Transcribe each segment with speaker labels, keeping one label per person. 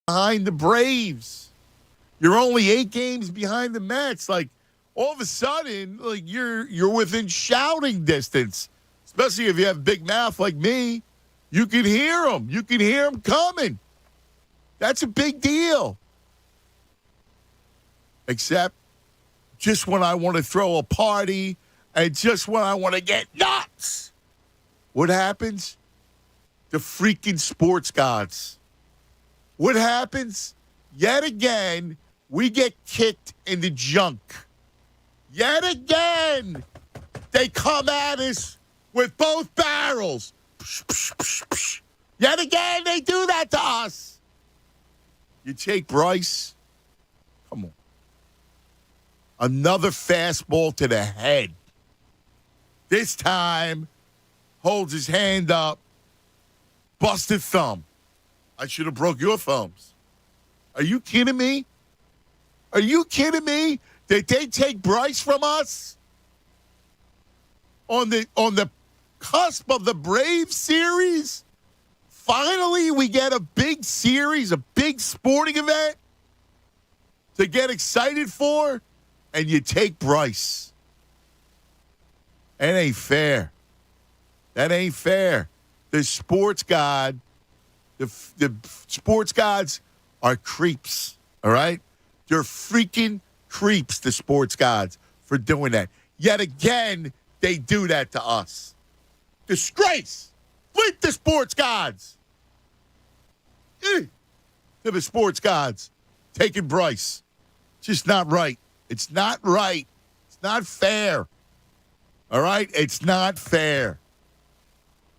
Speaker 1: behind the Braves. You're only 8 games behind the Mets. Like, all of a sudden, like you're within shouting distance. Especially if you have a big mouth like me, you can hear them. You can hear them coming. That's a big deal. Except just when I want to throw a party and just when I want to get nuts. What happens? The freaking sports gods. What happens? Yet again, we get kicked in the junk. Yet again, they come at us with both barrels. Yet again, they do that to us. You take Bryce. Come on. Another fastball to the head. This time, holds his hand up. Busted thumb. I should have broke your thumbs. Are you kidding me? Are you kidding me? Did they take Bryce from us? On the cusp of the Braves series? Finally, we get a big series, a big sporting event to get excited for, and you take Bryce. That ain't fair. That ain't fair. The sports god, the sports gods are creeps, all right? They're freaking creeps, the sports gods, for doing that. Yet again, they do that to us. Disgrace! With the sports gods! To the sports gods. Taking Bryce. Just not right. It's not right. It's not fair. All right? It's not fair.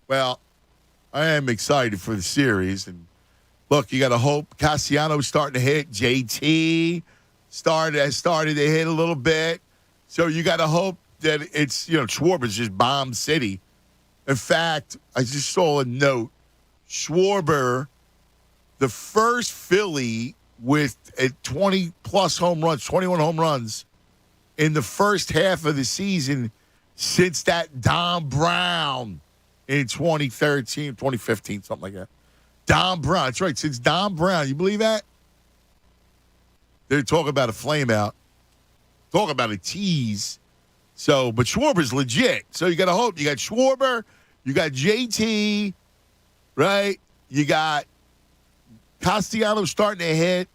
Speaker 1: Well, I am excited for the series. And look, you got to hope Castellanos starting to hit. JT has started to hit a little bit. So you got to hope that it's, Schwarber's just bomb city. In fact, I just saw a note. Schwarber, the first Philly with 20-plus home runs, 21 home runs in the first half of the season since that Don Brown in 2013, 2015, something like that. Don Brown. That's right. Since Don Brown. You believe that? They're talking about a flame out. Talking about a tease. So, but Schwarber's legit. So you got to hope. You got Schwarber. You got JT. Right? You got Castellanos starting to hit.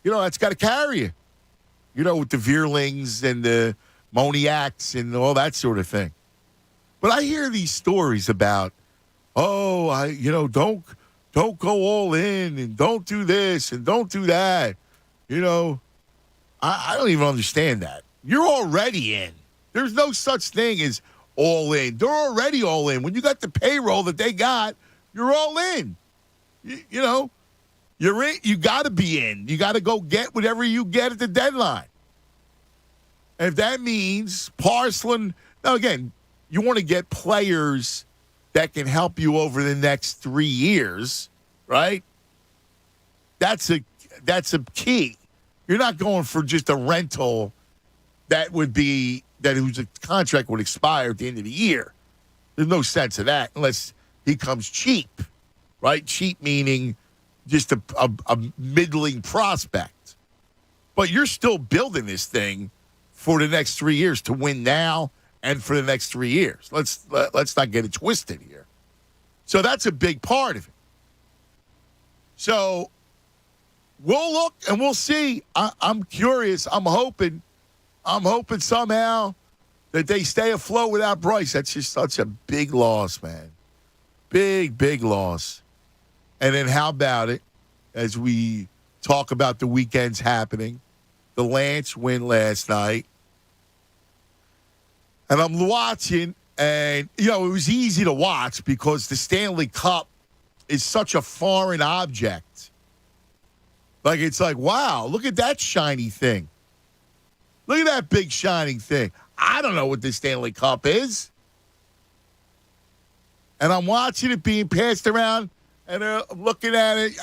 Speaker 1: That's got to carry you. With the Veerlings and the Moniacs and all that sort of thing. But I hear these stories about, don't go all in and don't do this and don't do that. I don't even understand that. You're already in. There's no such thing as all in. They're already all in. When you got the payroll that they got, you're all in. You're in. You got to be in. You got to go get whatever you get at the deadline. And if that means Parslin, now again, you want to get players that can help you over the next 3 years, right? That's a key. You're not going for just a rental whose contract would expire at the end of the year. There's no sense of that unless he comes cheap, right? Cheap meaning just a middling prospect. But you're still building this thing for the next 3 years to win now and for the next 3 years. Let's not get it twisted here. So that's a big part of it. So we'll look and we'll see. I'm curious. I'm hoping somehow that they stay afloat without Bryce. That's just such a big loss, man. Big, big loss. And then how about it, as we talk about the weekends happening, the Lance win last night. And I'm watching, and, it was easy to watch because the Stanley Cup is such a foreign object. It's like, wow, look at that shiny thing. Look at that big shining thing. I don't know what the Stanley Cup is. And I'm watching it being passed around, and they're looking at it,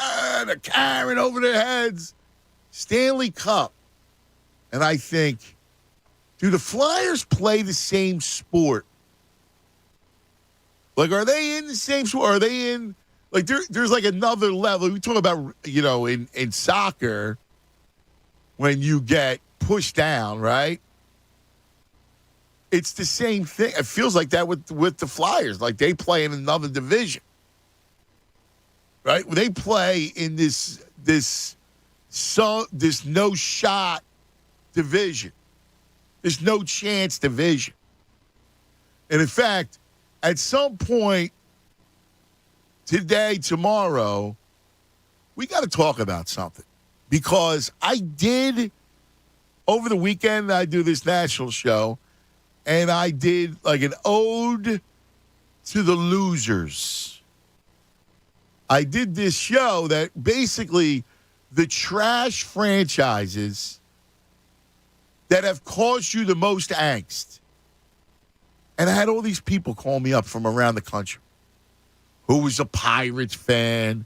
Speaker 1: they're carrying over their heads. Stanley Cup. And I think, do the Flyers play the same sport? Are they in the same sport? Are they in, Like there's like another level. We talk about, in soccer when you get pushed down, right? It's the same thing. It feels like that with the Flyers. Like they play in another division, right? They play in this no shot division, this no chance division. And in fact, at some point today, tomorrow, we got to talk about something, because I did over the weekend. I do this national show. And I did like an ode to the losers. I did this show that basically the trash franchises that have caused you the most angst. And I had all these people call me up from around the country. Who was a Pirates fan,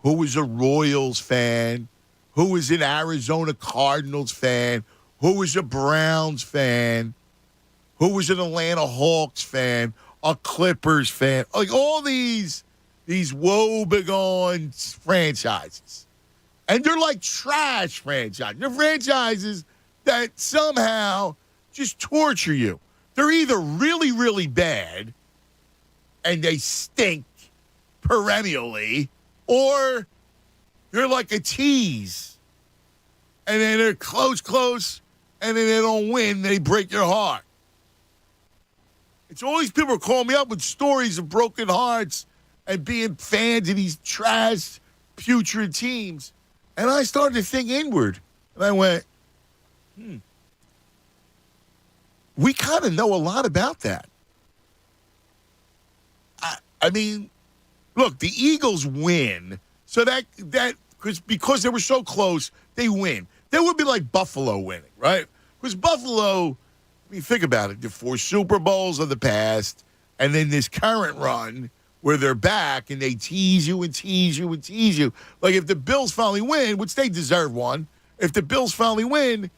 Speaker 1: who was a Royals fan, who was an Arizona Cardinals fan, who was a Browns fan, who was an Atlanta Hawks fan, a Clippers fan, like all these woe-begone franchises. And they're like trash franchises. They're franchises that somehow just torture you. They're either really, really bad and they stink perennially, or they're like a tease. And then they're close, and then they don't win, they break your heart. It's all these people are calling me up with stories of broken hearts and being fans of these trash, putrid teams. And I started to think inward. And I went, we kind of know a lot about that. I mean, look, the Eagles win. So because they were so close, they win. That would be like Buffalo winning, right? Because Buffalo, I mean, think about it. The 4 Super Bowls of the past, and then this current run where they're back and they tease you and tease you and tease you. Like if the Bills finally win, which they deserve one, if the Bills finally win,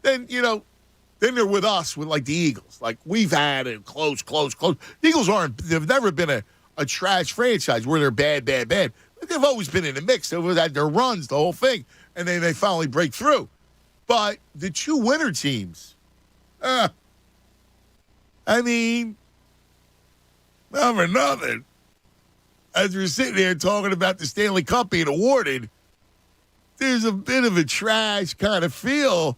Speaker 1: then, then they're with us, with like the Eagles. Like we've had a close. The Eagles they've never been a trash franchise where they're bad. They've always been in the mix. They've had their runs, the whole thing, and then they finally break through. But the 2 winner teams, I mean, not for nothing. As we're sitting there talking about the Stanley Cup being awarded, there's a bit of a trash kind of feel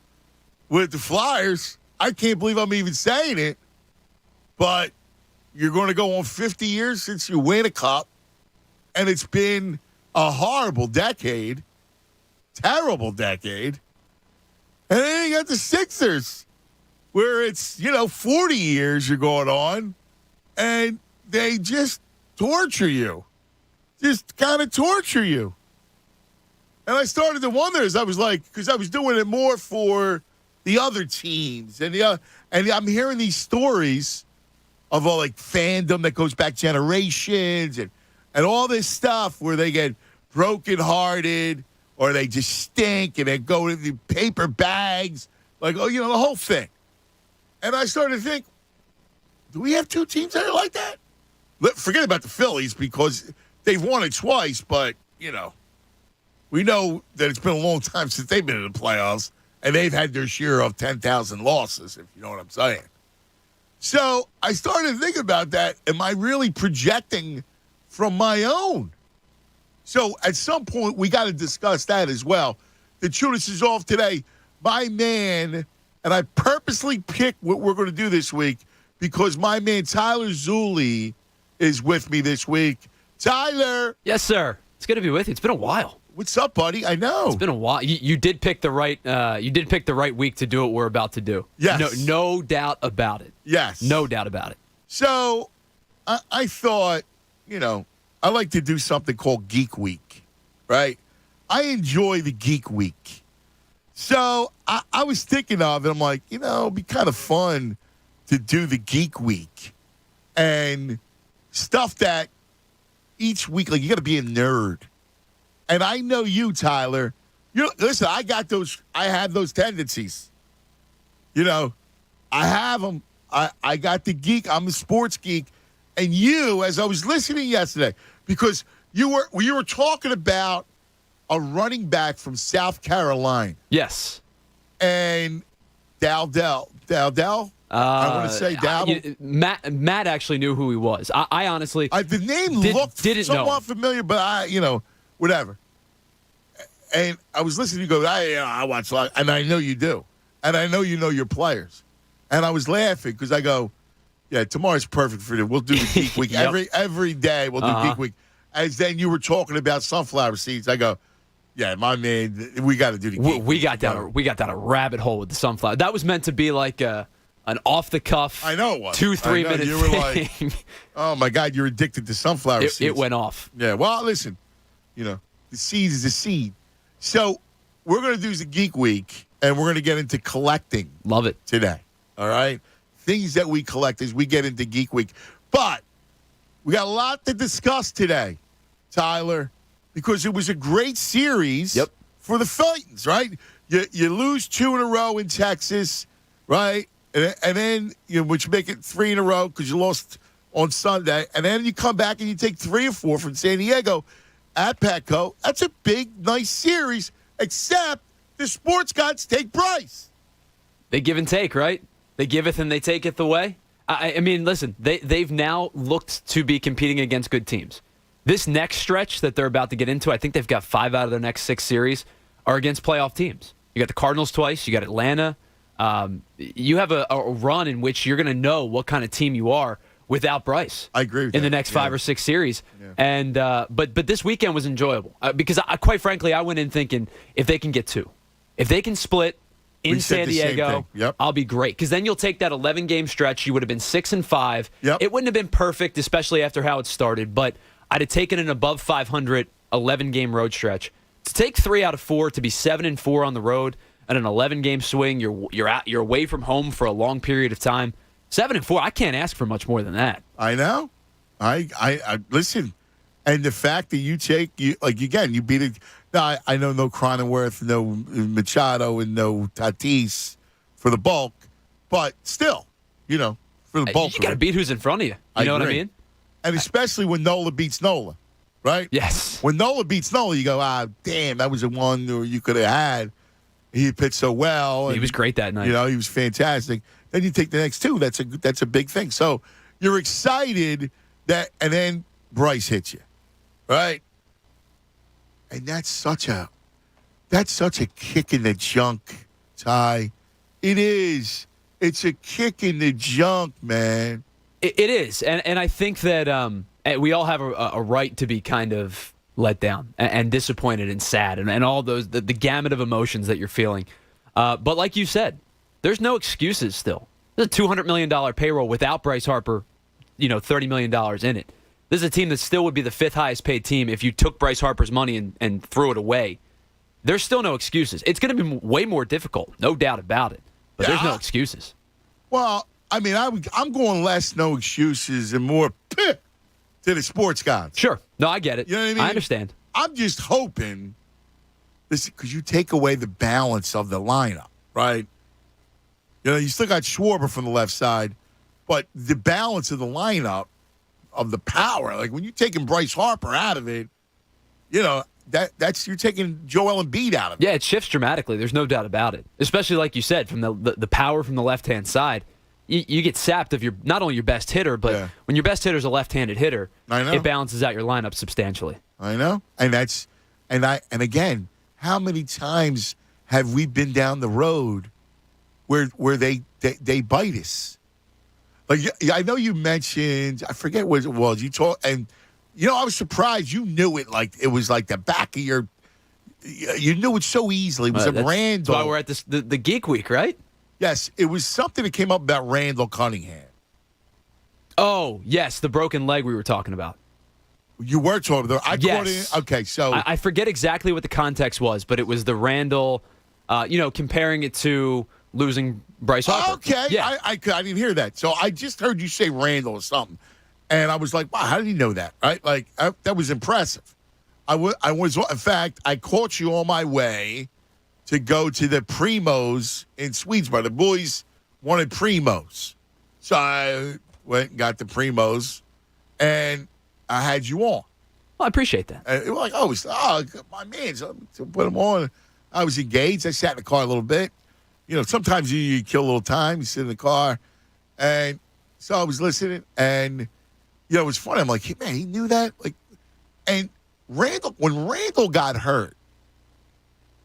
Speaker 1: with the Flyers. I can't believe I'm even saying it, but you're going to go on 50 years since you win a cup, and it's been a horrible decade, terrible decade. And then you got the Sixers, where it's, 40 years you're going on, and they just torture you. Just kind of torture you. And I started to wonder as I was like, because I was doing it more for the other teams. And I'm hearing these stories of all like fandom that goes back generations and all this stuff where they get brokenhearted or they just stink and they go to the paper bags. Like, the whole thing. And I started to think, do we have 2 teams that are like that? Forget about the Phillies because they've won it twice, but, we know that it's been a long time since they've been in the playoffs, and they've had their share of 10,000 losses, if you know what I'm saying. So I started to think about that. Am I really projecting from my own? So at some point, we got to discuss that as well. The Judas is off today. My man, and I purposely picked what we're going to do this week because my man Tyler Zulli is with me this week. Tyler.
Speaker 2: Yes, sir. It's good to be with you. It's been a while.
Speaker 1: What's up, buddy? I know.
Speaker 2: It's been a while. You did pick the right week to do what we're about to do.
Speaker 1: Yes.
Speaker 2: No doubt about it.
Speaker 1: Yes.
Speaker 2: No doubt about it.
Speaker 1: So I thought, I like to do something called Geek Week, right? I enjoy the Geek Week. So I was thinking of it. I'm like, it'd be kind of fun to do the Geek Week and stuff that each week, like you got to be a nerd. And I know you, Tyler. Listen, I have those tendencies. I have them. I got the geek. I'm a sports geek. And you, as I was listening yesterday, because You were talking about a running back from South Carolina.
Speaker 2: Yes.
Speaker 1: And Dowdell. I want to say Dowdell.
Speaker 2: Matt actually knew who he was. I honestly
Speaker 1: the name
Speaker 2: didn't
Speaker 1: somewhat
Speaker 2: know.
Speaker 1: familiar, but whatever. And I was listening to you go, I watch a lot, and I know you do. And I know you know your players. And I was laughing because I go, yeah, tomorrow's perfect for you. We'll do the Geek Week.
Speaker 2: Yep.
Speaker 1: Every day we'll do Geek Week. As then you were talking about sunflower seeds, I go, yeah, my man, we got to do the Geek Week.
Speaker 2: We got down a rabbit hole with the sunflower. That was meant to be like an off-the-cuff,
Speaker 1: I know it was.
Speaker 2: 2-3 minute
Speaker 1: you were
Speaker 2: thing.
Speaker 1: like, oh, my God, you're addicted to sunflower seeds.
Speaker 2: It went off.
Speaker 1: Yeah, well, listen, the seed is a seed. So we're going to do the Geek Week, and we're going to get into collecting.
Speaker 2: Love it.
Speaker 1: Today, all right? Things that we collect as we get into Geek Week. But we got a lot to discuss today, Tyler, because it was a great series for the Titans, right? You lose 2 in a row in Texas, right? And then, which make it 3 in a row because you lost on Sunday. And then you come back and you take 3 or 4 from San Diego at Petco. That's a big, nice series, except the sports gods take Bryce.
Speaker 2: They give and take, right? They giveth and they taketh away. I mean, listen, they've now looked to be competing against good teams. This next stretch that they're about to get into, I think they've got 5 out of their next 6 series are against playoff teams. You got the Cardinals twice. You got Atlanta. You have a run in which you're going to know what kind of team you are without Bryce.
Speaker 1: I agree with
Speaker 2: in
Speaker 1: that.
Speaker 2: the next 5 or 6 series.
Speaker 1: Yeah.
Speaker 2: And but this weekend was enjoyable because quite frankly, I went in thinking if they can get 2, if they can split in San Diego, I'll be great. Because then you'll take that 11-game stretch. You would have been 6-5.
Speaker 1: Yep.
Speaker 2: It wouldn't have been perfect, especially after how it started. But I'd have taken an above 500 11-game road stretch. To take 3 out of 4, to be 7-4 on the road and an 11-game swing, you're away from home for a long period of time. 7-4, I can't ask for much more than that.
Speaker 1: I know. I listen, and the fact that you beat it. Now, I know no Cronenworth, no Machado, and no Tatis for the bulk, but still, for the bulk.
Speaker 2: You got to beat who's in front of you. You know what I mean?
Speaker 1: And especially when Nola beats Nola, right?
Speaker 2: Yes.
Speaker 1: When Nola beats Nola, you go, damn, that was the one you could have had. He pitched so well.
Speaker 2: He was great that night.
Speaker 1: He was fantastic. Then you take the next 2. That's a big thing. So you're excited and then Bryce hits you, right? And that's such a kick in the junk, Ty. It is. It's a kick in the junk, man.
Speaker 2: It is, and I think that we all have a right to be kind of let down and disappointed and sad and all those the gamut of emotions that you're feeling. But like you said, there's no excuses still. There's a $200 million payroll without Bryce Harper, $30 million in it. This is a team that still would be the 5th highest paid team if you took Bryce Harper's money and threw it away. There's still no excuses. It's going to be way more difficult, no doubt about it. But there's no excuses.
Speaker 1: Well, I mean, I'm going less no excuses and more to the sports gods.
Speaker 2: Sure. No, I get it.
Speaker 1: You know what I mean?
Speaker 2: I understand.
Speaker 1: I'm just hoping this because you take away the balance of the lineup, right? You still got Schwarber from the left side, but the balance of the lineup of the power, like when you're taking Bryce Harper out of it, that's you're taking Joel Embiid out of it.
Speaker 2: Yeah, it shifts dramatically. There's no doubt about it. Especially like you said, from the power from the left-hand side, you get sapped of not only your best hitter, but when your best hitter is a left-handed hitter, it balances out your lineup substantially.
Speaker 1: I know, and again, how many times have we been down the road where they bite us? Like I know you mentioned, I forget what it was. You told, and I was surprised you knew it like it was like the back of your. You knew it so easily. It was a Randall.
Speaker 2: That's why we're at the Geek Week, right?
Speaker 1: Yes, it was something that came up about Randall Cunningham.
Speaker 2: Oh yes, the broken leg we were talking about.
Speaker 1: You were talking about. I caught it. Okay, so
Speaker 2: I forget exactly what the context was, but it was the Randall. Comparing it to losing Bryce Harper.
Speaker 1: Okay,
Speaker 2: yeah.
Speaker 1: I didn't hear that. So I just heard you say Randall or something. And I was like, wow, how did he know that? Right? Like, that was impressive. I was, in fact, I caught you on my way to go to the Primos in Swedesboro. The boys wanted Primos. So I went and got the Primos, and I had you on.
Speaker 2: Well, I appreciate that.
Speaker 1: And we're like, oh, my man, so put him on. I was engaged. I sat in the car a little bit. You know, sometimes you kill a little time. You sit in the car. And so I was listening. And, you know, it was funny. I'm like, hey, man, he knew that? Like, and when Randall got hurt,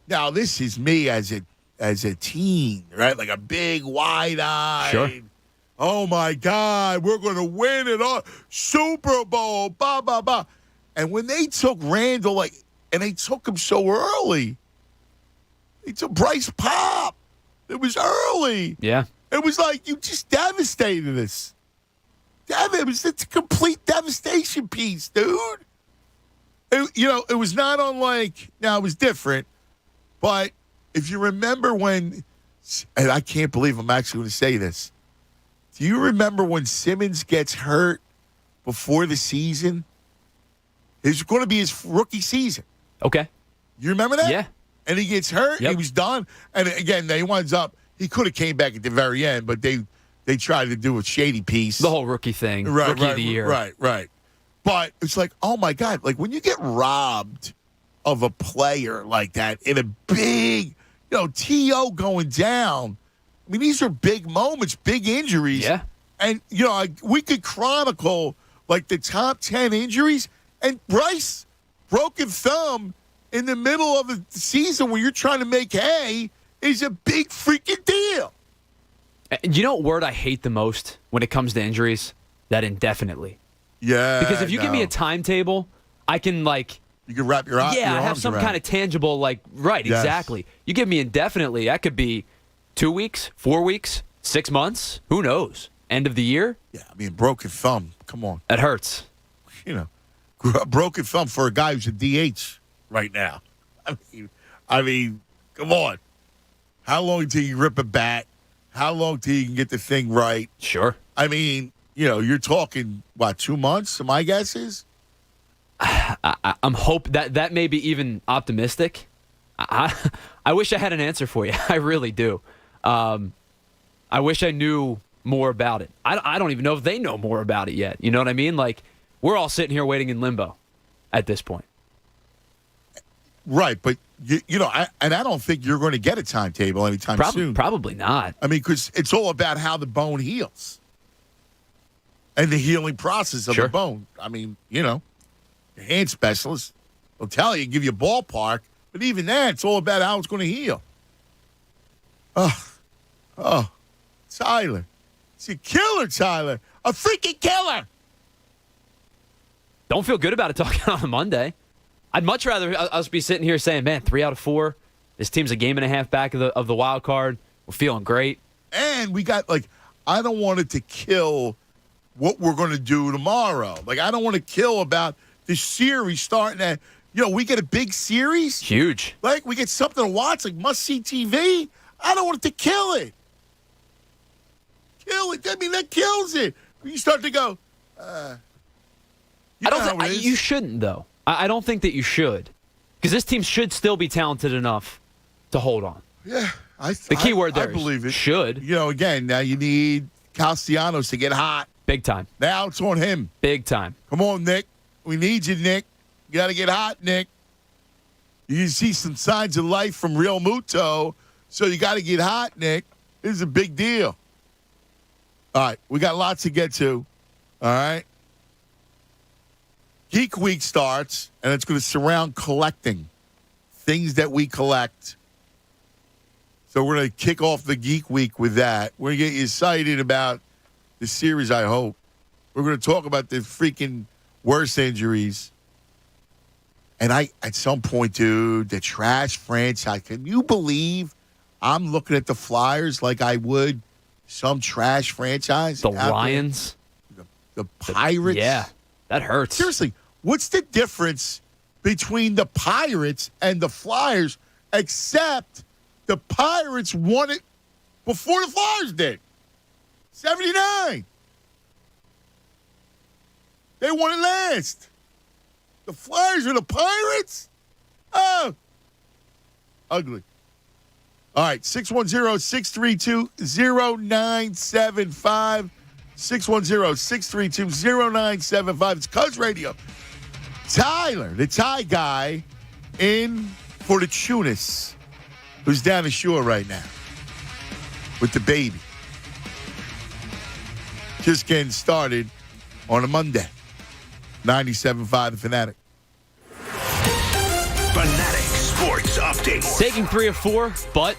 Speaker 1: now this is me as a teen, right? Like a big wide-eyed.
Speaker 2: Sure.
Speaker 1: Oh, my God, we're going to win it all. Super Bowl, blah, blah, blah. And when they took Randall, and they took him so early, they took Bryce Pop. It was early.
Speaker 2: Yeah.
Speaker 1: It was like you just devastated us. It's a complete devastation piece, dude. It was not unlike, now it was different, but if you remember when, and I can't believe I'm actually going to say this, do you remember when Simmons gets hurt before the season? It's going to be his rookie season.
Speaker 2: Okay.
Speaker 1: You remember that?
Speaker 2: Yeah.
Speaker 1: And he gets hurt.
Speaker 2: Yep.
Speaker 1: He was done. And again, they winds up. He could have came back at the very end, but they tried to do a shady piece.
Speaker 2: The whole rookie thing.
Speaker 1: Right,
Speaker 2: rookie of the year.
Speaker 1: Right. But it's like, oh my God! Like when you get robbed of a player like that in a big, TO going down. I mean, these are big moments, big injuries.
Speaker 2: Yeah.
Speaker 1: And we could chronicle like the top 10 injuries. And Bryce, broken thumb in the middle of the season when you're trying to make hay is a big freaking deal.
Speaker 2: And you know what word I hate the most when it comes to injuries? That indefinitely.
Speaker 1: Yeah.
Speaker 2: Because if you give me a timetable, I can
Speaker 1: you can wrap your arms around.
Speaker 2: I have some kind of tangible right, yes. Exactly. You give me indefinitely, that could be 2 weeks, 4 weeks, 6 months, who knows? End of the year?
Speaker 1: Yeah, I mean, broken thumb. Come on.
Speaker 2: That hurts.
Speaker 1: Broken thumb for a guy who's a DH right now. I mean, come on. How long till you rip a bat? How long till you can get the thing right?
Speaker 2: Sure.
Speaker 1: I mean, you're talking, 2 months, my guess is?
Speaker 2: I'm hope that may be even optimistic. I wish I had an answer for you. I really do. I wish I knew more about it. I don't even know if they know more about it yet. You know what I mean? Like, we're all sitting here waiting in limbo at this point.
Speaker 1: Right, but, I don't think you're going to get a timetable anytime soon.
Speaker 2: Probably not.
Speaker 1: I mean, because it's all about how the bone heals and the healing process of the bone. I mean, the hand specialist will tell you, give you a ballpark, but even that, it's all about how it's going to heal. Oh, Tyler. It's a killer, Tyler. A freaking killer.
Speaker 2: Don't feel good about it talking on a Monday. I'd much rather us be sitting here saying, man, 3 out of 4. This team's a game and a half back of the wild card. We're feeling great.
Speaker 1: And we got, I don't want it to kill what we're going to do tomorrow. I don't want to kill about the series starting at, we get a big series.
Speaker 2: Huge.
Speaker 1: We get something to watch, must-see TV. I don't want it to kill it. Kill it. I mean, that kills it. You start to go,
Speaker 2: you shouldn't, though. I don't think that you should. Because this team should still be talented enough to hold on.
Speaker 1: Yeah.
Speaker 2: The key word there
Speaker 1: I believe
Speaker 2: is
Speaker 1: it.
Speaker 2: Should.
Speaker 1: Again, now you need Castellanos to get hot.
Speaker 2: Big time.
Speaker 1: Now it's on him.
Speaker 2: Big time.
Speaker 1: Come on, Nick. We need you, Nick. You got to get hot, Nick. You see some signs of life from Real Muto, so you got to get hot, Nick. This is a big deal. All right, we got lots to get to. All right. Geek Week starts, and it's going to surround collecting, things that we collect. So we're going to kick off the Geek Week with that. We're going to get you excited about the series, I hope. We're going to talk about the freaking worst injuries. And at some point, dude, the trash franchise, can you believe I'm looking at the Flyers like I would some trash franchise?
Speaker 2: The Lions?
Speaker 1: The Pirates?
Speaker 2: Yeah, that hurts.
Speaker 1: Seriously, what's the difference between the Pirates and the Flyers, except the Pirates won it before the Flyers did? 79. They won it last. The Flyers are the Pirates? Oh. Ugly. All right, 610-632-0975. 610-632-0975. It's Cuz Radio. Tyler, the Thai guy, in for the Tunis, who's down the shore right now with the baby. Just getting started on a Monday. 97.5 The Fanatic.
Speaker 3: Fanatic Sports Update.
Speaker 2: Taking 3 of 4, but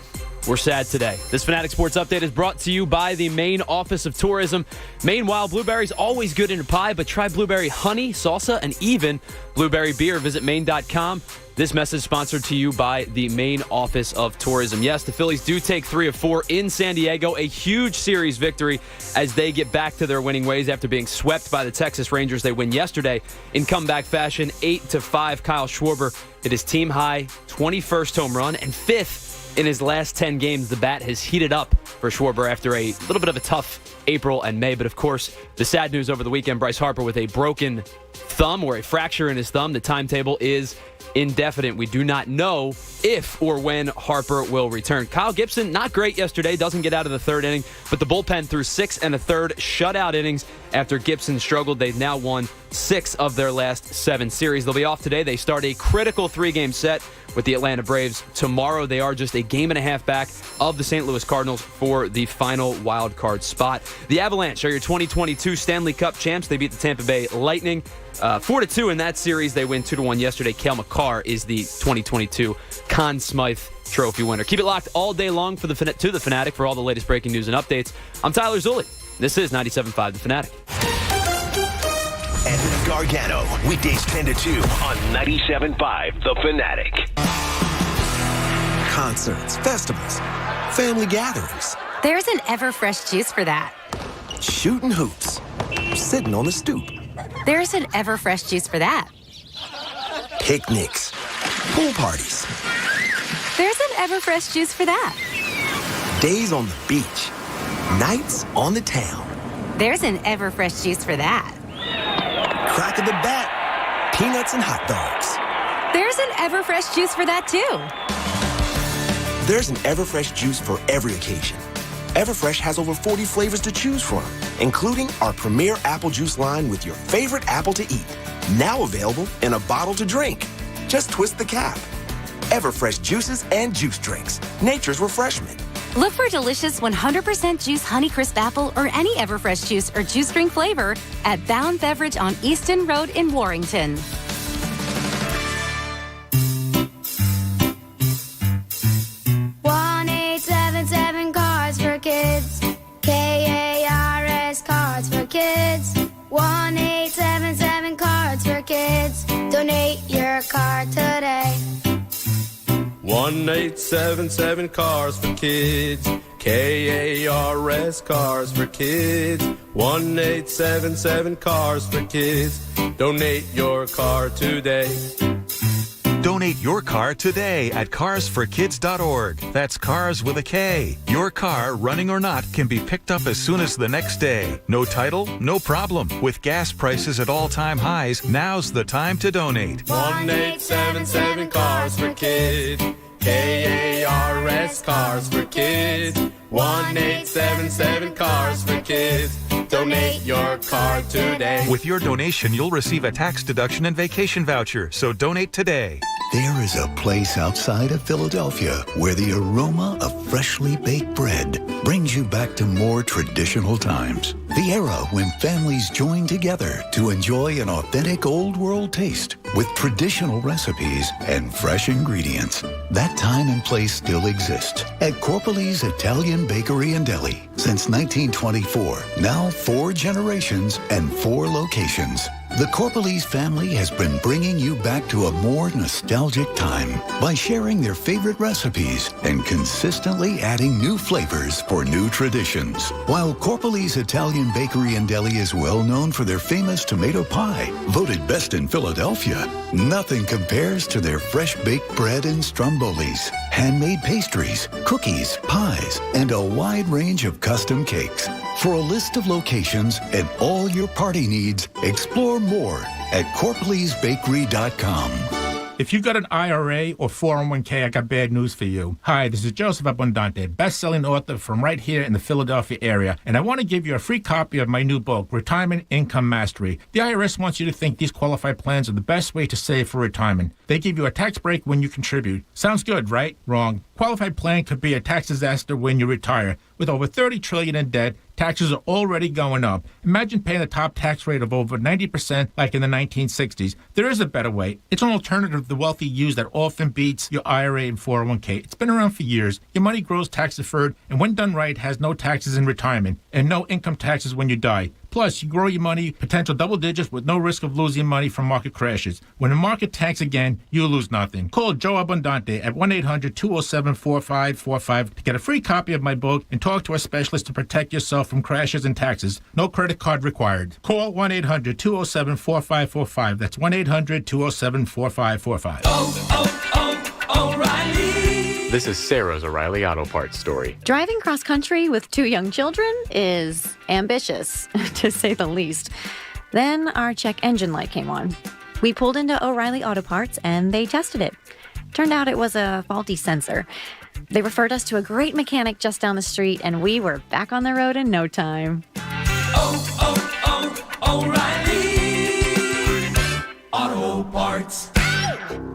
Speaker 2: we're sad today. This Fanatic Sports Update is brought to you by the Maine Office of Tourism. Maine wild blueberries, always good in a pie, but try blueberry honey, salsa, and even blueberry beer. Visit Maine.com. This message sponsored to you by the Maine Office of Tourism. Yes, the Phillies do take 3 of 4 in San Diego. A huge series victory as they get back to their winning ways after being swept by the Texas Rangers. They win yesterday in comeback fashion, 8-5. Kyle Schwarber hit his team high 21st home run and 5th in his last 10 games. The bat has heated up for Schwarber after a little bit of a tough April and May. But of course, the sad news over the weekend, Bryce Harper with a broken thumb or a fracture in his thumb. The timetable is indefinite. We do not know if or when Harper will return. Kyle Gibson, not great yesterday, doesn't get out of the third inning, but the bullpen threw 6 1/3 shutout innings after Gibson struggled. They've now won 6 of their last 7 series. They'll be off today. They start a critical 3-game set with the Atlanta Braves tomorrow. They are just a game and a half back of the St. Louis Cardinals for the final wild card spot. The Avalanche are your 2022 Stanley Cup champs. They beat the Tampa Bay Lightning 4-2 in that series. They win 2-1 yesterday. Cale Makar is the 2022 Conn Smythe Trophy winner. Keep it locked all day long to the Fanatic for all the latest breaking news and updates. I'm Tyler Zulli. This is 97.5 The Fanatic.
Speaker 3: Anthony Gargano, weekdays 10 to 2 on 97.5 The Fanatic.
Speaker 4: Concerts, festivals, family gatherings.
Speaker 5: There's an Everfresh juice for that.
Speaker 4: Shooting hoops, sitting on the stoop.
Speaker 5: There's an Everfresh juice for that.
Speaker 4: Picnics, pool parties.
Speaker 5: There's an Everfresh juice for that.
Speaker 4: Days on the beach, nights on the town.
Speaker 5: There's an Everfresh juice for that.
Speaker 4: Crack of the bat, peanuts and hot dogs.
Speaker 5: There's an Everfresh juice for that too.
Speaker 4: There's an Everfresh juice for every occasion. Everfresh has over 40 flavors to choose from, including our premier apple juice line with your favorite apple to eat. Now available in a bottle to drink. Just twist the cap. Everfresh juices and juice drinks. Nature's refreshment.
Speaker 5: Look for delicious 100% juice Honeycrisp apple or any Everfresh juice or juice drink flavor at Bound Beverage on Easton Road in Warrington.
Speaker 6: Cars for Kids. KARS Cards for Kids. 1-877 Cards for Kids. Donate your card today.
Speaker 7: 1-877 Cars for Kids. KARS Cars for Kids. 1-877 Cars for Kids. Donate your car today.
Speaker 8: Donate your car today at carsforkids.org. That's cars with a K. Your car, running or not, can be picked up as soon as the next day. No title? No problem. With gas prices at all-time highs, now's the time to donate.
Speaker 7: 1-877 Cars for Kids. KARS Cars for Kids. 1-877 Cars for Kids. Donate your car today.
Speaker 8: With your donation, you'll receive a tax deduction and vacation voucher, so donate today.
Speaker 9: There is a place outside of Philadelphia where the aroma of freshly baked bread brings you back to more traditional times. The era when families join together to enjoy an authentic old world taste with traditional recipes and fresh ingredients. That time and place still exists at Corpali's Italian Bakery and Deli. Since 1924, now 4 generations and 4 locations. The Corpali's family has been bringing you back to a more nostalgic time by sharing their favorite recipes and consistently adding new flavors for new traditions. While Corpali's Italian Bakery and Deli is well known for their famous tomato pie, voted best in Philadelphia, nothing compares to their fresh baked bread and strombolis, handmade pastries, cookies, pies, and a wide range of custom cakes. For a list of locations and all your party needs, explore more at corpalysbakery.com.
Speaker 10: If you got an IRA or 401k, I got bad news for you. Hi, this is Joseph Abundante, best-selling author from right here in the Philadelphia area, and I want to give you a free copy of my new book, Retirement Income Mastery. The IRS wants you to think these qualified plans are the best way to save for retirement. They give you a tax break when you contribute. Sounds good, right? Wrong. Qualified plan could be a tax disaster when you retire. With over $30 trillion in debt, taxes are already going up. Imagine paying a top tax rate of over 90% like in the 1960s. There is a better way. It's an alternative the wealthy use that often beats your IRA and 401k. It's been around for years. Your money grows tax-deferred, and when done right, has no taxes in retirement and no income taxes when you die. Plus, you grow your money potential double digits with no risk of losing money from market crashes. When the market tanks again, you lose nothing. Call Joe Abundante at 1-800-207-4545 to get a free copy of my book and talk to a specialist to protect yourself from crashes and taxes. No credit card required. Call 1-800-207-4545. That's 1-800-207-4545.
Speaker 7: O'Reilly.
Speaker 11: This is Sarah's O'Reilly Auto Parts story.
Speaker 12: Driving cross country with 2 young children is ambitious, to say the least. Then our check engine light came on. We pulled into O'Reilly Auto Parts and they tested it. Turned out it was a faulty sensor. They referred us to a great mechanic just down the street and we were back on the road in no time.
Speaker 7: O'Reilly Auto Parts.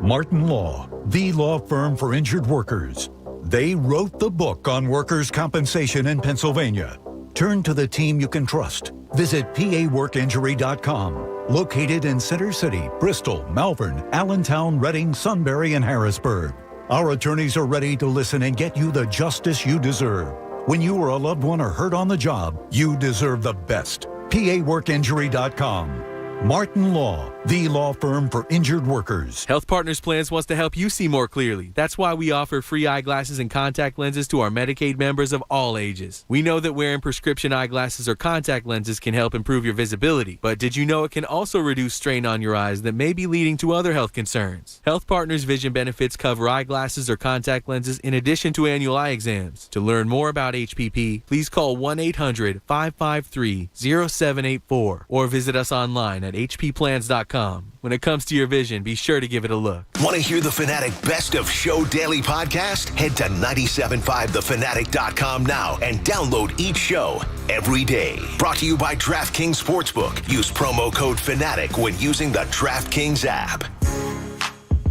Speaker 9: Martin Law, the law firm for injured workers. They wrote the book on workers' compensation in Pennsylvania. Turn to the team you can trust. Visit paworkinjury.com. Located in Center City, Bristol, Malvern, Allentown, Reading, Sunbury, and Harrisburg. Our attorneys are ready to listen and get you the justice you deserve. When you or a loved one are hurt on the job, you deserve the best. paworkinjury.com. Martin Law, the law firm for injured workers.
Speaker 13: Health Partners Plans wants to help you see more clearly. That's why we offer free eyeglasses and contact lenses to our Medicaid members of all ages. We know that wearing prescription eyeglasses or contact lenses can help improve your visibility, but did you know it can also reduce strain on your eyes that may be leading to other health concerns? Health Partners Vision benefits cover eyeglasses or contact lenses in addition to annual eye exams. To learn more about HPP, please call 1-800-553-0784 or visit us online at hpplans.com. When it comes to your vision, be sure to give it a look.
Speaker 3: Want to hear the Fanatic Best of Show Daily podcast? Head to 97.5thefanatic.com now and download each show every day. Brought to you by DraftKings Sportsbook. Use promo code FANATIC when using the DraftKings app.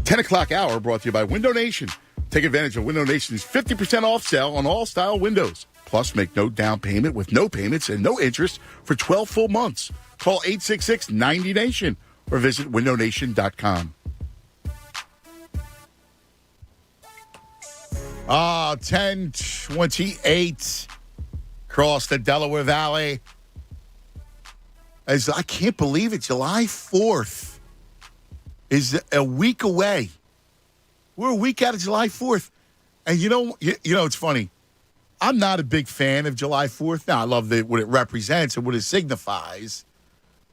Speaker 1: 10 o'clock hour brought to you by Window Nation. Take advantage of Window Nation's 50% off sale on all style windows. Plus, make no down payment with no payments and no interest for 12 full months. Call 866-90-NATION or visit windownation.com. 10:28 across the Delaware Valley. As I can't believe it, July 4th is a week away. We're a week out of July 4th. And you know, it's funny. I'm not a big fan of July 4th. Now, I love what it represents and what it signifies.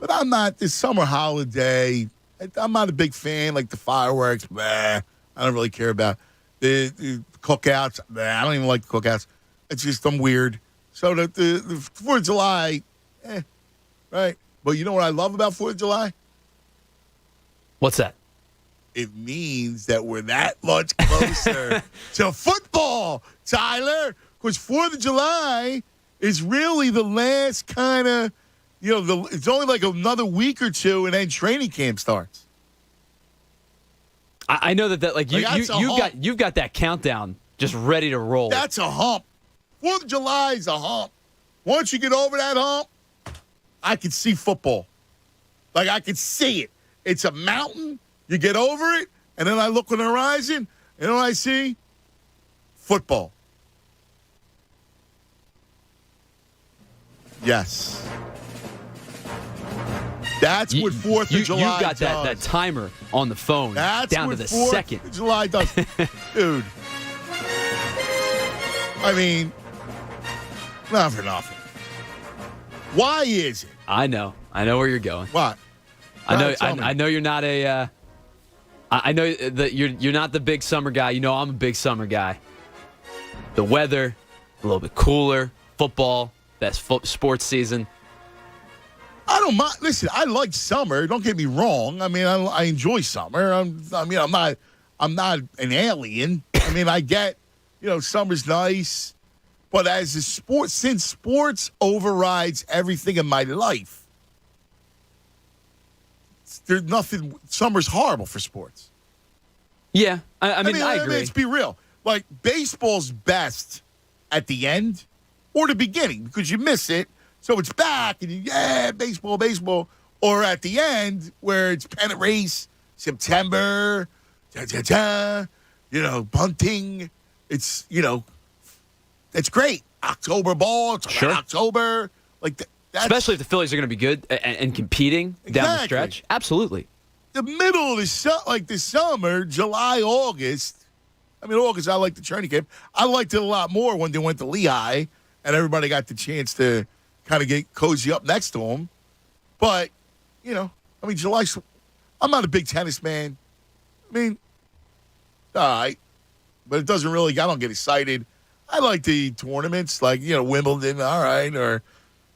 Speaker 1: But I'm not this summer holiday. I'm not a big fan, like the fireworks. I don't really care about the cookouts. I don't even like the cookouts. It's just I'm weird. So the 4th of July, right? But you know what I love about 4th of July?
Speaker 2: What's that?
Speaker 1: It means that we're that much closer to football, Tyler. Because 4th of July is really the last kind of, it's only like another week or two, and then training camp starts.
Speaker 2: I know that you've got that countdown just ready to roll.
Speaker 1: That's a hump. 4th of July is a hump. Once you get over that hump, I can see football. Like, I can see it. It's a mountain. You get over it, and then I look on the horizon, and what I see? Football. Yes. That's what 4th of July
Speaker 2: You've got
Speaker 1: does.
Speaker 2: that timer on the phone
Speaker 1: That's
Speaker 2: down to
Speaker 1: what
Speaker 2: the
Speaker 1: 4th
Speaker 2: second.
Speaker 1: of July does. Dude. I mean, not for nothing. Why is it?
Speaker 2: I know where you're going.
Speaker 1: What?
Speaker 2: I know you're not a. I know that you're not the big summer guy. You know I'm a big summer guy. The weather, a little bit cooler, football, best sports season.
Speaker 1: I don't mind. Listen, I like summer. Don't get me wrong. I mean, I enjoy summer. I'm not an alien. I mean, I get, summer's nice. But as a sport, since sports overrides everything in my life, there's nothing. Summer's horrible for sports.
Speaker 2: Yeah, I mean, I agree.
Speaker 1: Let's be real. Like, baseball's best at the end or the beginning because you miss it. So it's back and baseball. Or at the end where it's pennant race, September, bunting. It's, that's great. October ball, it's
Speaker 2: sure.
Speaker 1: October. Like that's,
Speaker 2: especially if the Phillies are going to be good and competing down the stretch. Absolutely.
Speaker 1: The middle of the summer, July, August. I mean, August, I like the training camp. I liked it a lot more when they went to Lehigh and everybody got the chance to kind of get cozy up next to them. But, July, I'm not a big tennis man. I mean, all right. But it doesn't really, I don't get excited. I like the tournaments like, Wimbledon, all right, or,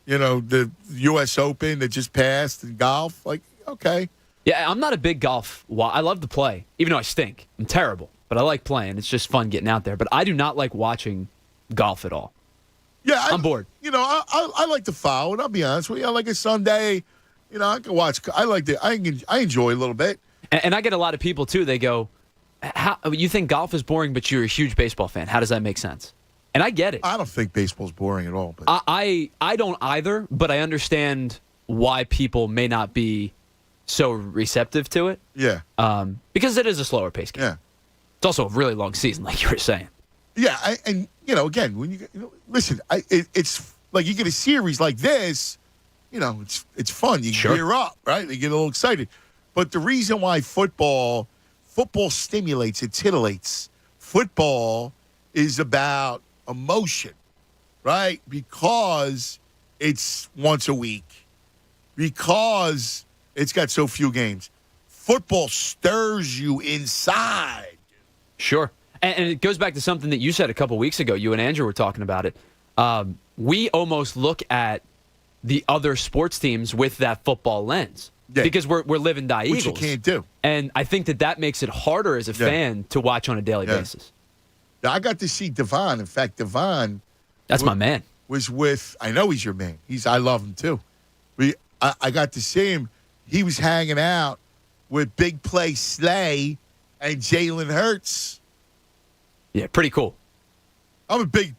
Speaker 1: the U.S. Open that just passed and golf. Like, okay.
Speaker 2: Yeah, I'm not a big golf. I love to play, even though I stink. I'm terrible, but I like playing. It's just fun getting out there. But I do not like watching golf at all.
Speaker 1: Yeah,
Speaker 2: I'm bored.
Speaker 1: I like to follow it. I'll be honest with you. I like a Sunday. I can watch. I like it. I enjoy a little bit.
Speaker 2: And I get a lot of people too. They go, "How you think golf is boring, but you're a huge baseball fan? How does that make sense?" And I get it.
Speaker 1: I don't think baseball's boring at all. But
Speaker 2: I don't either. But I understand why people may not be so receptive to it.
Speaker 1: Yeah.
Speaker 2: Because it is a slower pace game.
Speaker 1: Yeah.
Speaker 2: It's also a really long season, like you were saying.
Speaker 1: Yeah, again, when listen, it's like you get a series like this, it's fun. You
Speaker 2: sure.
Speaker 1: gear up, right? You get a little excited. But the reason why football stimulates, it titillates. Football is about emotion, right? Because it's once a week. Because it's got so few games. Football stirs you inside.
Speaker 2: Sure. And it goes back to something that you said a couple weeks ago. You and Andrew were talking about it. We almost look at the other sports teams with that football lens because we're live and die Eagles.
Speaker 1: Which you can't do.
Speaker 2: And I think that makes it harder as a fan to watch on a daily basis.
Speaker 1: I got to see Devon. In fact, Devon.
Speaker 2: That's my man.
Speaker 1: Was with, I know he's your man. I love him too. I got to see him. He was hanging out with Big Play Slay and Jalen Hurts.
Speaker 2: Yeah, pretty cool.
Speaker 1: I'm a big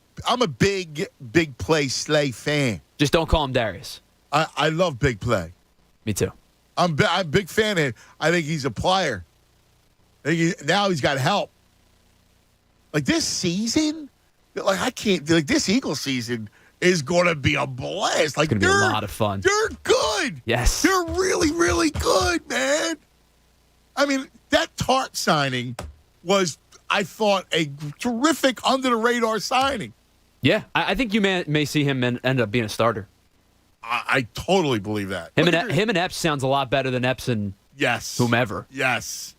Speaker 1: Play Slay fan.
Speaker 2: Just don't call him Darius.
Speaker 1: I love Big Play.
Speaker 2: Me too.
Speaker 1: I'm a big fan of him. I think he's a player. Now he's got help. Like this season, this Eagle season is going to be a blast. Like
Speaker 2: it's going to be a lot of fun.
Speaker 1: They're good.
Speaker 2: Yes.
Speaker 1: They're really, really good, man. I mean, that Tart signing was, I thought, a terrific under-the-radar signing.
Speaker 2: Yeah, I think you may see him end up being a starter.
Speaker 1: I totally believe that.
Speaker 2: Him and Epps sounds a lot better than Epps and whomever.
Speaker 1: Yes.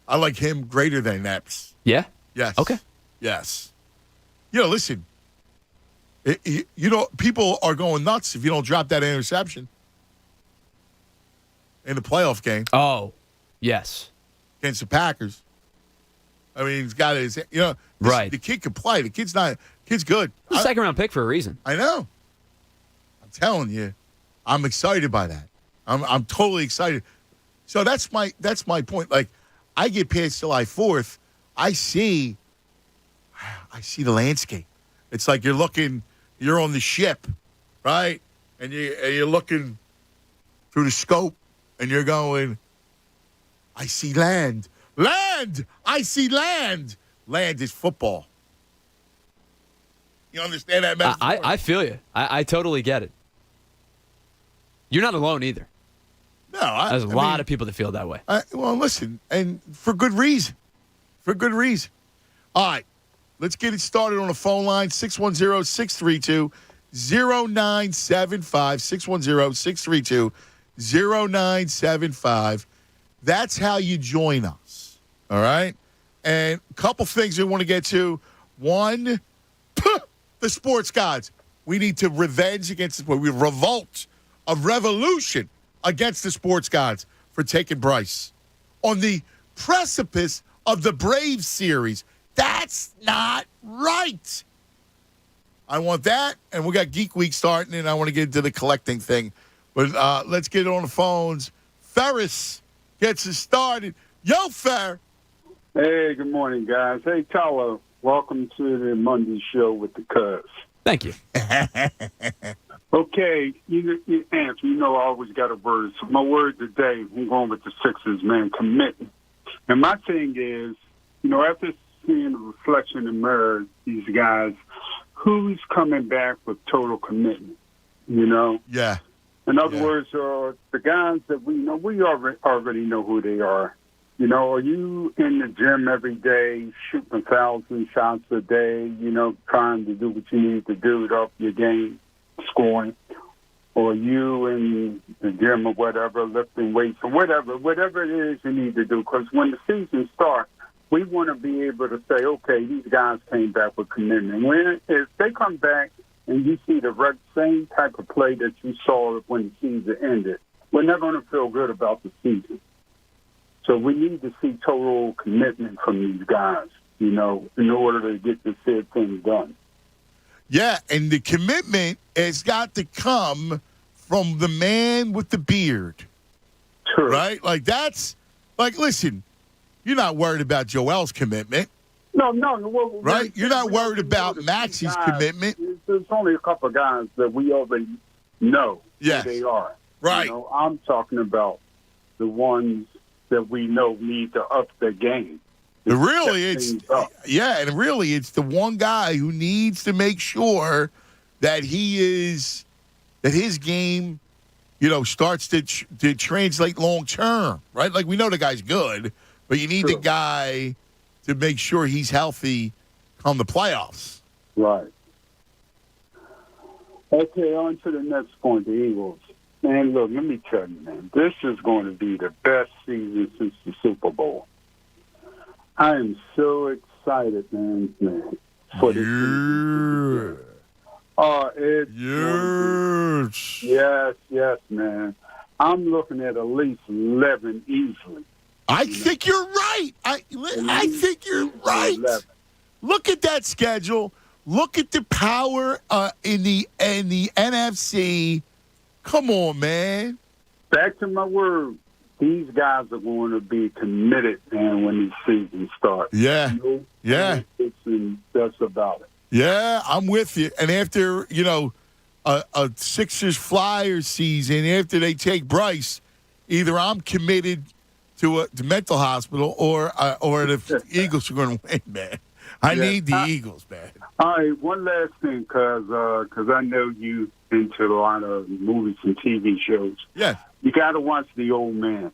Speaker 1: I like him greater than Epps.
Speaker 2: Yeah?
Speaker 1: Yes.
Speaker 2: Okay.
Speaker 1: Yes. Listen. People are going nuts if you don't drop that interception in the playoff game.
Speaker 2: Oh, yes.
Speaker 1: Against the Packers. I mean, he's got his,
Speaker 2: right.
Speaker 1: The kid can play. The kid's good.
Speaker 2: He's a second-round pick for a reason.
Speaker 1: I know. I'm telling you, I'm excited by that. I'm totally excited. So that's my point. Like, I get past July 4th, I see the landscape. It's like you're on the ship, right? And you're looking through the scope, and you're going, I see land. Land! I see land. Land is football. You understand that metaphor?
Speaker 2: I feel you. I totally get it. You're not alone either.
Speaker 1: No.
Speaker 2: There's a lot of people that feel that way.
Speaker 1: Well, listen, and for good reason. For good reason. All right. Let's get it started on the phone line, 610-632-0975, 610-632-0975. That's how you join us, all right? And a couple things we want to get to. One, the sports gods. We need to revolt a revolution against the sports gods for taking Bryce on the precipice of the Braves series. That's not right. I want that, and we got Geek Week starting, and I want to get into the collecting thing. But let's get it on the phones. Ferris gets us started. Yo, Fer.
Speaker 14: Hey, good morning, guys. Hey, Tyler, welcome to the Monday show with the Cubs.
Speaker 2: Thank you.
Speaker 14: Okay, you answer. You know I always got a word. So my word today, I'm going with the Sixers, man, commitment. And my thing is, after seeing the reflection in the mirror, these guys, who's coming back with total commitment,
Speaker 1: Yeah.
Speaker 14: In other words, the guys that we know, we already know who they are. Are you in the gym every day, shooting 1,000 shots a day, trying to do what you need to do to up your game, scoring? Or are you in the gym or whatever, lifting weights or whatever it is you need to do? Because when the season starts, we want to be able to say, okay, these guys came back with commitment. If they come back and you see the same type of play that you saw when the season ended, we're not going to feel good about the season. So we need to see total commitment from these guys, in order to get this said thing done.
Speaker 1: Yeah, and the commitment has got to come from the man with the beard.
Speaker 14: True.
Speaker 1: Right? Listen, you're not worried about Joel's commitment.
Speaker 14: No. Well,
Speaker 1: right? You're not worried about Maxie's commitment.
Speaker 14: There's only a couple of guys that we already know who they are.
Speaker 1: Right.
Speaker 14: I'm talking about the ones that we know need to up their game.
Speaker 1: And really, it's the one guy who needs to make sure that his game, starts to translate long term, right? Like we know the guy's good, but you need the guy to make sure he's healthy come the playoffs.
Speaker 14: Right. Okay, on to the next point, the Eagles. Man, look, let me tell you, man, this is going to be the best season since the Super Bowl. I am so excited, man, for this season. Yes, man. I'm looking at least 11 easily.
Speaker 1: I think you're right. I think you're right.
Speaker 14: 11.
Speaker 1: Look at that schedule. Look at the power in the NFC. Come on, man.
Speaker 14: Back to my word. These guys are going to be committed, man, when these seasons start.
Speaker 1: Yeah.
Speaker 14: That's about it.
Speaker 1: Yeah, I'm with you. And after, a Sixers Flyers season, after they take Bryce, either I'm committed to the mental hospital or the Eagles are going to win, man. I need the Eagles, man.
Speaker 14: All right, one last thing, because I know you into a lot of movies and TV shows.
Speaker 1: Yeah.
Speaker 14: You got to watch The Old Man.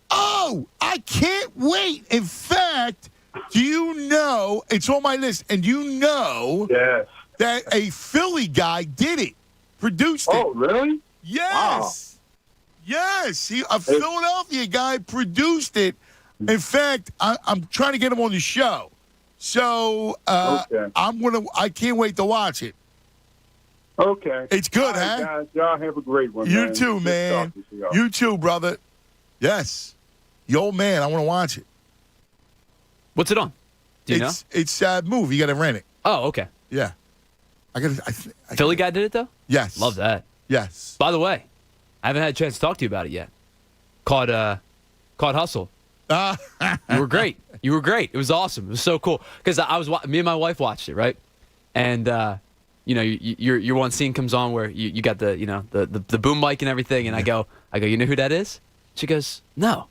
Speaker 1: Oh, I can't wait. In fact, do you know, it's on my list, and
Speaker 14: yes,
Speaker 1: that a Philly guy did it, produced it.
Speaker 14: Oh, really?
Speaker 1: Yes. Wow. Yes. A Philadelphia guy produced it. In fact, I'm trying to get him on the show. So I can't wait to watch it.
Speaker 14: Okay.
Speaker 1: It's good,
Speaker 14: all right,
Speaker 1: huh?
Speaker 14: Guys, y'all have a great one.
Speaker 1: You
Speaker 14: man.
Speaker 1: too, man. You too, brother. Yes. The Old Man, I want to watch it.
Speaker 2: What's it on? Do you know?
Speaker 1: It's a movie. You got to rent it.
Speaker 2: Oh, okay.
Speaker 1: Yeah.
Speaker 2: Philly guy did it, though?
Speaker 1: Yes.
Speaker 2: Love that.
Speaker 1: Yes.
Speaker 2: By the way, I haven't had a chance to talk to you about it yet. Caught Hustle. You were great. It was awesome. It was so cool. Because me and my wife watched it, right? And, your one scene comes on where you got the boom mic and everything. And I go, you know who that is? She goes, no.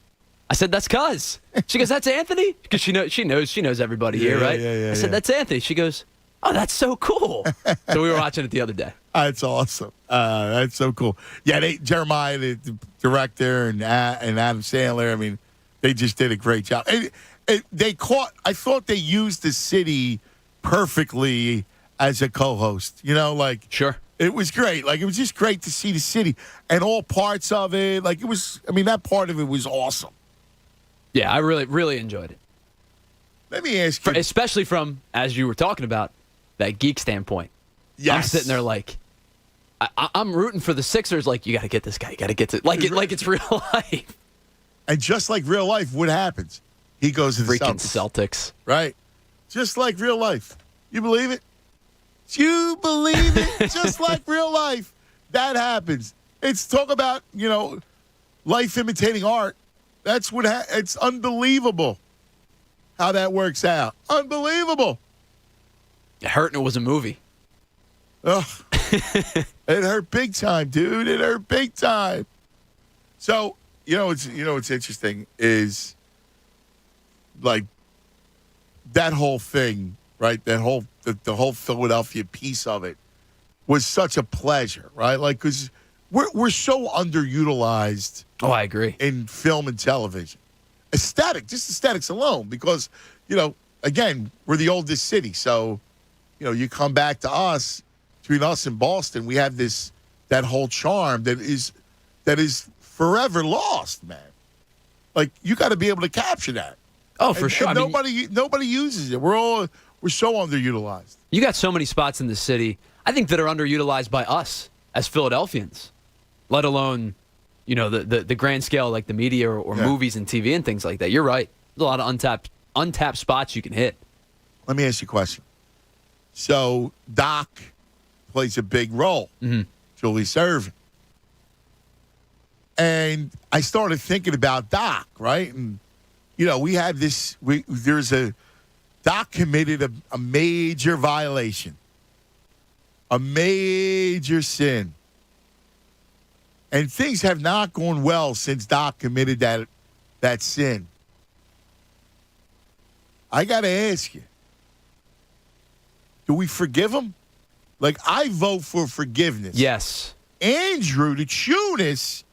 Speaker 2: I said, that's Cuz. She goes, that's Anthony? Because she knows everybody here, right? I said, that's Anthony. She goes, oh, that's so cool. So we were watching it the other day.
Speaker 1: That's awesome. That's so cool. Yeah, Jeremiah, the director, and Adam Sandler, I mean, they just did a great job. I thought they used the city perfectly as a co-host.
Speaker 2: Sure.
Speaker 1: It was great. It was just great to see the city and all parts of it. That part of it was awesome.
Speaker 2: Yeah, I really, really enjoyed it.
Speaker 1: Let me ask you.
Speaker 2: Especially from, as you were talking about, that geek standpoint.
Speaker 1: Yes.
Speaker 2: I'm sitting there like, I'm rooting for the Sixers. Like, you got to get this guy. You got to get to like it's real life.
Speaker 1: And just like real life, what happens? He goes to the
Speaker 2: Freaking
Speaker 1: Celtics.
Speaker 2: Celtics.
Speaker 1: Right. Just like real life. You believe it? You believe it? Just like real life. That happens. It's talk about, life imitating art. That's what it's unbelievable how that works out. Unbelievable.
Speaker 2: It hurt and it was a movie.
Speaker 1: Ugh. It hurt big time, dude. It hurt big time. So, what's interesting is like that whole thing, right? That whole the whole Philadelphia piece of it was such a pleasure, right? Like, because we're so underutilized.
Speaker 2: Oh, I agree.
Speaker 1: In film and television, aesthetics alone, because again, we're the oldest city, so you come back to us, between us and Boston, we have that whole charm that is forever lost, man. Like, you got to be able to capture that.
Speaker 2: Oh, for sure.
Speaker 1: And nobody uses it. We're so underutilized.
Speaker 2: You got so many spots in the city, I think, that are underutilized by us as Philadelphians, let alone, the grand scale, like the media or movies and TV and things like that. You're right. There's a lot of untapped spots you can hit.
Speaker 1: Let me ask you a question. So Doc plays a big role, Julius Erving. And I started thinking about Doc, right? And, we had Doc committed a major violation, a major sin. And things have not gone well since Doc committed that sin. I got to ask you, do we forgive him? Like, I vote for forgiveness.
Speaker 2: Yes.
Speaker 1: Andrew, the Tunis,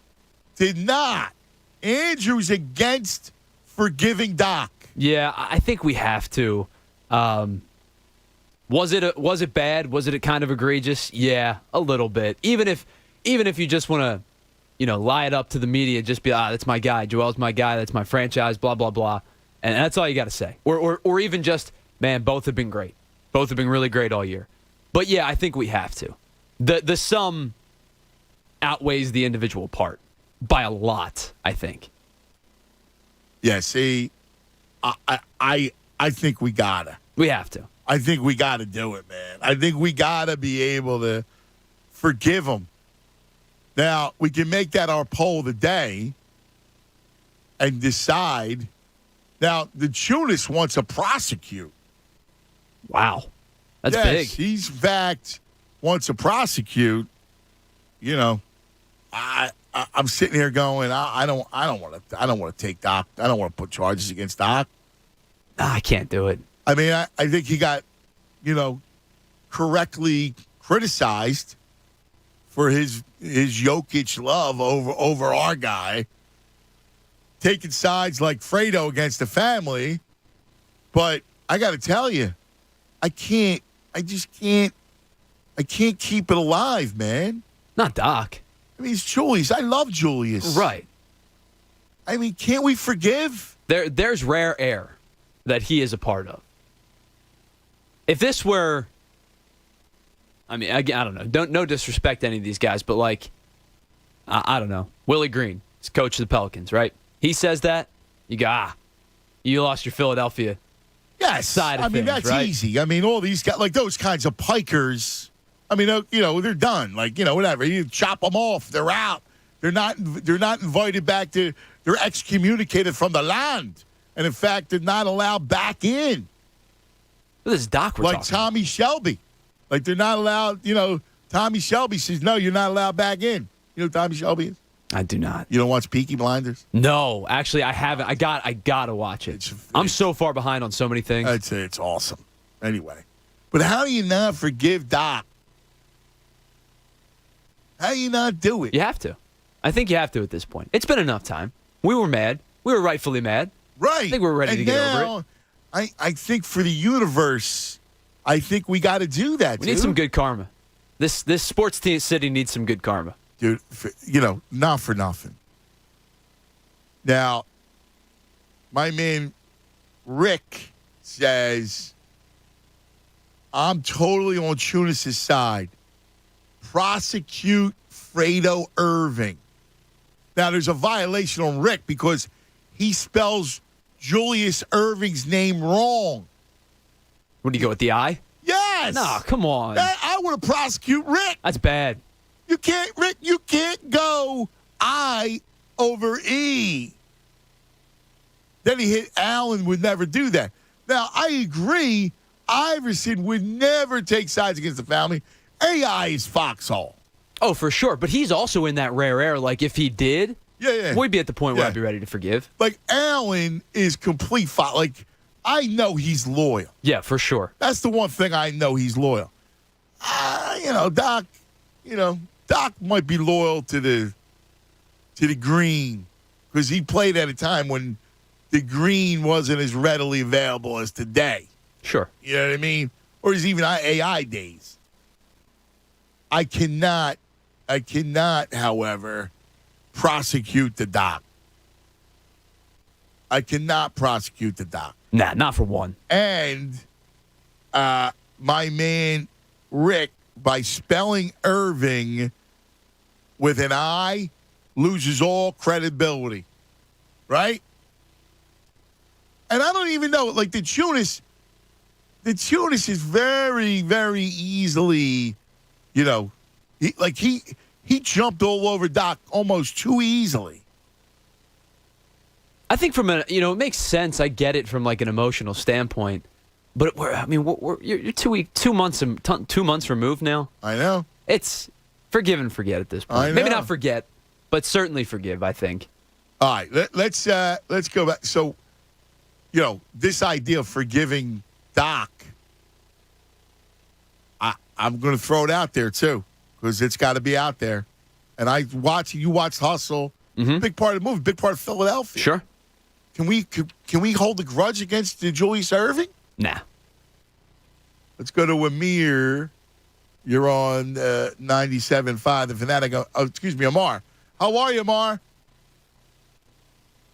Speaker 1: did not. Andrew's against forgiving Doc.
Speaker 2: Yeah, I think we have to. Was it bad? Was it kind of egregious? Yeah, a little bit. Even if you just want to, lie it up to the media, just be, that's my guy. Joel's my guy. That's my franchise. Blah blah blah, and that's all you got to say. Or even just, man, both have been great. Both have been really great all year. But yeah, I think we have to. The sum outweighs the individual part by a lot, I think.
Speaker 1: Yeah, see, I think we gotta.
Speaker 2: We have to.
Speaker 1: I think we gotta do it, man. I think we gotta be able to forgive him. Now, we can make that our poll of the day and decide. Now, the Tunis wants to prosecute.
Speaker 2: Wow. That's big.
Speaker 1: He's, in fact, wants to prosecute. I'm sitting here going, I don't want to take Doc. I don't want to put charges against Doc.
Speaker 2: I can't do it.
Speaker 1: I mean, I think he got, correctly criticized for his Jokic love over our guy, taking sides like Fredo against the family. But I got to tell you, I can't keep it alive, man.
Speaker 2: Not Doc.
Speaker 1: I mean, it's Julius. I love Julius.
Speaker 2: Right.
Speaker 1: I mean, can't we forgive?
Speaker 2: There's rare air that he is a part of. If this were, I mean, again, I don't know. No disrespect to any of these guys, but I don't know. Willie Green is coach of the Pelicans, right? He says that, you go, you lost your Philadelphia side of things,
Speaker 1: that's
Speaker 2: right?
Speaker 1: easy. I mean, all these guys, like those kinds of pikers, I mean, they're done. Like, whatever. You chop them off. They're out. They're not invited back to, they're excommunicated from the land. And in fact, they're not allowed back in.
Speaker 2: This is Doc we're
Speaker 1: like
Speaker 2: talking
Speaker 1: Tommy Shelby. Like, they're not allowed, Tommy Shelby says, no, you're not allowed back in. You know who Tommy Shelby is?
Speaker 2: I do not.
Speaker 1: You don't watch Peaky Blinders?
Speaker 2: No, actually, I haven't. I gotta watch it. I'm so far behind on so many things.
Speaker 1: I'd say it's awesome. Anyway. But how do you not forgive Doc? How do you not do it?
Speaker 2: You have to. I think you have to at this point. It's been enough time. We were mad. We were rightfully mad.
Speaker 1: Right.
Speaker 2: I think we're ready to get over it.
Speaker 1: I think for the universe, I think we got to do that,
Speaker 2: We need some good karma. This sports team city needs some good karma.
Speaker 1: Dude, not for nothing. Now, my man Rick says, I'm totally on Tunis' side. prosecute Fredo Irving. Now, there's a violation on Rick because he spells Julius Irving's name wrong.
Speaker 2: What do you go with the I?
Speaker 1: Yes.
Speaker 2: No, come on.
Speaker 1: I want to prosecute Rick.
Speaker 2: That's bad.
Speaker 1: You can't, Rick, you can't go I over E. Then he hit Allen, would never do that. Now, I agree, Iverson would never take sides against the family. AI is foxhole.
Speaker 2: Oh, for sure. But he's also in that rare air. Like, if he did, we'd be at the point where I'd be ready to forgive.
Speaker 1: Like, Allen is complete Like, I know he's loyal.
Speaker 2: Yeah, for sure.
Speaker 1: That's the one thing I know he's loyal. Doc, Doc might be loyal to the green because he played at a time when the green wasn't as readily available as today.
Speaker 2: Sure.
Speaker 1: You know what I mean? Or is even AI days. I cannot, however, prosecute the Doc. I cannot prosecute the Doc.
Speaker 2: Nah, not for one.
Speaker 1: And my man Rick, by spelling Irving with an I, loses all credibility. Right? And I don't even know, like the Tunis is very, very easily, he jumped all over Doc almost too easily.
Speaker 2: I think it makes sense. I get it from like an emotional standpoint, but you're 2 months removed now.
Speaker 1: I know.
Speaker 2: It's forgive and forget at this point.
Speaker 1: I know.
Speaker 2: Maybe not forget, but certainly forgive. I think.
Speaker 1: All right, let's go back. So, this idea of forgiving Doc, I'm going to throw it out there too, because it's got to be out there. And you watched Hustle, big part of the movie, big part of Philadelphia.
Speaker 2: Sure.
Speaker 1: Can we hold a grudge against Julius Irving?
Speaker 2: Nah.
Speaker 1: Let's go to Amir. You're on 97.5 The Fanatic. Excuse me, Amar. How are you, Amar?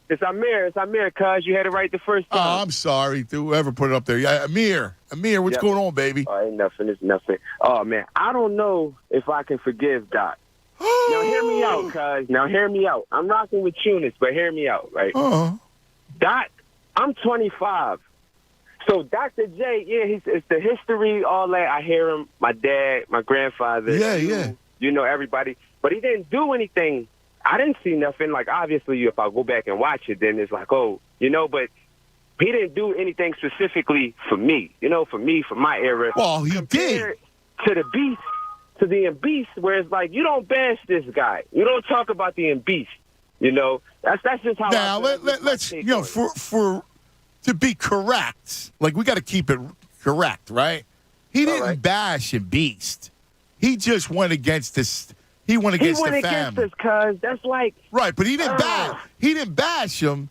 Speaker 15: It's Amir, cuz. You had it right the first time.
Speaker 1: Oh, I'm sorry. Whoever put it up there. Yeah, Amir, what's going on, baby?
Speaker 15: Oh, ain't nothing. It's nothing. Oh, man. I don't know if I can forgive Doc. Now, hear me out, cuz. Now, hear me out. I'm rocking with Tunis, but hear me out, right? Doc, I'm 25. So Dr. J, it's the history, all that. I hear him, my dad, my grandfather. Everybody. But he didn't do anything. I didn't see nothing. Like, obviously, if I go back and watch it, then it's like, but he didn't do anything specifically for me, for my era.
Speaker 1: Well, he did.
Speaker 15: To the Beast, to the Beast, where it's like, you don't bash this guy. You don't talk about the Beast. That's just how.
Speaker 1: Now let's for to be correct, like we got to keep it correct, right? He didn't bash Beast. He just went against this. He went against the family.
Speaker 15: Against us, cuz that's like
Speaker 1: right, but he didn't bash. He didn't bash him.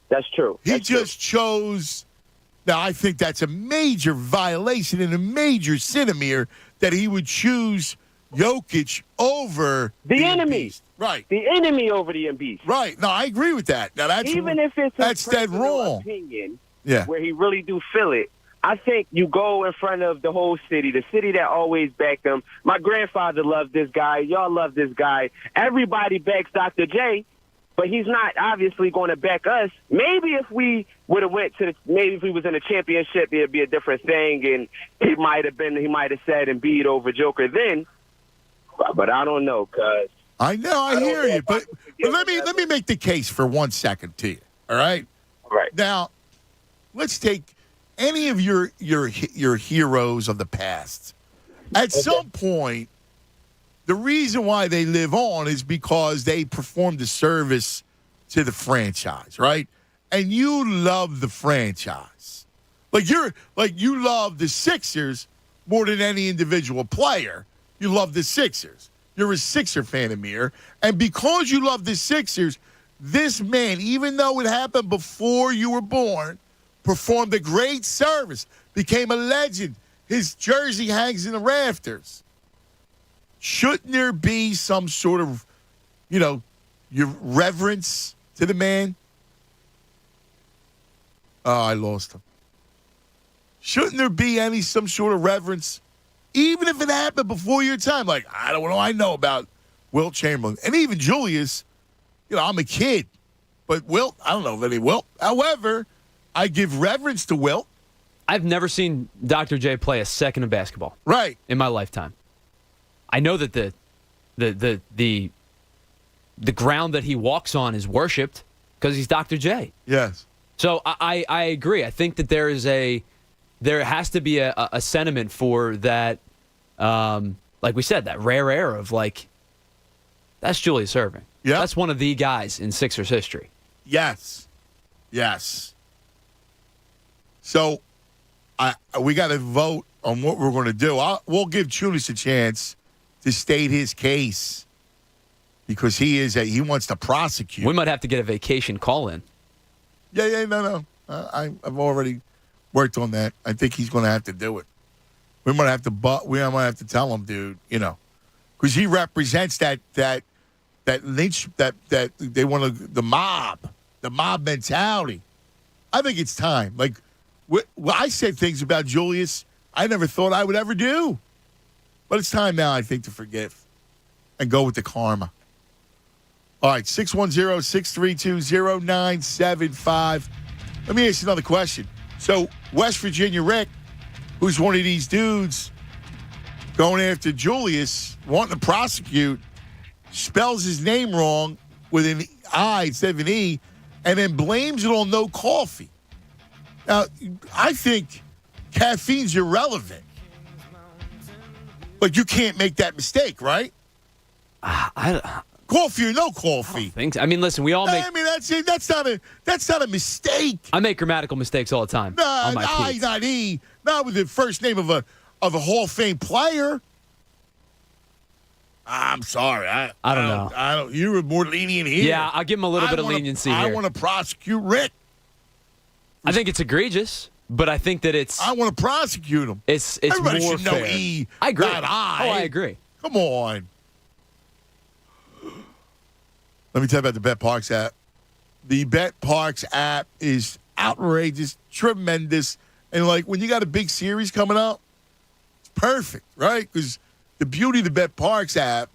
Speaker 15: That's true.
Speaker 1: He just chose. Now I think that's a major violation and a major sin, Amir, that he would choose Jokic over
Speaker 15: the enemy.
Speaker 1: Beast. Right.
Speaker 15: The enemy over the Beast.
Speaker 1: Right. No, I agree with that. Now that's
Speaker 15: even if it's
Speaker 1: that's dead wrong.
Speaker 15: Opinion,
Speaker 1: yeah.
Speaker 15: Where he really do feel it. I think you go in front of the whole city, the city that always backed him. My grandfather loved this guy. Y'all love this guy. Everybody backs Dr. J, but he's not obviously going to back us. Maybe if we would have maybe if we was in a championship, it'd be a different thing, and he might have said Embiid over Joker then. But I don't know, cuz.
Speaker 1: I know, I hear you, but let me make the case for 1 second to you. All right.
Speaker 15: All right.
Speaker 1: Now, let's take any of your heroes of the past. At some point, the reason why they live on is because they performed a service to the franchise, right? And you love the franchise. You love the Sixers more than any individual player. You love the Sixers. You're a Sixer fan, Amir. And because you love the Sixers, this man, even though it happened before you were born, performed a great service, became a legend. His jersey hangs in the rafters. Shouldn't there be some sort of, your reverence to the man? Oh, I lost him. Shouldn't there be some sort of reverence Even if it happened before your time, like, I don't know, I know about Wilt Chamberlain. And even Julius, I'm a kid. But Wilt, I don't know of any Wilt. However, I give reverence to Wilt.
Speaker 2: I've never seen Dr. J play a second of basketball.
Speaker 1: Right.
Speaker 2: In my lifetime. I know that the ground that he walks on is worshipped because he's Dr. J.
Speaker 1: Yes.
Speaker 2: So I agree. I think that there has to be a sentiment for that, like we said, that rare air of like, that's Julius Erving.
Speaker 1: Yeah.
Speaker 2: That's one of the guys in Sixers history.
Speaker 1: Yes. So we got to vote on what we're going to do. We'll give Chunis a chance to state his case because he wants to prosecute.
Speaker 2: We might have to get a vacation call-in.
Speaker 1: Yeah, no. I've already worked on that. I think he's going to have to do it. We might have to tell him, dude, because he represents that lynch, that they want to, the mob mentality. I think it's time. Like, I said things about Julius I never thought I would ever do. But it's time now, I think, to forgive and go with the karma. All right, 610-632-0975. Let me ask you another question. So, West Virginia Rick, who's one of these dudes going after Julius, wanting to prosecute, spells his name wrong with an I instead of an E, and then blames it on no coffee. Now, I think caffeine's irrelevant. But you can't make that mistake, right? Coffee or no coffee?
Speaker 2: I think so. I mean, listen, we all make.
Speaker 1: I mean, that's not a mistake.
Speaker 2: I make grammatical mistakes all the time. On my
Speaker 1: I,
Speaker 2: tweets.
Speaker 1: not E, not with the first name of a Hall of Fame player. I'm sorry. I don't know. You were more lenient here.
Speaker 2: Yeah, I'll give him a little bit of leniency here.
Speaker 1: I want to prosecute Rick.
Speaker 2: I think it's egregious, but I think that it's.
Speaker 1: I want to prosecute him.
Speaker 2: It's
Speaker 1: Everybody
Speaker 2: more
Speaker 1: should know
Speaker 2: fair.
Speaker 1: E.
Speaker 2: I agree.
Speaker 1: Not I.
Speaker 2: Oh, I agree.
Speaker 1: Come on. Let me tell you about the Bet Parks app. The Bet Parks app is outrageous, tremendous, and like when you got a big series coming up, it's perfect, right? Because the beauty of the Bet Parks app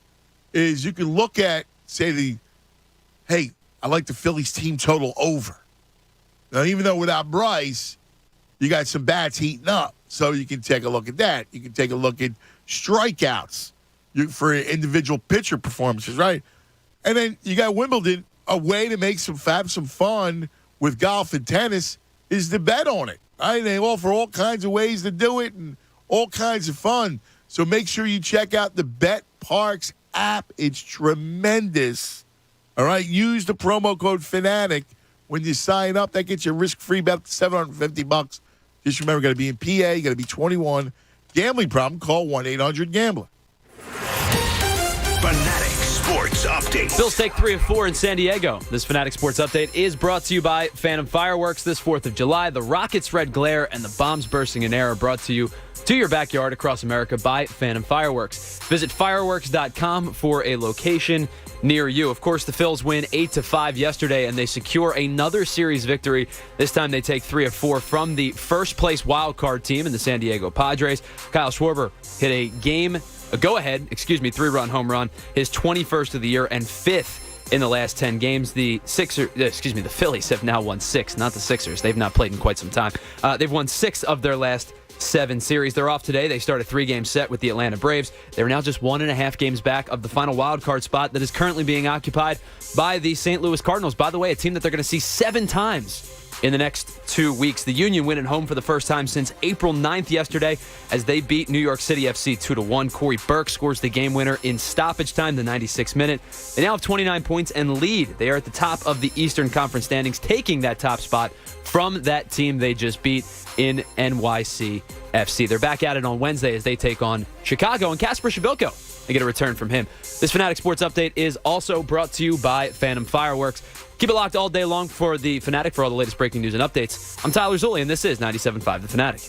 Speaker 1: is you can look at, say, hey, I like the Phillies team total over. Now, even though without Bryce, you got some bats heating up, so you can take a look at that. You can take a look at strikeouts for individual pitcher performances, right? And then you got Wimbledon. A way to make some fun with golf and tennis is to bet on it. Right? They offer all kinds of ways to do it and all kinds of fun. So make sure you check out the Bet Parks app. It's tremendous. All right, use the promo code Fanatic when you sign up. That gets you a risk-free bet, $750. Just remember, got to be in PA, got to be 21. Gambling problem? Call 1-800-GAMBLER.
Speaker 3: Fanatic Sports Update.
Speaker 2: Bills take 3 of 4 in San Diego. This Fanatic Sports Update is brought to you by Phantom Fireworks. This 4th of July, the rockets' red glare and the bombs bursting in air are brought to you to your backyard across America by Phantom Fireworks. Visit fireworks.com for a location near you. Of course, the Phils win 8-5 yesterday, and they secure another series victory. This time they take 3 of 4 from the first-place wildcard team in the San Diego Padres. Kyle Schwarber hit a go-ahead, 3-run home run, his 21st of the year and 5th in the last 10 games. The Phillies have now won 6, not the Sixers. They've not played in quite some time. They've won 6 of their last 7 series. They're off today. They start a 3-game set with the Atlanta Braves. They're now just 1.5 games back of the final wild card spot that is currently being occupied by the St. Louis Cardinals. By the way, a team that they're going to see 7 times in the next 2 weeks. The Union win at home for the first time since April 9th yesterday as they beat New York City FC 2-1. Corey Burke scores the game winner in stoppage time, the 96th minute. They now have 29 points and lead. They are at the top of the Eastern Conference standings, taking that top spot from that team they just beat in NYC FC. They're back at it on Wednesday as they take on Chicago, and Kasper Shabilko, they get a return from him. This Fanatic Sports Update is also brought to you by Phantom Fireworks. Keep it locked all day long for the Fanatic for all the latest breaking news and updates. I'm Tyler Zulli, and this is 97.5 The Fanatic.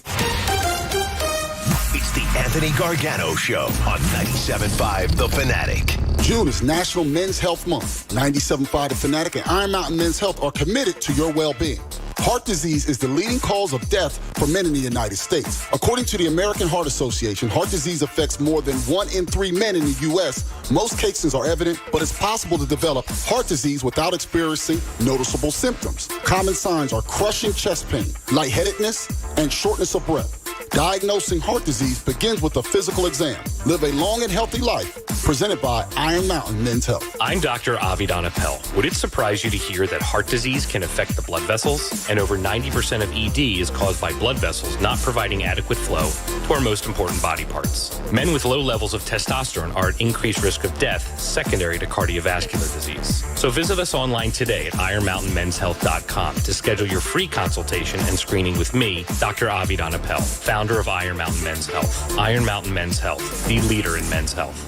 Speaker 3: It's the Anthony Gargano Show on 97.5 The Fanatic.
Speaker 16: June is National Men's Health Month. 97.5 The Fanatic and Iron Mountain Men's Health are committed to your well-being. Heart disease is the leading cause of death for men in the United States. According to the American Heart Association, heart disease affects more than 1 in 3 men in the U.S. Most cases are evident, but it's possible to develop heart disease without experiencing noticeable symptoms. Common signs are crushing chest pain, lightheadedness, and shortness of breath. Diagnosing heart disease begins with a physical exam. Live a long and healthy life. Presented by Iron Mountain Men's Health.
Speaker 17: I'm Dr. Avidan Appel. Would it surprise you to hear that heart disease can affect the blood vessels? And over 90% of ED is caused by blood vessels not providing adequate flow to our most important body parts. Men with low levels of testosterone are at increased risk of death secondary to cardiovascular disease. So visit us online today at ironmountainmenshealth.com to schedule your free consultation and screening with me, Dr. Avidan Appel, founder of Iron Mountain Men's Health. Iron Mountain Men's Health, the leader in men's health.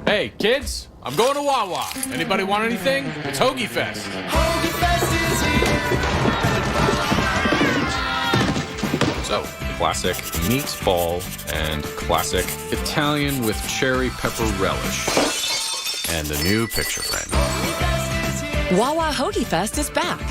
Speaker 18: Hey, kids, I'm going to Wawa. Anybody want anything? It's Hoagie Fest.
Speaker 7: Hoagie Fest is here.
Speaker 11: So, classic meatball and classic Italian with cherry pepper relish. And a new picture frame.
Speaker 19: Wawa Hoagie Fest is back.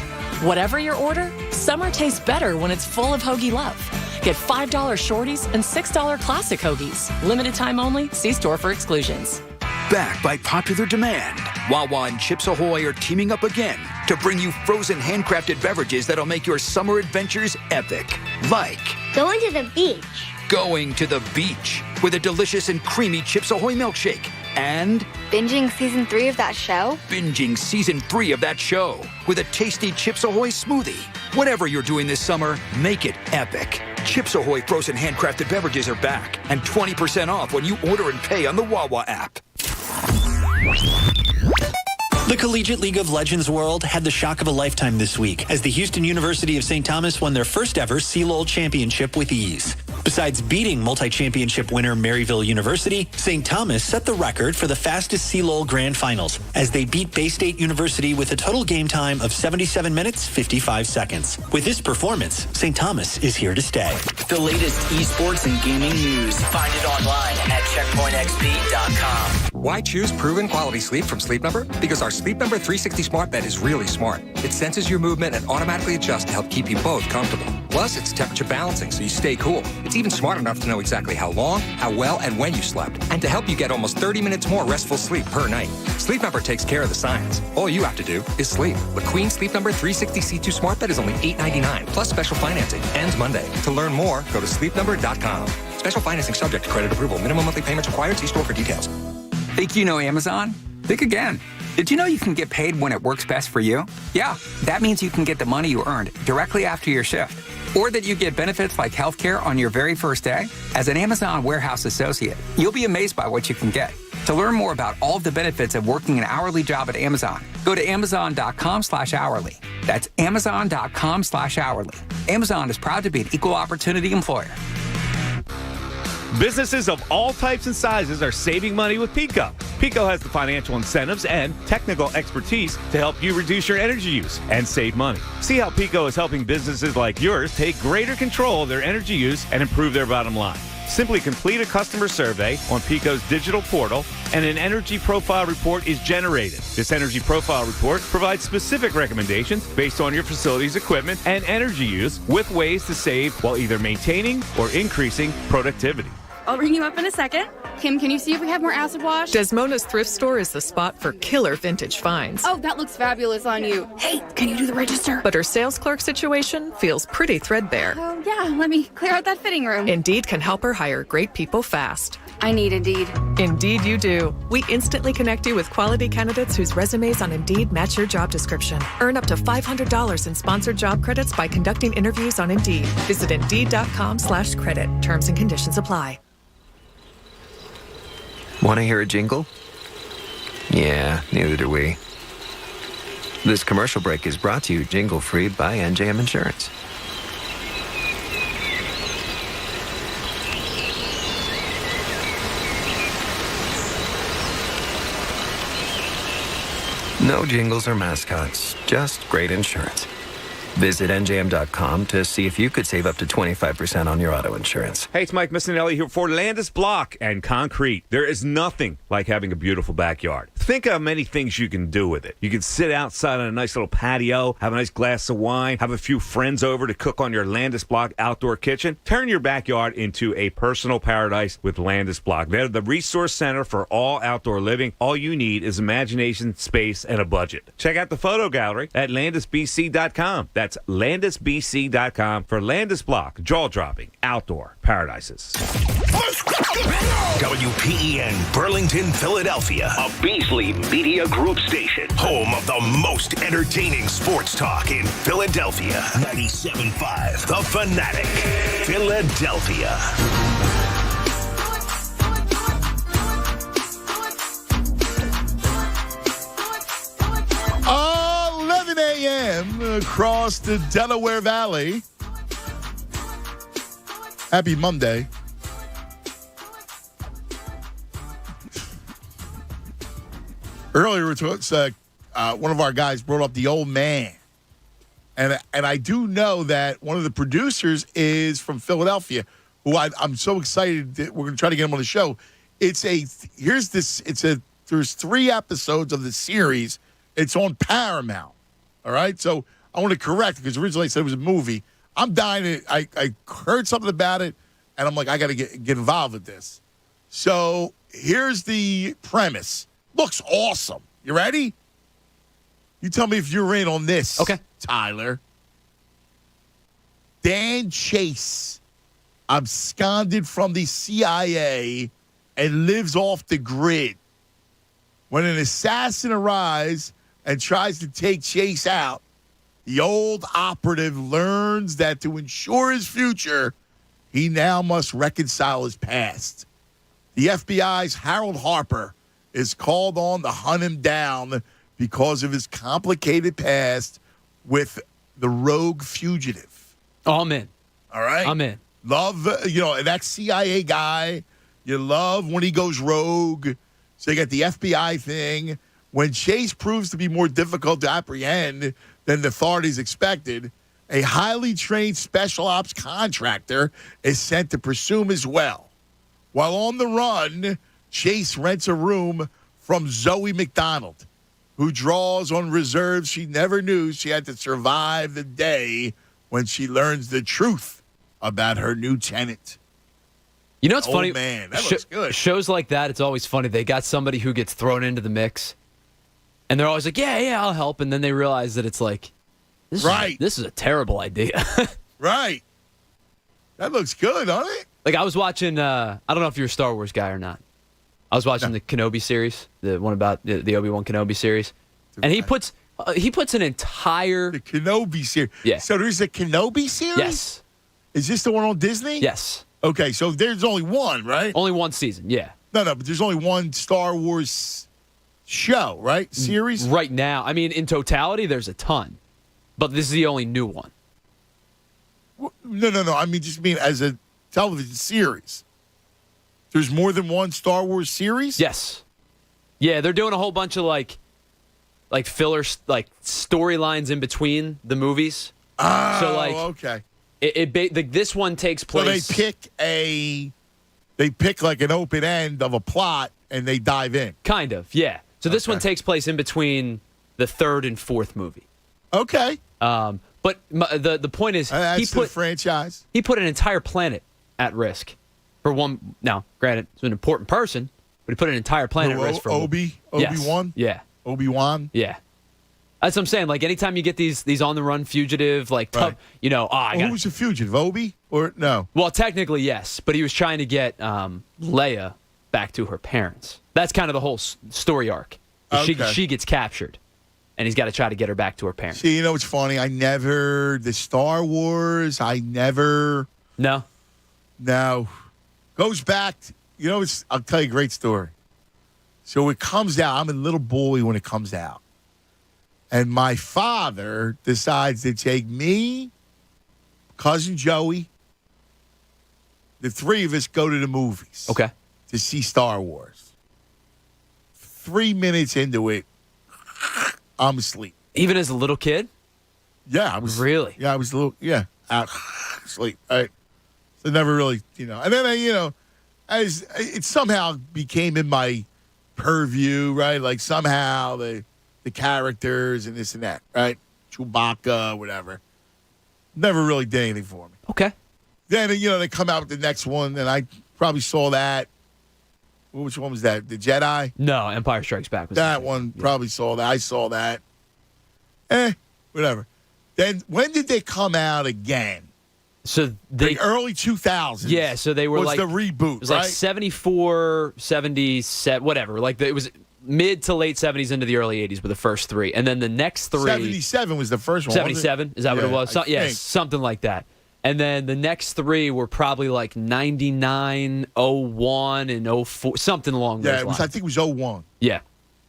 Speaker 19: Whatever your order, summer tastes better when it's full of hoagie love. Get $5 shorties and $6 classic hoagies. Limited time only. See store for exclusions.
Speaker 20: Back by popular demand, Wawa and Chips Ahoy are teaming up again to bring you frozen handcrafted beverages that'll make your summer adventures epic. Like
Speaker 6: Going to the beach.
Speaker 20: Going to the beach with a delicious and creamy Chips Ahoy milkshake. And
Speaker 6: Binging season 3 of that show.
Speaker 20: Binging season 3 of that show with a tasty Chips Ahoy smoothie. Whatever you're doing this summer, make it epic. Chips Ahoy frozen handcrafted beverages are back and 20% off when you order and pay on the Wawa app.
Speaker 21: The Collegiate League of Legends world had the shock of a lifetime this week as the Houston University of St. Thomas won their first ever CLOL championship with ease. Besides beating multi-championship winner Maryville University, St. Thomas set the record for the fastest CLOL Grand Finals as they beat Bay State University with a total game time of 77 minutes, 55 seconds. With this performance, St. Thomas is here to stay.
Speaker 22: The latest esports and gaming news. Find it online at checkpointxp.com.
Speaker 23: Why choose proven quality sleep from Sleep Number? Because our Sleep Number 360 smart bed is really smart. It senses your movement and automatically adjusts to help keep you both comfortable. Plus, it's temperature balancing so you stay cool. It's even smart enough to know exactly how long, how well, and when you slept, and to help you get almost 30 minutes more restful sleep per night. Sleep Number takes care of the science. All you have to do is sleep. The Queen Sleep Number 360 C2 smart bed is only $8.99 plus special financing. Ends Monday. To learn more, go to sleepnumber.com. Special financing subject to credit approval. Minimum monthly payments required. See store for details.
Speaker 24: Think you know Amazon? Think again. Did you know you can get paid when it works best for you? Yeah, that means you can get the money you earned directly after your shift. Or that you get benefits like healthcare on your very first day. As an Amazon warehouse associate, you'll be amazed by what you can get. To learn more about all of the benefits of working an hourly job at Amazon, go to amazon.com/hourly. That's amazon.com/hourly. Amazon is proud to be an equal opportunity employer.
Speaker 25: Businesses of all types and sizes are saving money with Pico. Pico has the financial incentives and technical expertise to help you reduce your energy use and save money. See how Pico is helping businesses like yours take greater control of their energy use and improve their bottom line. Simply complete a customer survey on Pico's digital portal and an energy profile report is generated. This energy profile report provides specific recommendations based on your facility's equipment and energy use with ways to save while either maintaining or increasing productivity.
Speaker 26: I'll ring you up in a second. Kim, can you see if we have more acid wash?
Speaker 27: Desmona's thrift store is the spot for killer vintage finds.
Speaker 26: Oh, that looks fabulous on you. Hey, can you do the register?
Speaker 27: But her sales clerk situation feels pretty threadbare.
Speaker 26: Oh, yeah, let me clear out that fitting room.
Speaker 27: Indeed can help her hire great people fast.
Speaker 26: I need Indeed.
Speaker 27: Indeed you do. We instantly connect you with quality candidates whose resumes on Indeed match your job description. Earn up to $500 in sponsored job credits by conducting interviews on Indeed. Visit Indeed.com/credit. Terms and conditions apply.
Speaker 28: Want to hear a jingle? Yeah, neither do we. This commercial break is brought to you jingle-free by NJM Insurance. No jingles or mascots, just great insurance. Visit NJM.com to see if you could save up to 25% on your auto insurance.
Speaker 25: Hey, it's Mike Missinelli here for Landis Block and Concrete. There is nothing like having a beautiful backyard. think of many things you can do with it. You can sit outside on a nice little patio, have a nice glass of wine, have a few friends over to cook on your Landis Block outdoor kitchen. Turn your backyard into a personal paradise with Landis Block. They're the resource center for all outdoor living. All you need is imagination, space, and a budget. Check out the photo gallery at landisbc.com. That's landisbc.com for Landis Block, jaw-dropping outdoor paradises.
Speaker 3: WPEN Burlington, Philadelphia, a Beasley Media Group station, home of the most entertaining sports talk in Philadelphia. 97.5 The Fanatic, Philadelphia.
Speaker 1: 11 a.m. across the Delaware Valley. Happy Monday. Earlier, one of our guys brought up the old man. And I do know that one of the producers is from Philadelphia, who I'm so excited that we're going to try to get him on the show. There's 3 episodes of the series. It's on Paramount. All right? So I want to correct, because originally I said it was a movie. I'm dying. I heard something about it, and I'm like, I got to get involved with this. So here's the premise. Looks awesome. You ready? You tell me if you're in on this.
Speaker 2: Okay.
Speaker 1: Tyler. Dan Chase absconded from the CIA and lives off the grid. When an assassin arrives and tries to take Chase out, the old operative learns that to ensure his future, he now must reconcile his past. The FBI's Harold Harper is called on to hunt him down because of his complicated past with the rogue fugitive.
Speaker 2: Oh, I'm in.
Speaker 1: All right?
Speaker 2: I'm in.
Speaker 1: Love, that CIA guy. You love when he goes rogue. So you got the FBI thing. When Chase proves to be more difficult to apprehend than the authorities expected, a highly trained special ops contractor is sent to pursue him as well. While on the run, Chase rents a room from Zoe McDonald, who draws on reserves she never knew she had to survive the day when she learns the truth about her new tenant.
Speaker 2: You know what's funny?
Speaker 1: Man, that looks good.
Speaker 2: Shows like that, it's always funny. They got somebody who gets thrown into the mix, and they're always like, yeah, I'll help. And then they realize that it's like, this is a terrible idea.
Speaker 1: Right. That looks good, doesn't it?
Speaker 2: Like, I was watching, I don't know if you're a Star Wars guy or not. I was watching the Kenobi series, the one about the Obi-Wan Kenobi series. And he puts an entire...
Speaker 1: The Kenobi series.
Speaker 2: Yeah.
Speaker 1: So there's a Kenobi series?
Speaker 2: Yes.
Speaker 1: Is this the one on Disney?
Speaker 2: Yes.
Speaker 1: Okay, so there's only one, right?
Speaker 2: Only one season, yeah.
Speaker 1: No, but there's only one Star Wars show, right? Series?
Speaker 2: Right now. I mean, in totality, there's a ton. But this is the only new one.
Speaker 1: No. I mean, just as a television series. There's more than one Star Wars series?
Speaker 2: Yes. Yeah, they're doing a whole bunch of like filler, storylines in between the movies.
Speaker 1: Oh,
Speaker 2: so
Speaker 1: okay.
Speaker 2: This one takes place.
Speaker 1: So they pick like an open end of a plot and they dive in.
Speaker 2: Kind of, yeah. So this one takes place in between the 3rd and 4th movie.
Speaker 1: Okay.
Speaker 2: But the point is,
Speaker 1: he put the franchise.
Speaker 2: He put an entire planet at risk for one. Now, granted, it's an important person, but he put an entire planet at risk for
Speaker 1: Obi-Wan.
Speaker 2: Yeah.
Speaker 1: Obi-Wan.
Speaker 2: Yeah. That's what I'm saying. Like, anytime you get these on the run fugitive, like,
Speaker 1: right.
Speaker 2: who
Speaker 1: was the fugitive? Obi or no?
Speaker 2: Well, technically yes, but he was trying to get Leia back to her parents. That's kind of the whole story arc. She gets captured, and he's got to try to get her back to her parents.
Speaker 1: See, what's funny? The Star Wars.
Speaker 2: No.
Speaker 1: Goes back. I'll tell you a great story. So it comes out. I'm a little boy when it comes out. And my father decides to take me, cousin Joey, the 3 of us go to the movies.
Speaker 2: Okay.
Speaker 1: To see Star Wars. 3 minutes into it, I'm asleep.
Speaker 2: Even as a little kid?
Speaker 1: Yeah, I was.
Speaker 2: Really?
Speaker 1: Yeah, I was a little. Yeah, asleep. Right. So never really, And then as it somehow became in my purview, right? Like somehow the characters and this and that, right? Chewbacca, whatever. Never really did anything for me.
Speaker 2: Okay.
Speaker 1: Then, they come out with the next one, and I probably saw that. Which one was that? The Jedi?
Speaker 2: No, Empire Strikes Back was
Speaker 1: that one. Probably saw that. I saw that. Whatever. Then when did they come out again?
Speaker 2: So they
Speaker 1: early 2000s.
Speaker 2: Yeah, so they were
Speaker 1: was the reboot,
Speaker 2: It was
Speaker 1: right?
Speaker 2: like 74, 77, whatever. Like it was mid to late 70s into the early 80s were the first three. And then the next three
Speaker 1: 77 was the first one.
Speaker 2: 77, is that what it was?
Speaker 1: I think.
Speaker 2: Something like that. And then the next three were probably like 99, 01, and 04, something along those lines.
Speaker 1: I think it was 01.
Speaker 2: Yeah.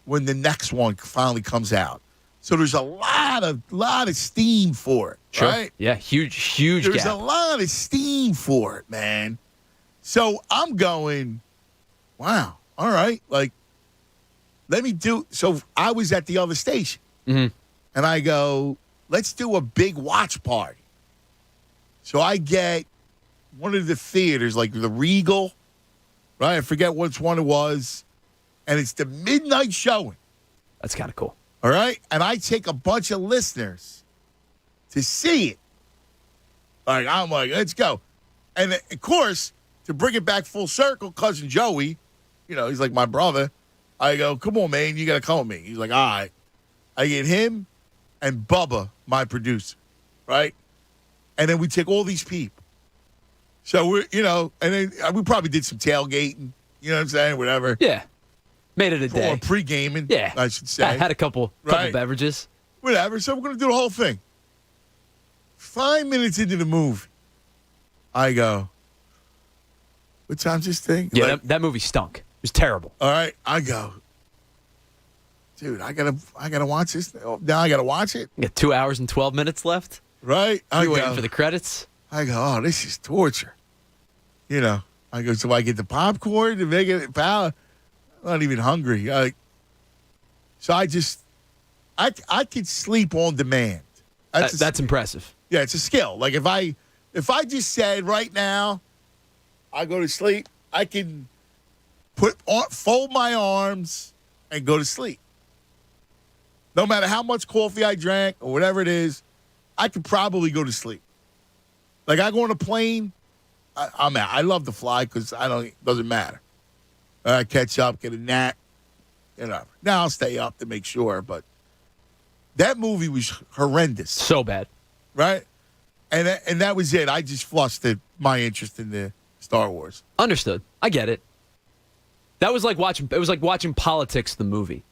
Speaker 1: When the next one finally comes out. So there's a lot of steam for it,
Speaker 2: Sure.
Speaker 1: right?
Speaker 2: Yeah, huge
Speaker 1: There's
Speaker 2: gap.
Speaker 1: a lot of steam for it, man. So I'm going, wow, all right. Like, let me do. So I was at the other station, and I go, let's do a big watch party. So I get one of the theaters, like the Regal, right? I forget which one it was, and it's the midnight showing.
Speaker 2: That's kind of cool.
Speaker 1: All right? And I take a bunch of listeners to see it. I'm like, let's go. And, of course, to bring it back full circle, Cousin Joey, he's like my brother. I go, come on, man, you got to come with me. He's like, all right. I get him and Bubba, my producer, right? And then we take all these people. So, we're, and then we probably did some tailgating, you know what I'm saying, whatever.
Speaker 2: Yeah. Made it a day.
Speaker 1: Or pre-gaming,
Speaker 2: Yeah.
Speaker 1: I should say.
Speaker 2: I had a couple beverages.
Speaker 1: Whatever. So we're going to do the whole thing. 5 minutes into the movie, I go, what time's this thing?
Speaker 2: Yeah, that movie stunk. It was terrible.
Speaker 1: All right. I go, dude, I gotta watch this. Now I got to watch it.
Speaker 2: You got 2 hours and 12 minutes left.
Speaker 1: Right.
Speaker 2: You're waiting for the credits.
Speaker 1: I go, oh, this is torture. I go, so I get the popcorn to make it, pal. I'm not even hungry. So I could sleep on demand.
Speaker 2: That's impressive.
Speaker 1: Yeah, it's a skill. Like if I just said right now, I go to sleep, I can fold my arms and go to sleep. No matter how much coffee I drank or whatever it is, I could probably go to sleep. Like I go on a plane, I'm out. I love to fly because it doesn't matter. I catch up, get a nap, Now I'll stay up to make sure, but that movie was horrendous.
Speaker 2: So bad.
Speaker 1: Right? And that was it. I just flushed my interest in the Star Wars.
Speaker 2: Understood. I get it. That was like watching Politics, the movie,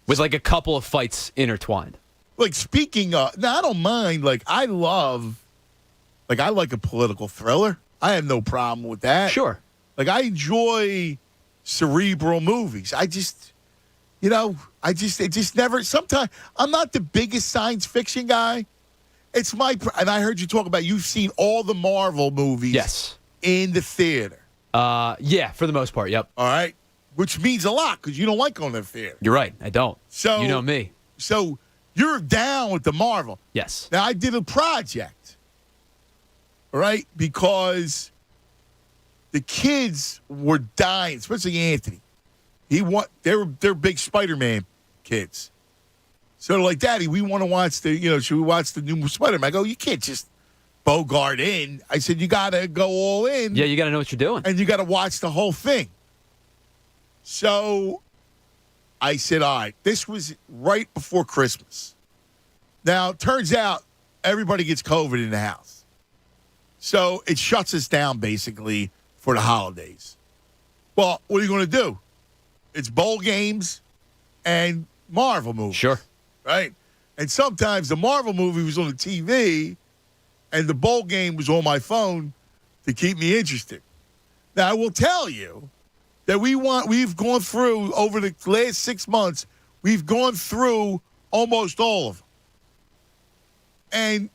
Speaker 2: with like a couple of fights intertwined.
Speaker 1: Like speaking of, now I don't mind. Like I like a political thriller. I have no problem with that.
Speaker 2: Sure.
Speaker 1: Like I enjoy cerebral movies. It just never, sometimes, I'm not the biggest science fiction guy. And I heard you talk about, you've seen all the Marvel movies.
Speaker 2: Yes.
Speaker 1: In the theater.
Speaker 2: Yeah, for the most part, yep.
Speaker 1: All right. Which means a lot, because you don't like going to the theater.
Speaker 2: You're right, I don't.
Speaker 1: So,
Speaker 2: you know me.
Speaker 1: So, you're down with the Marvel.
Speaker 2: Yes.
Speaker 1: Now, I did a project, all right, because the kids were dying, especially Anthony. They're big Spider-Man kids. So they're like, Daddy, we want to watch should we watch the new Spider-Man? I go, you can't just Bogart in. I said, you got to go all in.
Speaker 2: Yeah, you got to know what you're doing.
Speaker 1: And you got to watch the whole thing. So I said, all right, this was right before Christmas. Now, it turns out everybody gets COVID in the house. So it shuts us down, basically, for the holidays. Well, what are you going to do? It's bowl games and Marvel movies.
Speaker 2: Sure.
Speaker 1: Right? And sometimes the Marvel movie was on the TV and the bowl game was on my phone to keep me interested. Now, I will tell you that we've gone through, over the last 6 months, we've gone through almost all of them. And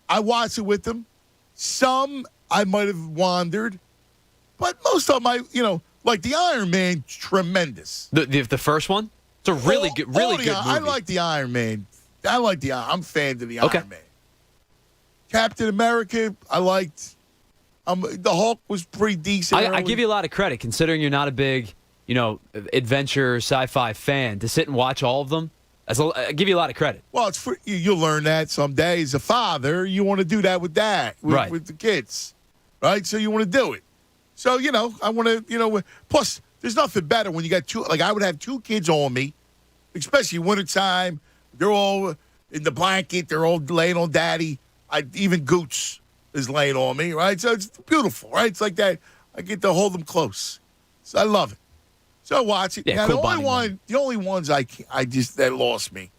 Speaker 1: I watched it with them. Some I might have wandered, but most of them like the Iron Man, tremendous.
Speaker 2: The first one? It's a really good movie.
Speaker 1: I like the Iron Man. I'm a fan of the Iron Man. Captain America, I liked. The Hulk was pretty decent.
Speaker 2: I give you a lot of credit, considering you're not a big adventure sci-fi fan to sit and watch all of them, I give you a lot of credit.
Speaker 1: Well, it's for you'll learn that someday. As a father, you want to do that with with the kids, right? So you want to do it. So I want to, Plus, there's nothing better when you got two. Like I would have two kids on me, especially wintertime. They're all in the blanket. They're all laying on daddy. Even Gooch is laying on me, right? So it's beautiful, right? It's like that. I get to hold them close. So I love it. So I watch it.
Speaker 2: Yeah,
Speaker 1: now,
Speaker 2: cool
Speaker 1: the only ones that lost me,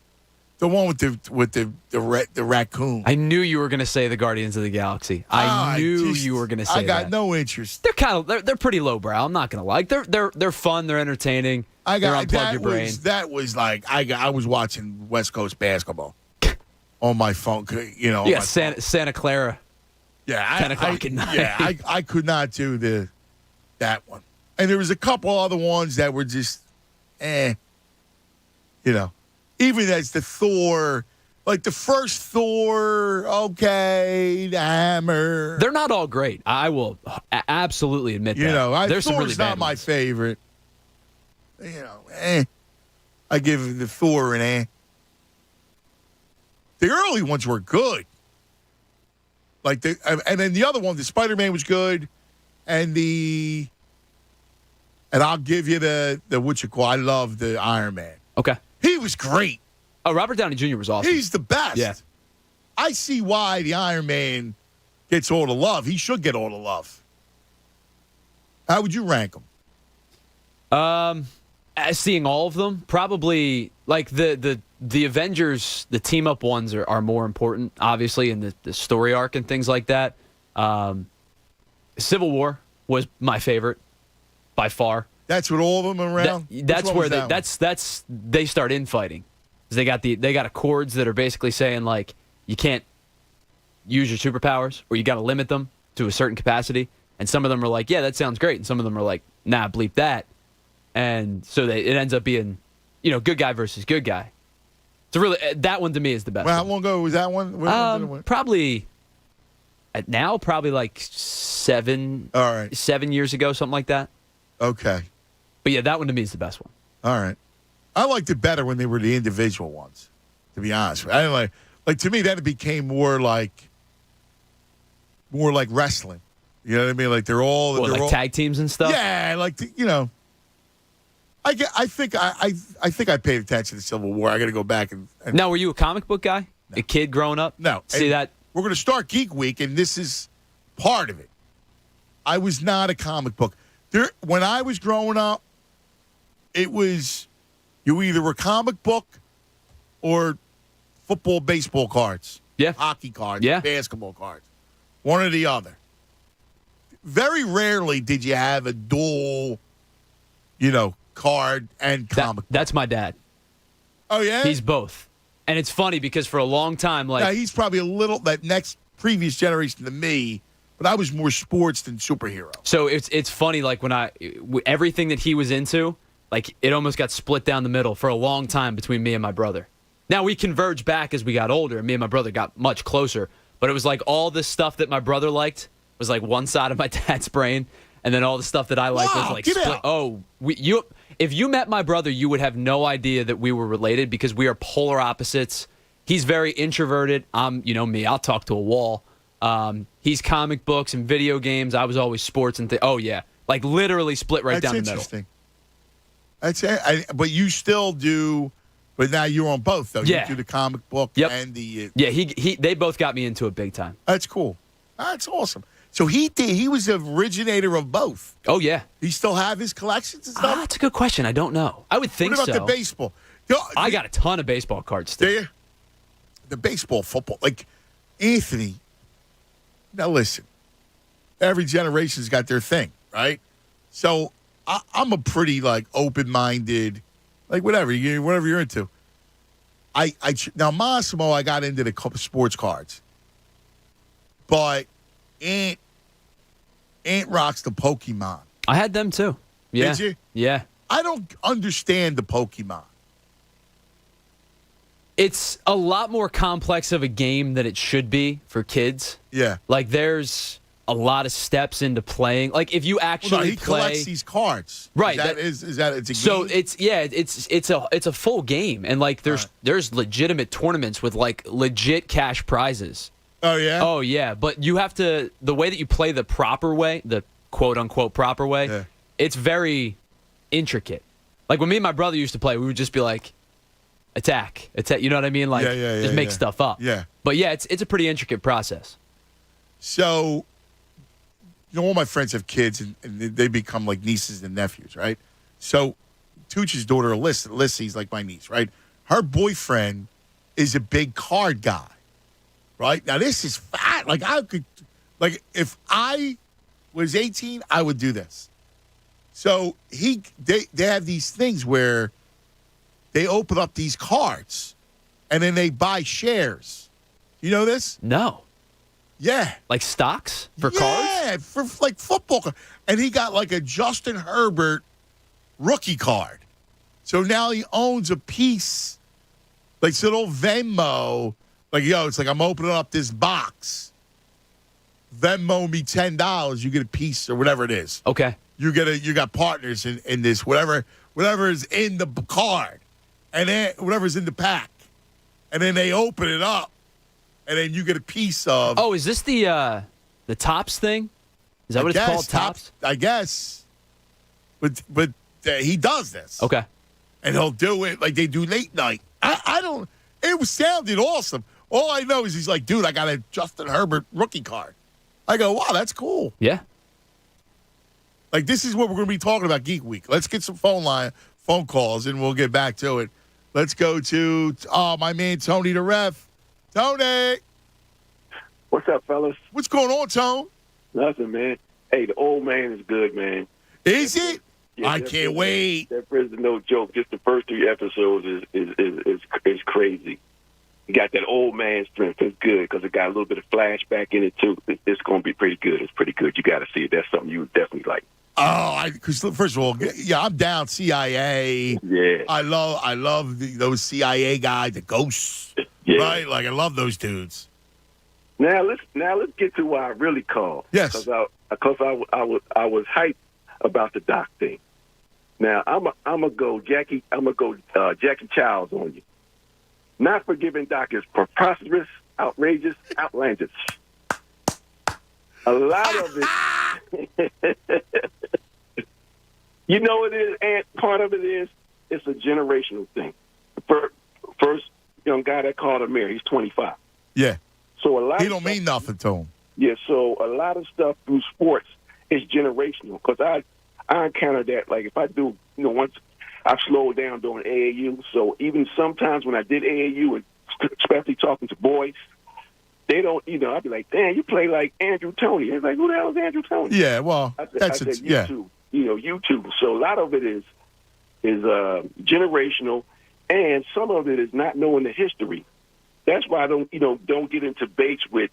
Speaker 1: the one with the raccoon.
Speaker 2: I knew you were going to say the Guardians of the Galaxy. I knew you were going to say that.
Speaker 1: I got no interest.
Speaker 2: They're pretty lowbrow. I'm not going to lie. They're fun. They're entertaining. They're unplug your brain.
Speaker 1: That was like I was watching West Coast basketball on my phone.
Speaker 2: Yeah, Santa Clara.
Speaker 1: Yeah,
Speaker 2: 10 o'clock at night.
Speaker 1: Yeah, I could not do that one. And there was a couple other ones that were just, Even as the Thor, like the first Thor, okay, the Hammer.
Speaker 2: They're not all great. I will absolutely admit that. There's some really bad
Speaker 1: not my
Speaker 2: ones.
Speaker 1: favorite. I give the Thor an eh. The early ones were good. And then the other one, the Spider-Man was good, and I'll give you the what you call. I love the Iron Man.
Speaker 2: Okay,
Speaker 1: he was great.
Speaker 2: Oh, Robert Downey Jr. was awesome.
Speaker 1: He's the best.
Speaker 2: Yeah,
Speaker 1: I see why the Iron Man gets all the love. He should get all the love. How would you rank them?
Speaker 2: Seeing all of them, probably like the Avengers, the team up ones are more important, obviously, in the story arc and things like that. Civil War was my favorite by far.
Speaker 1: That's what all of them are around.
Speaker 2: That's where they start infighting. They got accords that are basically saying like you can't use your superpowers or you got to limit them to a certain capacity. And some of them are like, yeah, that sounds great, and some of them are like, nah, bleep that. And so it ends up being, good guy versus good guy. So really, that one to me is the best.
Speaker 1: Well, how long ago was that one?
Speaker 2: Probably like 7 years ago, something like that.
Speaker 1: Okay.
Speaker 2: But yeah, that one to me is the best one.
Speaker 1: All right. I liked it better when they were the individual ones, to be honest. I didn't like to me that it became more like wrestling. You know what I mean? Like they're all
Speaker 2: tag teams and stuff.
Speaker 1: Yeah, I think I paid attention to Civil War. I got to go back and
Speaker 2: now, were you a comic book guy? No. A kid growing up?
Speaker 1: No.
Speaker 2: See that?
Speaker 1: We're going to start Geek Week, and this is part of it. I was not a comic book. When I was growing up, it was you either were comic book or football, baseball cards.
Speaker 2: Yeah.
Speaker 1: Hockey cards.
Speaker 2: Yeah.
Speaker 1: Basketball cards. One or the other. Very rarely did you have a dual, card and comic book.
Speaker 2: That's my dad.
Speaker 1: Oh, yeah?
Speaker 2: He's both. And it's funny because for a long time,
Speaker 1: he's probably a little that next previous generation than me, but I was more sports than superhero.
Speaker 2: So it's funny, like when everything that he was into, like it almost got split down the middle for a long time between me and my brother. Now we converged back as we got older, and me and my brother got much closer. But it was like all this stuff that my brother liked was like one side of my dad's brain, and then all the stuff that I liked was like split. Oh, if you met my brother, you would have no idea that we were related because we are polar opposites. He's very introverted. I'm, me. I'll talk to a wall. He's comic books and video games. I was always sports and oh yeah, like literally split right down the middle.
Speaker 1: That's interesting. But you still do. But now you're on both though.
Speaker 2: Yeah.
Speaker 1: You do the comic book and the.
Speaker 2: They both got me into it big time.
Speaker 1: That's cool. That's awesome. So he was the originator of both.
Speaker 2: Oh, yeah.
Speaker 1: He still have his collections and stuff?
Speaker 2: That's a good question. I don't know. I would think so.
Speaker 1: What about the baseball?
Speaker 2: I got a ton of baseball cards still.
Speaker 1: Do you? The baseball, football. Like, Anthony, now listen, every generation's got their thing, right? So I'm a pretty, open-minded, whatever you're into. Now, Massimo, I got into the sports cards. But Aunt rocks the Pokemon.
Speaker 2: I had them too. Yeah.
Speaker 1: Did you?
Speaker 2: Yeah.
Speaker 1: I don't understand the Pokemon.
Speaker 2: It's a lot more complex of a game than it should be for kids.
Speaker 1: Yeah.
Speaker 2: There's a lot of steps into playing. Like if you actually
Speaker 1: he
Speaker 2: play,
Speaker 1: collects these cards.
Speaker 2: Right.
Speaker 1: Is that it's a game?
Speaker 2: So it's a full game, and like there's legitimate tournaments with like legit cash prizes.
Speaker 1: Oh yeah.
Speaker 2: Oh yeah, but you have to the way that you play the proper way, the quote unquote proper way. It's very intricate. Like when me and my brother used to play, we would just be like, attack. You know what I mean? Like just make stuff up.
Speaker 1: Yeah.
Speaker 2: But yeah, it's a pretty intricate process.
Speaker 1: So, all my friends have kids, and they become like nieces and nephews, right? So, Tooch's daughter, Alyssa's like my niece, right? Her boyfriend is a big card guy, right? Now, this is fat. Like, if I was 18, I would do this. So, they have these things where they open up these cards, and then they buy shares. You know this?
Speaker 2: No.
Speaker 1: Yeah.
Speaker 2: Like stocks for cards?
Speaker 1: Yeah, for like football. And he got like a Justin Herbert rookie card. So now he owns a piece. Like, so old Venmo. Like, it's like I'm opening up this box. Venmo me $10. You get a piece or whatever it is.
Speaker 2: Okay.
Speaker 1: You got partners in this, whatever is in the card. And then whatever's in the pack. And then they open it up. And then you get a piece of.
Speaker 2: Oh, is this the Tops thing? Is that what it's called? Tops?
Speaker 1: I guess. But he does this.
Speaker 2: Okay.
Speaker 1: And he'll do it like they do late night. I don't. It sounded awesome. All I know is he's like, dude, I got a Justin Herbert rookie card. I go, wow, that's cool.
Speaker 2: Yeah.
Speaker 1: Like, this is what we're going to be talking about Geek Week. Let's get some phone calls, and we'll get back to it. Let's go to my man Tony the Ref. Tony.
Speaker 4: What's up, fellas?
Speaker 1: What's going on, Tone?
Speaker 4: Nothing, man. Hey, the old man is good, man.
Speaker 1: Is it?
Speaker 4: Yeah,
Speaker 1: I can't wait.
Speaker 4: That prison, no joke. Just the first 3 episodes is crazy. You got that old man strength. It's good because it got a little bit of flashback in it too. It's going to be pretty good. It's pretty good. You got to see it. That's something you would definitely like.
Speaker 1: Oh, because first of all, yeah, I'm down CIA.
Speaker 4: Yeah,
Speaker 1: I love those CIA guys, the ghosts.
Speaker 4: Yeah.
Speaker 1: Right, like I love those dudes.
Speaker 4: Now let's get to why I really called.
Speaker 1: Yes,
Speaker 4: because I was hyped about the Doc thing. Now I'm gonna go Jackie Childs on you. Not forgiving Doc is preposterous, outrageous, outlandish. A lot of it. You know what it is, and part of it is it's a generational thing. First young guy that called him mayor, he's 25.
Speaker 1: Yeah.
Speaker 4: So a lot.
Speaker 1: He don't mean nothing to him.
Speaker 4: Yeah. So a lot of stuff through sports is generational because I encountered that. Like if I do, once I've slowed down doing AAU. So even sometimes when I did AAU, and especially talking to boys, they don't. I'd be like, "Damn, you play like Andrew Toney." It's like, "Who the hell is Andrew Toney?"
Speaker 1: Yeah. Well,
Speaker 4: I said YouTube. YouTube. So a lot of it is generational, and some of it is not knowing the history. That's why I don't get into debates with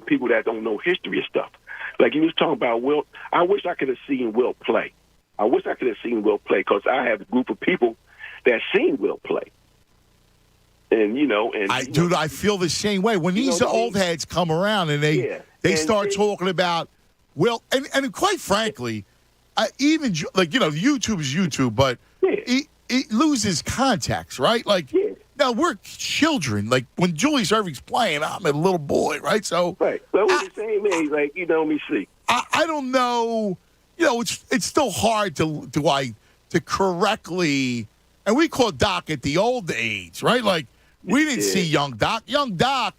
Speaker 4: people that don't know history of stuff. Like you was talking about Wilt. I wish I could have seen Wilt play. Because I have a group of people that seen Wilt play. And
Speaker 1: I feel the same way when these old heads come around and they start talking about Wilt, and quite frankly, even YouTube is YouTube, but it loses context, right? Like now we're children. Like when Julius Erving's playing, I'm a little boy, right? So
Speaker 4: right, but we're the same age. Like let me see.
Speaker 1: I don't know. It's still hard to correctly, and we call Doc at the old age, right? Like we didn't see young Doc. Young Doc,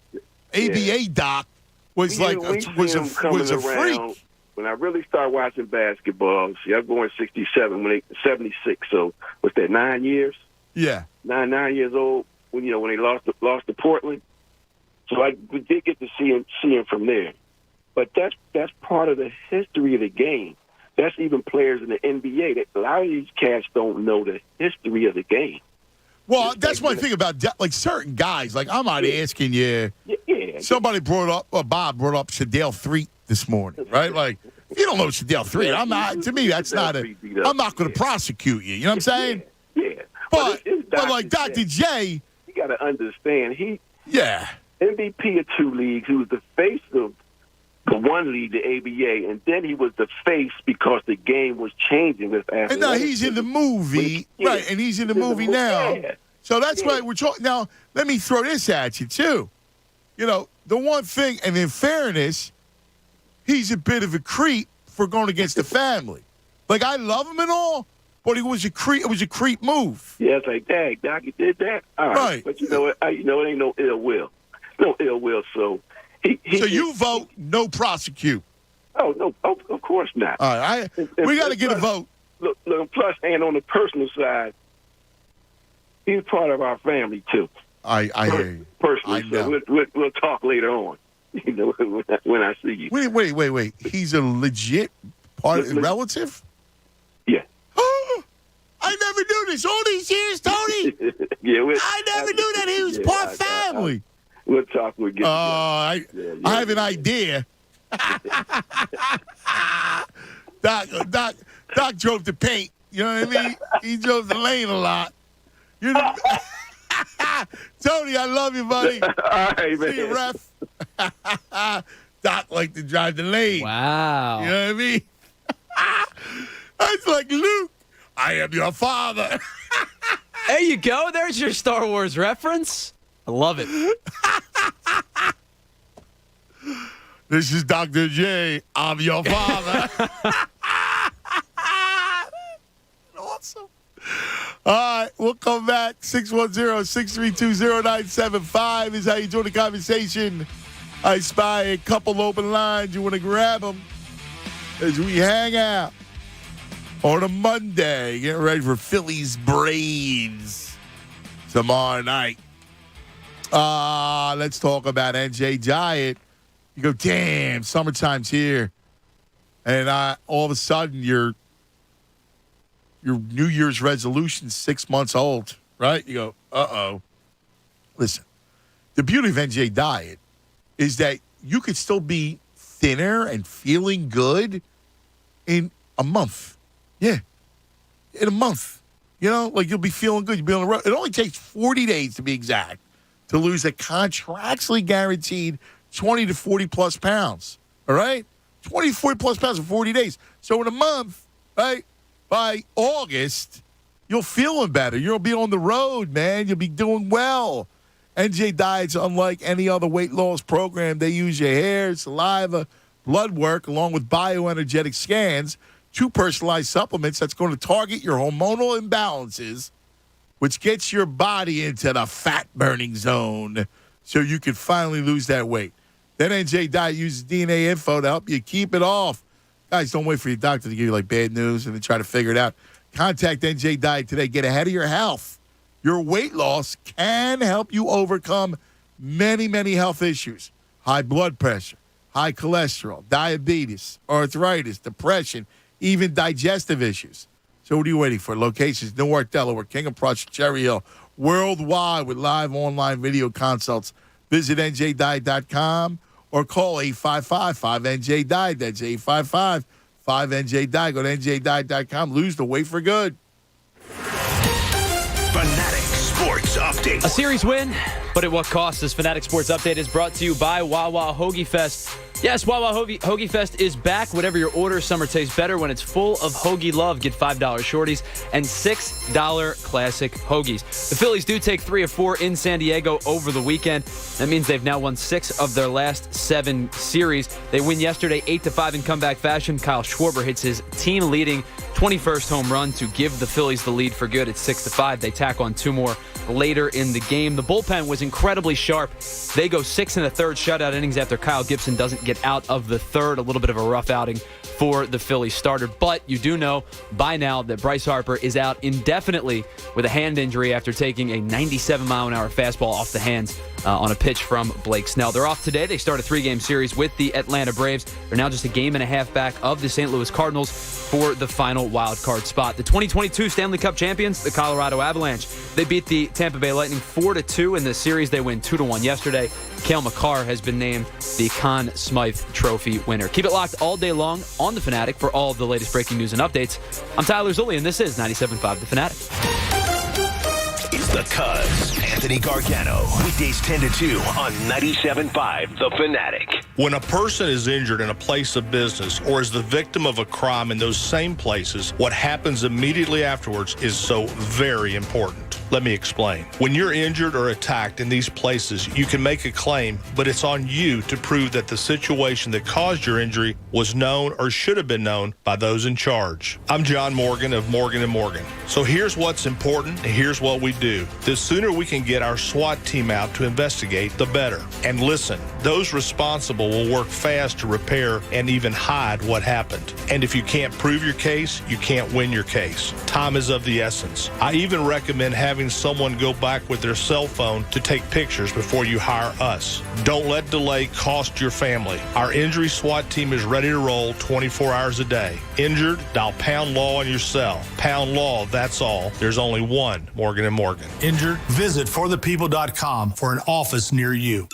Speaker 1: ABA Doc was was a freak.
Speaker 4: When I really started watching basketball, see, I'm born 67, 76. So what's that? 9 years?
Speaker 1: Yeah,
Speaker 4: 9 years old. When when they lost to Portland. So we did get to see him from there. But that's part of the history of the game. That's even players in the NBA. A lot of these cats don't know the history of the game.
Speaker 1: Well, that's one thing about like certain guys. Like I'm not asking you.
Speaker 4: Yeah.
Speaker 1: Somebody Bob brought up Shadale 3 this morning, right? Like if you don't know Shadale 3, I'm not. To me, that's not a. I'm not going to prosecute you. You know what I'm saying?
Speaker 4: Yeah.
Speaker 1: But like Dr. J,
Speaker 4: you got to understand
Speaker 1: MVP
Speaker 4: of 2 leagues. He was the face of the one league, the ABA, and then he was the face because the game was changing with athletics.
Speaker 1: And now he's in the movie, right? And he's in the movie now.
Speaker 4: Yeah.
Speaker 1: So that's why we're talking. Now, let me throw this at you, too. You know, the one thing, and in fairness, he's a bit of a creep for going against the family. Like, I love him and all, but it was a creep move.
Speaker 4: Yeah, it's like, dang, Doc, you did that? All right. But you know what? It ain't no ill will. No ill will, so...
Speaker 1: So you vote no prosecute?
Speaker 4: Oh, no, of course not.
Speaker 1: All right, we got to get a vote.
Speaker 4: Look, plus, and on the personal side, he's part of our family, too.
Speaker 1: I hear you.
Speaker 4: Personally, so we'll talk later on, you know, when I see you.
Speaker 1: Wait. He's a legit relative?
Speaker 4: Yeah.
Speaker 1: I never knew this. All these years, Tony?
Speaker 4: Yeah.
Speaker 1: I never knew that he was part family.
Speaker 4: We'll talk. We'll get
Speaker 1: I have an idea. Doc drove the paint. You know what I mean? He drove the lane a lot. You know, Tony, I love you, buddy.
Speaker 4: All right, man.
Speaker 1: See you, ref. Doc liked to drive the lane.
Speaker 2: Wow.
Speaker 1: You know what I mean? It's like, Luke, I am your father.
Speaker 2: There you go. There's your Star Wars reference. I love it.
Speaker 1: This is Dr. J. I'm your father. Awesome. All right, we'll come back. 610-632-0975 is how you join the conversation. I spy a couple open lines. You want to grab them as we hang out on a Monday. Get ready for Phillies Braves tomorrow night. Let's talk about NJ Diet. You go, damn, summertime's here. And all of a sudden, your New Year's resolution's 6 months old, right? You go, uh-oh. Listen, the beauty of NJ Diet is that you could still be thinner and feeling good in a month. Yeah, in a month. You know, like you'll be feeling good. You'll be on the road. It only takes 40 days to be exact to lose a contractually guaranteed 20 to 40-plus pounds, all right? 20 to 40-plus pounds in 40 days. So in a month, right, by August, you'll feel better. You'll be on the road, man. You'll be doing well. NJ Diet's unlike any other weight loss program. They use your hair, saliva, blood work, along with bioenergetic scans, 2 personalized supplements that's going to target your hormonal imbalances, which gets your body into the fat-burning zone so you can finally lose that weight. Then NJ Diet uses DNA info to help you keep it off. Guys, don't wait for your doctor to give you, like, bad news and then try to figure it out. Contact NJ Diet today. Get ahead of your health. Your weight loss can help you overcome many, many health issues. High blood pressure, high cholesterol, diabetes, arthritis, depression, even digestive issues. So what are you waiting for? Locations: Newark, Delaware, King of Prussia, Cherry Hill, worldwide with live online video consults. Visit njdiet.com or call 855-5NJ-DIET. That's 855-5NJ-DIET. Go to njdiet.com. Lose the weight for good.
Speaker 3: Fanatic Sports Update.
Speaker 2: A series win, but at what cost? This Fanatic Sports Update is brought to you by Wawa Hoagie Fest. Yes, Wawa Hoagie Fest is back. Whatever your order, summer tastes better when it's full of hoagie love. Get $5 shorties and $6 classic hoagies. The Phillies do take 3 of 4 in San Diego over the weekend. That means they've now won 6 of their last 7 series. They win yesterday 8-5 in comeback fashion. Kyle Schwarber hits his team-leading 21st home run to give the Phillies the lead for good at 6-5. They tack on 2 more later in the game. The bullpen was incredibly sharp. They go 6 1/3 shutout innings after Kyle Gibson doesn't get out of the third. A little bit of a rough outing for the Phillies starter. But you do know by now that Bryce Harper is out indefinitely with a hand injury after taking a 97-mile-an-hour fastball off the hands on a pitch from Blake Snell. They're off today. They start a 3-game series with the Atlanta Braves. They're now just a game and a half back of the St. Louis Cardinals for the final wild card spot. The 2022 Stanley Cup champions, the Colorado Avalanche, they beat the Tampa Bay Lightning 4-2 in the series. They win 2-1 yesterday. Cale Makar has been named the Conn Smythe Trophy winner. Keep it locked all day long on The Fanatic for all of the latest breaking news and updates. I'm Tyler Zulli, and this is 97.5 The Fanatic.
Speaker 3: It's the Cuz and Anthony Gargano. Weekdays 10 to 2 on 97.5 The Fanatic.
Speaker 5: When a person is injured in a place of business or is the victim of a crime in those same places, what happens immediately afterwards is so very important. Let me explain. When you're injured or attacked in these places, you can make a claim, but it's on you to prove that the situation that caused your injury was known or should have been known by those in charge. I'm John Morgan of Morgan & Morgan. So here's what's important and here's what we do. The sooner we can get our SWAT team out to investigate, the better. And listen, those responsible will work fast to repair and even hide what happened. And if you can't prove your case, you can't win your case. Time is of the essence. I even recommend having someone go back with their cell phone to take pictures before you hire us. Don't let delay cost your family. Our injury SWAT team is ready to roll 24 hours a day. Injured? Dial Pound Law on your cell. Pound Law, that's all. There's only one Morgan & Morgan.
Speaker 8: Injured? Visit forthepeople.com for an office near you.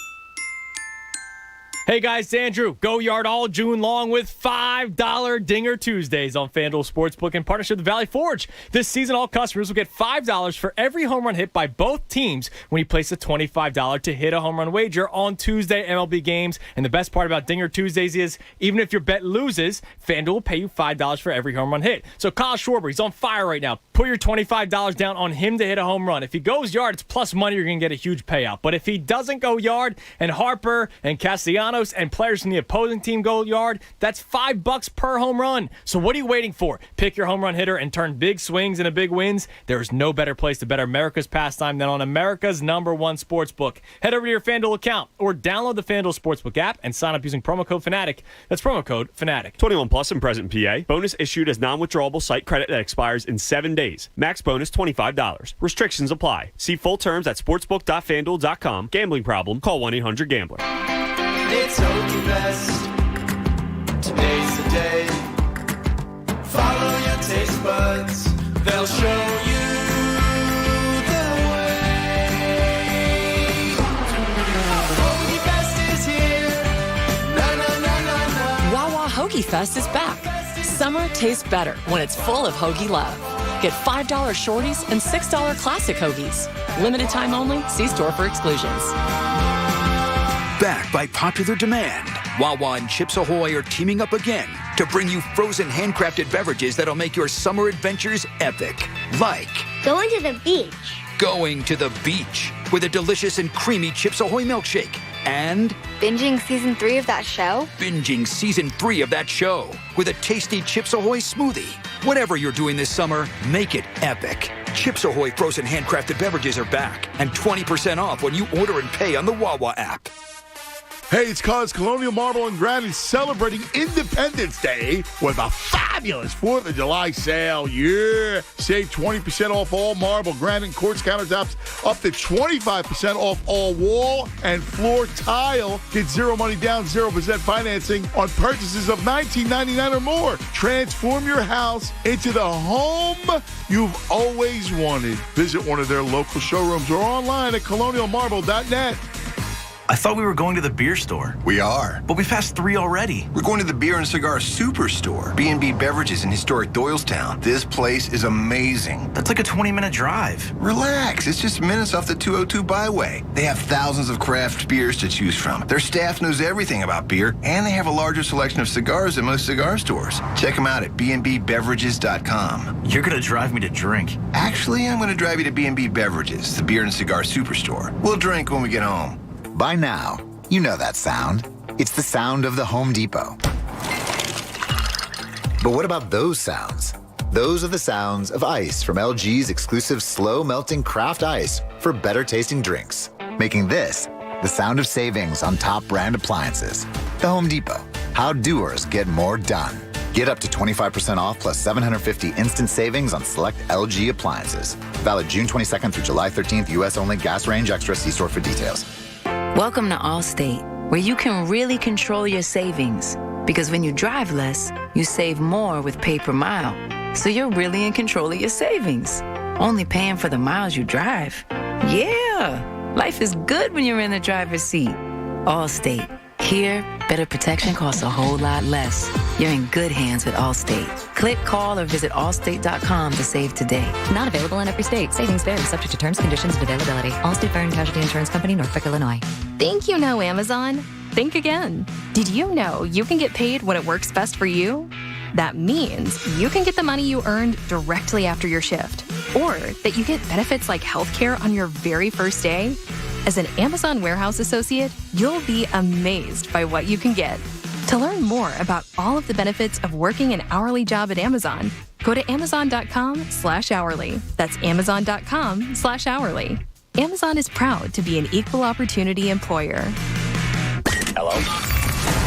Speaker 9: Hey guys, it's Andrew. Go yard all June long with $5 Dinger Tuesdays on FanDuel Sportsbook in partnership with Valley Forge. This season, all customers will get $5 for every home run hit by both teams when you place a $25 to hit a home run wager on Tuesday MLB games. And the best part about Dinger Tuesdays is, even if your bet loses, FanDuel will pay you $5 for every home run hit. So Kyle Schwarber, he's on fire right now. Put your $25 down on him to hit a home run. If he goes yard, it's plus money. You're going to get a huge payout. But if he doesn't go yard, and Harper and Castellanos and players from the opposing team go yard, that's $5 per home run. So what are you waiting for? Pick your home run hitter and turn big swings into big wins. There's no better place to bet America's pastime than on America's #1 sportsbook. Head over to your FanDuel account or download the FanDuel Sportsbook app and sign up using promo code FANATIC. That's promo code FANATIC.
Speaker 10: 21 plus and present in PA. Bonus issued as non-withdrawable site credit that expires in 7 days. Max bonus $25. Restrictions apply. See full terms at sportsbook.fanduel.com. Gambling problem? Call 1-800-GAMBLER.
Speaker 7: It's Hoagie Fest. Today's the day. Follow your taste buds. They'll show you the way. Hoagie Fest is here. Na na na na na.
Speaker 19: Wawa Hoagie Fest is back. Summer tastes better when it's full of Hoagie love. Get $5 shorties and $6 classic Hoagies. Limited time only. See store for exclusions.
Speaker 20: Back by popular demand, Wawa and Chips Ahoy are teaming up again to bring you frozen handcrafted beverages that'll make your summer adventures epic. Like
Speaker 6: Going to the beach.
Speaker 20: going to the beach with a delicious and creamy Chips Ahoy milkshake. And
Speaker 6: Binging season 3 of that show.
Speaker 20: binging season 3 of that show with a tasty Chips Ahoy smoothie. Whatever you're doing this summer, make it epic. Chips Ahoy frozen handcrafted beverages are back and 20% off when you order and pay on the Wawa app.
Speaker 1: Hey, it's cause Colonial Marble and Granite is celebrating Independence Day with a fabulous 4th of July sale. Yeah. Save 20% off all marble, granite, and quartz countertops, up to 25% off all wall and floor tile. Get zero money down, 0% financing on purchases of $19.99 or more. Transform your house into the home you've always wanted. Visit one of their local showrooms or online at colonialmarble.net.
Speaker 12: I thought we were going to the beer store.
Speaker 13: We are.
Speaker 12: But we passed 3 already.
Speaker 13: We're going to the Beer and Cigar Superstore. B&B Beverages in historic Doylestown. This place is amazing.
Speaker 12: That's like a 20-minute drive.
Speaker 13: Relax. It's just minutes off the 202 byway. They have thousands of craft beers to choose from. Their staff knows everything about beer, and they have a larger selection of cigars than most cigar stores. Check them out at bnbbeverages.com.
Speaker 12: You're going to drive me to drink.
Speaker 13: Actually, I'm going to drive you to B&B Beverages, the Beer and Cigar Superstore. We'll drink when we get home.
Speaker 14: By now, you know that sound. It's the sound of the Home Depot. But what about those sounds? Those are the sounds of ice from LG's exclusive slow-melting craft ice for better-tasting drinks, making this the sound of savings on top brand appliances. The Home Depot. How doers get more done. Get up to 25% off plus $750 instant savings on select LG appliances. Valid June 22nd through July 13th, U.S. only. Gas range extra. See store for details.
Speaker 15: Welcome to Allstate, where you can really control your savings. Because when you drive less, you save more with pay per mile. So you're really in control of your savings. Only paying for the miles you drive. Yeah, life is good when you're in the driver's seat. Allstate. Here, better protection costs a whole lot less. You're in good hands with Allstate. Click, call, or visit allstate.com to save today.
Speaker 11: Not available in every state. Savings vary, subject to terms, conditions, and availability. Allstate Fire and Casualty Insurance Company, Norfolk, Illinois.
Speaker 26: Think you know Amazon? Think again. Did you know you can get paid when it works best for you? That means you can get the money you earned directly after your shift, or that you get benefits like healthcare on your very first day. As an Amazon warehouse associate, you'll be amazed by what you can get. To learn more about all of the benefits of working an hourly job at Amazon, go to amazon.com/hourly. That's amazon.com/hourly. Amazon is proud to be an equal opportunity employer.
Speaker 3: Hello?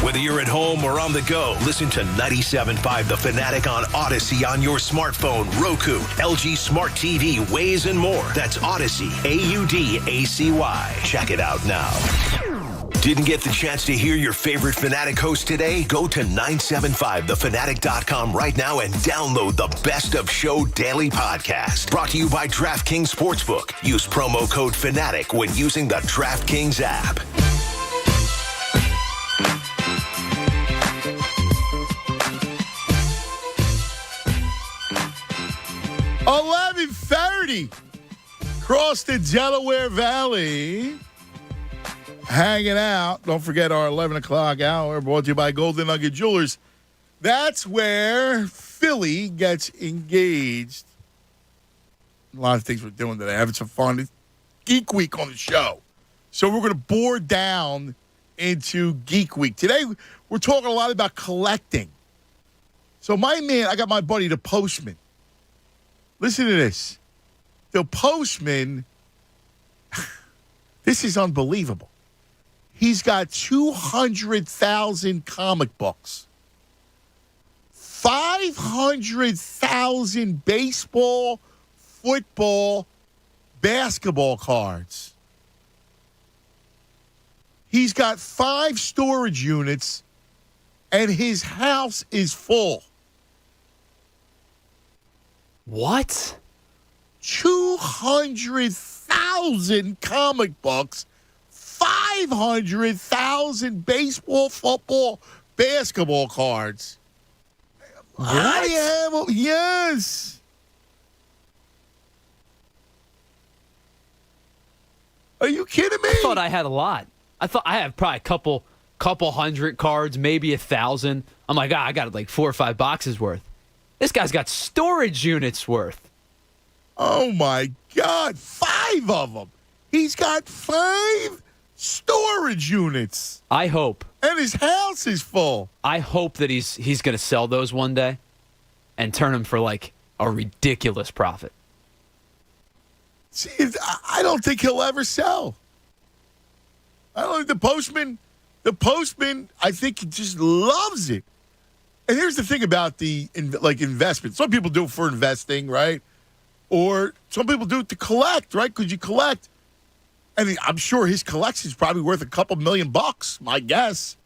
Speaker 3: Whether you're at home or on the go, listen to 97.5 The Fanatic on Odyssey on your smartphone, Roku, LG Smart TV, Waze, and more. That's Odyssey, AUDACY. Check it out now. Didn't get the chance to hear your favorite Fanatic host today? Go to 975thefanatic.com right now and download the Best of Show Daily Podcast. Brought to you by DraftKings Sportsbook. Use promo code FANATIC when using the DraftKings app.
Speaker 1: 11:30. Across the Delaware Valley. Hanging out. Don't forget our 11 o'clock hour brought to you by Golden Nugget Jewelers. That's where Philly gets engaged. A lot of things we're doing today. Having some fun. It's Geek Week on the show. So we're going to bore down into Geek Week. Today, we're talking a lot about collecting. So I got my buddy, the Postman. Listen to this. The Postman, this is unbelievable. He's got 200,000 comic books, 500,000 baseball, football, basketball cards. He's got 5 storage units, and his house is full.
Speaker 2: What?
Speaker 1: 200,000 comic books, 500,000 baseball, football, basketball cards.
Speaker 2: What?
Speaker 1: Yes. Are you kidding me?
Speaker 2: I thought I had a lot. I thought I had probably a couple hundred cards, maybe 1,000. I'm like, I got like 4 or 5 boxes worth. This guy's got storage units worth.
Speaker 1: Oh, my God. 5 of them. He's got 5 storage units.
Speaker 2: I hope.
Speaker 1: And his house is full.
Speaker 2: I hope that he's going to sell those one day and turn them for like a ridiculous profit.
Speaker 1: See, I don't think he'll ever sell. I don't think the Postman, I think he just loves it. And here's the thing about the investment. Some people do it for investing, right? Or some people do it to collect, right? Because you collect. And I'm sure his collection is probably worth a couple $1,000,000, my guess.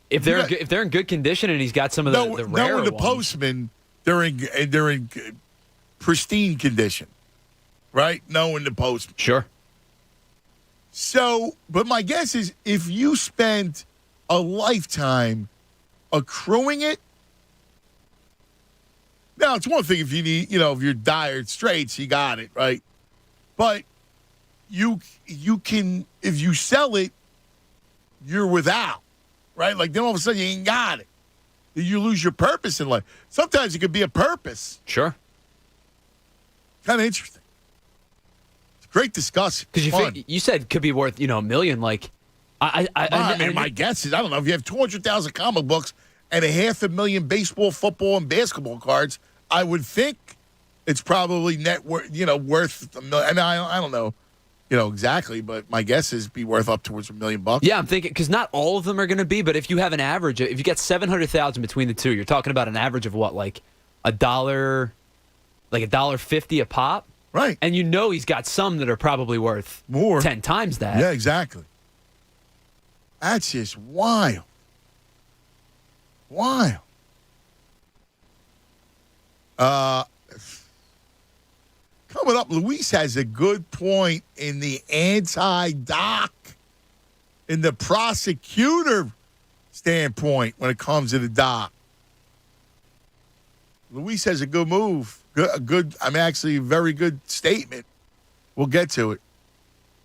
Speaker 2: If they're in good condition and he's got some of the rare
Speaker 1: ones.
Speaker 2: ones.
Speaker 1: Postman, they're in pristine condition, right? Knowing the Postman.
Speaker 2: Sure.
Speaker 1: So, but my guess is if you spent a lifetime accruing it, now it's one thing if you need, if you're dire straits, you got it, right? But you can, if you sell it, you're without, right? Like then all of a sudden you ain't got it. You lose your purpose in life. Sometimes it could be a purpose.
Speaker 2: Sure.
Speaker 1: Kind of interesting. It's great discussion.
Speaker 2: Because you said it could be worth, $1 million. Like,
Speaker 1: my guess is, I don't know, if you have 200,000 comic books and 500,000 baseball, football, and basketball cards, I would think it's probably net worth, worth $1 million. And I don't know, exactly, but my guess is be worth up towards $1 million.
Speaker 2: Yeah, I'm thinking because not all of them are going to be, but if you have an average, if you get 700,000 between the two, you're talking about an average of what, like $1, like $1.50 a pop,
Speaker 1: right? And
Speaker 2: he's got some that are probably worth
Speaker 1: more,
Speaker 2: 10 times that.
Speaker 1: Yeah, exactly. That's just wild. Wild. Coming up, Luis has a good point in the anti-doc, in the prosecutor standpoint when it comes to the doc. Luis has a good move. Actually, a very good statement. We'll get to it.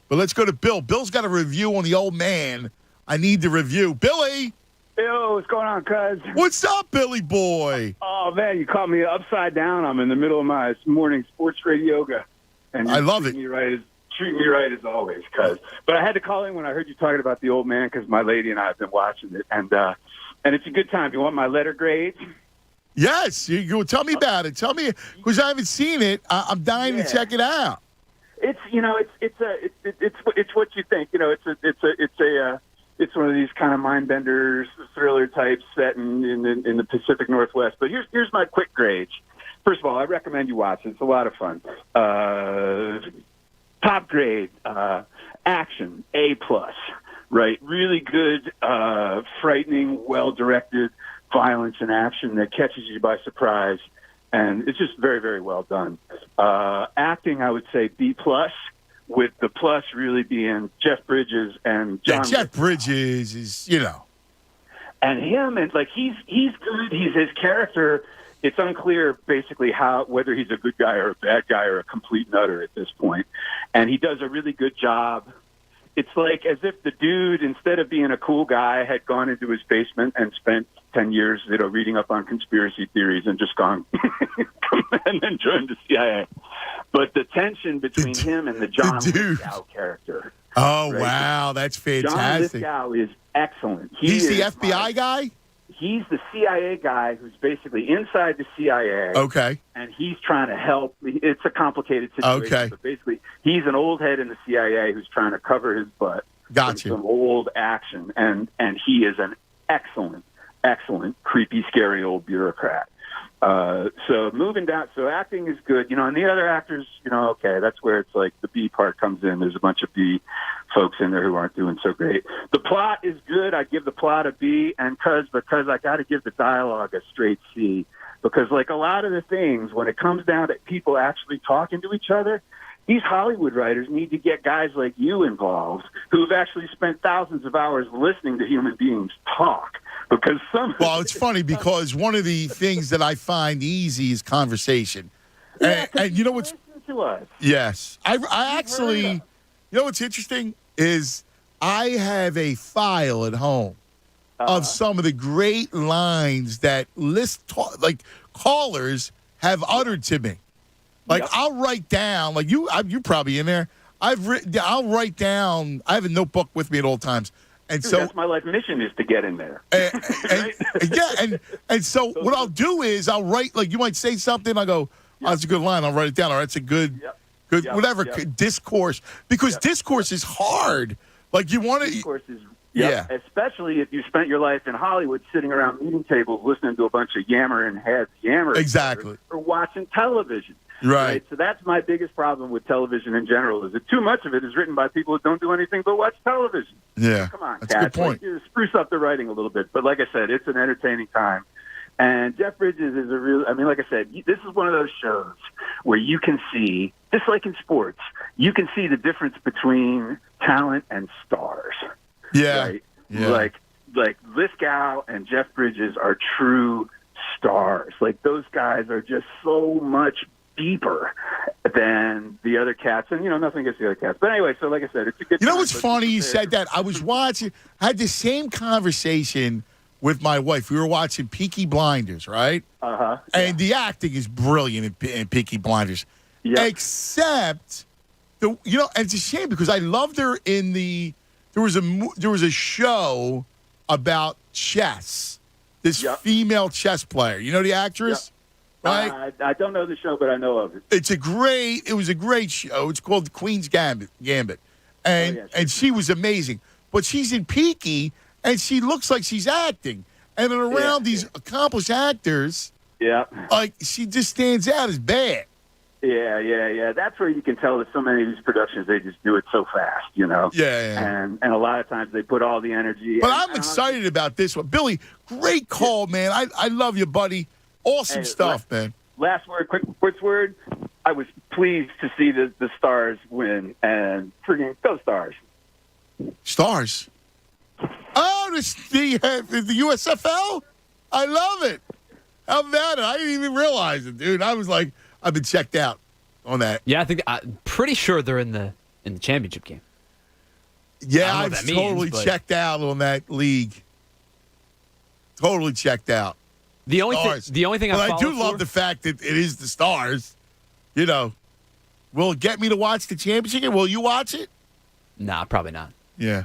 Speaker 1: But let's go to Bill. Bill's got a review on the old man. I need the review. Billy!
Speaker 16: Yo, what's going on, cuz?
Speaker 1: What's up, Billy boy?
Speaker 16: Oh, man, you caught me upside down. I'm in the middle of my morning sports radio yoga. And
Speaker 1: I love it.
Speaker 16: Treat me right as always, cuz. But I had to call in when I heard you talking about the old man because my lady and I have been watching it. And it's a good time. You want my letter grade?
Speaker 1: Yes. You tell me about it. Tell me, because I haven't seen it. I'm dying to check it out.
Speaker 16: It's what you think. It's one of these kind of mind benders, thriller types set in the Pacific Northwest. But here's my quick grades. First of all, I recommend you watch it. It's a lot of fun. Top grade, action, A+, right? Really good, frightening, well-directed violence and action that catches you by surprise. And it's just very, very well done. Acting, I would say B+, with the plus really being Jeff Bridges and John.
Speaker 1: Yeah, Jeff Bridges is,
Speaker 16: And him, and like he's good. He's his character. It's unclear basically whether he's a good guy or a bad guy or a complete nutter at this point. And he does a really good job. It's like as if the dude, instead of being a cool guy, had gone into his basement and spent 10 years, reading up on conspiracy theories and just gone and then joined the CIA. But the tension between him and the John Lithgow character.
Speaker 1: Oh, right? Wow. That's fantastic.
Speaker 16: John Lithgow is excellent.
Speaker 1: He's the FBI guy?
Speaker 16: He's the CIA guy who's basically inside the CIA.
Speaker 1: Okay.
Speaker 16: And he's trying to help. It's a complicated situation.
Speaker 1: Okay.
Speaker 16: But basically, he's an old head in the CIA who's trying to cover his butt.
Speaker 1: Gotcha.
Speaker 16: Some old action. And he is an excellent, creepy, scary old bureaucrat. So moving down, so acting is good, and the other actors, okay, that's where it's like the B part comes in. There's a bunch of B folks in there who aren't doing so great. The plot is good. I give the plot a B, and because I got to give the dialogue a straight C, because like a lot of the things, when it comes down to people actually talking to each other, these Hollywood writers need to get guys like you involved who've actually spent thousands of hours listening to human beings talk. Because
Speaker 1: well, it's funny because one of the things that I find easy is conversation.
Speaker 16: Yeah,
Speaker 1: and you know what's
Speaker 16: to us.
Speaker 1: Yes. I actually, what's interesting is I have a file at home of some of the great lines that callers have uttered to me. Like I'll write down, like you're probably in there. I'll write down. I have a notebook with me at all times. And
Speaker 16: Dude,
Speaker 1: so
Speaker 16: that's my life mission is to get in there.
Speaker 1: And so what I'll do is I'll write, like you might say something, I go, oh, that's a good line, I'll write it down, or that's a good discourse. Because discourse is hard. Like you want to...
Speaker 16: Discourse is, especially if you spent your life in Hollywood sitting around meeting tables listening to a bunch of yammering heads yammer.
Speaker 1: Exactly.
Speaker 16: Or watching television.
Speaker 1: Right.
Speaker 16: So that's my biggest problem with television in general, is that too much of it is written by people who don't do anything but watch television.
Speaker 1: Yeah.
Speaker 16: Come on,
Speaker 1: that's
Speaker 16: cats.
Speaker 1: a good point.
Speaker 16: Like, spruce up the writing a little bit. But like I said, it's an entertaining time. And Jeff Bridges is like I said, this is one of those shows where you can see, just like in sports, you can see the difference between talent and stars.
Speaker 1: Yeah.
Speaker 16: Right?
Speaker 1: Yeah.
Speaker 16: Like Lithgow and Jeff Bridges are true stars. Like those guys are just so much deeper than the other cats, and nothing against the other cats. But anyway, so like I said, it's a good.
Speaker 1: What's funny? You said that. I was watching. I had the same conversation with my wife. We were watching Peaky Blinders, right? And the acting is brilliant in Peaky Blinders, except and it's a shame because I loved her in the. There was a show about chess. This female chess player. You know the actress? Right?
Speaker 16: I don't know the show, but I know of it.
Speaker 1: It was a great show. It's called The Queen's Gambit. And she was amazing. But she's in Peaky, and she looks like she's acting. And then around these accomplished actors, like she just stands out as bad.
Speaker 16: Yeah. That's where you can tell that so many of these productions, they just do it so fast,
Speaker 1: Yeah.
Speaker 16: And a lot of times they put all the energy.
Speaker 1: But I'm excited about this one. Billy, great call, man. I love you, buddy. Awesome stuff, man.
Speaker 16: Last word, quick word. I was pleased to see the Stars win, and freaking go Stars.
Speaker 1: Stars? Oh, the USFL? I love it. How about it? I didn't even realize it, dude. I was like, I've been checked out on that.
Speaker 2: Yeah, I'm pretty sure they're in the championship game.
Speaker 1: Yeah, I've totally checked out on that league. Totally checked out.
Speaker 2: The only thing
Speaker 1: I do love the fact that it is the Stars. You know, will it get me to watch the championship game? Will you watch it?
Speaker 2: Nah, probably not.
Speaker 1: Yeah.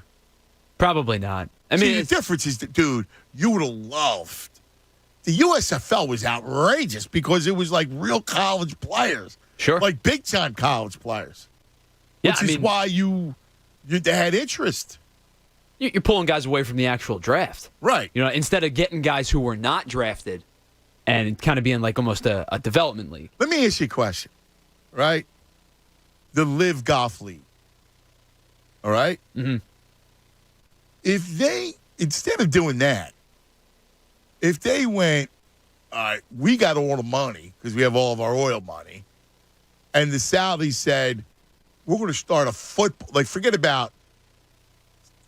Speaker 2: Probably not. I
Speaker 1: See,
Speaker 2: mean,
Speaker 1: the difference is that, dude, you would have loved. The USFL was outrageous because it was like real college players.
Speaker 2: Sure.
Speaker 1: Like big-time college players.
Speaker 2: Yeah,
Speaker 1: Which is why they had interest.
Speaker 2: You're pulling guys away from the actual draft.
Speaker 1: Right.
Speaker 2: You know, instead of getting guys who were not drafted and kind of being like almost a development league.
Speaker 1: Let me ask you a question, right? The Live Golf League. All right?
Speaker 2: Mm-hmm.
Speaker 1: If they, instead of doing that, if they went, all right, we got all the money because we have all of our oil money, and the Saudis said, we're going to start a football, like forget about,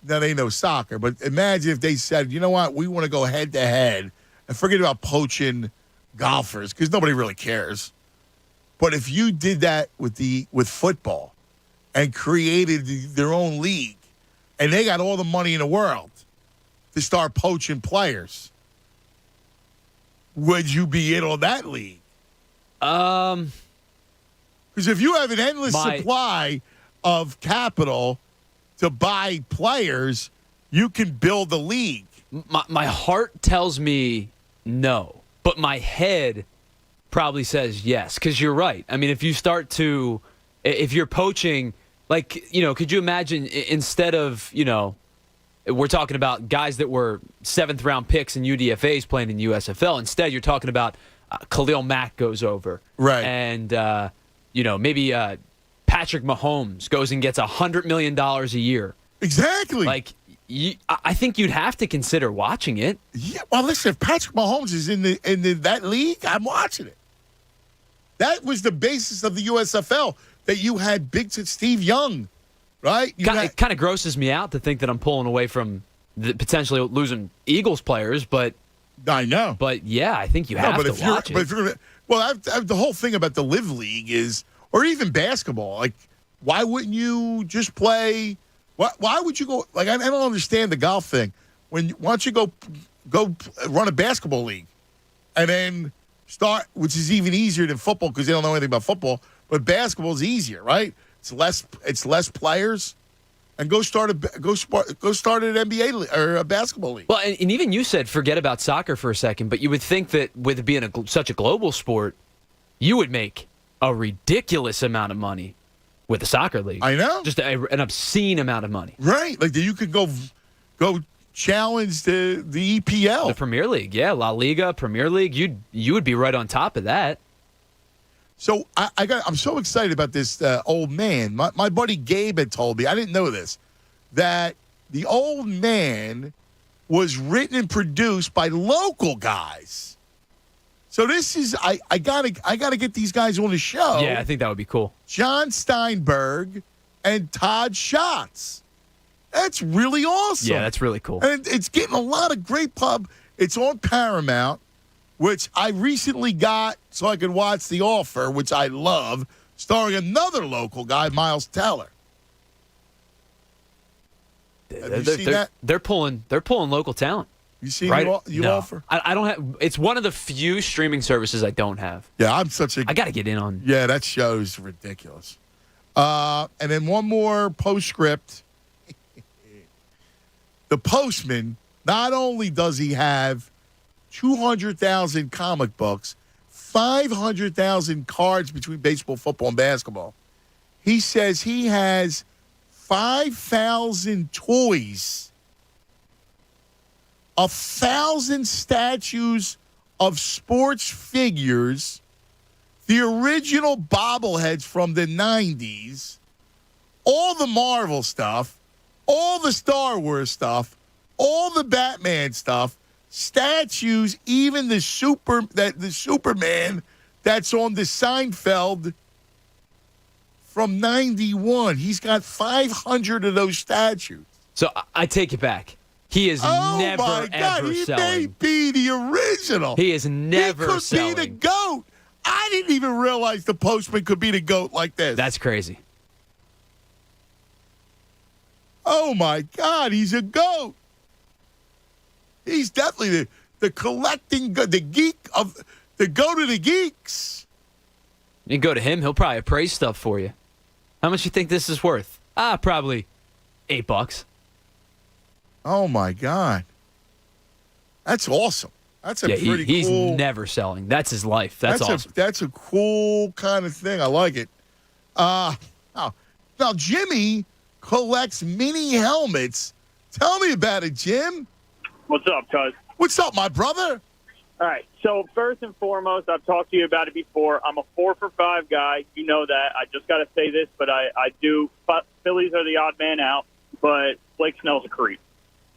Speaker 1: now they know soccer, but imagine if they said, you know what, we want to go head-to-head and forget about poaching golfers because nobody really cares. But if you did that with football and created their own league, and they got all the money in the world to start poaching players, would you be in on that league? Because if you have an endless supply of capital to buy players, you can build a league.
Speaker 2: My heart tells me no, but my head probably says yes, because you're right. I mean, if you're poaching, like, you know, could you imagine instead of, you know, we're talking about guys that were 7th-round picks in UDFAs playing in USFL. Instead, you're talking about Khalil Mack goes over.
Speaker 1: Right.
Speaker 2: And, you know, maybe Patrick Mahomes goes and gets $100 million a year.
Speaker 1: Exactly.
Speaker 2: Like, I think you'd have to consider watching it.
Speaker 1: Yeah. Well, listen, if Patrick Mahomes is in that league, I'm watching it. That was the basis of the USFL, that you had big Steve Young, right?
Speaker 2: It kind of grosses me out to think that I'm pulling away from potentially losing Eagles players, but
Speaker 1: I know.
Speaker 2: But yeah, I think you have to watch it.
Speaker 1: But if you're, well, the whole thing about the Live League is, or even basketball, like, why wouldn't you just play? Why would you go? Like, I don't understand the golf thing. Why don't you go run a basketball league, and then start, which is even easier than football because they don't know anything about football. But basketball is easier, right? It's less players, and go start an NBA or a basketball league.
Speaker 2: Well, and even you said forget about soccer for a second, but you would think that with it being such a global sport, you would make a ridiculous amount of money with the soccer league.
Speaker 1: I know,
Speaker 2: just an obscene amount of money.
Speaker 1: Right, like you could go challenge the EPL,
Speaker 2: the Premier League, yeah, La Liga, Premier League. You would be right on top of that.
Speaker 1: So I'm so excited about this old man. My buddy Gabe had told me, I didn't know this, that the old man was written and produced by local guys. So this is I gotta get these guys on the show.
Speaker 2: Yeah, I think that would be cool.
Speaker 1: John Steinberg and Todd Schatz. That's really awesome.
Speaker 2: Yeah, that's really cool.
Speaker 1: And it's getting a lot of great pub. It's on Paramount, which I recently got so I could watch The Offer, which I love, starring another local guy, Miles Teller. Have you seen that?
Speaker 2: They're pulling local talent.
Speaker 1: You seen
Speaker 2: right?
Speaker 1: You
Speaker 2: no.
Speaker 1: Offer?
Speaker 2: I don't have. It's one of the few streaming services I don't have.
Speaker 1: Yeah, I got
Speaker 2: to get in on.
Speaker 1: Yeah, that show's ridiculous. And then one more postscript. The Postman, not only does he have 200,000 comic books, 500,000 cards between baseball, football, and basketball, he says he has 5,000 toys, 1,000 statues of sports figures, the original bobbleheads from the 90s, all the Marvel stuff, all the Star Wars stuff, all the Batman stuff, statues, even the Superman that's on the Seinfeld from 91. He's got 500 of those statues.
Speaker 2: So I take it back. He is
Speaker 1: Oh
Speaker 2: never,
Speaker 1: my God,
Speaker 2: ever
Speaker 1: he
Speaker 2: selling.
Speaker 1: may be the original.
Speaker 2: He is never
Speaker 1: He could
Speaker 2: selling.
Speaker 1: be the GOAT. I didn't even realize the Postman could be the GOAT like this.
Speaker 2: That's crazy.
Speaker 1: Oh my God, he's a GOAT. He's definitely the collecting, the geek of the GOAT of the geeks.
Speaker 2: You go to him, he'll probably appraise stuff for you. How much you think this is worth? Probably $8.
Speaker 1: Oh my God, that's awesome. That's a pretty
Speaker 2: he's
Speaker 1: cool.
Speaker 2: never selling. That's his life. That's awesome.
Speaker 1: That's a cool kind of thing. I like it. Now Jimmy collects mini helmets. Tell me about it, Jim.
Speaker 17: What's up, cuz?
Speaker 1: What's up, my brother?
Speaker 17: All right. So first and foremost, I've talked to you about it before. I'm a 4 for 5 guy. You know that. I just got to say this, but I do. Phillies are the odd man out, but Blake Snell's a creep.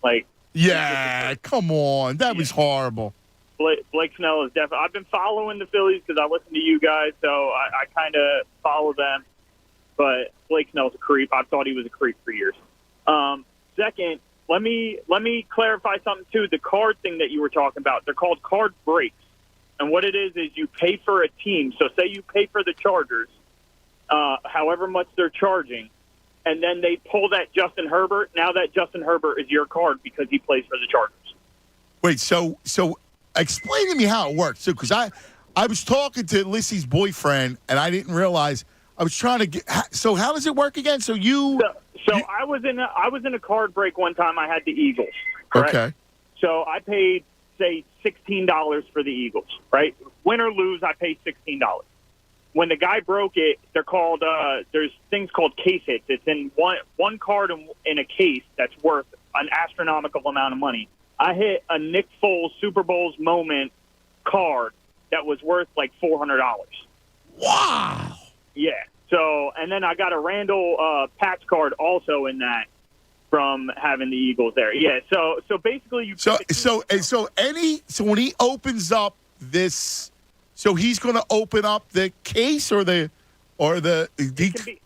Speaker 17: Like,
Speaker 1: yeah, come on. That was horrible.
Speaker 17: Blake Snell is definitely. I've been following the Phillies because I listen to you guys, so I kind of follow them. But Blake Snell's a creep. I thought he was a creep for years. Second, let me clarify something too. The card thing that you were talking about, they're called card breaks, and what it is you pay for a team. So say you pay for the Chargers, however much they're charging, and then they pull that Justin Herbert. Now that Justin Herbert is your card because he plays for the Chargers.
Speaker 1: Wait, so explain to me how it works, too, because I was talking to Lissy's boyfriend, and I didn't realize I was trying to get. So how does it work again? So
Speaker 17: I was in a card break one time. I had the Eagles. Correct?
Speaker 1: Okay.
Speaker 17: So I paid say $16 for the Eagles. Right, win or lose, I paid $16. When the guy broke it, they're called. There's things called case hits. It's in one card in a case that's worth an astronomical amount of money. I hit a Nick Foles Super Bowl's moment card that was worth like $400.
Speaker 1: Wow.
Speaker 17: Yeah. So, and then I got a Randall patch card also in that from having the Eagles there. Yeah. So basically, you.
Speaker 1: So when he opens up this, so he's going to open up the case or the.
Speaker 17: It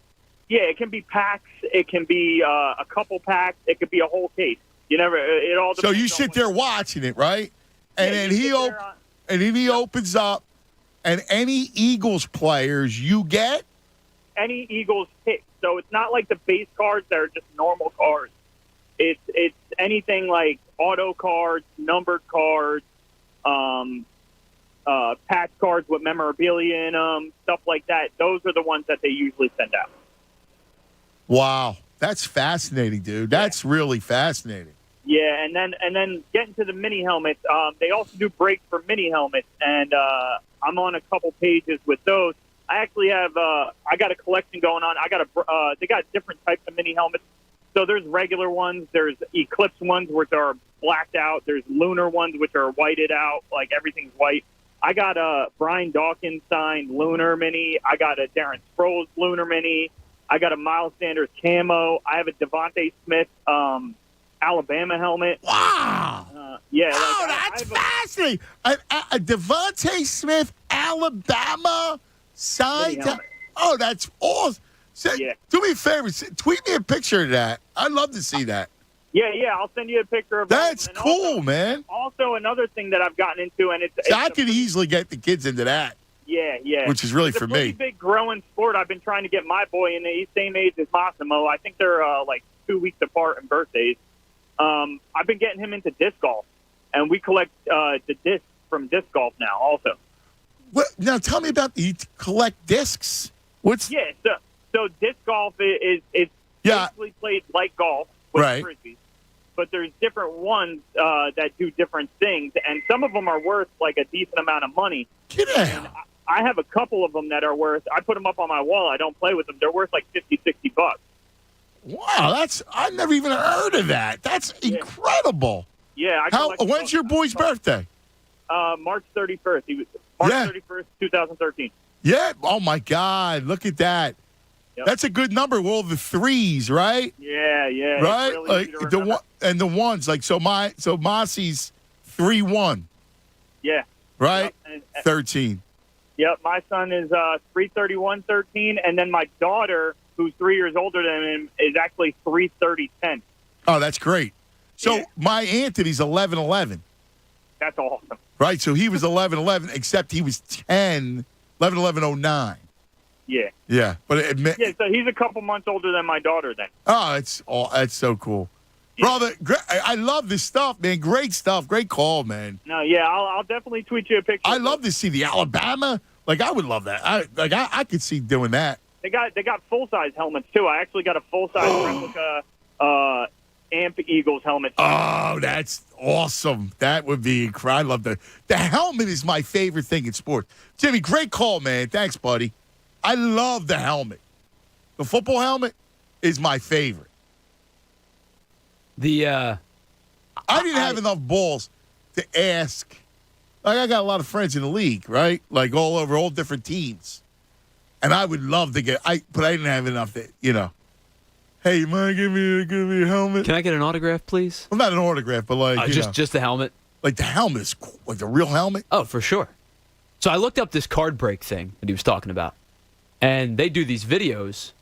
Speaker 17: can be packs. It can be a couple packs. It could be a whole case. You never. It all.
Speaker 1: So you sit there watching it, right? And then he opens up, and any Eagles players you get.
Speaker 17: Any Eagles pick. So it's not like the base cards that are just normal cards. It's anything like auto cards, numbered cards, patch cards with memorabilia in them, stuff like that. Those are the ones that they usually send out.
Speaker 1: Wow, that's fascinating, dude. That's really fascinating.
Speaker 17: Yeah, and then getting to the mini helmets, they also do breaks for mini helmets, and I'm on a couple pages with those. I actually have I got a collection going on. They got different types of mini helmets. So there's regular ones, there's Eclipse ones which are blacked out, there's lunar ones which are whited out, like everything's white. I got a Brian Dawkins signed lunar mini. I got a Darren Sproles lunar mini. I got a Miles Sanders camo. I have a Devontae Smith Alabama helmet.
Speaker 1: Wow.
Speaker 17: Yeah.
Speaker 1: That's fascinating. A Devontae Smith Alabama signed. Oh, that's awesome. Do me a favor. Tweet me a picture of that. I'd love to see that.
Speaker 17: Yeah, I'll send you a picture of
Speaker 1: that. That's cool,
Speaker 17: also,
Speaker 1: man.
Speaker 17: Also, another thing that I've gotten into, and
Speaker 1: I could easily get the kids into that.
Speaker 17: Yeah.
Speaker 1: Which is really
Speaker 17: it's
Speaker 1: for
Speaker 17: a pretty
Speaker 1: me.
Speaker 17: Big growing sport. I've been trying to get my boy in the same age as Massimo. I think they're like 2 weeks apart in birthdays. I've been getting him into disc golf, and we collect the discs from disc golf now. Also.
Speaker 1: What? Now tell me about you collect discs.
Speaker 17: So disc golf is basically played like golf with frisbees, but there's different ones that do different things, and some of them are worth like a decent amount of money.
Speaker 1: And
Speaker 17: I have a couple of them that are worth. I put them up on my wall. I don't play with them. They're worth like $50-$60.
Speaker 1: Wow, I've never even heard of that. That's incredible.
Speaker 17: Yeah.
Speaker 1: When's your boy's birthday?
Speaker 17: March 31st. He was March 31st, 2013.
Speaker 1: Yeah. Oh my God! Look at that.
Speaker 17: Yep.
Speaker 1: That's a good number. Well, the threes, right?
Speaker 17: Yeah.
Speaker 1: Right,
Speaker 17: really
Speaker 1: like the one and the ones, like so Mossie's 3-1.
Speaker 17: Yeah.
Speaker 1: Right.
Speaker 17: Yep.
Speaker 1: 13.
Speaker 17: Yep. My son is 331-13, and then my daughter, who's 3 years older than him, is actually 330-10.
Speaker 1: Oh, that's great. So my Anthony's 11-11.
Speaker 17: That's awesome.
Speaker 1: Right, so he was 11-11, except he was 11-11-09.
Speaker 17: Yeah.
Speaker 1: Yeah, but
Speaker 17: Yeah, so he's a couple months older than my daughter then.
Speaker 1: that's so cool. Brother, I love this stuff, man. Great stuff. Great call, man.
Speaker 17: No, yeah, I'll definitely tweet you a picture.
Speaker 1: I love to see the Alabama. Like, I would love that. I could see doing that.
Speaker 17: They got full-size helmets, too. I actually got a full-size replica Amp Eagles helmet.
Speaker 1: Oh, that's awesome. That would be incredible. I love that. The helmet is my favorite thing in sports. Jimmy, great call, man. Thanks, buddy. I love the helmet. The football helmet is my favorite. I didn't have enough balls to ask. Like, I got a lot of friends in the league, right? Like, all over, all different teams. And I would love to but I didn't have enough to, hey, you mind give me a helmet?
Speaker 2: Can I get an autograph, please?
Speaker 1: Well, not an autograph, but like,
Speaker 2: just the helmet.
Speaker 1: Like, the helmet is cool. Like, the real helmet?
Speaker 2: Oh, for sure. So I looked up this card break thing that he was talking about. And they do these videos,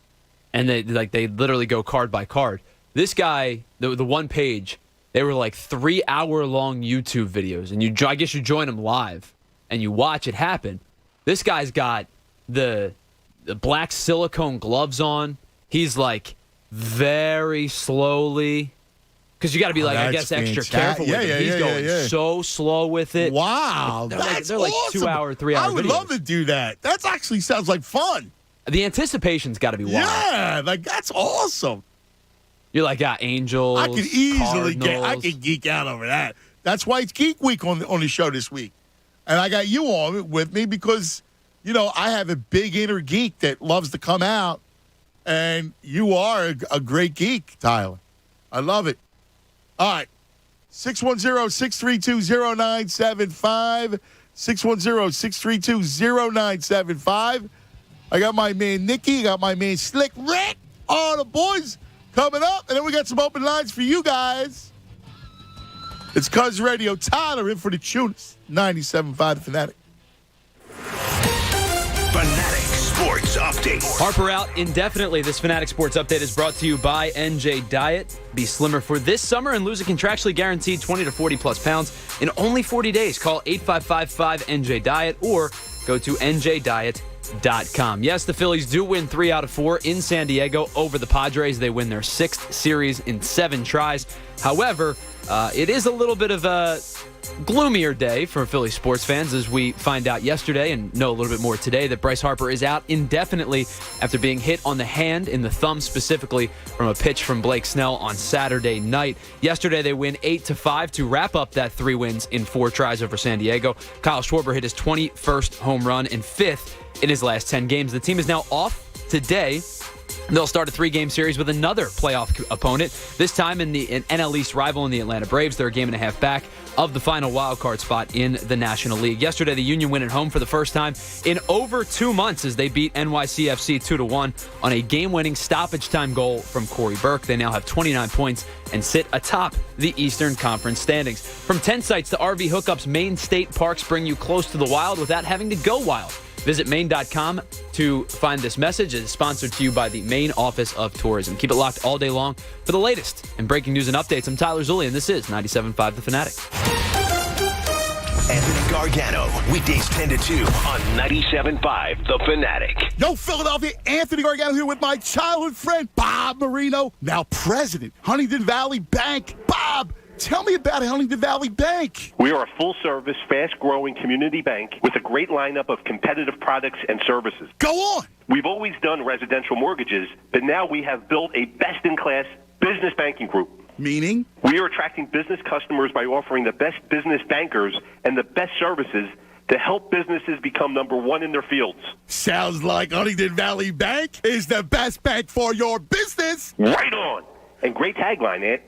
Speaker 2: and they literally go card by card. This guy, the one page, they were like 3-hour-long YouTube videos, and I guess you join them live, and you watch it happen. This guy's got the black silicone gloves on. He's like very slowly, because you got to be like, I guess, extra careful with it. He's going so slow with it.
Speaker 1: Wow,
Speaker 2: they're
Speaker 1: awesome.
Speaker 2: like 2-hour, 3-hour
Speaker 1: I would
Speaker 2: videos.
Speaker 1: love to do that. That actually sounds like fun.
Speaker 2: The anticipation's got to be wild.
Speaker 1: Yeah, like, that's awesome.
Speaker 2: You're like, Angels,
Speaker 1: I could easily
Speaker 2: Cardinals.
Speaker 1: geek out over that. That's why it's Geek Week on the show this week. And I got you on with me because, I have a big inner geek that loves to come out. And you are a great geek, Tyler. I love it. All right. 610-632-0975. 610-632-0975. I got my man Nicky. I got my man Slick Rick. All the boys coming up. And then we got some open lines for you guys. It's Cuz Radio. Tyler in for the Tunis. 97.5 The Fanatic.
Speaker 3: Fanatic Sports Update.
Speaker 2: Harper out indefinitely. This Fanatic Sports Update is brought to you by NJ Diet. Be slimmer for this summer and lose a contractually guaranteed 20 to 40 plus pounds in only 40 days. Call 855-5NJ-DIET or go to njdiet.com. Yes, the Phillies do win 3 out of 4 in San Diego over the Padres. They win their 6th series in 7 tries. However, it is a little bit of a gloomier day for Philly sports fans as we find out yesterday and know a little bit more today that Bryce Harper is out indefinitely after being hit on the hand, in the thumb specifically, from a pitch from Blake Snell on Saturday night. Yesterday they win 8-5 to wrap up that 3 wins in 4 tries over San Diego. Kyle Schwarber hit his 21st home run and 5th in his last 10 games. The team is now off today. They'll start a 3-game series with another playoff opponent, this time in the NL East rival in the Atlanta Braves. They're a game and a half back of the final wildcard spot in the National League. Yesterday, the Union win at home for the first time in over 2 months as they beat NYCFC 2-1 on a game-winning stoppage time goal from Corey Burke. They now have 29 points and sit atop the Eastern Conference standings. From tent sites to RV hookups, Maine State Parks bring you close to the wild without having to go wild. Visit Maine.com to find this message. It is sponsored to you by the Maine Office of Tourism. Keep it locked all day long for the latest in breaking news and updates. I'm Tyler Zulli, and this is 97.5 The Fanatic.
Speaker 3: Anthony Gargano, weekdays 10 to 2 on 97.5 The Fanatic.
Speaker 1: Yo, Philadelphia, Anthony Gargano here with my childhood friend, Bob Marino, now president, Huntington Valley Bank. Bob, tell me about Huntington Valley Bank.
Speaker 18: We are a full-service, fast-growing community bank with a great lineup of competitive products and services.
Speaker 1: Go on.
Speaker 18: We've always done residential mortgages, but now we have built a best-in-class business banking group.
Speaker 1: Meaning?
Speaker 18: We are attracting business customers by offering the best business bankers and the best services to help businesses become number one in their fields.
Speaker 1: Sounds like Huntington Valley Bank is the best bank for your business.
Speaker 18: Right on. And great tagline, Ant.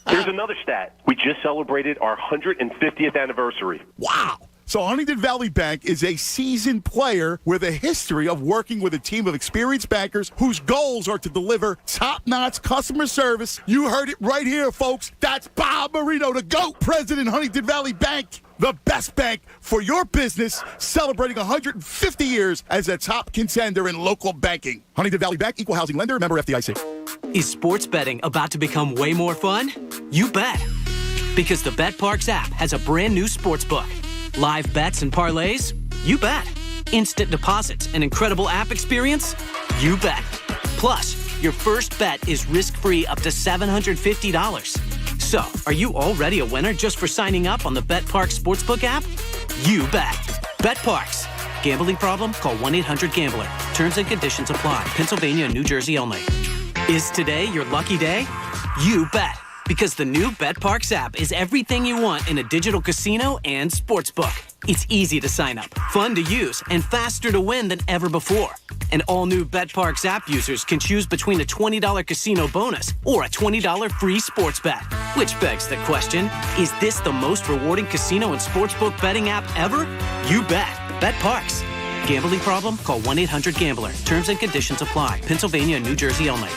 Speaker 18: Here's another stat. We just celebrated our 150th anniversary.
Speaker 1: Wow. So Huntington Valley Bank is a seasoned player with a history of working with a team of experienced bankers whose goals are to deliver top-notch customer service. You heard it right here, folks. That's Bob Marino, the GOAT, president of Huntington Valley Bank. The best bank for your business, celebrating 150 years as a top contender in local banking. Huntington Valley Bank, equal housing lender, member FDIC.
Speaker 21: Is sports betting about to become way more fun?
Speaker 4: You bet. Because the BetParx app has a brand new sportsbook. Live bets and parlays? You bet. Instant deposits and incredible app experience? You bet. Plus, your first bet is risk-free up to $750. So, are you already a winner just for signing up on the BetParx Sportsbook app? You bet. BetParx. Gambling problem? Call 1-800-GAMBLER. Terms and conditions apply. Pennsylvania and New Jersey only. Is today your lucky day? You bet. Because the new BetParx app is everything you want in a digital casino and sportsbook. It's easy to sign up, fun to use, and faster to win than ever before. And all new BetParx app users can choose between a $20 casino bonus or a $20 free sports bet. Which begs the question, is this the most rewarding casino and sportsbook betting app ever? You bet. BetParx. Gambling problem? Call 1-800-GAMBLER. Terms and conditions apply. Pennsylvania and New Jersey only.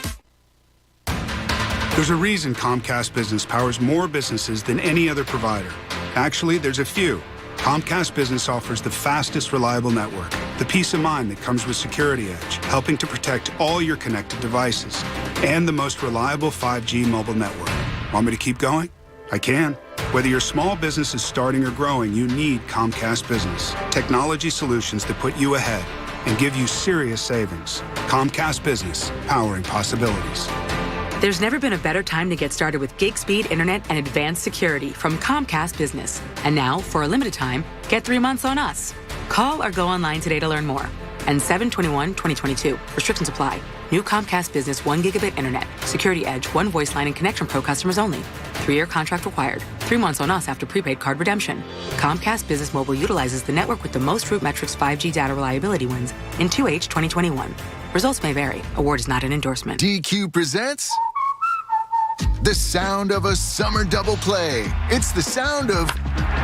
Speaker 21: There's a reason Comcast Business powers more businesses than any other provider. Actually, there's a few. Comcast Business offers the fastest, reliable network, the peace of mind that comes with Security Edge, helping to protect all your connected devices, and the most reliable 5G mobile network. Want me to keep going? I can. Whether your small business is starting or growing, you need Comcast Business. Technology solutions that put you ahead and give you serious savings. Comcast Business, powering possibilities.
Speaker 22: There's never been a better time to get started with gig speed internet and advanced security from Comcast Business. And now, for a limited time, get 3 months on us. Call or go online today to learn more. And 7/21/2022. Restrictions apply. New Comcast Business 1 gigabit internet. Security Edge, 1 voice line and Connection Pro customers only. 3-year contract required. 3 months on us after prepaid card redemption. Comcast Business Mobile utilizes the network with the most Root Metrics 5G data reliability wins in 2H 2021. Results may vary. Award is not an endorsement.
Speaker 23: DQ presents the sound of a summer double play. It's the sound of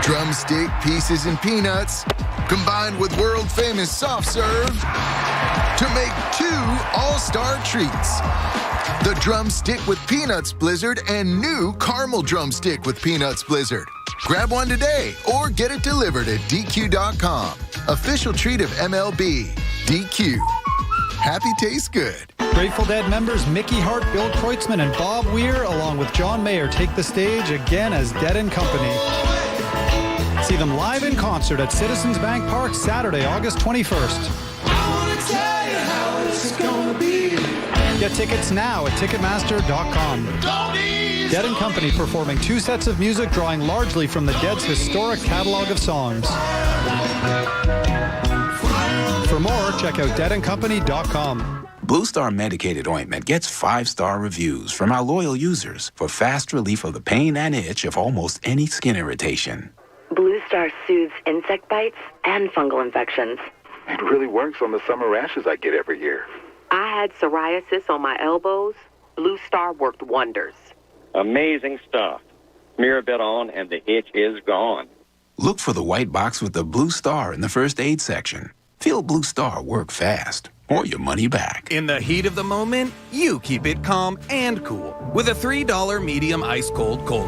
Speaker 23: drumstick pieces and peanuts combined with world-famous soft serve to make 2 all-star treats. The Drumstick with Peanuts Blizzard and new Caramel Drumstick with Peanuts Blizzard. Grab one today or get it delivered at DQ.com. Official treat of MLB. DQ. Happy tastes good.
Speaker 24: Grateful Dead members Mickey Hart, Bill Kreutzmann, and Bob Weir, along with John Mayer, take the stage again as Dead & Company. See them live in concert at Citizens Bank Park Saturday, August 21st. Get tickets now at Ticketmaster.com. Dead & Company performing 2 sets of music drawing largely from the Dead's historic catalog of songs. For more, check out deadandcompany.com.
Speaker 25: Blue Star medicated ointment gets 5-star reviews from our loyal users for fast relief of the pain and itch of almost any skin irritation.
Speaker 27: Blue Star soothes insect bites and fungal infections.
Speaker 28: It really works on the summer rashes I get every year.
Speaker 29: I had psoriasis on my elbows. Blue Star worked wonders.
Speaker 30: Amazing stuff. Smear a bit on and the itch is gone.
Speaker 25: Look for the white box with the Blue Star in the first aid section. Feel Blue Star work fast, or your money back.
Speaker 31: In the heat of the moment, you keep it calm and cool with a $3 medium ice cold brew.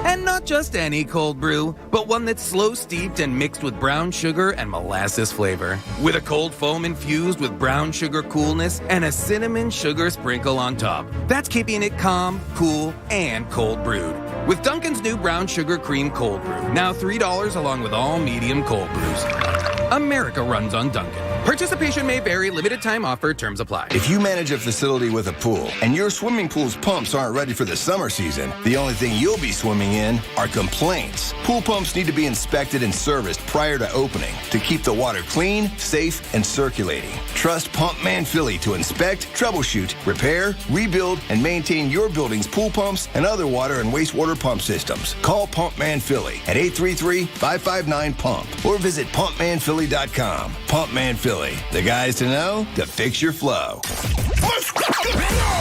Speaker 31: And not just any cold brew, but one that's slow steeped and mixed with brown sugar and molasses flavor. With a cold foam infused with brown sugar coolness and a cinnamon sugar sprinkle on top. That's keeping it calm, cool, and cold brewed. With Dunkin's new brown sugar cream cold brew, now $3 along with all medium cold brews. America runs on Dunkin'. Participation may vary. Limited time offer. Terms apply.
Speaker 13: If you manage a facility with a pool and your swimming pool's pumps aren't ready for the summer season, the only thing you'll be swimming in are complaints. Pool pumps need to be inspected and serviced prior to opening to keep the water clean, safe, and circulating. Trust Pump Man Philly to inspect, troubleshoot, repair, rebuild, and maintain your building's pool pumps and other water and wastewater pump systems. Call Pump Man Philly at 833-559-PUMP or visit pumpmanphilly.com. Pump Man Philly, the guys to know to fix your flow.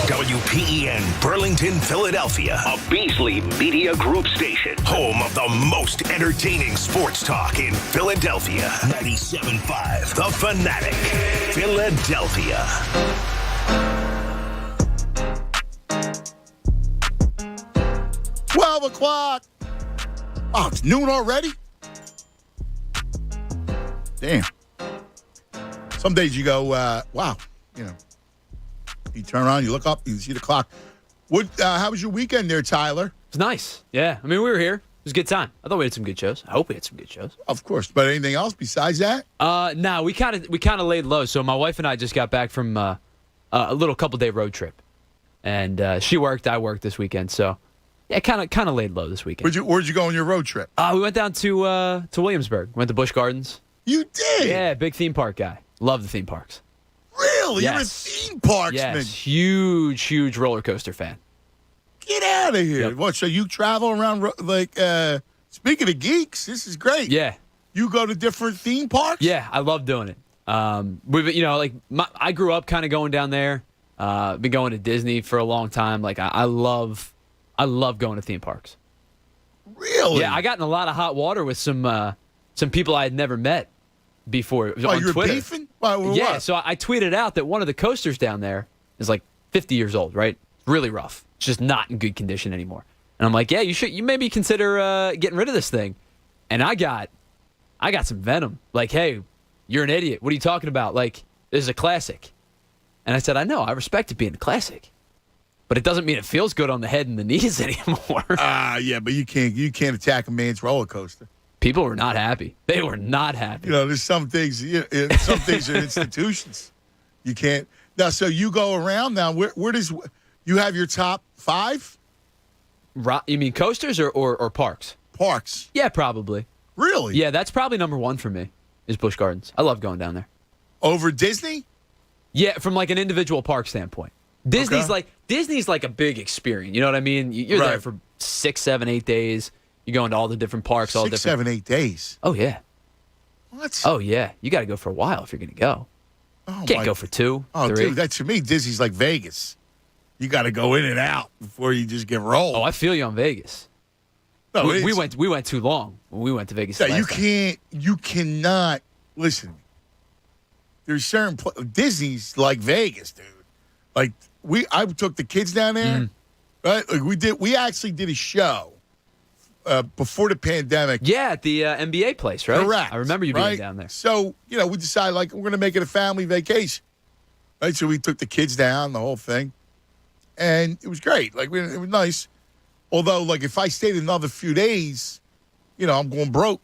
Speaker 3: WPEN Burlington, Philadelphia, a Beasley Media Group station, home of the most entertaining sports talk in Philadelphia. 97.5 The Fanatic, Philadelphia.
Speaker 1: $12. Oh, it's noon already? Damn. Some days you go, wow, you know. You turn around, you look up, you see the clock. How was your weekend there, Tyler?
Speaker 2: It's nice. Yeah. I mean, we were here. It was a good time. I thought we had some good shows. I hope we had some good shows.
Speaker 1: Of course. But anything else besides that?
Speaker 2: No, we kind of laid low. So my wife and I just got back from a little couple-day road trip. And she worked, I worked this weekend. So, yeah, kind of laid low this weekend.
Speaker 1: Where'd you go on your road trip?
Speaker 2: We went down to Williamsburg. Went to Busch Gardens.
Speaker 1: You did?
Speaker 2: Yeah, big theme park guy. Love the theme parks.
Speaker 1: Really?
Speaker 2: Yes.
Speaker 1: You're a theme parksman?
Speaker 2: Yes, huge roller coaster fan.
Speaker 1: Get out of here.
Speaker 2: Yep.
Speaker 1: What, so you travel around, speaking of geeks, this is great.
Speaker 2: Yeah.
Speaker 1: You go to different theme parks?
Speaker 2: Yeah, I love doing it. I grew up kind of going down there. Been going to Disney for a long time. Like, I love going to theme parks.
Speaker 1: Really?
Speaker 2: Yeah, I got in a lot of hot water with some people I had never met before on
Speaker 1: you were
Speaker 2: Twitter.
Speaker 1: beefing? Well,
Speaker 2: Yeah,
Speaker 1: what?
Speaker 2: so I tweeted out that one of the coasters down there is like 50 years old, right? Really rough. It's just not in good condition anymore. And I'm like, yeah, you maybe consider getting rid of this thing. And I got some venom. Like, hey, you're an idiot. What are you talking about? Like, this is a classic. And I said, I know, I respect it being a classic. But it doesn't mean it feels good on the head and the knees anymore.
Speaker 1: Yeah, but you can't attack a man's roller coaster.
Speaker 2: People were not happy. They were not happy.
Speaker 1: There's some things. Some things are institutions. You can't. Now, so you go around now. Where does you have your top 5?
Speaker 2: You mean coasters or parks?
Speaker 1: Parks.
Speaker 2: Yeah, probably.
Speaker 1: Really?
Speaker 2: Yeah, that's probably number 1 for me. Is Busch Gardens. I love going down there.
Speaker 1: Over Disney?
Speaker 2: Yeah, from like an individual park standpoint. Disney's like a big experience. You know what I mean? You're there for 6, 7, 8 days. You go into all the different parks, all
Speaker 1: 6,
Speaker 2: different
Speaker 1: 7, 8 days.
Speaker 2: Oh yeah.
Speaker 1: What?
Speaker 2: Oh yeah. You got to go for a while if you're going to go.
Speaker 1: Oh,
Speaker 2: Can't go for 2, 3.
Speaker 1: Dude, that to me, Disney's like Vegas. You got to go in and out before you just get rolled.
Speaker 2: Oh, I feel you on Vegas.
Speaker 1: No,
Speaker 2: we went too long when we went to Vegas.
Speaker 1: Yeah,
Speaker 2: last time.
Speaker 1: you cannot listen to me. There's certain Disney's like Vegas, dude. Like I took the kids down there, right? Like we actually did a show before the pandemic.
Speaker 2: Yeah, at the NBA place, right?
Speaker 1: Correct.
Speaker 2: I remember you being down there.
Speaker 1: So we decided like we're going to make it a family vacation, right? So we took the kids down, the whole thing, and it was great. Like it was nice. Although, like if I stayed another few days, I'm going broke.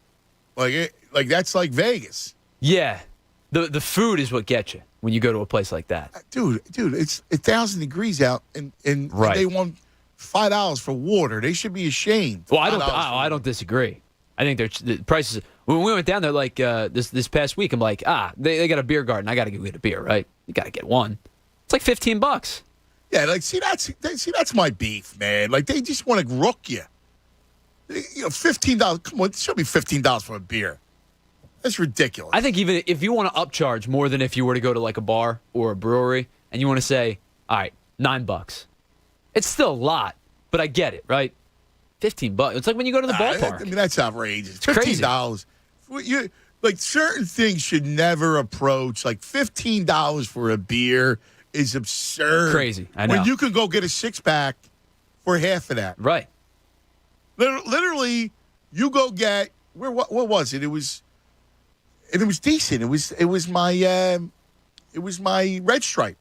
Speaker 1: Like that's like Vegas.
Speaker 2: Yeah. The food is what gets you when you go to a place like that.
Speaker 1: Dude, it's 1,000 degrees out, and they want $5 for water. They should be ashamed.
Speaker 2: Well, I don't disagree. I think the prices. When we went down there, like this past week, I'm like, they got a beer garden. I got to go get a beer, right? You got to get one. It's like $15.
Speaker 1: Yeah, like that's my beef, man. Like they just want to rook you. $15. Come on, it should be $15 for a beer. That's ridiculous.
Speaker 2: I think even if you want to upcharge more than if you were to go to like a bar or a brewery and you want to say, all right, $9. It's still a lot, but I get it, right? $15. It's like when you go to the ballpark.
Speaker 1: I mean, that's outrageous.
Speaker 2: It's crazy.
Speaker 1: $15. Like certain things should never approach. Like $15 for a beer is absurd.
Speaker 2: Crazy. I know.
Speaker 1: When you can go get a 6-pack for half of that.
Speaker 2: Right.
Speaker 1: Literally, you go get what was it? It was decent. It was my Red Stripe.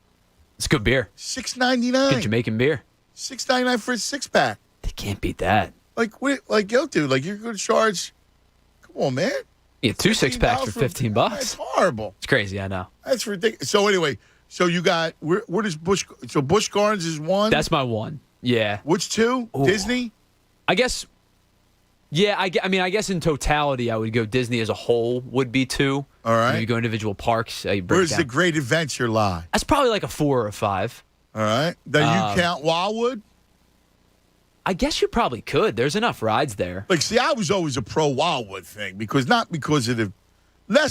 Speaker 2: It's good beer.
Speaker 1: $6.99.
Speaker 2: Good Jamaican beer.
Speaker 1: $6.99 for a 6-pack.
Speaker 2: They can't beat that.
Speaker 1: Dude, like you're going to charge. Come on, man.
Speaker 2: Yeah, 2 6-packs for $15.
Speaker 1: That's horrible.
Speaker 2: It's crazy. I know.
Speaker 1: That's ridiculous. So anyway, you got where does Busch? So Busch Gardens is 1.
Speaker 2: That's my 1. Yeah.
Speaker 1: Which 2?
Speaker 2: Ooh.
Speaker 1: Disney.
Speaker 2: I guess. Yeah, I guess in totality, I would go Disney as a whole would be 2.
Speaker 1: All right.
Speaker 2: You go individual parks.
Speaker 1: Where's the Great Adventure lie?
Speaker 2: That's probably like a 4 or a 5.
Speaker 1: All right. Then you count Wildwood?
Speaker 2: I guess you probably could. There's enough rides there.
Speaker 1: Like, see, I was always a pro Wildwood thing less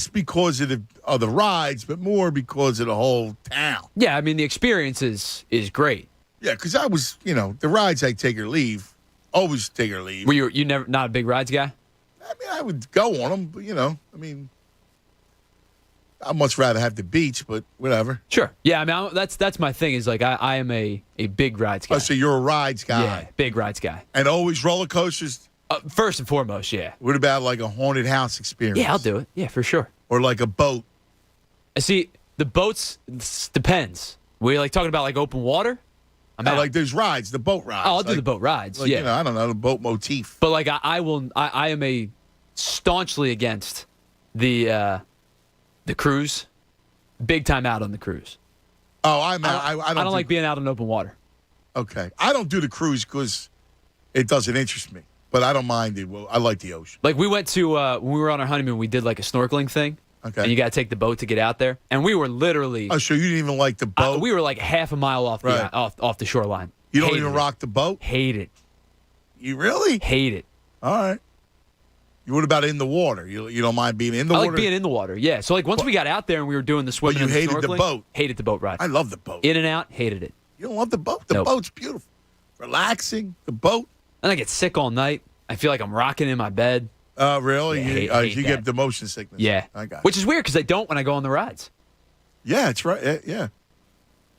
Speaker 1: because of the rides, but more because of the whole town.
Speaker 2: Yeah, I mean the experience is great.
Speaker 1: Yeah, because I was, the rides I take or leave, always take or leave.
Speaker 2: Were you never not a big rides guy?
Speaker 1: I mean, I would go on them, but I'd much rather have the beach, but whatever.
Speaker 2: Sure. Yeah, I mean that's my thing is like I am a big rides guy.
Speaker 1: Oh, so you're a rides guy.
Speaker 2: Yeah, big rides guy.
Speaker 1: And always roller coasters?
Speaker 2: First and foremost, yeah.
Speaker 1: What about like a haunted house experience?
Speaker 2: Yeah, I'll do it. Yeah, for sure.
Speaker 1: Or like a boat?
Speaker 2: See, the boats depends. We like talking about like open water? I'm out.
Speaker 1: Like there's rides, the boat rides.
Speaker 2: Oh, I'll do the boat rides.
Speaker 1: Like,
Speaker 2: yeah,
Speaker 1: you know, I don't know, the boat motif.
Speaker 2: But like I am a staunchly against the cruise. Big time out on the cruise.
Speaker 1: Oh, I
Speaker 2: don't like being out in open water.
Speaker 1: Okay, I don't do the cruise because it doesn't interest me. But I don't mind it. Well, I like the ocean.
Speaker 2: Like we went to when we were on our honeymoon, we did like a snorkeling thing.
Speaker 1: Okay.
Speaker 2: And you got to take the boat to get out there, and we were literally.
Speaker 1: Oh, so you didn't even like the boat?
Speaker 2: We were like half a mile off the off the shoreline.
Speaker 1: You don't even rock the boat?
Speaker 2: Hate it.
Speaker 1: You really?
Speaker 2: Hate it.
Speaker 1: All right. What about in the water? You don't mind being in the water?
Speaker 2: I like being in the water, yeah. So, like, once we got out there and we were doing the swimming
Speaker 1: but you
Speaker 2: and the
Speaker 1: hated the
Speaker 2: snorkeling,
Speaker 1: boat?
Speaker 2: Hated the boat ride.
Speaker 1: I love the boat.
Speaker 2: In and out, hated it.
Speaker 1: You don't love the boat? The boat's beautiful. Relaxing, the boat.
Speaker 2: And I get sick all night. I feel like I'm rocking in my bed.
Speaker 1: Oh, really?
Speaker 2: Yeah,
Speaker 1: you get the motion sickness.
Speaker 2: Yeah.
Speaker 1: I got it.
Speaker 2: Which is weird because I don't when I go on the rides.
Speaker 1: Yeah, that's right. Yeah.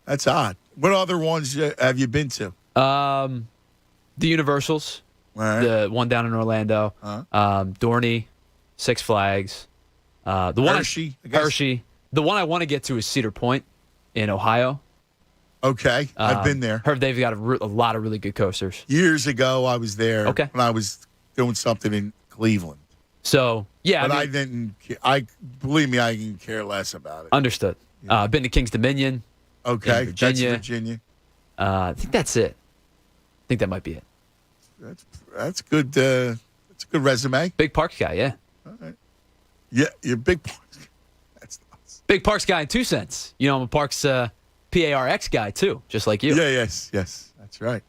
Speaker 1: That's odd. What other ones have you been to?
Speaker 2: The Universals.
Speaker 1: Right.
Speaker 2: The one down in Orlando. Dorney. Six Flags. The one
Speaker 1: Hershey.
Speaker 2: Hershey. The one I want to get to is Cedar Point in Ohio.
Speaker 1: Okay. I've been there.
Speaker 2: Heard they've got a lot of really good coasters.
Speaker 1: Years ago, I was there.
Speaker 2: Okay.
Speaker 1: When I was doing something in Cleveland.
Speaker 2: So, yeah.
Speaker 1: But I didn't. Believe me, I can care less about it.
Speaker 2: Understood. I've been to King's Dominion.
Speaker 1: Okay.
Speaker 2: Virginia.
Speaker 1: That's Virginia.
Speaker 2: I think that's it. I think that might be it.
Speaker 1: That's good. That's a good resume.
Speaker 2: Big Parks guy, yeah.
Speaker 1: All right. Yeah, you're a big Parks guy. That's nice.
Speaker 2: Big Parks guy in 2 cents. You know, I'm a Parks PARX guy too, just like you.
Speaker 1: Yeah, yes. That's right.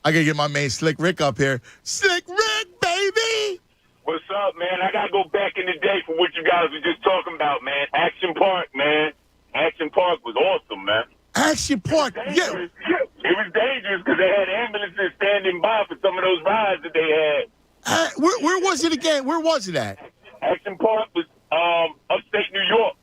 Speaker 1: I gotta get my man Slick Rick up here. Slick Rick, baby!
Speaker 5: What's up, man? I gotta go back in the day for what you guys were just talking about, man. Action Park, man. Action Park was awesome, man.
Speaker 1: Action Park, yeah.
Speaker 5: It was dangerous because they had ambulances standing by for some of those rides that they had.
Speaker 1: Where was it again? Where was it at?
Speaker 5: Action Park was upstate New York.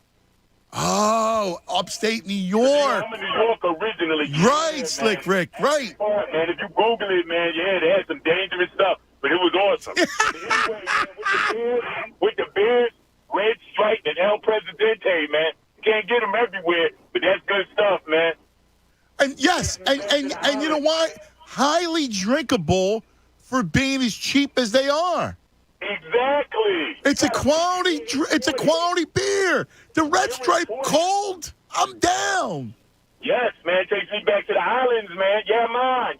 Speaker 1: Oh, upstate New York.
Speaker 5: Yeah, I'm in New York originally.
Speaker 1: Right, Slick Rick, right.
Speaker 5: Man, if you Google it, man, yeah, they had some dangerous stuff, but it was awesome. Anyway, man, with the Bears, Red Stripe, and El Presidente, man. You can't get them everywhere, but that's good stuff, man.
Speaker 1: And yes, and you know what? Highly drinkable for being as cheap as they are.
Speaker 5: Exactly.
Speaker 1: It's a quality beer. The Red Stripe cold, I'm down.
Speaker 5: Yes, man. Takes me back to the islands, man. Yeah, mine.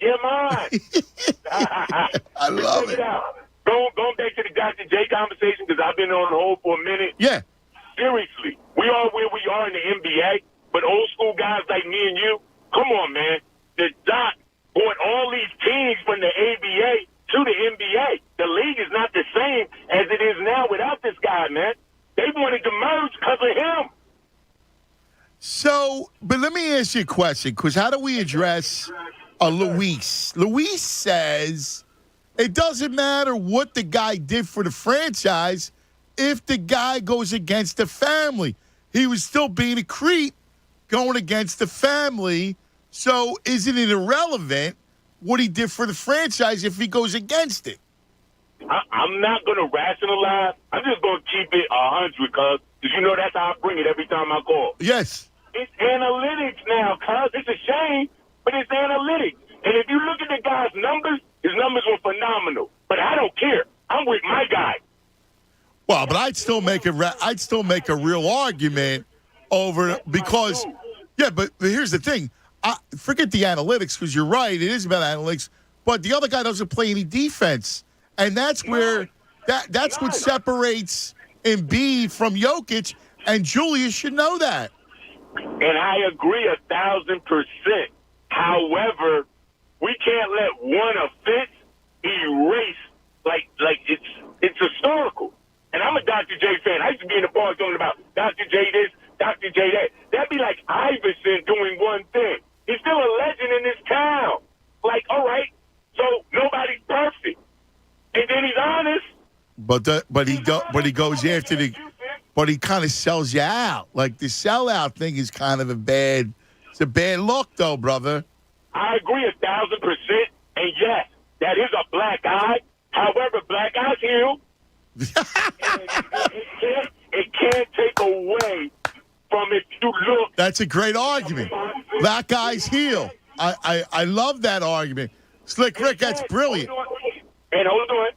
Speaker 1: I love it.
Speaker 5: Going back to the Dr. J conversation, because I've been on hold for a minute.
Speaker 1: Yeah.
Speaker 5: Seriously, we are where we are in the NBA, but old school guys like me and you, come on, man. The Doc brought all these teams from the ABA to the NBA. The league is not the same as it is now without this guy, man. They wanted to merge because of him.
Speaker 1: So, but let me ask you a question, because how do we address Luis? Luis says it doesn't matter what the guy did for the franchise if the guy goes against the family. He was still being a creep going against the family. So isn't it irrelevant what he did for the franchise if he goes against it?
Speaker 5: I'm not going to rationalize. I'm just going to keep it 100, because you know that's how I bring it every time I call.
Speaker 1: Yes.
Speaker 5: It's analytics now, cuz. It's a shame, but it's analytics. And if you look at the guy's numbers, his numbers were phenomenal. But I don't care. I'm with my guy.
Speaker 1: Well, but I'd still make a real argument over, because but here's the thing. Forget the analytics, because you're right. It is about analytics. But the other guy doesn't play any defense. And that's where that's what separates Embiid from Jokic, and Julius should know that.
Speaker 5: And I agree 1,000%. However, we can't let one offense erase like it's historical. And I'm a Dr. J fan. I used to be in the bar talking about Dr. J this, Dr. J that. That'd be like Iverson doing one thing. He's still a legend in this town. Like, all right, so nobody's perfect. And then he's honest.
Speaker 1: But he kind of sells you out. Like, the sellout thing is kind of a bad look, though, brother.
Speaker 5: I agree 1,000%. And yes, that is a black eye. However, black eyes heal. It can't take away from if you look.
Speaker 1: That's a great argument. Black eyes heal. I love that argument. Slick Rick, that's brilliant.
Speaker 5: And hold on.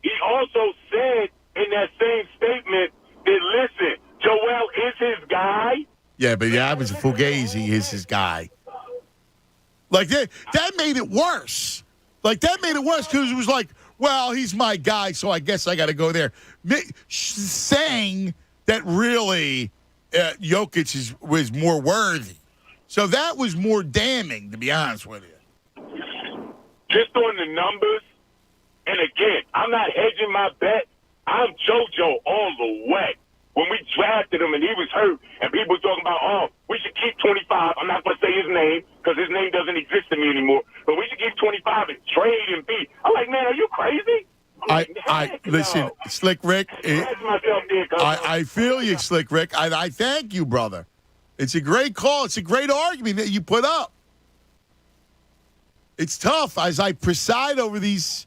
Speaker 5: He also said in that same statement that, listen, Joel is his guy.
Speaker 1: Yeah, but yeah, was Fugazi is his guy. Like, that made it worse. Like, that made it worse because it was like, well, he's my guy, so I guess I got to go there. Saying that really Jokic was more worthy. So that was more damning, to be honest with you.
Speaker 5: Just on the numbers, and again, I'm not hedging my bet. I'm JoJo all the way. When we drafted him and he was hurt, and people were talking about, oh, we should keep 25. I'm not going to say his name because his name doesn't exist to me anymore. But we should keep 25 and trade and be. I'm like, man, are you crazy?
Speaker 1: Listen, Slick Rick. I feel you, Slick Rick. I thank you, brother. It's a great call. It's a great argument that you put up. It's tough as I preside over these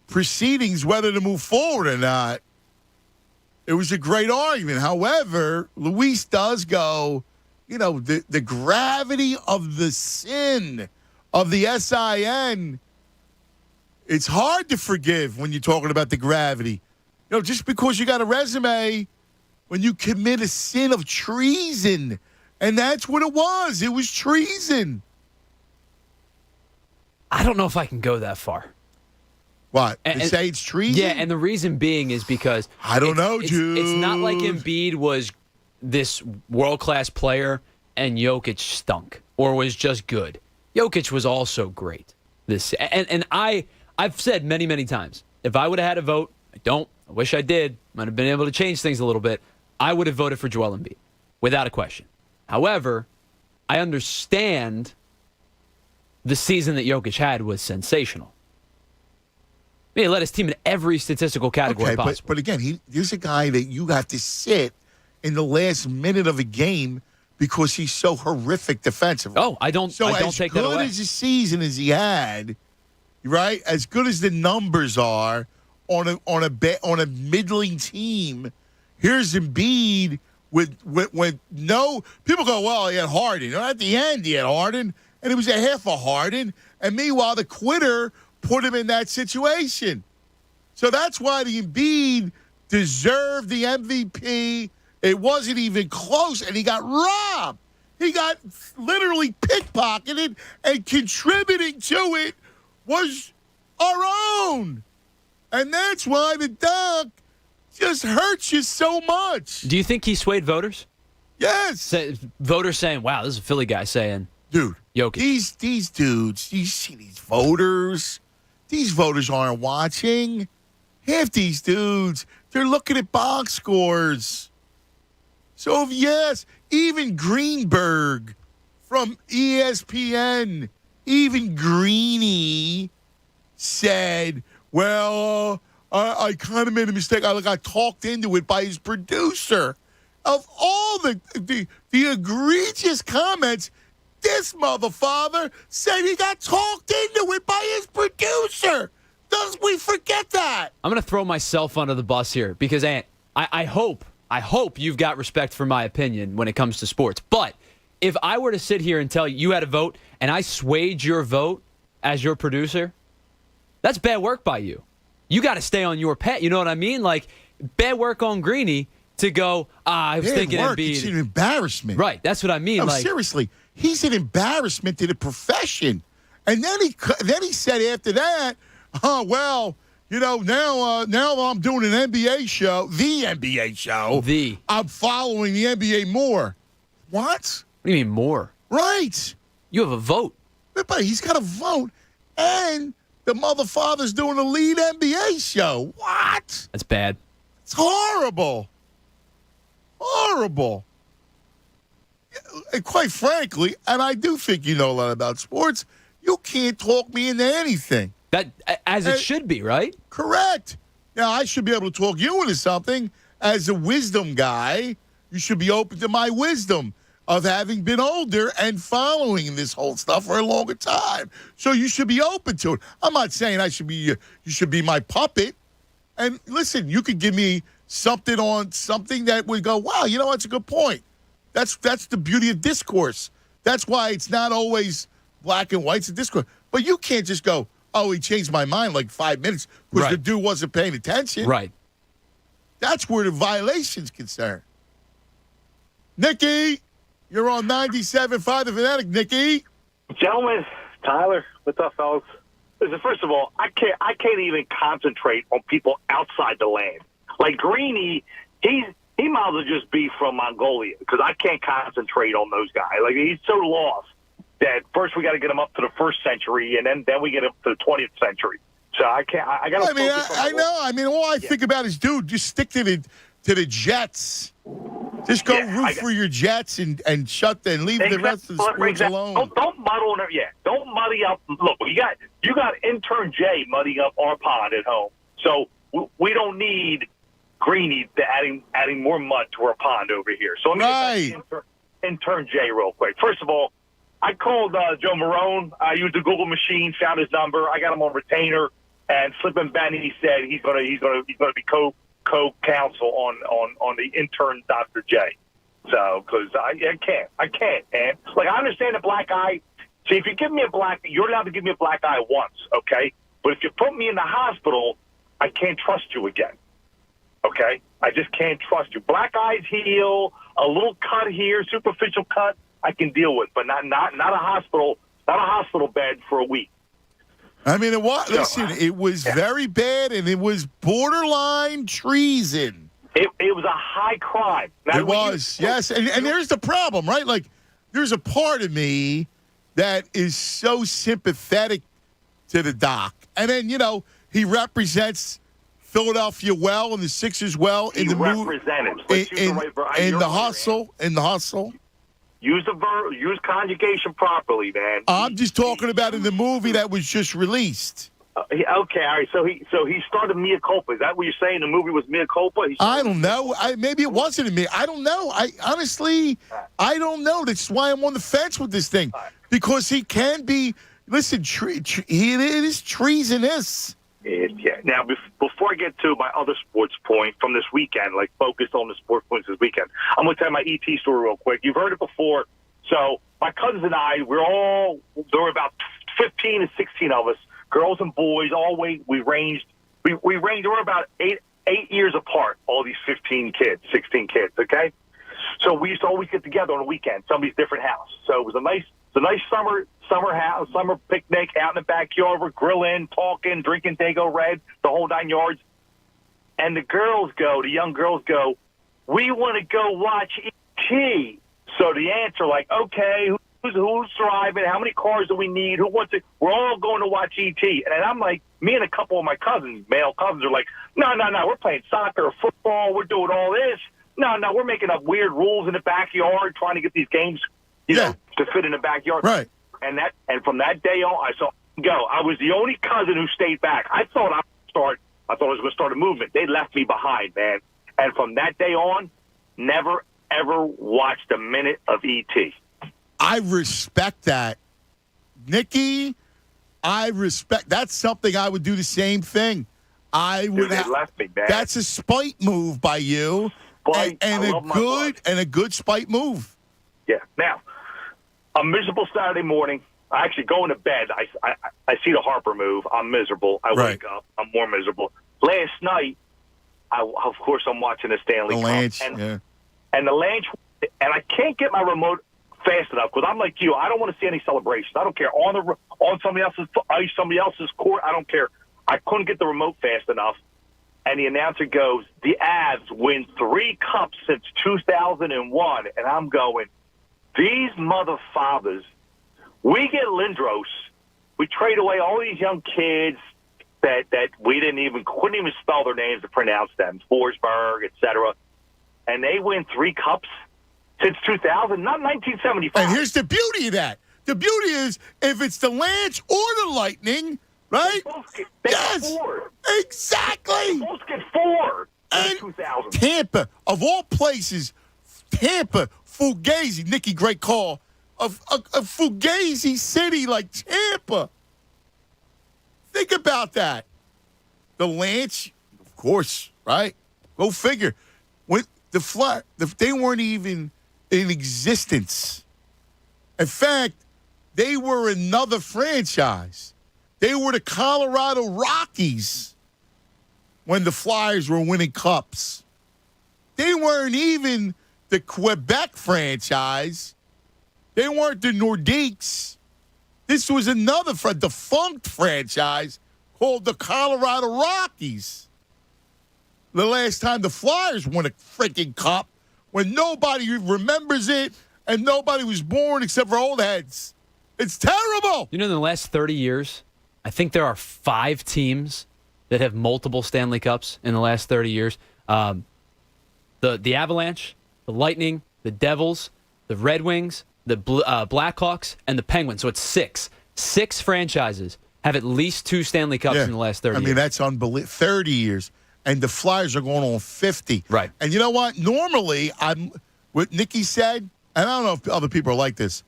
Speaker 1: proceedings whether to move forward or not. It was a great argument. However, Luis does go, the gravity of the sin of the SIN. It's hard to forgive when you're talking about the gravity. Just because you got a resume, when you commit a sin of treason. And that's what it was. It was treason.
Speaker 2: I don't know if I can go that far.
Speaker 1: What? And say it's treason?
Speaker 2: Yeah, and the reason being is because
Speaker 1: I don't know, Jude.
Speaker 2: It's not like Embiid was this world-class player and Jokic stunk or was just good. Jokic was also great. I've said many, many times, if I would have had a vote, I don't. I wish I did. Might have been able to change things a little bit. I would have voted for Joel Embiid, without a question. However, I understand the season that Jokic had was sensational. He led his team in every statistical category possible.
Speaker 1: But again, he's a guy that you have to sit in the last minute of a game because he's so horrific defensively.
Speaker 2: Oh, I don't take that away.
Speaker 1: So as good as a season as he had, right? As good as the numbers are on a middling team, here's Embiid with no people go, well, he had Harden. At the end, he had Harden, and it was a half a Harden. And meanwhile, the quitter put him in that situation. So that's why the Embiid deserved the MVP. It wasn't even close, and he got robbed. He got literally pickpocketed, and contributing to it was our own. And that's why the dunk just hurts you so much.
Speaker 2: Do you think he swayed voters?
Speaker 1: Yes.
Speaker 2: Voters saying, wow, this is a Philly guy saying,
Speaker 1: dude,
Speaker 2: Jokic.
Speaker 1: These dudes, you see these voters. These voters aren't watching. Half these dudes, they're looking at box scores. So, yes, even Greenberg from ESPN, even Greeny said, well, I kind of made a mistake. I got talked into it by his producer. Of all the egregious comments, this motherfather said he got talked into it by his producer. Does we forget that?
Speaker 2: I'm going to throw myself under the bus here because, Ant, I hope you've got respect for my opinion when it comes to sports. But if I were to sit here and tell you had a vote and I swayed your vote as your producer, that's bad work by you. You got to stay on your pet. You know what I mean? Like, bad work on Greeny to go, I was thinking Embiid.
Speaker 1: It's an embarrassment.
Speaker 2: Right, that's what I mean.
Speaker 1: No, seriously. He's an embarrassment to the profession. And then he said after that, now I'm doing an NBA show, the NBA show. I'm following the NBA more. What?
Speaker 2: What do you mean more?
Speaker 1: Right.
Speaker 2: You have a vote.
Speaker 1: But he's got a vote, and the motherfather's doing a lead NBA show. What?
Speaker 2: That's bad.
Speaker 1: It's horrible. Horrible. And quite frankly, and I do think you know a lot about sports, you can't talk me into anything.
Speaker 2: That as it should be, right?
Speaker 1: Correct. Now, I should be able to talk you into something. As a wisdom guy, you should be open to my wisdom of having been older and following this whole stuff for a longer time. So you should be open to it. I'm not saying you should be my puppet. And listen, you could give me something that would go, wow, that's a good point. That's the beauty of discourse. That's why it's not always black and whites and Discord. But you can't just go, oh, he changed my mind like 5 minutes because the dude wasn't paying attention.
Speaker 2: Right.
Speaker 1: That's where the violation's concerned. Nikki, you're on 97.5 The Fanatic. Nikki.
Speaker 6: Gentlemen, Tyler, what's up, fellas? Listen, first of all, I can't even concentrate on people outside the land. Like Greeny, he might as well just be from Mongolia because I can't concentrate on those guys. Like, he's so lost that first we got to get him up to the first century, and then we get him to the 20th century. So I can't. I got to.
Speaker 1: I know. I mean, all I think about is, dude, just stick to the Jets. Just go root for your Jets and leave the rest of the sports alone.
Speaker 6: Don't muddle it. Yeah, don't muddy up. Look, you got intern Jay muddying up our pond at home, so we don't need Greeny to adding more mud to our pond over here. So let me get back to intern Jay real quick. First of all, I called Joe Marone. I used the Google machine, found his number. I got him on retainer, and Flippin' Benny said he's gonna be co-counsel on the intern Dr. J. So because I can't, man. Like, I understand the black eye. See, if you give me you're allowed to give me a black eye once, okay? But if you put me in the hospital, I can't trust you again. Okay? I just can't trust you. Black eyes heal, a little cut here, superficial cut, I can deal with, but not a hospital bed for a week.
Speaker 1: I mean, it was very bad, and it was borderline treason.
Speaker 6: It was a high crime. Now,
Speaker 1: it was, yes. And there's the problem, right? Like, there's a part of me that is so sympathetic to the doc. And then, he represents Philadelphia well and the Sixers well in the hustle.
Speaker 6: Use conjugation properly, man.
Speaker 1: I'm just talking about in the movie that was just released.
Speaker 6: Okay, all right. So he started mea culpa. Is that what you're saying? The movie was mea culpa?
Speaker 1: I don't know. Maybe it wasn't me. I don't know. I don't know. That's why I'm on the fence with this thing, because he can be. Listen, it is treasonous.
Speaker 6: Yeah. Now, before I get to my other sports point from this weekend, like focused on the sports points this weekend, I'm going to tell my ET story real quick. You've heard it before. So my cousins and I, there were about 15 to 16 of us, girls and boys, we ranged, there were about eight years apart, all these 16 kids, okay? So we used to always get together on the weekend, somebody's different house. So it was a nice summer picnic out in the backyard. We're grilling, talking, drinking Dago Red, the whole 9 yards. And the young girls go, we want to go watch E.T. So the answer, like, okay, who's driving? How many cars do we need? Who wants it? We're all going to watch E.T. And I'm like, me and a couple of my male cousins are like, no, we're playing soccer or football. We're doing all this. No, we're making up weird rules in the backyard, trying to get these games, to fit in the backyard.
Speaker 1: Right.
Speaker 6: And from that day on, I saw go. I was the only cousin who stayed back. I thought I was going to start a movement. They left me behind, man. And from that day on, never ever watched a minute of E.T.
Speaker 1: I respect that, Nikki. That's something I would do the same thing. They left me, man. That's a spite move by you. And a good spite move.
Speaker 6: Yeah. Now, a miserable Saturday morning. I actually go into bed. I see the Harper move. I'm miserable. I wake up. I'm more miserable. Last night, of course, I'm watching the Stanley Cup. And the Lanch, and I can't get my remote fast enough because I'm like you. I don't want to see any celebrations. I don't care. On somebody else's ice, somebody else's court, I don't care. I couldn't get the remote fast enough. And the announcer goes, the Avs win 3 cups since 2001. And I'm going, these mother fathers, we get Lindros. We trade away all these young kids that we couldn't even spell their names to pronounce them, Forsberg, etc. And they win 3 cups since 2000, not 1975.
Speaker 1: And here's the beauty of that. The beauty is if it's the Lance or the Lightning, right?
Speaker 6: They get 4.
Speaker 1: Exactly.
Speaker 6: They both get 4
Speaker 1: in
Speaker 6: 2000.
Speaker 1: Tampa, of all places, Fugazi, Nikki, great call, of Fugazi city like Tampa. Think about that. The Lance, of course, right? Go figure. With the Flyers, they weren't even in existence. In fact, They were another franchise. They were the Colorado Rockies when the Flyers were winning cups. They weren't even the Quebec franchise. They weren't the Nordiques. This was another defunct franchise called the Colorado Rockies. The last time the Flyers won a freaking cup when nobody remembers it and nobody was born except for old heads. It's terrible.
Speaker 2: You know, in the last 30 years, I think there are 5 teams that have multiple Stanley Cups in the last 30 years. The Avalanche, the Lightning, the Devils, the Red Wings, the Blackhawks, and the Penguins. So it's 6. 6 franchises have at least 2 Stanley Cups in the last 30 years.
Speaker 1: I mean, that's unbelievable. 30 years. And the Flyers are going on 50.
Speaker 2: Right.
Speaker 1: And you know what? Normally, what Nikki said, and I don't know if other people are like this,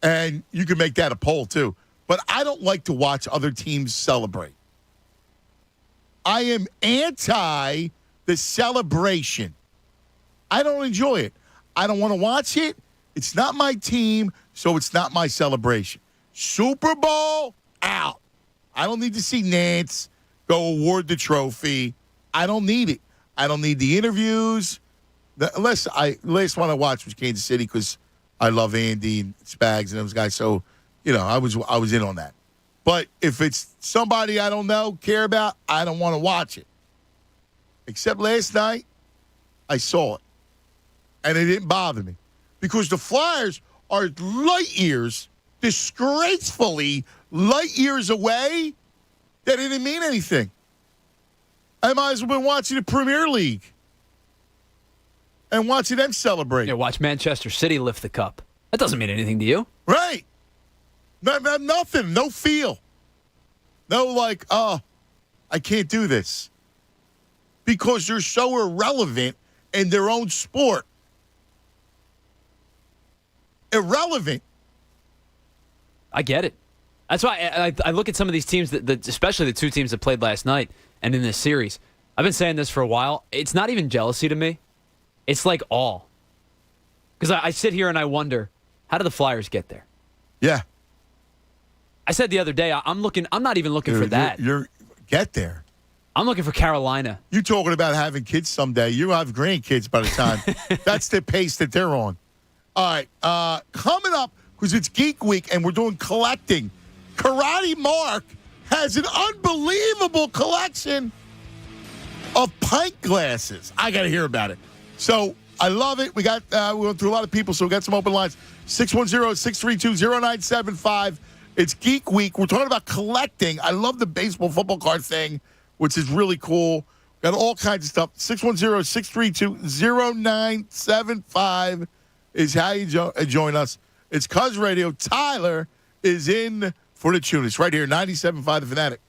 Speaker 1: and you can make that a poll too, but I don't like to watch other teams celebrate. I am anti the celebration. I don't enjoy it. I don't want to watch it. It's not my team, so it's not my celebration. Super Bowl, out. I don't need to see Nance go award the trophy. I don't need it. I don't need the interviews. The last one I watched was Kansas City because I love Andy and Spags and those guys. So, I was in on that. But if it's somebody I don't know, care about, I don't want to watch it. Except last night, I saw it. And it didn't bother me. Because the Flyers are light years, disgracefully light years away, that it didn't mean anything. I might as well have been watching the Premier League and watching them celebrate.
Speaker 2: Yeah, watch Manchester City lift the cup. That doesn't mean anything to you.
Speaker 1: Right. Nothing. No feel. No I can't do this. Because they're so irrelevant in their own sport. Irrelevant.
Speaker 2: I get it. That's why I look at some of these teams, that especially the 2 teams that played last night and in this series. I've been saying this for a while. It's not even jealousy to me. It's like awe. Because I sit here and I wonder, how did the Flyers get there?
Speaker 1: Yeah.
Speaker 2: I said the other day, I'm not even looking for that.
Speaker 1: You're get there.
Speaker 2: I'm looking for Carolina.
Speaker 1: You're talking about having kids someday. You'll have grandkids by the time. That's the pace that they're on. All right. Coming up, because it's Geek Week and we're doing collecting, Karate Mark has an unbelievable collection of pint glasses. I got to hear about it. So I love it. We went through a lot of people, so we got some open lines. 610-632-0975. It's Geek Week. We're talking about collecting. I love the baseball football card thing, which is really cool. Got all kinds of stuff. 610-632-0975 is how you join us. It's Cuz Radio. Tyler is in for the tune. It's right here, 97.5 The Fanatic.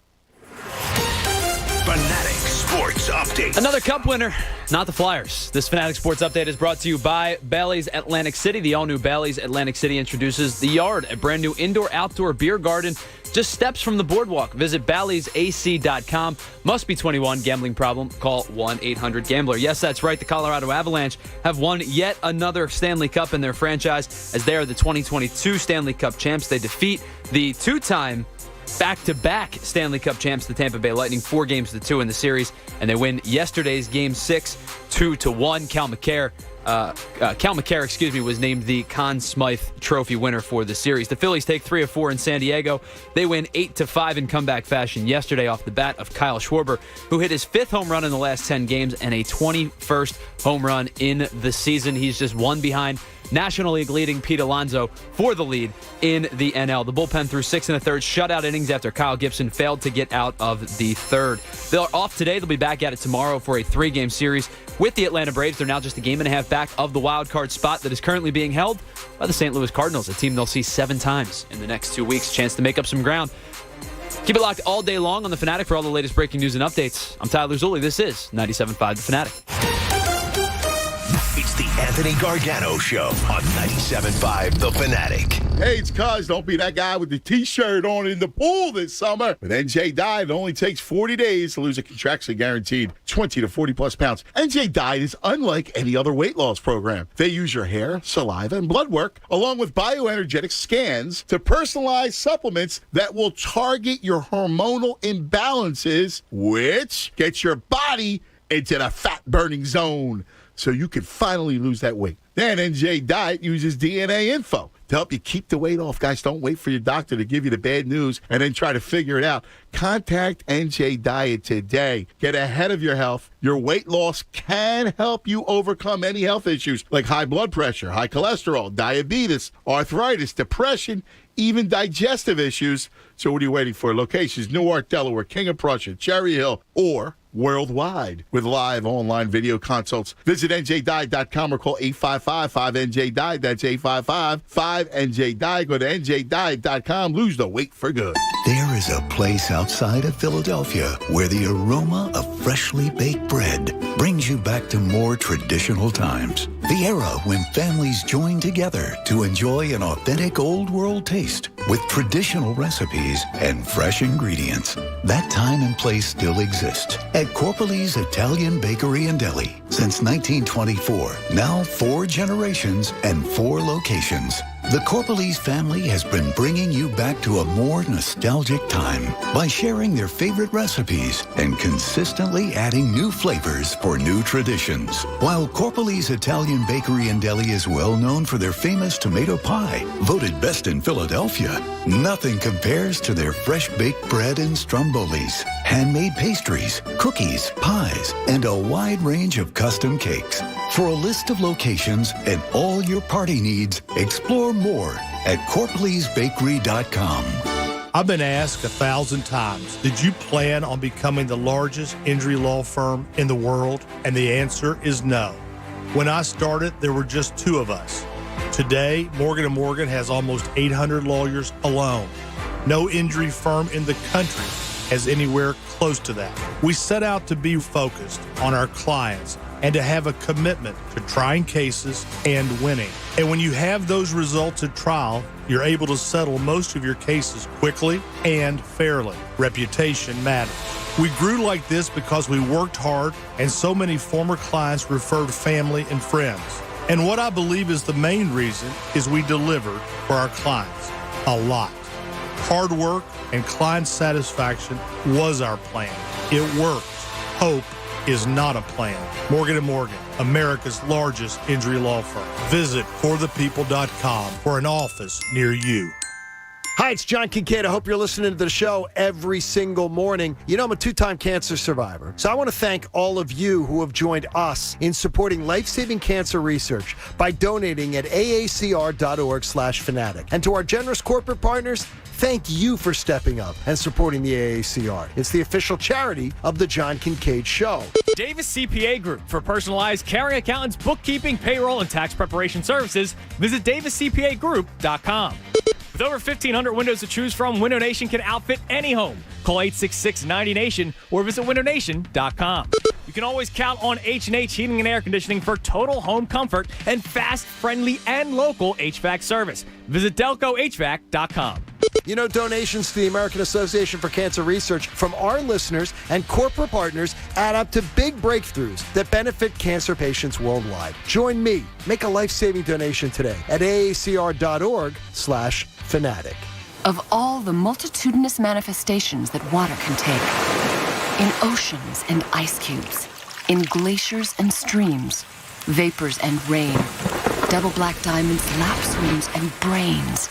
Speaker 3: Fanatic Sports Update.
Speaker 2: Another cup winner, not the Flyers. This Fanatic Sports Update is brought to you by Bally's Atlantic City. The all-new Bally's Atlantic City introduces The Yard, a brand-new indoor-outdoor beer garden just steps from the boardwalk. Visit Bally'sAC.com. Must be 21. Gambling problem? Call 1-800-GAMBLER. Yes, that's right. The Colorado Avalanche have won yet another Stanley Cup in their franchise as they are the 2022 Stanley Cup champs. They defeat the 2-time back-to-back Stanley Cup champs, the Tampa Bay Lightning, 4-2 in the series, and they win yesterday's Game 6, 2-1. Cal McCarr, was named the Conn Smythe Trophy winner for the series. The Phillies take 3 of 4 in San Diego. They win 8-5 in comeback fashion yesterday off the bat of Kyle Schwarber, who hit his 5th home run in the last 10 games and a 21st home run in the season. He's just one behind National League leading Pete Alonso for the lead in the NL. The bullpen threw 6 1/3 shutout innings after Kyle Gibson failed to get out of the third. They're off today. They'll be back at it tomorrow for a 3-game series with the Atlanta Braves. They're now just a game and a half back of the wild card spot that is currently being held by the St. Louis Cardinals, a team they'll see 7 times in the next 2 weeks. Chance to make up some ground. Keep it locked all day long on The Fanatic for all the latest breaking news and updates. I'm Tyler Zulli. This is 97.5 The Fanatic.
Speaker 3: It's the Anthony Gargano Show on 97.5 The Fanatic.
Speaker 1: Hey, it's Cuz. Don't be that guy with the T-shirt on in the pool this summer. With NJ Diet, it only takes 40 days to lose a contractually guaranteed 20 to 40-plus pounds. NJ Diet is unlike any other weight loss program. They use your hair, saliva, and blood work, along with bioenergetic scans, to personalize supplements that will target your hormonal imbalances, which gets your body into the fat-burning zone so you can finally lose that weight. Then NJ Diet uses DNA info to help you keep the weight off. Guys, don't wait for your doctor to give you the bad news and then try to figure it out. Contact NJ Diet today. Get ahead of your health. Your weight loss can help you overcome any health issues like high blood pressure, high cholesterol, diabetes, arthritis, depression, even digestive issues. So what are you waiting for? Locations: Newark, Delaware, King of Prussia, Cherry Hill, or worldwide with live online video consults. Visit NJDiet.com or call 855-5NJ-DIET. That's 855-5NJ-DIET. Go to NJDiet.com. Lose the weight for good.
Speaker 7: There is a place outside of Philadelphia where the aroma of freshly baked bread brings you back to more traditional times. The era when families joined together to enjoy an authentic old world taste with traditional recipes and fresh ingredients. That time and place still exists at Corpoli's Italian Bakery and Deli. Since 1924, now 4 generations and 4 locations. The Corpoli's family has been bringing you back to a more nostalgic time by sharing their favorite recipes and consistently adding new flavors for new traditions. While Corpoli's Italian Bakery and Deli is well known for their famous tomato pie, voted best in Philadelphia, nothing compares to their fresh baked bread and strombolis, handmade pastries, cookies, pies, and a wide range of custom cakes. For a list of locations and all your party needs, explore more at CorpolisBakery.com.
Speaker 8: I've been asked 1,000 times, did you plan on becoming the largest injury law firm in the world? And the answer is no. When I started, there were just 2 of us. Today, Morgan & Morgan has almost 800 lawyers alone. No injury firm in the country has anywhere close to that. We set out to be focused on our clients and to have a commitment to trying cases and winning. And when you have those results at trial, you're able to settle most of your cases quickly and fairly. Reputation matters. We grew like this because we worked hard, and so many former clients referred family and friends. And what I believe is the main reason is we delivered for our clients a lot. Hard work and client satisfaction was our plan. It worked. Hope is not a plan. Morgan & Morgan, America's largest injury law firm. Visit forthepeople.com for an office near you.
Speaker 9: Hi, it's John Kincaid. I hope you're listening to the show every single morning. You know, I'm a 2-time cancer survivor, so I want to thank all of you who have joined us in supporting life-saving cancer research by donating at aacr.org/fanatic. And to our generous corporate partners, thank you for stepping up and supporting the AACR. It's the official charity of the John Kincaid Show.
Speaker 10: Davis CPA Group. For personalized caring accountants, bookkeeping, payroll, and tax preparation services, visit daviscpagroup.com. With over 1,500 windows to choose from, Window Nation can outfit any home. Call 866-90Nation or visit windownation.com. You can always count on H&H Heating and Air Conditioning for total home comfort and fast, friendly, and local HVAC service. Visit delcohvac.com.
Speaker 9: You know, donations to the American Association for Cancer Research from our listeners and corporate partners add up to big breakthroughs that benefit cancer patients worldwide. Join me. Make a life-saving donation today at aacr.org/fanatic.
Speaker 11: Of all the multitudinous manifestations that water can take, in oceans and ice cubes, in glaciers and streams, vapors and rain, double black diamonds, lap swims, and brains.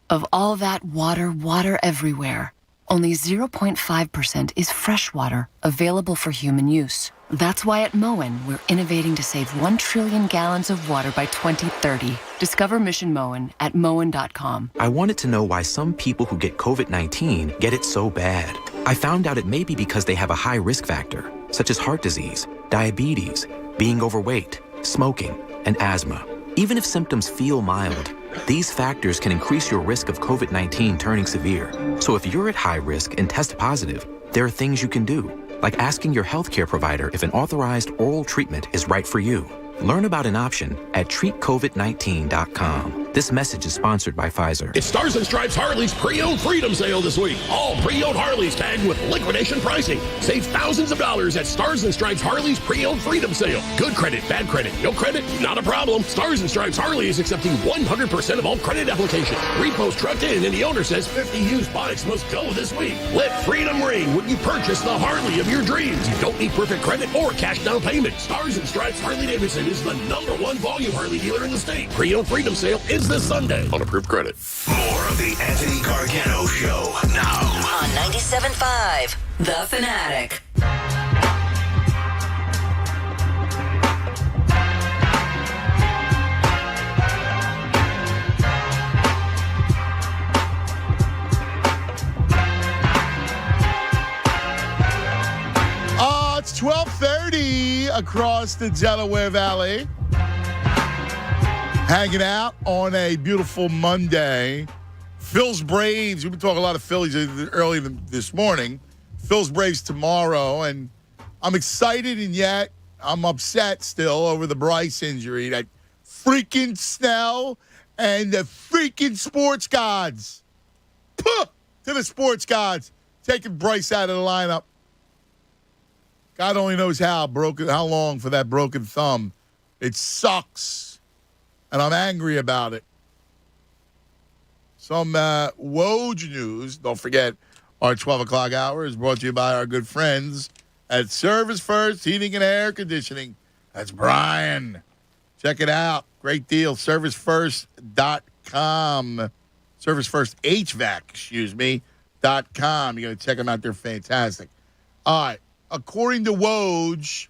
Speaker 11: Of all that water everywhere, only 0.5% is fresh water available for human use. That's why at Moen, we're innovating to save 1 trillion gallons of water by 2030. Discover Mission Moen at Moen.com.
Speaker 12: I wanted to know why some people who get COVID-19 get it so bad. I found out it may be because they have a high risk factor, such as heart disease, diabetes, being overweight, smoking, and asthma. Even if symptoms feel mild, these factors can increase your risk of COVID-19 turning severe. So if you're at high risk and test positive, there are things you can do, like asking your healthcare provider if an authorized oral treatment is right for you. Learn about an option at treatcovid19.com. This message is sponsored by Pfizer.
Speaker 4: It's Stars and Stripes Harley's pre-owned freedom sale this week. All pre-owned Harleys tagged with liquidation pricing. Save thousands of dollars at Stars and Stripes Harley's pre-owned freedom sale. Good credit, bad credit, no credit, not a problem. Stars and Stripes Harley is accepting 100% of all credit applications. Repost trucked in and the owner says 50 used bikes must go this week. Let freedom ring when you purchase the Harley of your dreams. You don't need perfect credit or cash down payment. Stars and Stripes Harley-Davidson is the #1 volume Harley dealer in the state. Pre-owned freedom sale is this Sunday on approved credit.
Speaker 3: More of the Anthony Gargano Show now
Speaker 14: on 97.5 The Fanatic.
Speaker 1: It's 12:30 across the Delaware Valley. Hanging out on a beautiful Monday. Phil's Braves. We've been talking a lot of Phillies early this morning. Phil's Braves tomorrow, and I'm excited, and yet I'm upset still over the Bryce injury. That freaking Snell and the freaking sports gods. Puh! To the sports gods. Taking Bryce out of the lineup. God only knows how long for that broken thumb. It sucks, and I'm angry about it. Some Woj news. Don't forget, our 12 o'clock hour is brought to you by our good friends at Service First Heating and Air Conditioning. That's Brian. Check it out. Great deal. ServiceFirst.com. ServiceFirstHVAC, .com. You got to check them out. They're fantastic. All right. According to Woj,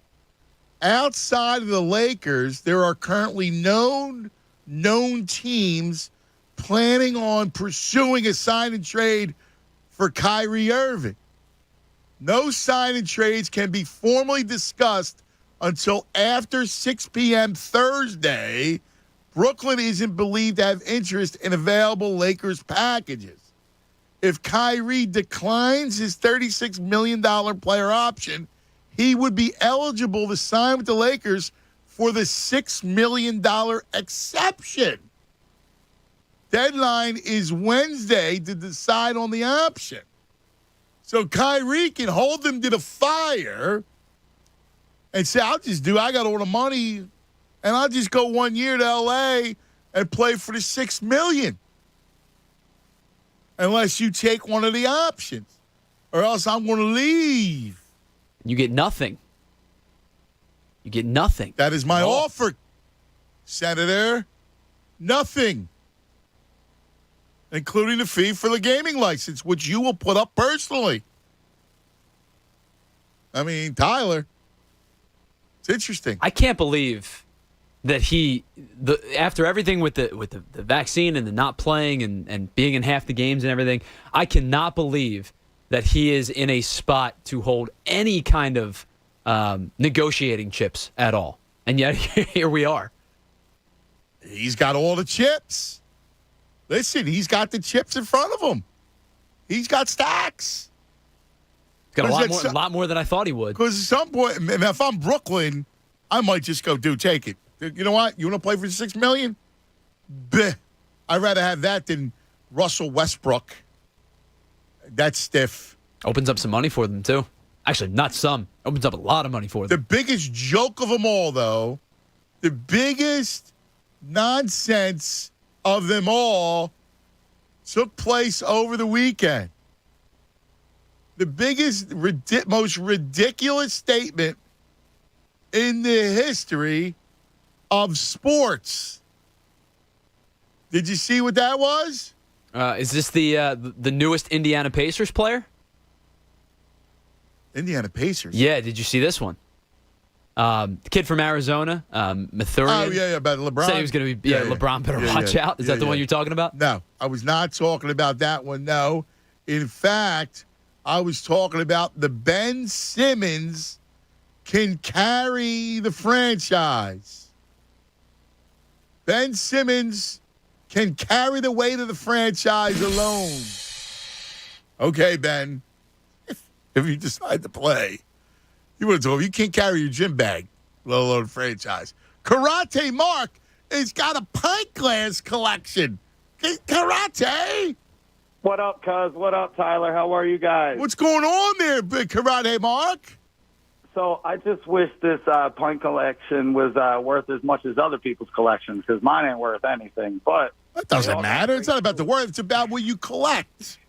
Speaker 1: outside of the Lakers, there are currently known teams planning on pursuing a sign and trade for Kyrie Irving. No sign and trades can be formally discussed until after 6 p.m. Thursday. Brooklyn isn't believed to have interest in available Lakers packages. If Kyrie declines his $36 million player option, he would be eligible to sign with the Lakers for the $6 million exception. Deadline is Wednesday to decide on the option. So Kyrie can hold them to the fire and say, I got all the money, and I'll just go 1 year to L.A. and play for the $6 million. Unless you take one of the options, or else I'm going to leave.
Speaker 2: You get nothing. You get nothing.
Speaker 1: That is my offer, Senator. Nothing. Including the fee for the gaming license, which you will put up personally. I mean, Tyler, it's interesting.
Speaker 2: I can't believe that after everything with the vaccine and the not playing and being in half the games and everything, I cannot believe that he is in a spot to hold any kind of negotiating chips at all. And yet here we are.
Speaker 1: He's got all the chips. Listen, he's got the chips in front of him. He's got stacks.
Speaker 2: He's got a lot more than I thought he would.
Speaker 1: Because at some point, if I'm Brooklyn, I might just go, dude, take it. You know what? You want to play for $6 million? Bleh. I'd rather have that than Russell Westbrook. That's stiff.
Speaker 2: Opens up some money for them, too. Actually, not some. Opens up a lot of money for them.
Speaker 1: The biggest joke of them all, though, the biggest nonsense of them all took place over the weekend. The biggest, most ridiculous statement in the history of sports. Did you see what that was?
Speaker 2: Is this the newest Indiana Pacers player?
Speaker 1: Indiana Pacers?
Speaker 2: Yeah, did you see this one? The kid from Arizona, Mathurian.
Speaker 1: Oh, yeah, about LeBron.
Speaker 2: Said he was going to be, LeBron better watch out. Is that the one you're talking about?
Speaker 1: No, I was not talking about that one, no. In fact, I was talking about the Ben Simmons can carry the franchise. Ben Simmons can carry the weight of the franchise alone. Okay, Ben, if you decide to play, you would have told him you can't carry your gym bag, let alone the franchise. Karate Mark has got a pint glass collection. Karate.
Speaker 15: What up, cuz? What up, Tyler? How are you guys?
Speaker 1: What's going on there, big Karate Mark?
Speaker 15: So I just wish this pint collection was worth as much as other people's collections, because mine ain't worth anything. But
Speaker 1: that doesn't matter. It's not about the worth. It's about what you collect.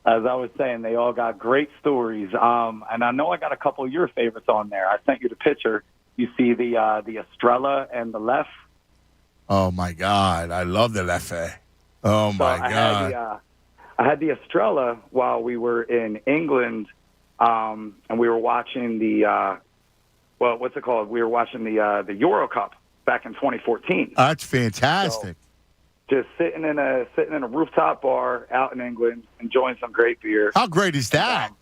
Speaker 15: As I was saying, they all got great stories. And I know I got a couple of your favorites on there. I sent you the picture. You see the Estrella and the Lef.
Speaker 1: Oh, my God. I love the Leffe. Oh, my God.
Speaker 15: I had the Estrella while we were in England, and we were watching the what's it called? We were watching the Euro Cup back in 2014.
Speaker 1: That's fantastic.
Speaker 15: So just sitting in a rooftop bar out in England, enjoying some great beer.
Speaker 1: How great is that?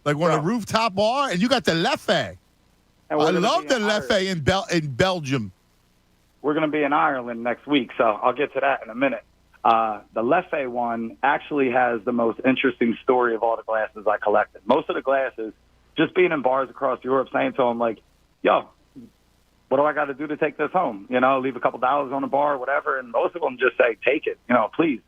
Speaker 1: Like on a rooftop bar, and you got the Leffe. I love the Leffe in Belgium.
Speaker 15: We're going to be in Ireland next week, so I'll get to that in a minute. The Leffe one actually has the most interesting story of all the glasses I collected. Most of the glasses, just being in bars across Europe, saying to them, like, yo, what do I got to do to take this home? You know, leave a couple dollars on the bar, whatever. And most of them just say, take it, you know, please.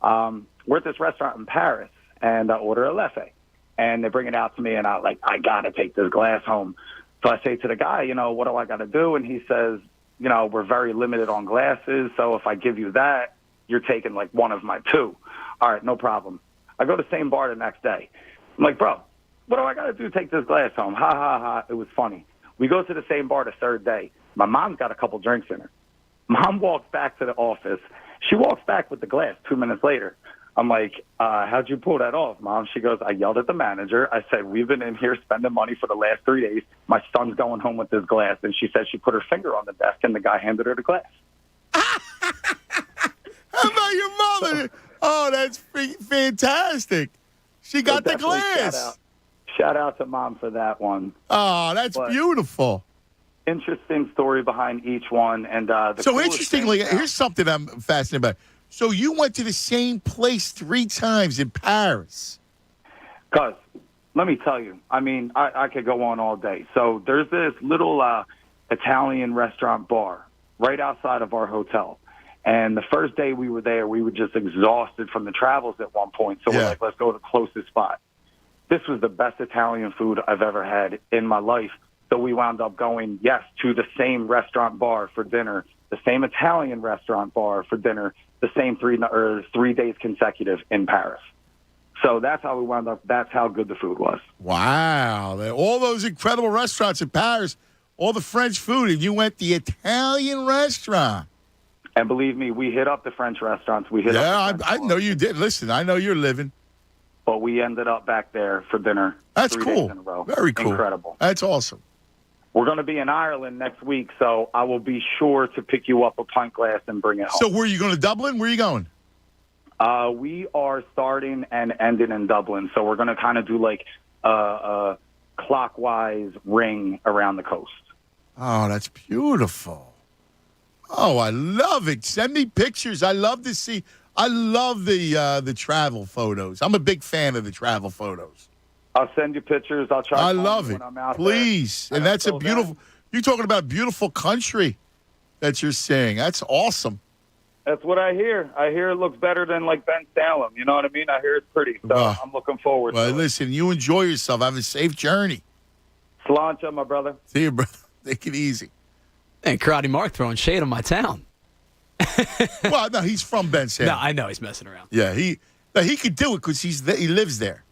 Speaker 15: We're at this restaurant in Paris, and I order a Leffe. And they bring it out to me, and I got to take this glass home. So I say to the guy, you know, what do I got to do? And he says, you know, we're very limited on glasses, so if I give you that, you're taking like one of my two. All right, no problem. I go to the same bar the next day. I'm like, bro, what do I got to do to take this glass home? Ha, ha, ha. It was funny. We go to the same bar the third day. My mom's got a couple drinks in her. Mom walks back to the office. She walks back with the glass 2 minutes later. I'm like, how'd you pull that off, Mom? She goes, I yelled at the manager. I said, we've been in here spending money for the last 3 days. My son's going home with this glass. And she said she put her finger on the desk, and the guy handed her the glass.
Speaker 1: How about your mother? Oh, that's fantastic. She got the glass.
Speaker 15: Shout out to Mom for that one.
Speaker 1: Oh, that's beautiful.
Speaker 15: Interesting story behind each one. And
Speaker 1: so interestingly, here's something I'm fascinated by. So you went to the same place 3 times in Paris.
Speaker 15: Cuz, let me tell you, I mean, I could go on all day. So there's this little Italian restaurant bar right outside of our hotel. And the first day we were there, we were just exhausted from the travels at one point. So we're like, let's go to the closest spot. This was the best Italian food I've ever had in my life. So we wound up going, to the same restaurant bar for dinner, the same Italian restaurant bar for dinner, the same 3 days consecutive in Paris. So that's how we wound up. That's how good the food was.
Speaker 1: Wow. All those incredible restaurants in Paris, all the French food, and you went the Italian restaurant.
Speaker 15: And believe me, we hit up the French restaurants.
Speaker 1: I know you did. Listen, I know you're living.
Speaker 15: But we ended up back there for dinner.
Speaker 1: That's
Speaker 15: 3
Speaker 1: cool.
Speaker 15: days in a row.
Speaker 1: Very cool.
Speaker 15: Incredible.
Speaker 1: That's awesome.
Speaker 15: We're going to be in Ireland next week, so I will be sure to pick you up a pint glass and bring it home.
Speaker 1: So where are you going to Dublin? Where are you going?
Speaker 15: We are starting and ending in Dublin, so we're going to kind of do like a clockwise ring around the coast.
Speaker 1: Oh, that's beautiful. Oh, I love it. Send me pictures. I love to see. I love the travel photos. I'm a big fan of the travel photos.
Speaker 15: I'll send you pictures. I'll try.
Speaker 1: I love it.
Speaker 15: When I'm out
Speaker 1: Please.
Speaker 15: there.
Speaker 1: And that's a beautiful. You're talking about a beautiful country that you're seeing. That's awesome.
Speaker 15: That's what I hear. I hear it looks better than like Ben Salem. You know what I mean? I hear it's pretty. So I'm looking forward to it.
Speaker 1: Listen, you enjoy yourself. Have a safe journey.
Speaker 15: Sláinte, my brother.
Speaker 1: See you, brother. Take it easy.
Speaker 2: And Karate Mark throwing shade on my town.
Speaker 1: Well, no, he's from Ben Salem.
Speaker 2: No, I know he's messing around.
Speaker 1: Yeah, he could do it because he lives there.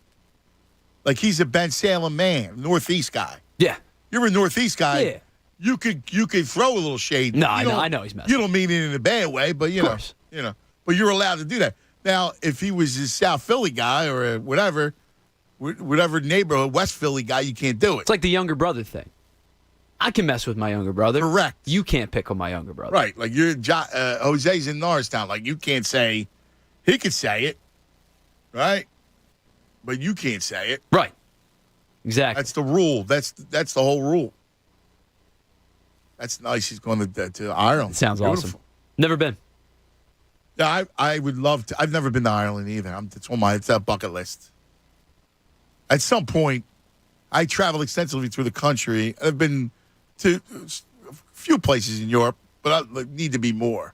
Speaker 1: Like he's a Ben Salem man, Northeast guy.
Speaker 2: Yeah,
Speaker 1: you're a Northeast guy.
Speaker 2: Yeah,
Speaker 1: you could throw a little shade.
Speaker 2: No, I know he's messing.
Speaker 1: You don't mean it in a bad way, but you know, but you're allowed to do that. Now, if he was a South Philly guy or a whatever neighborhood, West Philly guy, you can't do it.
Speaker 2: It's like the younger brother thing. I can mess with my younger brother.
Speaker 1: Correct.
Speaker 2: You can't pick on my younger brother.
Speaker 1: Right. Like Jose's in Norristown. Like you can't say, he could say it, right? But you can't say it.
Speaker 2: Right. Exactly.
Speaker 1: That's the rule. That's the whole rule. That's nice. He's going to Ireland.
Speaker 2: It sounds
Speaker 1: Beautiful.
Speaker 2: awesome. Never been.
Speaker 1: Yeah, I would love to. I've never been to Ireland either. It's a bucket list. At some point, I travel extensively through the country. I've been to few places in Europe, but I need to be more.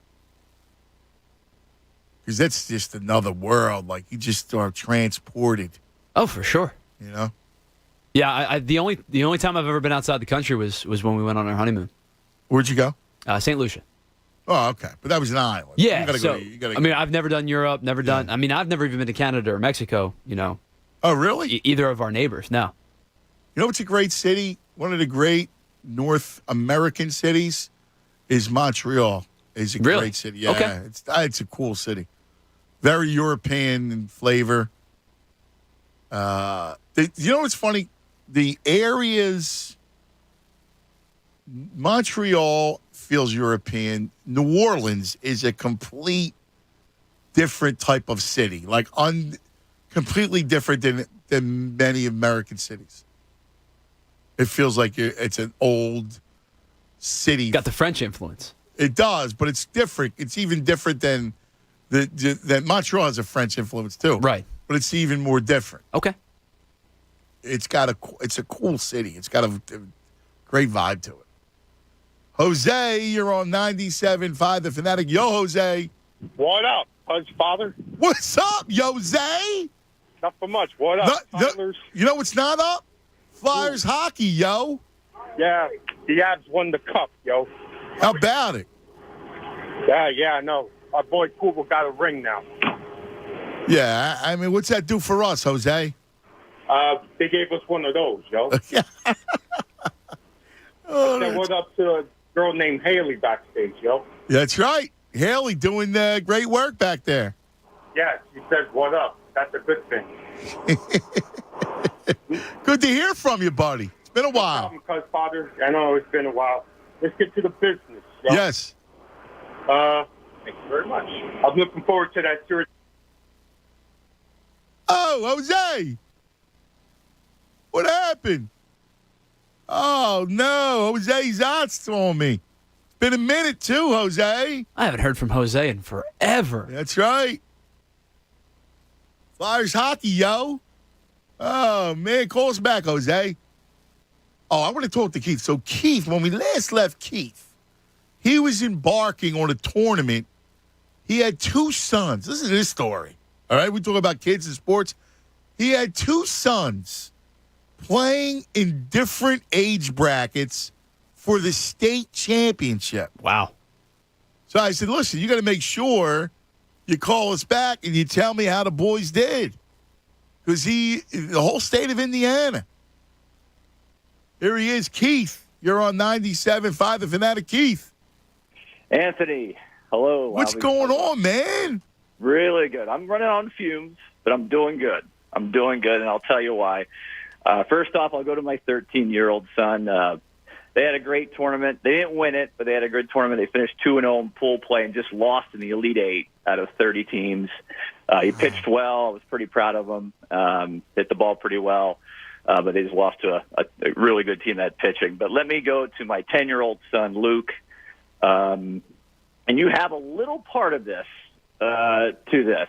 Speaker 1: Because that's just another world. Like, you just are transported.
Speaker 2: Oh, for sure.
Speaker 1: You know?
Speaker 2: Yeah, the only time I've ever been outside the country was when we went on our honeymoon.
Speaker 1: Where'd you go?
Speaker 2: St. Lucia.
Speaker 1: Oh, okay. But that was an island.
Speaker 2: Yeah.
Speaker 1: You gotta
Speaker 2: So,
Speaker 1: go.
Speaker 2: I mean, I've never done Europe, never done. I mean, I've never even been to Canada or Mexico, you know.
Speaker 1: Oh, really?
Speaker 2: Either of our neighbors, no.
Speaker 1: You know what's a great city? One of the great North American cities is Montreal. It's a great city. Yeah,
Speaker 2: okay.
Speaker 1: It's a cool city. Very European in flavor. You know what's funny? The areas, Montreal feels European. New Orleans is a complete different type of city, like completely different than many American cities. It feels like it's an old city.
Speaker 2: Got the French influence.
Speaker 1: It does, but it's different. It's even different than that. Montreal has a French influence too,
Speaker 2: right?
Speaker 1: But it's even more different.
Speaker 2: Okay.
Speaker 1: It's a cool city. It's got a great vibe to it. Jose, you're on 97.5 The Fanatic. Yo, Jose.
Speaker 16: What up, Pudge Father?
Speaker 1: What's up, Jose?
Speaker 16: Nothing much. What up,
Speaker 1: you know what's not up? Flyers hockey, yo.
Speaker 16: Yeah, the Avs won the cup, yo.
Speaker 1: How about it?
Speaker 16: Yeah, I know. Our boy Kugel got a ring now.
Speaker 1: Yeah, I mean, what's that do for us, Jose?
Speaker 16: They gave us one of those, yo.
Speaker 1: Oh,
Speaker 16: said what up to a girl named Haley backstage, yo.
Speaker 1: That's right. Haley doing great work back there.
Speaker 16: Yeah, she said what up. That's a good thing.
Speaker 1: Good to hear from you, buddy. It's been a while.
Speaker 16: No problem, Cuz Father. I know it's been a while. Let's get to the business, yo.
Speaker 1: Yes.
Speaker 16: Thank you very much. I'm looking forward to that series.
Speaker 1: Oh, Jose. What happened? Oh, no. Jose's out on me. It's been a minute, too, Jose.
Speaker 2: I haven't heard from Jose in forever.
Speaker 1: That's right. Flyers hockey, yo. Oh, man. Call us back, Jose. Oh, I want to talk to Keith. So, Keith, when we last left Keith, he was embarking on a tournament. He had two sons. Listen to this story. All right? We talk about kids and sports. He had two sons playing in different age brackets for the state championship.
Speaker 2: Wow.
Speaker 1: So I said, listen, you got to make sure you call us back and you tell me how the boys did. Because the whole state of Indiana. Here he is, Keith. You're on 97.5 The Fanatic. Keith.
Speaker 17: Anthony, hello.
Speaker 1: What's going on, man?
Speaker 17: Really good. I'm running on fumes, but I'm doing good. And I'll tell you why. First off, I'll go to my 13-year-old son. They had a great tournament. They didn't win it, but they had a good tournament. They finished 2-0 in pool play and just lost in the Elite Eight out of 30 teams. He pitched well. I was pretty proud of him. Hit the ball pretty well. But they just lost to a really good team that pitching. But let me go to my 10-year-old son, Luke. And you have a little part of this to this.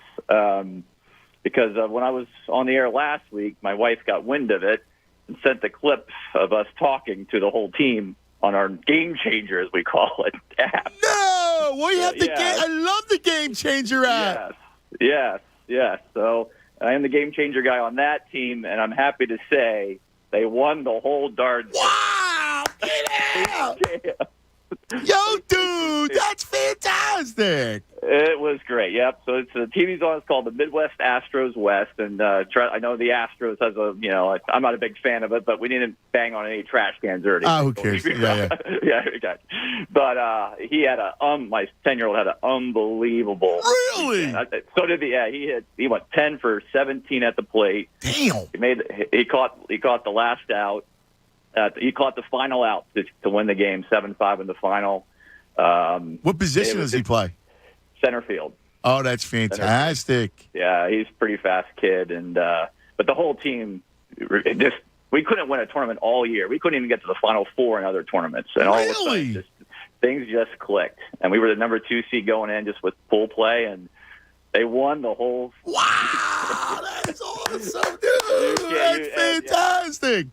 Speaker 17: Because when I was on the air last week, my wife got wind of it and sent the clip of us talking to the whole team on our Game Changer, as we call it, app.
Speaker 1: No! Well, you have the game. I love the Game Changer app.
Speaker 17: Yes. So I am the Game Changer guy on that team, and I'm happy to say they won the whole darn thing.
Speaker 1: Wow! Get out! Yo, dude, that's fantastic.
Speaker 17: It was great. Yep. So it's the TV's on. It's called the Midwest Astros West, and I know the Astros has I'm not a big fan of it, but we didn't bang on any trash cans or anything.
Speaker 1: Oh, who cares? Yeah.
Speaker 17: Okay. But he had my 10-year-old had an unbelievable.
Speaker 1: Really?
Speaker 17: So did he went 10 for 17 at the plate.
Speaker 1: Damn.
Speaker 17: He caught the last out. He caught the final out to win the game, 7-5 in the final.
Speaker 1: What position does he play?
Speaker 17: Center field.
Speaker 1: Oh, that's fantastic.
Speaker 17: Yeah, he's a pretty fast kid, and but the whole team we couldn't win a tournament all year. We couldn't even get to the Final Four in other tournaments, and all of a sudden, things just clicked. And we were the number 2 seed going in just with pool play, and they won the whole.
Speaker 1: Wow, that's awesome, dude. That's fantastic.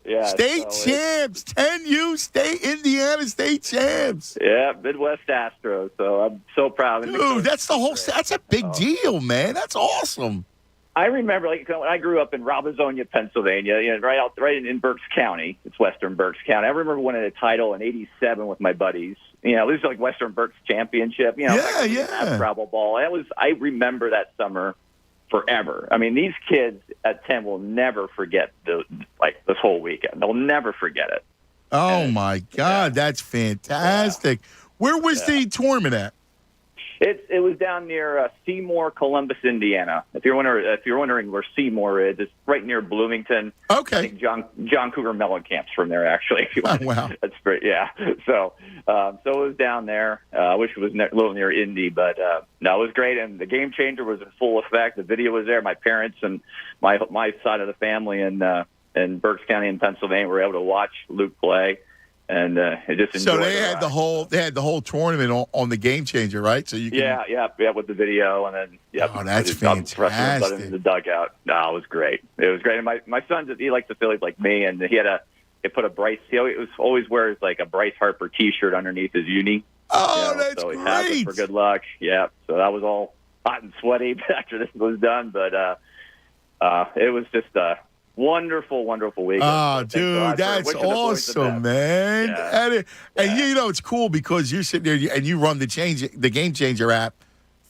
Speaker 17: Yeah,
Speaker 1: State champs, 10U State, Indiana State champs.
Speaker 17: Yeah, Midwest Astros. So I'm so proud.
Speaker 1: Dude, that's a big deal, man. That's awesome.
Speaker 17: I remember, like, when I grew up in Robizonia, Pennsylvania, right in Berks County. It's Western Berks County. I remember winning a title in '87 with my buddies. It was like Western Berks Championship. Travel ball. I remember that summer forever. I mean, these kids at 10 will never forget this whole weekend. They'll never forget it.
Speaker 1: Oh my God, that's fantastic. Where was the tournament at?
Speaker 17: It was down near Seymour, Columbus, Indiana. If you're wondering where Seymour is, it's right near Bloomington.
Speaker 1: Okay.
Speaker 17: I think John Cougar Mellencamp's from there, actually.
Speaker 1: Wow.
Speaker 17: That's great. Yeah. So it was down there. I wish it was a little near Indy, but no, it was great. And the game changer was in full effect. The video was there. My parents and my side of the family in Berks County in Pennsylvania were able to watch Luke play. And it just enjoyed.
Speaker 1: So they had the whole tournament on the game changer, right? So you can,
Speaker 17: yeah, with the video and then
Speaker 1: Oh, that's fantastic.
Speaker 17: In the dugout. No, it was great. It was great. And my son, he likes the Phillies like me, and he put a Bryce. He always wears like a Bryce Harper T-shirt underneath his uni.
Speaker 1: Oh, that's
Speaker 17: so he
Speaker 1: great.
Speaker 17: has it for good luck. Yeah. So that was all hot and sweaty after this was done, but it was just wonderful weekend.
Speaker 1: Oh, dude, that's awesome, man.
Speaker 17: Yeah.
Speaker 1: And it's cool because you're sitting there and you run the game changer app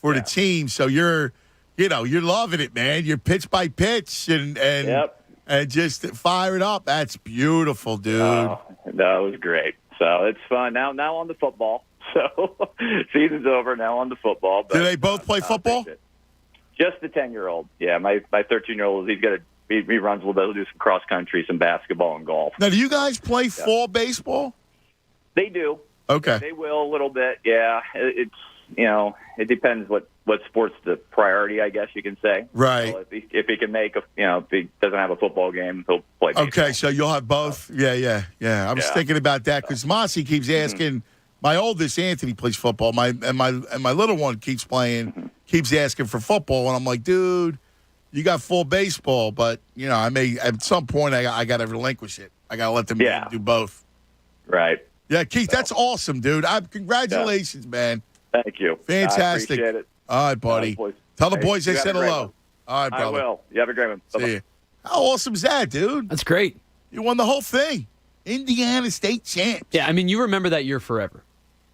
Speaker 1: for the team, so you're loving it, man. You're pitch by pitch and just fire it up. That's beautiful, dude.
Speaker 17: Oh, that was great. So it's fun now. Now on the football. So season's over. Now on the football. But,
Speaker 1: do they both play football?
Speaker 17: Just the 10-year-old. Yeah, my 13-year-old. He runs a little bit. He'll do some cross country, some basketball, and golf.
Speaker 1: Now, do you guys play fall baseball?
Speaker 17: They do.
Speaker 1: Okay.
Speaker 17: They will a little bit. Yeah, it's it depends what sport's the priority, I guess you can say.
Speaker 1: Right.
Speaker 17: So if he can make if he doesn't have a football game, he'll play baseball.
Speaker 1: Okay, so you'll have both. Yeah. I was thinking about that because Mossy keeps asking. My oldest Anthony plays football. My little one keeps asking for football, and I'm like, dude. You got full baseball, but I may at some point I got to relinquish it. I got to let them do both.
Speaker 17: Right.
Speaker 1: Yeah, Keith, that's awesome, dude. Congratulations, man.
Speaker 17: Thank you.
Speaker 1: Fantastic.
Speaker 17: I appreciate it.
Speaker 1: All right, buddy. Tell the boys I said hello. All right, brother.
Speaker 17: I will. You have a great one.
Speaker 1: See you. How awesome is that, dude?
Speaker 2: That's great.
Speaker 1: You won the whole thing. Indiana State champs.
Speaker 2: Yeah, I mean, you remember that year forever.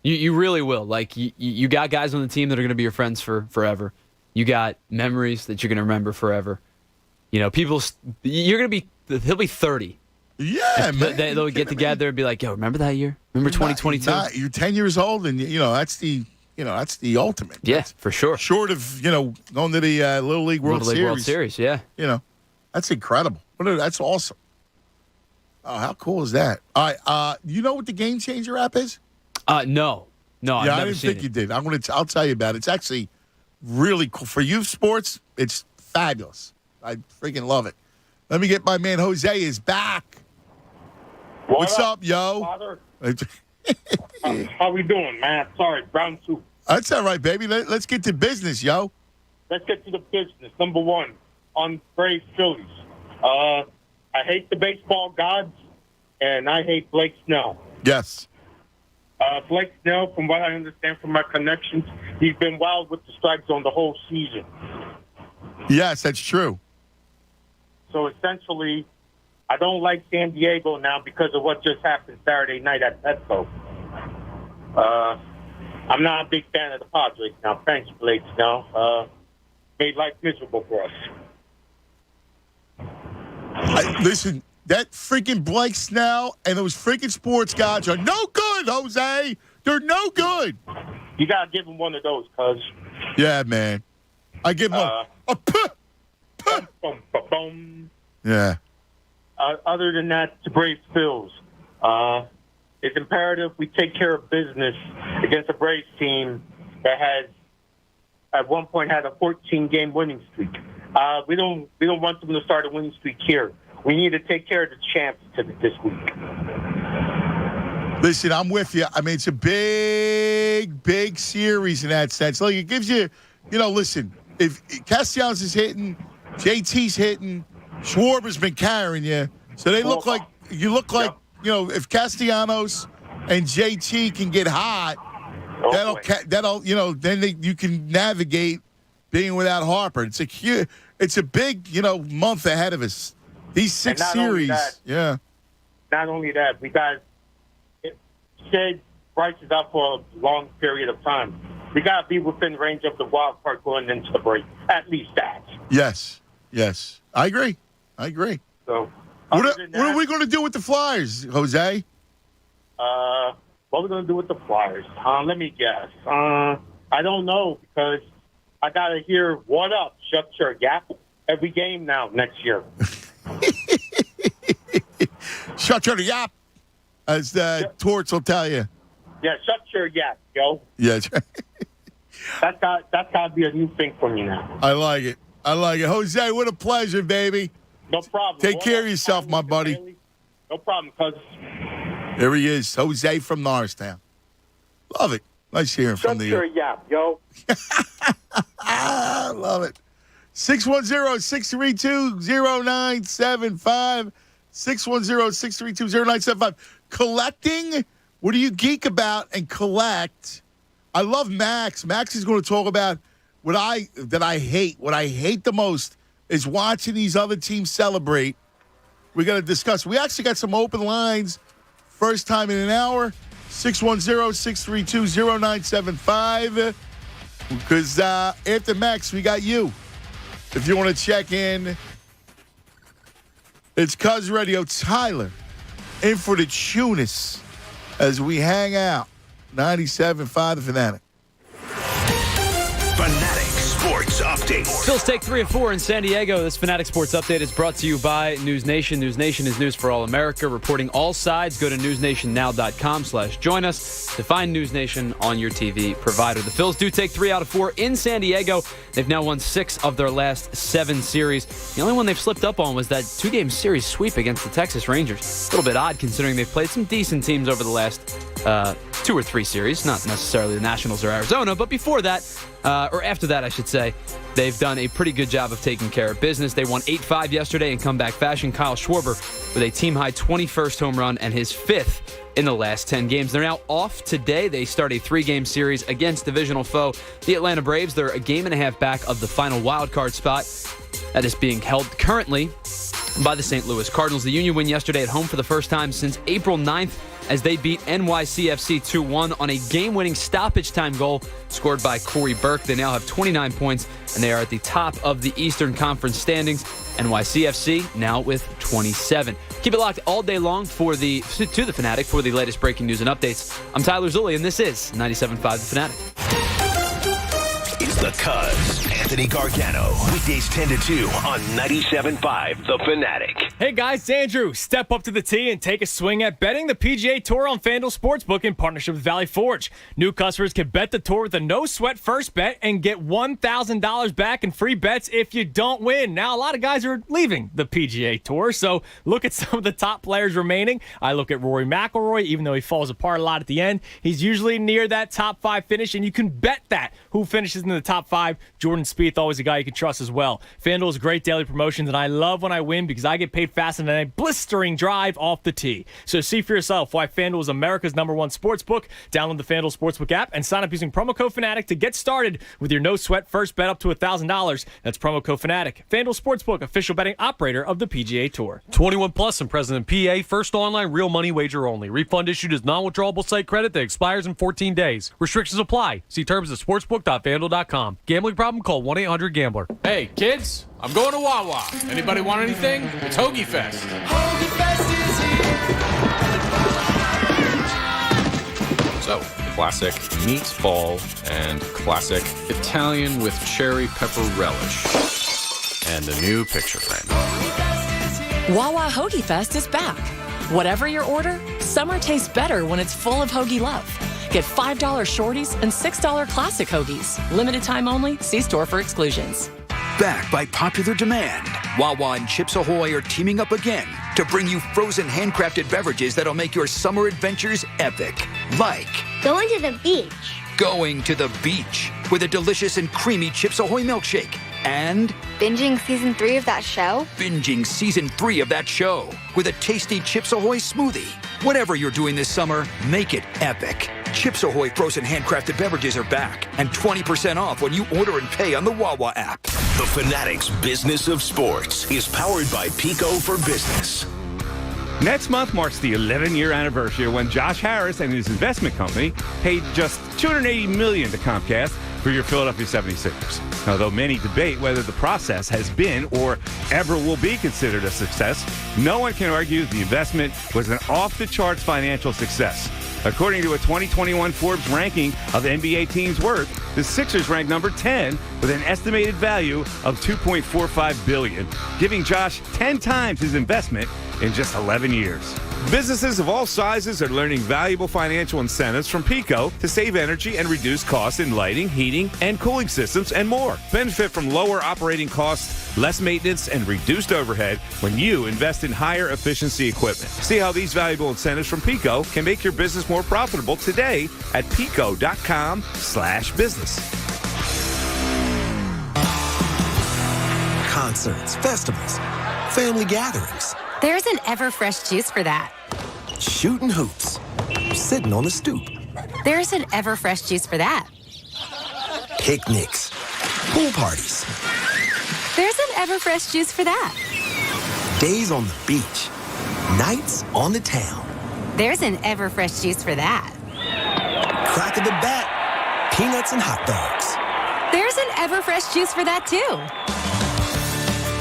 Speaker 2: You really will. Like, you got guys on the team that are going to be your friends forever. You got memories that you're going to remember forever. He'll be 30.
Speaker 1: Yeah, man.
Speaker 2: They'll get together and be like, yo, remember that year? Remember 2022?
Speaker 1: You're 10 years old, and, that's the ultimate.
Speaker 2: Yeah, for sure.
Speaker 1: Short of, going to the Little League World Series.
Speaker 2: World Series, yeah.
Speaker 1: That's incredible. That's awesome. Oh, how cool is that? All right, you know what the Game Changer app is?
Speaker 2: No,
Speaker 1: I didn't think you did. I'll tell you about it. It's actually really cool. For youth sports, it's fabulous. I freaking love it. Let me get my man Jose is back. What's up, yo?
Speaker 16: Father? How we doing, man? Sorry, brown soup.
Speaker 1: That's all right, baby. Let's get to business, yo.
Speaker 16: Let's get to the business. Number one, on Brave Phillies. I hate the baseball gods, and I hate Blake Snell.
Speaker 1: Yes.
Speaker 16: Blake Snell, from what I understand from my connections, he's been wild with the strike zone the whole season.
Speaker 1: Yes, that's true.
Speaker 16: So essentially, I don't like San Diego now because of what just happened Saturday night at Petco. I'm not a big fan of the Padres now. Thanks, Blake Snell. Made life miserable for us.
Speaker 1: Listen, that freaking Blake Snell and those freaking sports gods are no good, Jose. They're no good.
Speaker 16: You got to give him one of those, cuz.
Speaker 1: Yeah, man. I give him a Yeah.
Speaker 16: Other than that, the Braves Phils. It's imperative we take care of business against a Braves team that has, at one point, had a 14-game winning streak. We don't want them to start a winning streak here. We need to take care of the champs this week.
Speaker 1: Listen, I'm with you. I mean, it's a big series in that sense. Like, it gives you, listen, if Castellanos is hitting, JT's hitting, Schwarber's been carrying you, so they look like you look like, if Castellanos and JT can get hot, that'll then you can navigate being without Harper. It's a big, month ahead of us. These 6 series.
Speaker 16: Not only that, we got Shea Bryce is out for a long period of time. We got to be within range of the wild card going into the break. At least that.
Speaker 1: Yes. I agree.
Speaker 16: So,
Speaker 1: what are we going to do with the Flyers, Jose?
Speaker 16: What we're going to do with the Flyers? Let me guess. I don't know, because I got to hear "What up, shut your gap" every game now next year.
Speaker 1: Shut your gap, as Torts will tell you.
Speaker 16: Yeah, shut your gap, yo.
Speaker 1: Yeah.
Speaker 16: That's got to be a new thing for me now.
Speaker 1: I like it. Jose, what a pleasure, baby.
Speaker 16: No problem.
Speaker 1: Take care of yourself, my buddy.
Speaker 16: No problem, cuz.
Speaker 1: There he is, Jose from Norristown. Love it. Nice hearing from you.
Speaker 16: Shut your yap, yo.
Speaker 1: I love it. 610-632-0975. 610-632-0975. Collecting. What do you geek about and collect? I love Max. Max is going to talk about what I hate. What I hate the most is watching these other teams celebrate. We're going to discuss. We actually got some open lines. First time in an hour. 610-632-0975. Because after Max, we got you. If you want to check in, it's Cuz Radio. Tyler in for the Tunis as we hang out. 97.5 The Fanatic.
Speaker 3: Fanatic Sports Update.
Speaker 2: Phil's take 3 of 4 in San Diego. This Fanatic Sports Update is brought to you by News Nation. News Nation is news for all America, reporting all sides. Go to newsnationnow.com/join us to find News Nation on your TV provider. The Phils do take 3 out of 4 in San Diego. They've now won 6 of their last 7 series. The only one they've slipped up on was that 2-game series sweep against the Texas Rangers. A little bit odd considering they've played some decent teams over the last 2 or 3 series. Not necessarily the Nationals or Arizona, but before that, or after that, I should say, they've done a pretty good job of taking care of business. They won 8-5 yesterday in comeback fashion. Kyle Schwarber with a team-high 21st home run and his 5th in the last 10 games. They're now off today. They start a 3-game series against divisional foe, the Atlanta Braves. They're a game and a half back of the final wild card spot that is being held currently by the St. Louis Cardinals. The Union win yesterday at home for the first time since April 9th as they beat NYCFC 2-1 on a game-winning stoppage time goal scored by Corey Burke. They now have 29 points, and they are at the top of the Eastern Conference standings. NYCFC now with 27. Keep it locked all day long to the Fanatic for the latest breaking news and updates. I'm Tyler Zulli, and this is 97.5 The Fanatic.
Speaker 3: It's the Cuz, Anthony Gargano. Weekdays 10 to 2 on 97.5 The Fanatic.
Speaker 10: Hey guys, it's Andrew. Step up to the tee and take a swing at betting the PGA Tour on FanDuel Sportsbook in partnership with Valley Forge. New customers can bet the tour with a no-sweat first bet and get $1,000 back in free bets if you don't win. Now, a lot of guys are leaving the PGA Tour, so look at some of the top players remaining. I look at Rory McIlroy, even though he falls apart a lot at the end. He's usually near that top 5 finish, and you can bet that who finishes in the top 5. Jordan Spieth, always a guy you can trust as well. FanDuel is great daily promotions, and I love when I win because I get paid faster than a blistering drive off the tee. So see for yourself why FanDuel is America's #1 sportsbook. Download the FanDuel Sportsbook app and sign up using promo code Fanatic to get started with your no-sweat first bet up to $1,000. That's promo code Fanatic. FanDuel Sportsbook, official betting operator of the PGA Tour.
Speaker 18: 21 plus and present in PA. First online real money wager only. Refund issued as non-withdrawable site credit that expires in 14 days. Restrictions apply. See terms at sportsbook.fanduel.com. Gambling problem? Call 1-800-GAMBLER.
Speaker 19: Hey, kids, I'm going to Wawa. Anybody want anything? It's Hoagie Fest.
Speaker 20: Hoagie Fest is here.
Speaker 21: So, classic meatball and classic Italian with cherry pepper relish. And a new picture frame.
Speaker 22: Wawa Hoagie Fest is back. Whatever your order, summer tastes better when it's full of hoagie love. Get $5 shorties and $6 classic hoagies. Limited time only. See store for exclusions.
Speaker 23: Back by popular demand, Wawa and Chips Ahoy are teaming up again to bring you frozen handcrafted beverages that'll make your summer adventures epic. Like
Speaker 24: going to the beach.
Speaker 23: Going to the beach with a delicious and creamy Chips Ahoy milkshake And
Speaker 5: binging season 3 of that show?
Speaker 23: binging season 3 of that show with a tasty Chips Ahoy smoothie. Whatever you're doing this summer, make it epic. Chips Ahoy frozen handcrafted beverages are back and 20% off when you order and pay on the Wawa app.
Speaker 3: The Fanatic's Business of Sports is powered by Pico for Business.
Speaker 6: Next month marks the 11-year anniversary when Josh Harris and his investment company paid just $280 million to Comcast for your Philadelphia 76ers. Now, though many debate whether the process has been or ever will be considered a success, no one can argue the investment was an off-the-charts financial success. According to a 2021 Forbes ranking of NBA teams' worth, the Sixers ranked number 10 with an estimated value of $2.45 billion, giving Josh 10 times his investment in just 11 years. Businesses of all sizes are learning valuable financial incentives from Pico to save energy and reduce costs in lighting, heating, and cooling systems and more. Benefit from lower operating costs, less maintenance, and reduced overhead when you invest in higher efficiency equipment. See how these valuable incentives from Pico can make your business more profitable today at pico.com/business.
Speaker 13: Concerts, festivals, family gatherings.
Speaker 24: There's an Everfresh juice for that.
Speaker 13: Shooting hoops, sitting on a stoop.
Speaker 24: There's an Everfresh juice for that.
Speaker 13: Picnics, pool parties.
Speaker 24: There's an Everfresh juice for that.
Speaker 13: Days on the beach, nights on the town.
Speaker 24: There's an Everfresh juice for that.
Speaker 13: Crack of the bat, peanuts and hot dogs.
Speaker 24: There's an Everfresh juice for that too.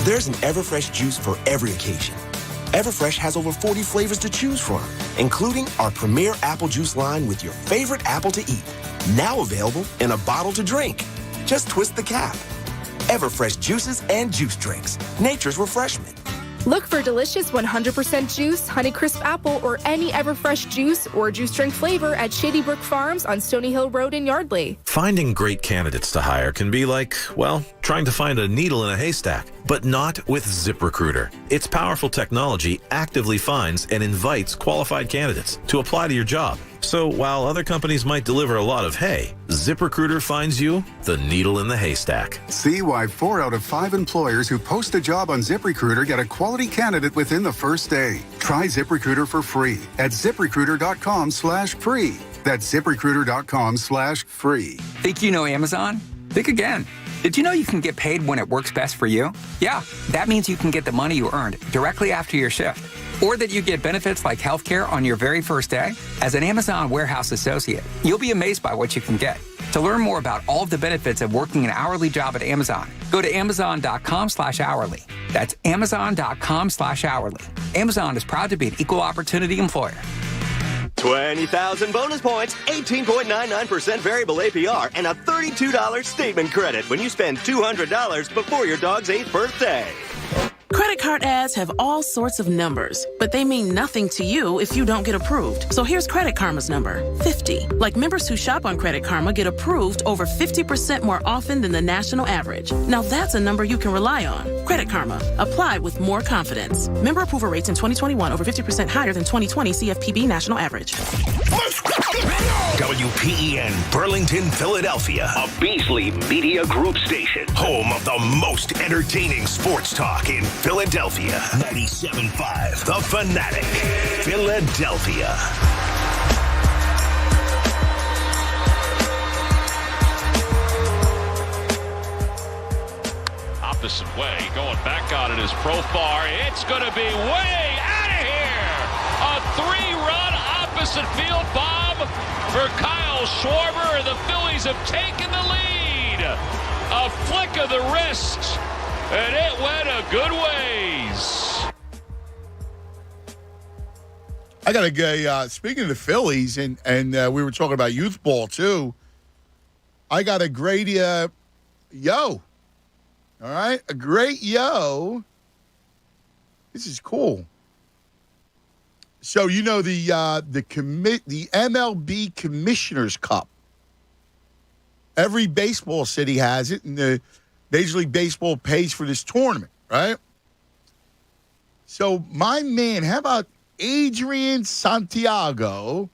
Speaker 13: There's an Everfresh juice for every occasion. Everfresh has over 40 flavors to choose from, including our premier apple juice line with your favorite apple to eat. Now available in a bottle to drink. Just twist the cap. Everfresh juices and juice drinks. Nature's refreshment.
Speaker 25: Look for delicious 100% juice, Honeycrisp apple, or any Everfresh juice or juice drink flavor at Shady Brook Farms on Stony Hill Road in Yardley.
Speaker 26: Finding great candidates to hire can be like, well, trying to find a needle in a haystack, but not with ZipRecruiter. Its powerful technology actively finds and invites qualified candidates to apply to your job. So while other companies might deliver a lot of hay, ZipRecruiter finds you the needle in the haystack.
Speaker 27: See why 4 out of 5 employers who post a job on ZipRecruiter get a quality candidate within the first day. Try ZipRecruiter for free at ZipRecruiter.com/free. That's ZipRecruiter.com/free.
Speaker 28: Think you know Amazon? Think again. Did you know you can get paid when it works best for you? Yeah, that means you can get the money you earned directly after your shift. Or that you get benefits like healthcare on your very first day. As an Amazon warehouse associate, you'll be amazed by what you can get. To learn more about all of the benefits of working an hourly job at Amazon, go to Amazon.com/hourly. That's Amazon.com/hourly. Amazon is proud to be an equal opportunity employer.
Speaker 29: 20,000 bonus points, 18.99% variable APR, and a $32 statement credit when you spend $200 before your dog's 8th birthday.
Speaker 30: Credit card ads have all sorts of numbers, but they mean nothing to you if you don't get approved. So here's Credit Karma's number, 50. Like members who shop on Credit Karma get approved over 50% more often than the national average. Now that's a number you can rely on. Credit Karma. Apply with more confidence. Member approval rates in 2021 over 50% higher than 2020 CFPB national average.
Speaker 3: WPEN Burlington, Philadelphia, a Beasley Media Group station, home of the most entertaining sports talk in Philadelphia. 97.5 The Fanatic, Philadelphia.
Speaker 31: Opposite way, going back on it is Profar. It's going to be way out of here. A 3-run opposite field bomb for Kyle Schwarber. The Phillies have taken the lead. A flick of the wrist, and it went a good ways.
Speaker 1: I got to go. Speaking of the Phillies, and we were talking about youth ball too. I got a great yo. All right, a great yo. This is cool. So you know the MLB Commissioner's Cup. Every baseball city has it, and the Major League Baseball pays for this tournament, right? So my man, how about Adrian Santiago,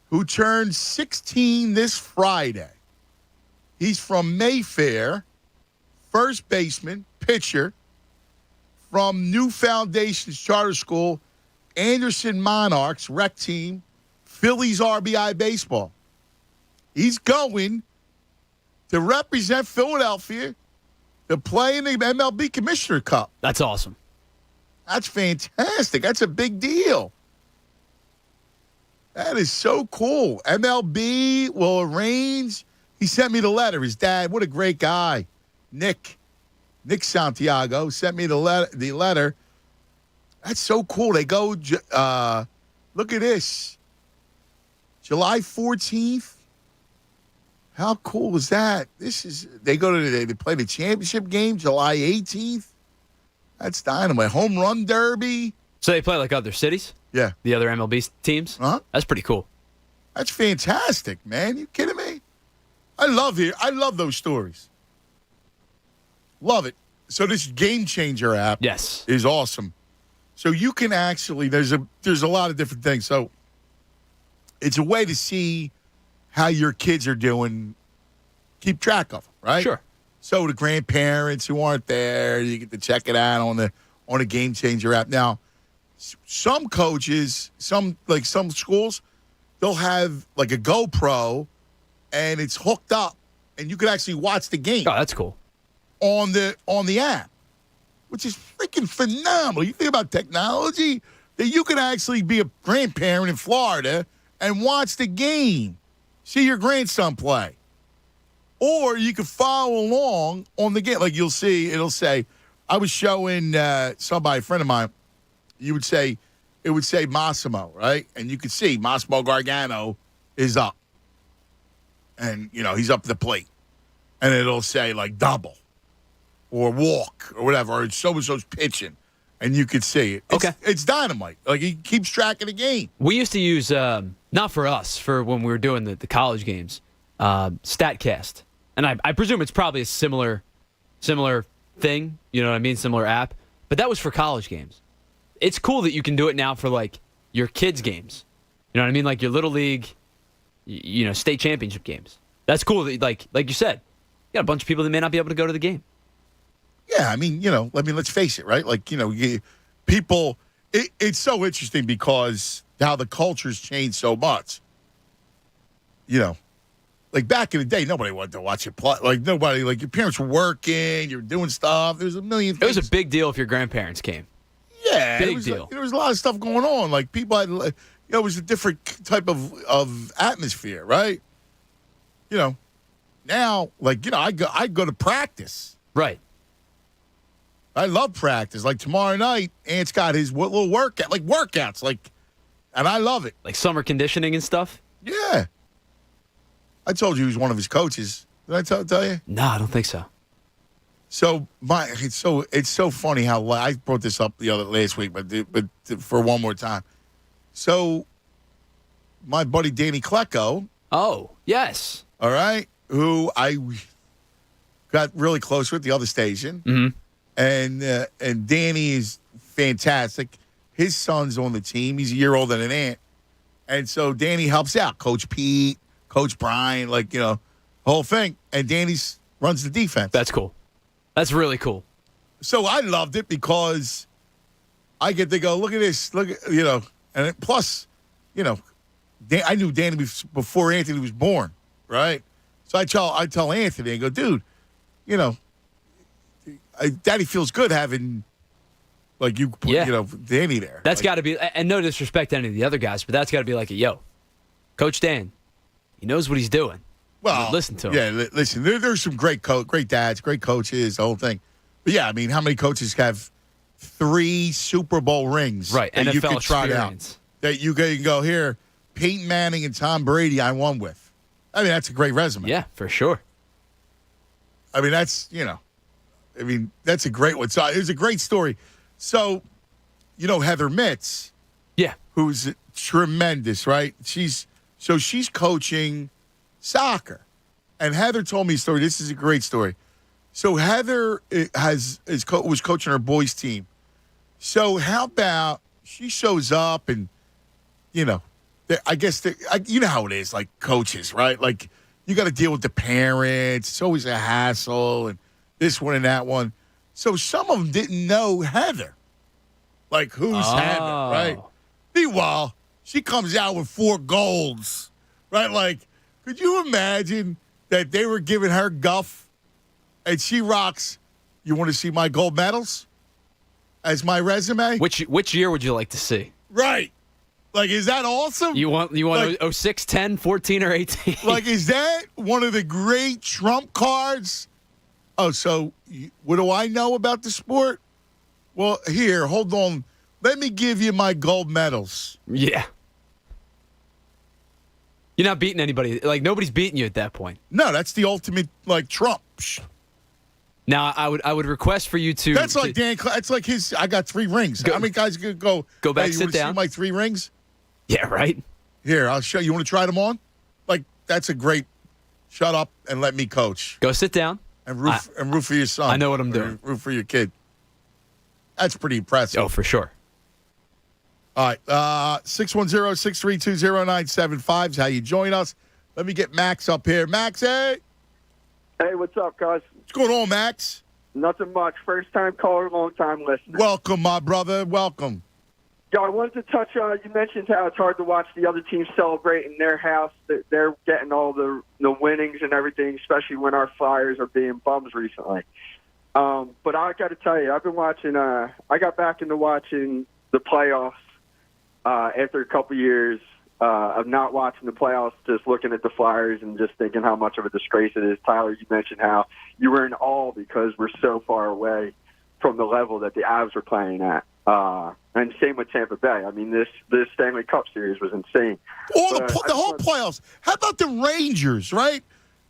Speaker 1: who turned 16 this Friday? He's from Mayfair. first baseman, pitcher from New Foundations Charter School, Anderson Monarchs, rec team, Phillies RBI baseball. He's going to represent Philadelphia to play in the MLB Commissioner Cup.
Speaker 2: That's awesome.
Speaker 1: That's fantastic. That's a big deal. That is so cool. MLB will arrange. He sent me the letter. His dad, what a great guy. Nick Santiago sent me the letter. That's so cool. They go, look at this. July 14th. How cool is that? They play the championship game July 18th. That's dynamite. Home run derby.
Speaker 2: So they play like other cities?
Speaker 1: Yeah.
Speaker 2: The other MLB teams?
Speaker 1: Uh-huh.
Speaker 2: That's pretty cool.
Speaker 1: That's fantastic, man. You kidding me? I love those stories. Love it. So this Game Changer app is awesome. So you can actually, there's a lot of different things. So it's a way to see how your kids are doing, keep track of them, right?
Speaker 2: Sure.
Speaker 1: So the grandparents who aren't there, you get to check it out on the Game Changer app. Now, some coaches, some schools, they'll have like a GoPro and it's hooked up and you can actually watch the game.
Speaker 2: Oh, that's cool.
Speaker 1: On the app, which is freaking phenomenal. You think about technology, that you can actually be a grandparent in Florida and watch the game, see your grandson play. Or you can follow along on the game. Like you'll see, it'll say, I was showing somebody, a friend of mine, it would say Massimo, right? And you could see Massimo Gargano is up. And, he's up the plate. And it'll say, like, double or walk or whatever. Or so-and-so's pitching. And you could see it. It's dynamite. Like, he keeps track of the game.
Speaker 2: We used to use, not for us, for when we were doing the college games, StatCast. And I presume it's probably a similar thing, you know what I mean, similar app. But that was for college games. It's cool that you can do it now for, like, your kids' games. You know what I mean? Like your Little League, state championship games. That's cool that, like you said, you got a bunch of people that may not be able to go to the game.
Speaker 1: Yeah, let's face it, right? Like, people, it's so interesting because how the culture's changed so much. Like back in the day, nobody wanted to watch it play. Like nobody, like your parents were working, you were doing stuff. There was a million things.
Speaker 2: It was a big deal if your grandparents came.
Speaker 1: Yeah.
Speaker 2: Big deal.
Speaker 1: There was a lot of stuff going on. Like people had, it was a different type of atmosphere, right? Now, like, I go to practice.
Speaker 2: Right.
Speaker 1: I love practice. Like tomorrow night, Ant's got his little workouts, and I love it.
Speaker 2: Like summer conditioning and stuff?
Speaker 1: Yeah. I told you he was one of his coaches. Did I tell you?
Speaker 2: No, I don't think so.
Speaker 1: So it's so funny how I brought this up last week, but for one more time. So my buddy Danny Klecko.
Speaker 2: Oh, yes.
Speaker 1: All right. Who I got really close with, the other station.
Speaker 2: Mm-hmm.
Speaker 1: And Danny is fantastic. His son's on the team. He's a year older than Ant. And so Danny helps out. Coach Pete, Coach Brian, whole thing. And Danny runs the defense.
Speaker 2: That's cool. That's really cool.
Speaker 1: So I loved it because I get to go, look at this, and plus, I knew Danny before Anthony was born, right? So I tell Anthony, I go, dude, Daddy feels good having, like, you put, Danny there.
Speaker 2: That's got to be, and no disrespect to any of the other guys, but that's got to be like yo, Coach Dan, he knows what he's doing.
Speaker 1: Well,
Speaker 2: listen to him.
Speaker 1: Yeah, listen, there's some great dads, great coaches, the whole thing. But yeah, I mean, how many coaches have 3 Super Bowl rings?
Speaker 2: Right,
Speaker 1: that
Speaker 2: NFL
Speaker 1: you can try
Speaker 2: experience.
Speaker 1: out. That you can go, here, Peyton Manning and Tom Brady I won with. I mean, that's a great resume.
Speaker 2: Yeah, for sure.
Speaker 1: I mean, that's a great one. So it was a great story. So, Heather Mitz.
Speaker 2: Yeah.
Speaker 1: Who's tremendous, right? She's coaching soccer. And Heather told me a story. This is a great story. So Heather was coaching her boys team. So how about she shows up and, I guess, you know how it is, like coaches, right? Like you got to deal with the parents. It's always a hassle. And this one and that one. So some of them didn't know Heather. Like, who's Heather, right? Meanwhile, she comes out with 4 golds, right? Like, could you imagine that they were giving her guff and she rocks, you want to see my gold medals as my resume?
Speaker 2: Which year would you like to see?
Speaker 1: Right. Like, is that awesome?
Speaker 2: You want
Speaker 1: like,
Speaker 2: 06, 10, 14, or 18?
Speaker 1: Like, is that one of the great trump cards? Oh, so what do I know about the sport? Well, here, hold on. Let me give you my gold medals.
Speaker 2: Yeah. You're not beating anybody. Like, nobody's beating you at that point.
Speaker 1: No, that's the ultimate, like, trump.
Speaker 2: Now, I would request for you to...
Speaker 1: That's like Dan... That's like his... I got 3 rings. How many guys could go
Speaker 2: back,
Speaker 1: hey,
Speaker 2: sit down?
Speaker 1: See my 3 rings?
Speaker 2: Yeah, right?
Speaker 1: Here, I'll show you. You want to try them on? Like, that's a great... Shut up and let me coach.
Speaker 2: Go sit down.
Speaker 1: And root for your son.
Speaker 2: I know what I'm doing.
Speaker 1: Root for your kid. That's pretty impressive.
Speaker 2: Oh, for sure.
Speaker 1: All right. 610-632-0975 is how you join us. Let me get Max up here. Max, hey.
Speaker 4: Hey, what's up, guys?
Speaker 1: What's going on, Max?
Speaker 4: Nothing much. First-time caller, long-time listener.
Speaker 1: Welcome, my brother. Welcome.
Speaker 4: Yo, I wanted to touch on, you mentioned how it's hard to watch the other team celebrate in their house. They're getting all the winnings and everything, especially when our Flyers are being bums recently. But I got to tell you, I've been watching, I got back into watching the playoffs after a couple years of not watching the playoffs, just looking at the Flyers and just thinking how much of a disgrace it is. Tyler, you mentioned how you were in awe because we're so far away from the level that the Avs were playing at. And same with Tampa Bay. I mean, this Stanley Cup series was insane.
Speaker 1: The whole playoffs. How about the Rangers, right?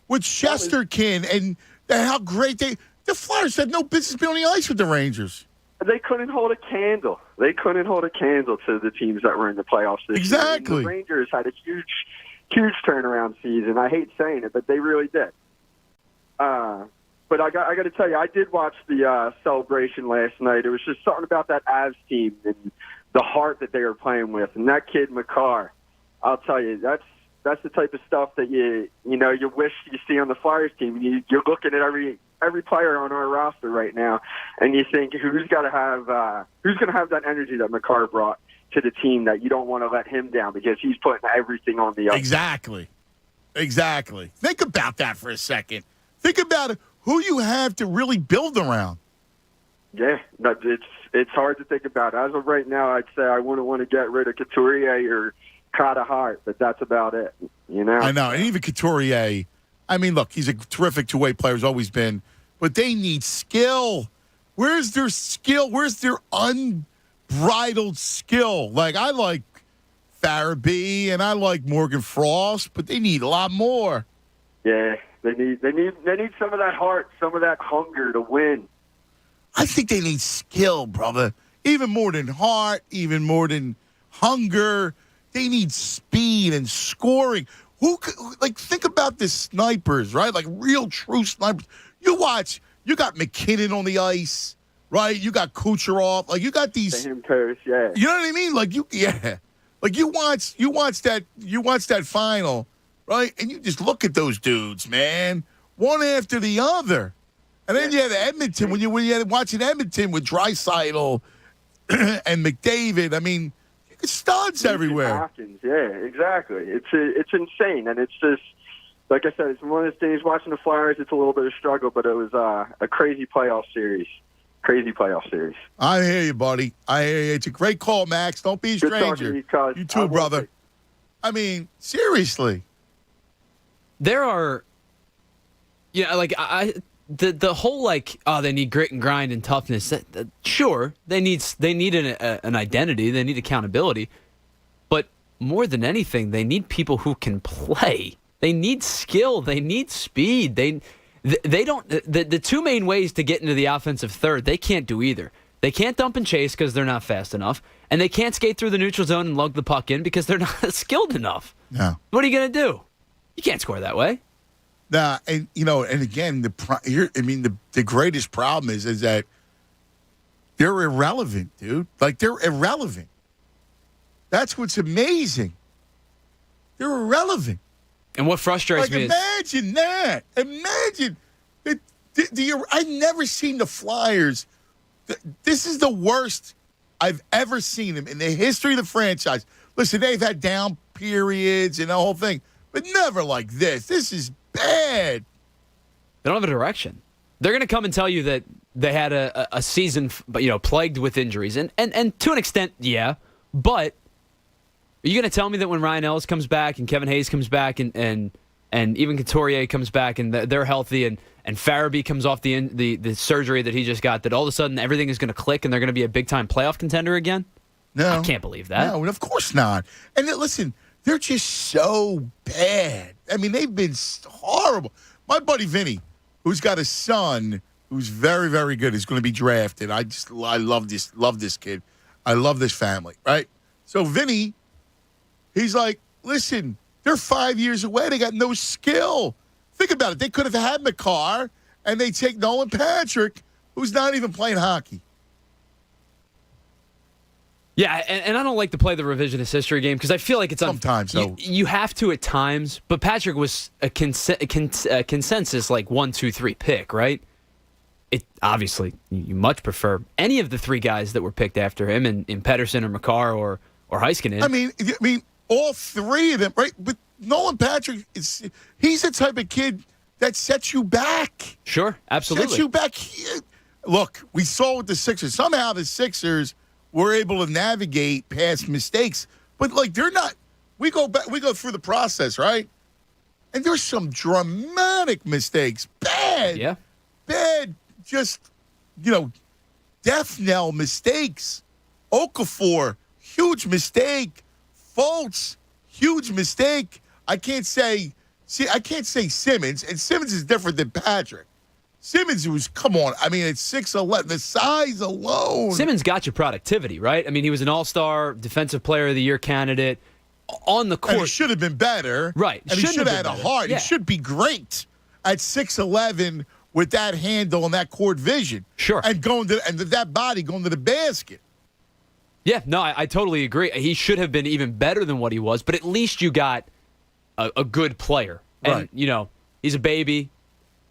Speaker 1: With Chesterkin and how great the Flyers had no business being on the ice with the Rangers.
Speaker 4: They couldn't hold a candle. They couldn't hold a candle to the teams that were in the playoffs this year.
Speaker 1: Exactly.
Speaker 4: The Rangers had a huge turnaround season. I hate saying it, but they really did. But I got to tell you, I did watch the celebration last night. It was just something about that Avs team and the heart that they were playing with. And that kid, Makar, I'll tell you, that's the type of stuff that you wish you see on the Flyers team. You're looking at every player on our roster right now, and you think who's going to have that energy that Makar brought to the team that you don't want to let him down because he's putting everything on the ice.
Speaker 1: Exactly. Think about that for a second. Think about it. Who you have to really build around.
Speaker 4: Yeah, it's hard to think about. As of right now, I'd say I wouldn't want to get rid of Couturier or Carter Hart, but that's about it. You know?
Speaker 1: I know. And even Couturier, I mean, look, he's a terrific two-way player, has always been, but they need skill. Where's their skill? Where's their unbridled skill? Like, I like Farabee and I like Morgan Frost, but they need a lot more.
Speaker 4: Yeah. They need some of that heart, some of that hunger to win.
Speaker 1: I think they need skill, brother. Even more than heart, even more than hunger. They need speed and scoring. Think about the snipers, right? Like real true snipers. You got McKinnon on the ice, right? You got Kucherov. Like you got these.
Speaker 4: Stamkos, yeah.
Speaker 1: You know what I mean? Like you watch that final. Right? And you just look at those dudes, man, one after the other. And then you had Edmonton, when you had watching Edmonton with Draisaitl and McDavid. I mean, you get studs everywhere.
Speaker 4: Hopkins, yeah, exactly. It's insane. And it's just, like I said, it's one of those things, watching the Flyers, it's a little bit of struggle, but it was a crazy playoff series. I hear you, buddy. I hear you. It's a great call, Max. Don't be a stranger. You too, brother. I mean, seriously.
Speaker 2: There are, the whole they need grit and grind and toughness. Sure, they need an identity. They need accountability, but more than anything, they need people who can play. They need skill. They need speed. They don't. The two main ways to get into the offensive third, they can't do either. They can't dump and chase because they're not fast enough, and they can't skate through the neutral zone and lug the puck in because they're not skilled enough.
Speaker 1: No.
Speaker 2: What are you gonna do? You can't score that way.
Speaker 1: Nah, and again, the greatest problem is that they're irrelevant, dude. Like they're irrelevant. That's what's amazing. They're irrelevant.
Speaker 2: And what frustrates me
Speaker 1: imagine that. Imagine that I've never seen the Flyers. This is the worst I've ever seen them in the history of the franchise. Listen, they've had down periods and the whole thing, but never like this. This is bad.
Speaker 2: They don't have a direction. They're going to come and tell you that they had a season, plagued with injuries, and to an extent, yeah. But are you going to tell me that when Ryan Ellis comes back and Kevin Hayes comes back and even Couturier comes back and they're healthy and Farabee comes off the surgery that he just got, that all of a sudden everything is going to click and they're going to be a big-time playoff contender again?
Speaker 1: No.
Speaker 2: I can't believe that.
Speaker 1: No, of course not. And listen, they're just so bad. I mean, they've been horrible. My buddy Vinny, who's got a son who's very, very good, is going to be drafted. I love this kid. I love this family, right? So Vinny, he's like, listen, they're 5 years away. They got no skill. Think about it. They could have had McCarr, and they take Nolan Patrick, who's not even playing hockey.
Speaker 2: Yeah, and I don't like to play the revisionist history game because I feel like it's
Speaker 1: sometimes
Speaker 2: you have to at times. But Patrick was a consensus like 1, 2, 3 pick, right? It obviously you much prefer any of the three guys that were picked after him in Pettersson or McCarr or Heiskanen.
Speaker 1: I mean, all three of them, right? But Nolan Patrick he's the type of kid that sets you back.
Speaker 2: Sure, absolutely.
Speaker 1: Sets you back. Look, we saw with the Sixers. Somehow the Sixers were able to navigate past mistakes, but they're not. We go back. We go through the process, right? And there's some dramatic mistakes. Bad. Just death knell mistakes. Okafor, huge mistake. Fultz, huge mistake. I can't say Simmons, and Simmons is different than Patrick. Simmons was, come on, I mean, it's 6'11", the size alone.
Speaker 2: Simmons got your productivity, right? I mean, he was an all-star Defensive Player of the Year candidate on the court.
Speaker 1: And he should have been better.
Speaker 2: Right.
Speaker 1: And he should have had a heart.
Speaker 2: Yeah.
Speaker 1: He should be great at 6'11", with that handle and that court vision.
Speaker 2: Sure.
Speaker 1: And that body going to the basket.
Speaker 2: Yeah, no, I totally agree. He should have been even better than what he was, but at least you got a good player. And,
Speaker 1: right.
Speaker 2: He's a baby.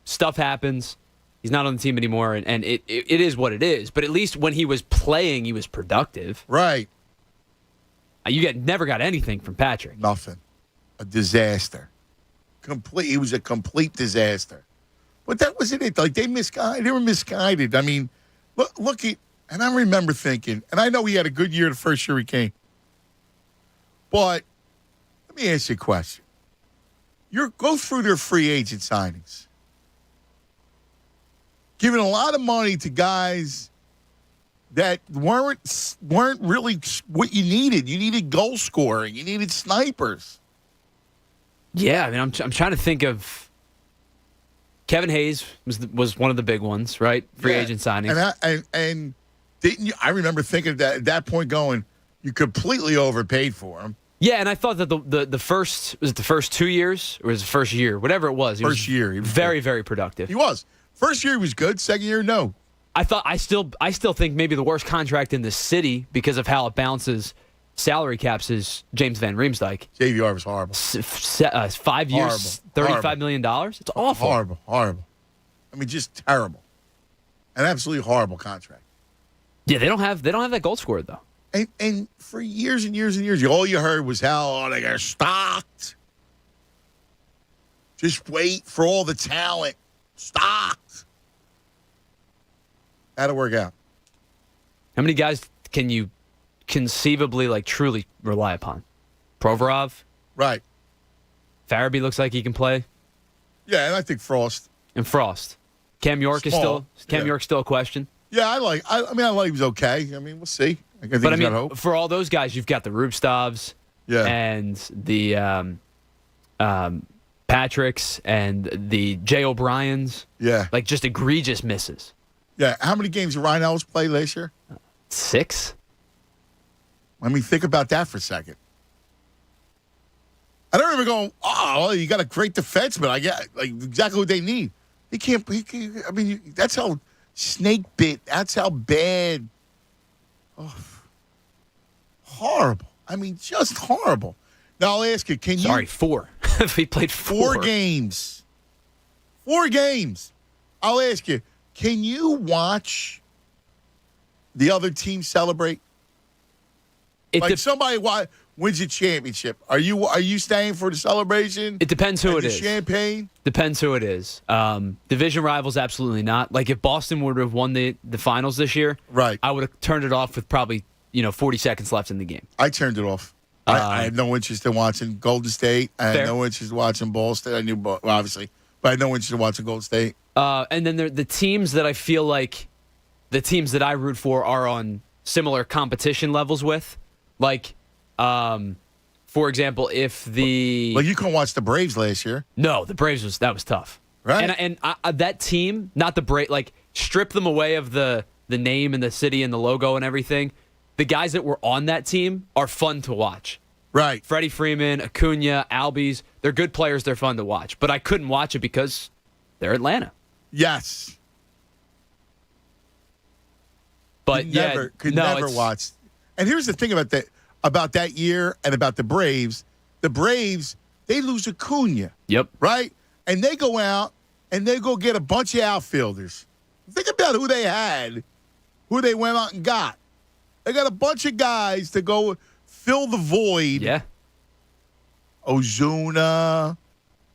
Speaker 2: Stuff happens. He's not on the team anymore, and it is what it is. But at least when he was playing, he was productive.
Speaker 1: Right.
Speaker 2: You never got anything from Patrick.
Speaker 1: Nothing. A disaster. He was a complete disaster. But that wasn't it. They were misguided. I mean, look at, and I remember thinking, and I know he had a good year the first year he came. But let me ask you a question. Go through their free agent signings. Giving a lot of money to guys that weren't really what you needed. You needed goal scoring. You needed snipers.
Speaker 2: Yeah, I mean, I'm trying to think of. Kevin Hayes was one of the big ones, right? Free agent signings.
Speaker 1: And didn't you? I remember thinking that at that point, going, you completely overpaid for him.
Speaker 2: Yeah, and I thought that the first 2 years or was it the first year, whatever it was.
Speaker 1: First year, he was
Speaker 2: very, very productive.
Speaker 1: He was. First year he was good. Second year, no.
Speaker 2: I still think maybe the worst contract in the city because of how it bounces salary caps is James Van Riemsdyk.
Speaker 1: JVR was horrible.
Speaker 2: 5 years, $35 million. It's awful.
Speaker 1: Horrible. I mean, just terrible. An absolutely horrible contract.
Speaker 2: Yeah, they don't have that goal scorer though.
Speaker 1: And for years and years and years, all you heard was how they got stocked. Just wait for all the talent. Stocked. That'll work out.
Speaker 2: How many guys can you conceivably truly rely upon? Provorov?
Speaker 1: Right.
Speaker 2: Farabee looks like he can play.
Speaker 1: Yeah, and I think Frost.
Speaker 2: And Frost. Cam York York's still a question.
Speaker 1: Yeah, I like he was okay. I mean, we'll see.
Speaker 2: For all those guys, you've got the Rubstavs and the Patricks and the Jay O'Briens.
Speaker 1: Yeah.
Speaker 2: Just egregious misses.
Speaker 1: Yeah. How many games did Ryan Ellis play last year?
Speaker 2: 6.
Speaker 1: Let me think about that for a second. I don't remember going, you got a great defenseman. I get exactly what they need. He can't, I mean, that's how snake bit. That's how bad. Oh, horrible. I mean, just horrible. Now, I'll ask you, can you.
Speaker 2: Sorry, 4. He played 4
Speaker 1: games. 4 games. I'll ask you, can you watch the other team celebrate? Somebody wins a championship. Are you staying for the celebration?
Speaker 2: It depends who it is.
Speaker 1: Champagne?
Speaker 2: Depends who it is. Division rivals, absolutely not. Like if Boston would have won the finals this year,
Speaker 1: right?
Speaker 2: I would have turned it off with probably 40 seconds left in the game.
Speaker 1: I turned it off. I had no interest in watching Golden State. I had no interest in watching Ball State. I knew, obviously, but I had no interest in watching Golden State.
Speaker 2: And then the teams that I feel like the teams that I root for are on similar competition levels with. Like, for example, if
Speaker 1: you couldn't watch the Braves last year.
Speaker 2: No, the Braves that was tough.
Speaker 1: Right.
Speaker 2: And that team, not the Braves, like strip them away of the name and the city and the logo and everything. The guys that were on that team are fun to watch.
Speaker 1: Right.
Speaker 2: Freddie Freeman, Acuna, Albies, they're good players. They're fun to watch. But I couldn't watch it because they're Atlanta.
Speaker 1: Yes.
Speaker 2: But
Speaker 1: could never watch. And here's the thing about that year and about the Braves. The Braves, they lose Acuna.
Speaker 2: Yep.
Speaker 1: Right? And they go out and they go get a bunch of outfielders. Think about who they had, who they went out and got. They got a bunch of guys to go fill the void.
Speaker 2: Yeah.
Speaker 1: Ozuna.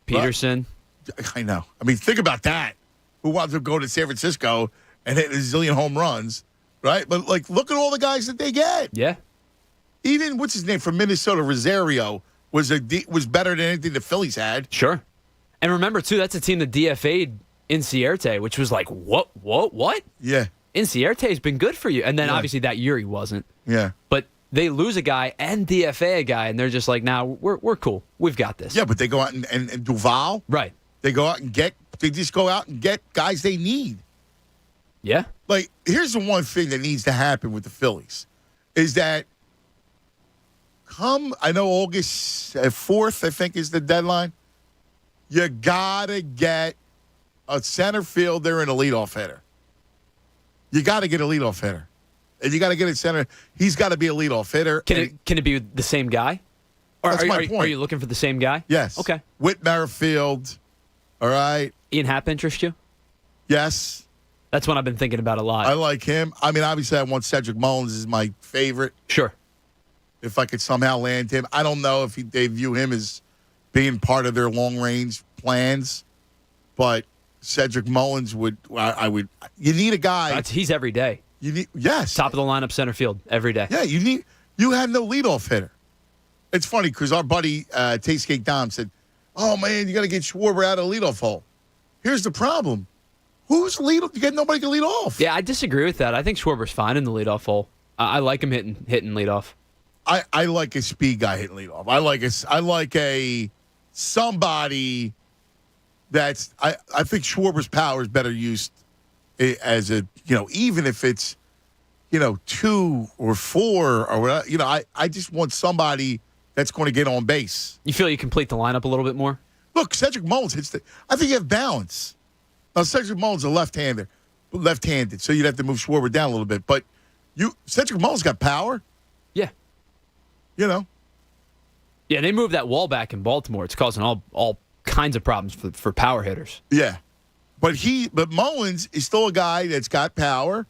Speaker 2: Peterson.
Speaker 1: I know. I mean, think about that. Who wants to go to San Francisco and hit a zillion home runs, right? But, look at all the guys that they get.
Speaker 2: Yeah.
Speaker 1: Even, what's his name, from Minnesota, Rosario, was better than anything the Phillies had.
Speaker 2: Sure. And remember, too, that's a team that DFA'd Inciarte, which was like, what?
Speaker 1: Yeah.
Speaker 2: Incierte's been good for you. And then, obviously, that year he wasn't.
Speaker 1: Yeah.
Speaker 2: But they lose a guy and DFA a guy, and they're just like, nah, we're cool. We've got this.
Speaker 1: Yeah, but they go out and Duval.
Speaker 2: Right.
Speaker 1: They just go out and get guys they need.
Speaker 2: Yeah.
Speaker 1: Here's the one thing that needs to happen with the Phillies is that I know August 4th, I think, is the deadline. You got to get a center fielder and a leadoff hitter. You got to get a leadoff hitter. And you got to get a center. He's got to be a leadoff hitter.
Speaker 2: Can it be the same guy? Or
Speaker 1: That's my point.
Speaker 2: Are you looking for the same guy?
Speaker 1: Yes.
Speaker 2: Okay.
Speaker 1: Whit Merrifield. All right.
Speaker 2: Ian Happ interest you?
Speaker 1: Yes.
Speaker 2: That's one I've been thinking about a lot.
Speaker 1: I like him. I mean, obviously, I want Cedric Mullins as my favorite.
Speaker 2: Sure.
Speaker 1: If I could somehow land him. I don't know if they view him as being part of their long-range plans, but Cedric Mullins would. You need a guy.
Speaker 2: He's every day.
Speaker 1: Yes.
Speaker 2: Top of the lineup center field every day.
Speaker 1: Yeah, you have no leadoff hitter. It's funny because our buddy Taste Cake Dom said, "Oh man, you got to get Schwarber out of the leadoff hole." Here's the problem: who's leadoff? You get nobody can lead off.
Speaker 2: Yeah, I disagree with that. I think Schwarber's fine in the leadoff hole. I like him hitting leadoff.
Speaker 1: I like a speed guy hitting leadoff. I like a somebody that's. I think Schwarber's power is better used as a even if it's 2 or 4 or whatever. I just want somebody that's going to get on base.
Speaker 2: You feel you complete the lineup a little bit more?
Speaker 1: Look, Cedric Mullins hits I think you have balance. Now, Cedric Mullins is a left-handed, so you'd have to move Schwarber down a little bit. But Cedric Mullins got power.
Speaker 2: Yeah. Yeah, they moved that wall back in Baltimore. It's causing all kinds of problems for power hitters.
Speaker 1: Yeah. But Mullins is still a guy that's got power.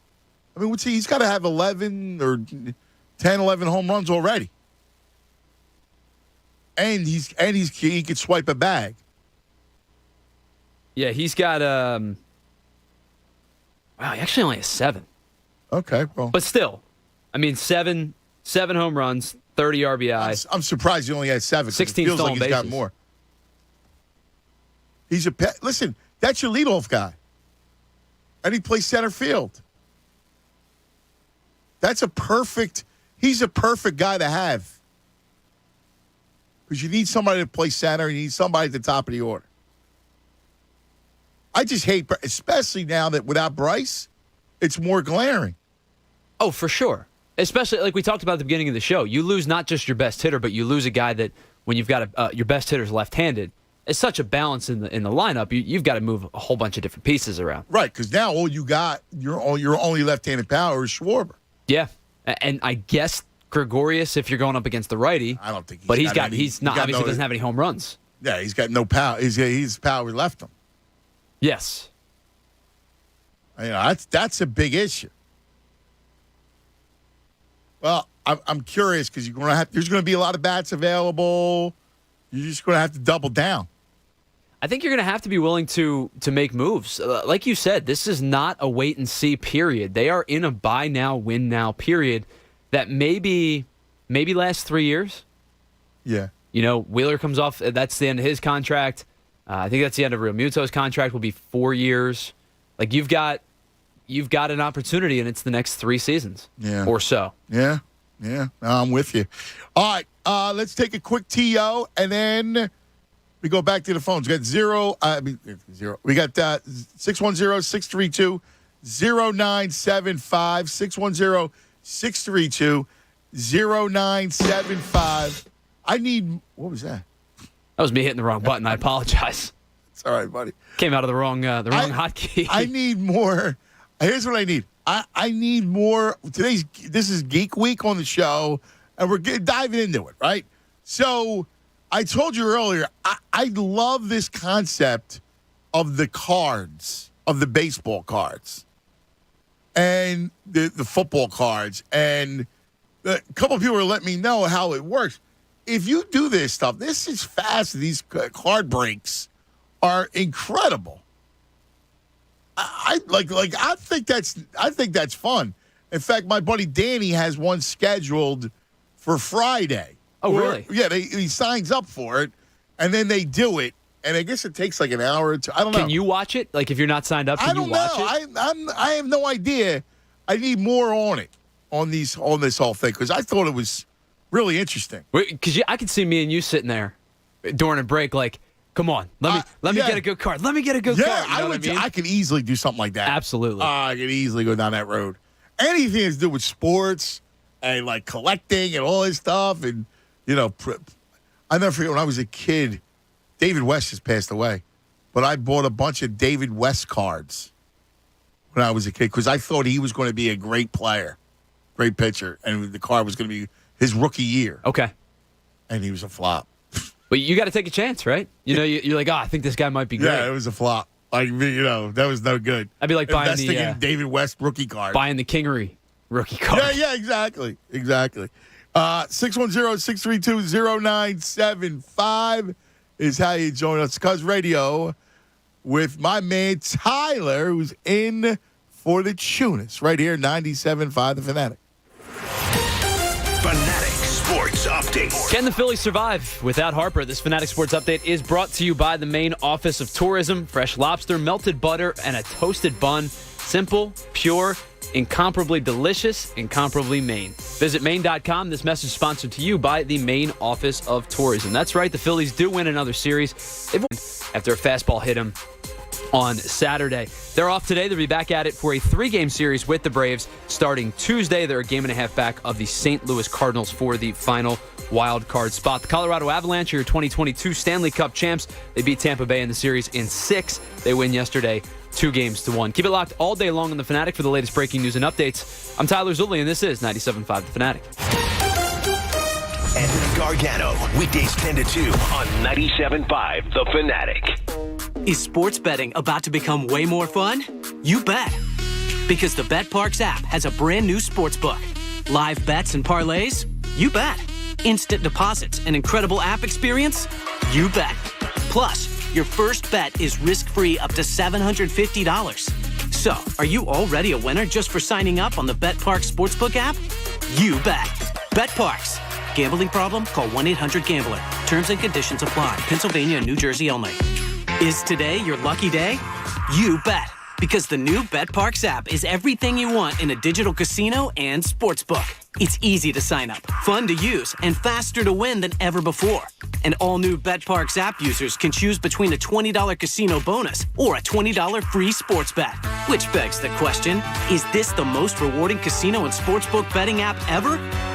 Speaker 1: I mean, he's got to have 11 or 10, 11 home runs already. And he could swipe a bag.
Speaker 2: Yeah, he's got wow, he actually only has 7.
Speaker 1: Okay, well.
Speaker 2: But still, I mean 7 home runs, 30 RBI.
Speaker 1: I'm surprised he only has 7.
Speaker 2: 16
Speaker 1: it feels
Speaker 2: stolen
Speaker 1: like he's got
Speaker 2: bases.
Speaker 1: more. Listen, that's your leadoff guy. And he plays center field. He's a perfect guy to have. Because you need somebody to play center. You need somebody at the top of the order. I just hate, especially now that without Bryce, it's more glaring.
Speaker 2: Oh, for sure. Especially like we talked about at the beginning of the show. You lose not just your best hitter, but you lose a guy that when you've got your best hitter's left-handed, it's such a balance in the lineup. You've got to move a whole bunch of different pieces around.
Speaker 1: Right, because now all you got, your only left-handed power is Schwarber.
Speaker 2: Yeah, and I guess Gregorius if you're going up against the righty.
Speaker 1: I don't think.
Speaker 2: He's obviously doesn't have any home runs.
Speaker 1: Yeah, he's got no power. His power left him.
Speaker 2: Yes.
Speaker 1: That's a big issue. Well, I'm curious because there's going to be a lot of bats available. You're just going to have to double down.
Speaker 2: I think you're going to have to be willing to make moves. Like you said, this is not a wait-and-see period. They are in a buy-now, win-now period that maybe lasts 3 years.
Speaker 1: Yeah.
Speaker 2: Wheeler comes off. That's the end of his contract. I think that's the end of Real Muto's contract. Will be 4 years. Like you've got an opportunity, and it's the next 3 seasons or so.
Speaker 1: Yeah. No, I'm with you. All right, let's take a quick TO, and then we go back to the phones. We got zero. We got 610-632-0975, 610-632-0975. I need, what was that?
Speaker 2: That was me hitting the wrong button. I apologize.
Speaker 1: It's all right, buddy.
Speaker 2: Came out of the wrong hotkey.
Speaker 1: I need more. Here's what I need. I need more. This is Geek Week on the show, and we're diving into it, right? So I told you earlier, I love this concept of the cards, of the baseball cards, and the football cards. And a couple of people are letting me know how it works. If you do this stuff, this is fast. These card breaks are incredible. I think that's fun. In fact, my buddy Danny has one scheduled for Friday.
Speaker 2: Oh, really?
Speaker 1: Yeah, he signs up for it, and then they do it, and I guess it takes like an hour or two. I don't know.
Speaker 2: Can you watch it? Like, if you're not signed up, can you watch it?
Speaker 1: I have no idea. I need more on it, on this whole thing, because I thought it was really interesting.
Speaker 2: Because I could see me and you sitting there during a break, like, come on, let me get a good card. Let me get a good card.
Speaker 1: Yeah, I could easily do something like that.
Speaker 2: Absolutely.
Speaker 1: I could easily go down that road. Anything to do with sports and like collecting and all this stuff, and I never forget when I was a kid. David West just passed away, but I bought a bunch of David West cards when I was a kid because I thought he was going to be a great player, great pitcher, and the card was going to be his rookie year.
Speaker 2: Okay,
Speaker 1: and he was a flop.
Speaker 2: But you got to take a chance, right? You're like, I think this guy might be great.
Speaker 1: Yeah, it was a flop. Like, that was no good.
Speaker 2: I'd be like buying
Speaker 1: investing in David West rookie card.
Speaker 2: Buying the Kingery rookie card.
Speaker 1: Yeah, exactly. 610-632-0975 is how you join us. Cuz Radio with my man Tyler, who's in for the Tunis right here, 97.5 The Fanatic.
Speaker 3: Fanatic Sports Update.
Speaker 2: Can the Phillies survive without Harper? This Fanatic Sports Update is brought to you by the Maine Office of Tourism. Fresh lobster, melted butter, and a toasted bun. Simple, pure, incomparably delicious, incomparably Maine. Visit Maine.com. This message is sponsored to you by the Maine Office of Tourism. That's right, the Phillies do win another series. They've won after a fastball hit them on Saturday. They're off today. They'll be back at it for a 3-game series with the Braves starting Tuesday. They're a game and a half back of the St. Louis Cardinals for the final wild card spot. The Colorado Avalanche are your 2022 Stanley Cup champs. They beat Tampa Bay in the series in 6. They win yesterday 2-1. Keep it locked all day long on The Fanatic for the latest breaking news and updates. I'm Tyler Zulli, and this is 97.5 The Fanatic.
Speaker 3: Anthony Gargano, weekdays 10 to 2 on 97.5 The Fanatic.
Speaker 7: Is sports betting about to become way more fun? You bet. Because the BetParx app has a brand new sports book. Live bets and parlays? You bet. Instant deposits and incredible app experience? You bet. Plus, your first bet is risk-free up to $750. So, are you already a winner just for signing up on the BetParx Sportsbook app? You bet. BetParx. Gambling problem? Call 1-800-GAMBLER. Terms and conditions apply. Pennsylvania and New Jersey only. Is today your lucky day? You bet. Because the new BetParx app is everything you want in a digital casino and sportsbook. It's easy to sign up, fun to use, and faster to win than ever before. And all new BetParx app users can choose between a $20 casino bonus or a $20 free sports bet. Which begs the question, is this the most rewarding casino and sportsbook betting app ever?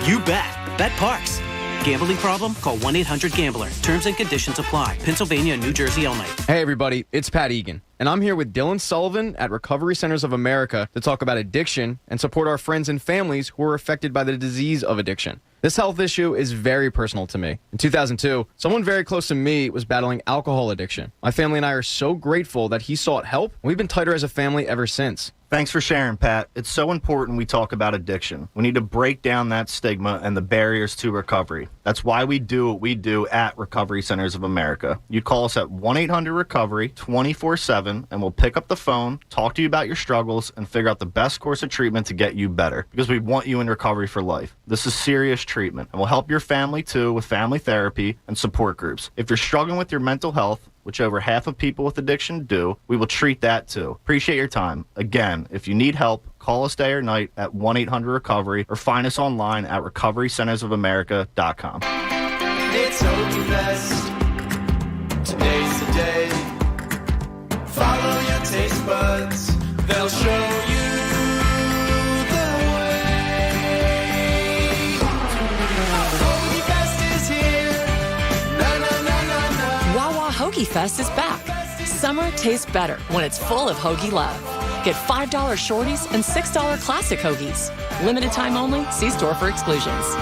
Speaker 7: You bet. BetParx. Gambling problem? Call 1-800-GAMBLER. Terms and conditions apply. Pennsylvania and New Jersey only.
Speaker 8: Hey, everybody. It's Pat Egan. and I'm here with Dylan Sullivan at Recovery Centers of America to talk about addiction and support our friends and families who are affected by the disease of addiction. This health issue is very personal to me. In 2002, someone very close to me was battling alcohol addiction. My family and I are so grateful that he sought help. We've been tighter as a family ever since.
Speaker 9: Thanks for sharing, Pat. It's so important we talk about addiction. We need to break down that stigma and the barriers to recovery. That's why we do what we do at Recovery Centers of America. You call us at 1-800-RECOVERY 24/7, and we'll pick up the phone, talk to you about your struggles, and figure out the best course of treatment to get you better, because we want you in recovery for life. This is serious treatment, and we'll help your family, too, with family therapy and support groups. If you're struggling with your mental health, which over half of people with addiction do, we will treat that too. Appreciate your time. Again, if you need help, call us day or night at 1-800-RECOVERY or find us online at recoverycentersofamerica.com.
Speaker 20: It's Hoagie Fest. Today's the day. Follow your taste buds. They'll show you the way. Hoagie Fest is here. Na na na na na.
Speaker 22: Wawa Hoagie Fest is back. Summer tastes better when it's full of Hoagie love. Get $5 shorties and $6 classic hoagies. Limited time only. See store for exclusions.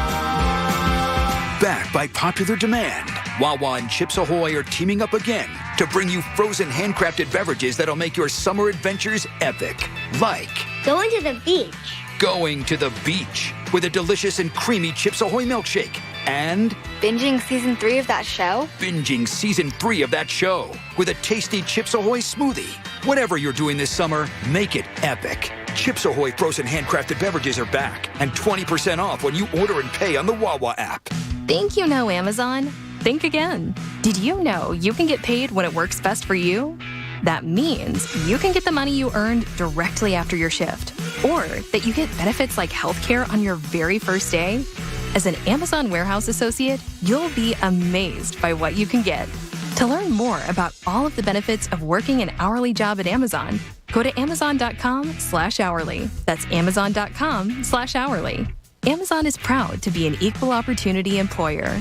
Speaker 23: Back by popular demand, Wawa and Chips Ahoy are teaming up again to bring you frozen handcrafted beverages that'll make your summer adventures epic. Like
Speaker 5: Going to the beach.
Speaker 23: going to the beach with a delicious and creamy Chips Ahoy milkshake. And
Speaker 5: Binging season 3 of that show.
Speaker 23: binging season 3 of that show with a tasty Chips Ahoy smoothie. Whatever you're doing this summer, make it epic. Chips Ahoy frozen handcrafted beverages are back and 20% off when you order and pay on the Wawa app.
Speaker 24: Think you know Amazon? Think again. Did you know you can get paid when it works best for you? That means you can get the money you earned directly after your shift, or that you get benefits like healthcare on your very first day. As an Amazon warehouse associate, you'll be amazed by what you can get. To learn more about all of the benefits of working an hourly job at Amazon, go to amazon.com/hourly. That's amazon.com/hourly. Amazon is proud to be an equal opportunity employer.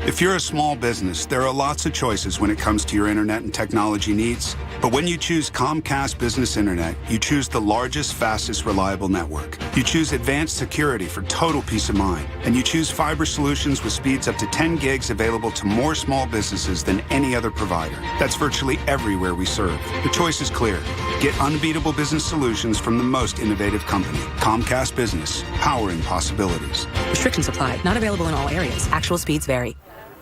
Speaker 27: If you're a small business, there are lots of choices when it comes to your internet and technology needs. But when you choose Comcast Business Internet, you choose the largest, fastest, reliable network. You choose advanced security for total peace of mind. And you choose fiber solutions with speeds up to 10 gigs available to more small businesses than any other provider. That's virtually everywhere we serve. The choice is clear. Get unbeatable business solutions from the most innovative company. Comcast Business, powering possibilities.
Speaker 10: Restrictions apply. Not available in all areas. Actual speeds vary.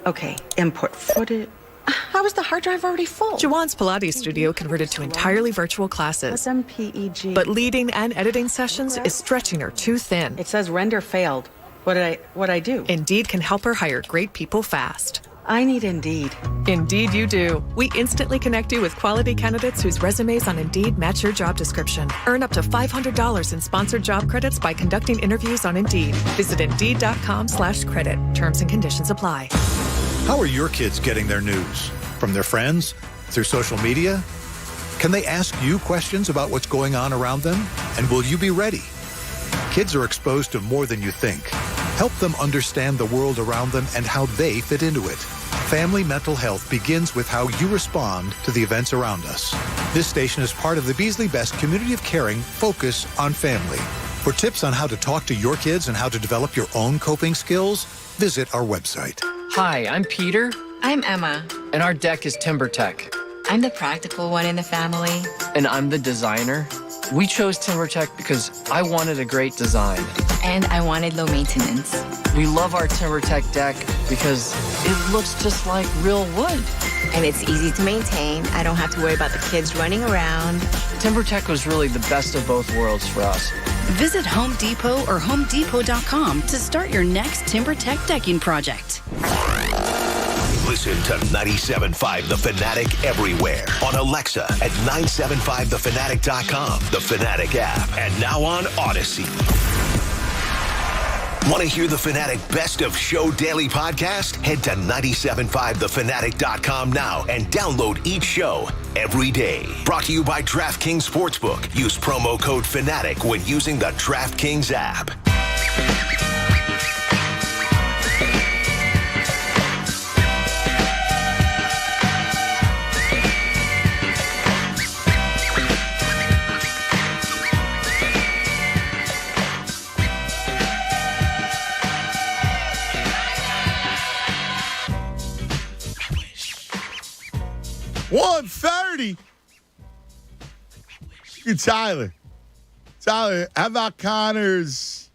Speaker 11: Okay, import footage. How is the hard drive already full?
Speaker 12: Jawan's Pilates studio converted to entirely virtual classes.
Speaker 11: MPEG.
Speaker 12: But leading and editing sessions is stretching her too thin.
Speaker 11: It says render failed. What'd I do?
Speaker 12: Indeed can help her hire great people fast.
Speaker 11: I need Indeed.
Speaker 12: Indeed you do. We instantly connect you with quality candidates whose resumes on Indeed match your job description. Earn up to $500 in sponsored job credits by conducting interviews on Indeed. Visit Indeed.com/credit. Terms and conditions apply.
Speaker 14: How are your kids getting their news? From their friends? Through social media? Can they ask you questions about what's going on around them? And will you be ready? Kids are exposed to more than you think. Help them understand the world around them and how they fit into it. Family mental health begins with how you respond to the events around us. This station is part of the Beasley Best Community of Caring Focus on Family. For tips on how to talk to your kids and how to develop your own coping skills, visit our website.
Speaker 15: Hi, I'm Peter.
Speaker 24: I'm Emma.
Speaker 15: And our deck is TimberTech.
Speaker 24: I'm the practical one in the family.
Speaker 15: And I'm the designer. We chose TimberTech because I wanted a great design.
Speaker 24: And I wanted low maintenance.
Speaker 15: We love our TimberTech deck because it looks just like real wood.
Speaker 24: And it's easy to maintain. I don't have to worry about the kids running around.
Speaker 15: TimberTech was really the best of both worlds for us.
Speaker 16: Visit Home Depot or HomeDepot.com to start your next TimberTech decking project.
Speaker 3: Listen to 97.5 The Fanatic everywhere. On Alexa at 975thefanatic.com, the Fanatic app, and now on Odyssey. Want to hear the Fanatic Best of Show Daily podcast? Head to 975thefanatic.com now and download each show every day. Brought to you by DraftKings Sportsbook. Use promo code FANATIC when using the DraftKings app.
Speaker 1: 30. Hey, Tyler, how about Connor's?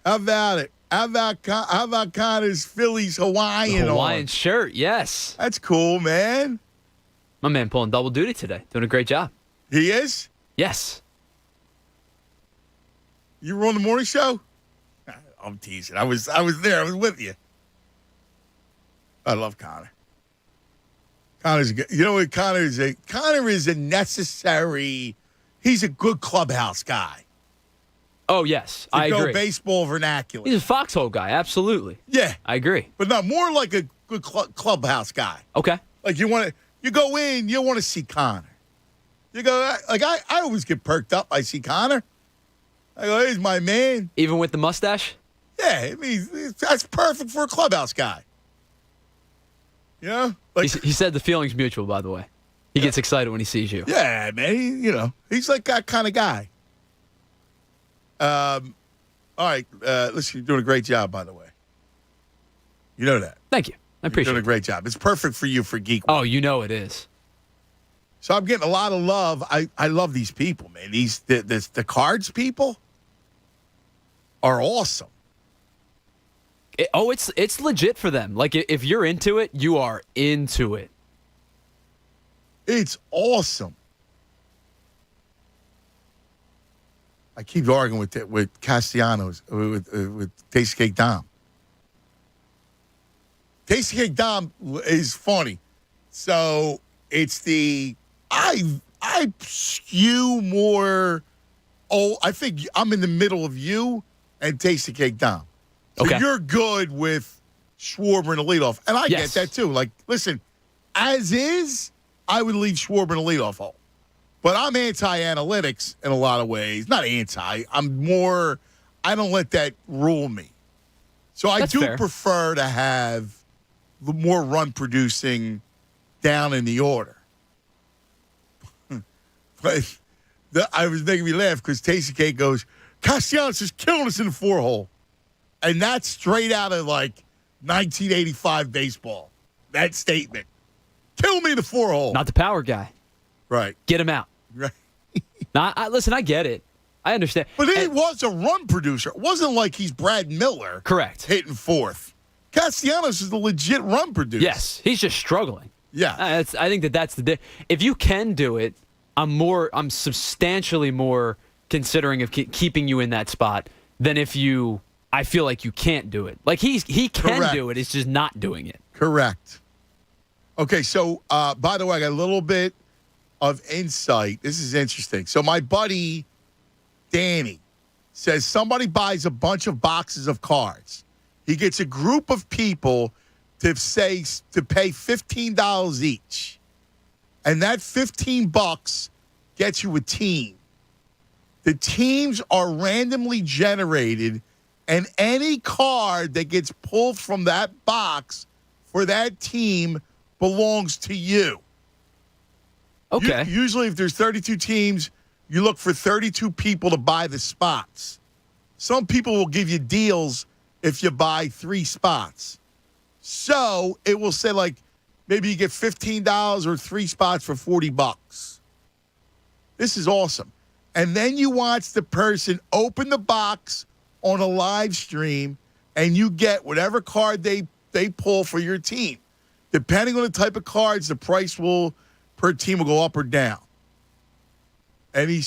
Speaker 1: How about it? How about Connor's Phillies Hawaiian?
Speaker 2: Hawaiian shirt, yes.
Speaker 1: That's cool, man.
Speaker 2: My man pulling double duty today, doing a great job.
Speaker 1: He is?
Speaker 2: Yes.
Speaker 1: You were on the morning show? I'm teasing. I was there. I was with you. I love Connor. Connor's good. You know what? Connor is a necessary. He's a good clubhouse guy.
Speaker 2: Oh, yes. I agree.
Speaker 1: Baseball vernacular.
Speaker 2: He's a foxhole guy. Absolutely.
Speaker 1: Yeah.
Speaker 2: I agree.
Speaker 1: But not more like a good clubhouse guy.
Speaker 2: Okay.
Speaker 1: Like you go in, you want to see Connor. You go, like, I always get perked up. I see Connor. I go, he's my man.
Speaker 2: Even with the mustache?
Speaker 1: Yeah. I mean, that's perfect for a clubhouse guy. You know? Like,
Speaker 2: he said the feeling's mutual, by the way. He gets excited when he sees you.
Speaker 1: Yeah, man. He's like that kind of guy. All right. Listen, you're doing a great job, by the way. You know that.
Speaker 2: Thank you. I appreciate it.
Speaker 1: You're doing a great job. It's perfect for you for Geek.
Speaker 2: Oh, you know it is.
Speaker 1: So I'm getting a lot of love. I love these people, man. The cards people are awesome.
Speaker 2: It's legit for them. Like, if you're into it, you are into it.
Speaker 1: It's awesome. I keep arguing with Castellanos, with Tasty Cake Dom. Tasty Cake Dom is funny. So it's I skew more. Oh, I think I'm in the middle of you and Tasty Cake Dom. So you're good with Schwarber and the leadoff. And I get that too. Like, listen, as is, I would leave Schwarber in the leadoff hole. But I'm anti-analytics in a lot of ways. Not anti. I'm more, I don't let that rule me. So I prefer to have the more run producing down in the order. But I was making me laugh because Tasty Cake goes, Castellanos is killing us in the 4-hole. And that's straight out of like 1985 baseball. That statement. Kill me in the 4-hole.
Speaker 2: Not the power guy.
Speaker 1: Right.
Speaker 2: Get him out.
Speaker 1: Right.
Speaker 2: Listen, I get it. I understand.
Speaker 1: But he was a run producer. It wasn't like he's Brad Miller.
Speaker 2: Correct.
Speaker 1: Hitting fourth. Castellanos is a legit run producer.
Speaker 2: Yes. He's just struggling.
Speaker 1: Yeah.
Speaker 2: I think that's the if you can do it, I'm substantially more considering of keeping you in that spot than if I feel like you can't do it. Like he can do it. It's just not doing it.
Speaker 1: Correct. Okay, so by the way, I got a little bit of insight. This is interesting. So my buddy Danny says somebody buys a bunch of boxes of cards. He gets a group of people to pay $15 each. And that $15 gets you a team. The teams are randomly generated, and any card that gets pulled from that box for that team belongs to you.
Speaker 2: Okay.
Speaker 1: Usually, if there's 32 teams, you look for 32 people to buy the spots. Some people will give you deals if you buy 3 spots. So it will say, like, maybe you get $15 or 3 spots for $40. This is awesome. And then you watch the person open the box on a live stream, and you get whatever card they pull for your team. Depending on the type of cards, the price per team will go up or down. And he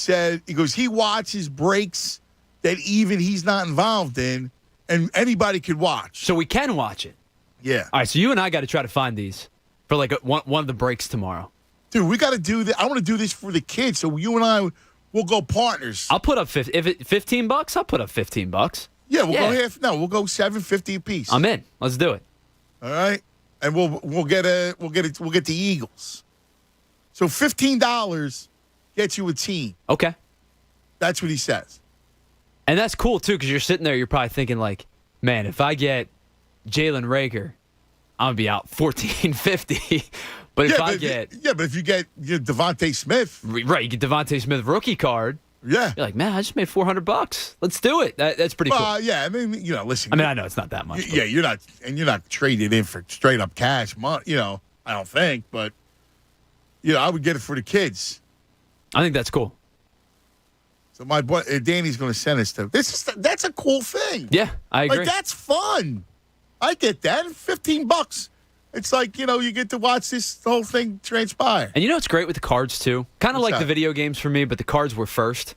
Speaker 1: goes, he watches breaks that even he's not involved in, and anybody could watch.
Speaker 2: So we can watch it.
Speaker 1: Yeah.
Speaker 2: All right, so you and I got to try to find these for like one of the breaks tomorrow.
Speaker 1: Dude, we got to do that. I want to do this for the kids, so you and I will go partners.
Speaker 2: I'll put up $15. I'll put up $15.
Speaker 1: Yeah, we'll go half. No, we'll go $7.50 a piece.
Speaker 2: I'm in. Let's do it.
Speaker 1: All right, and we'll get the Eagles. So $15 gets you a team.
Speaker 2: Okay,
Speaker 1: that's what he says.
Speaker 2: And that's cool too, because you're sitting there, you're probably thinking like, man, if I get Jalen Reagor, I'm gonna be out $14.50. But if you get Devontae Smith, right? You get Devontae Smith rookie card.
Speaker 1: Yeah,
Speaker 2: you're like, man, I just made $400. Let's do it. That's pretty cool.
Speaker 1: Yeah, I mean, listen.
Speaker 2: I mean, I know it's not that much.
Speaker 1: Yeah, you're not trading in for straight up cash. I don't think, but I would get it for the kids.
Speaker 2: I think that's cool.
Speaker 1: So my boy Danny's going to send us to. That's a cool thing.
Speaker 2: Yeah, I agree.
Speaker 1: Like that's fun. I get that. $15. It's like, you get to watch this whole thing transpire.
Speaker 2: And what's great with the cards, too? Kind of like the video games for me, but the cards were first.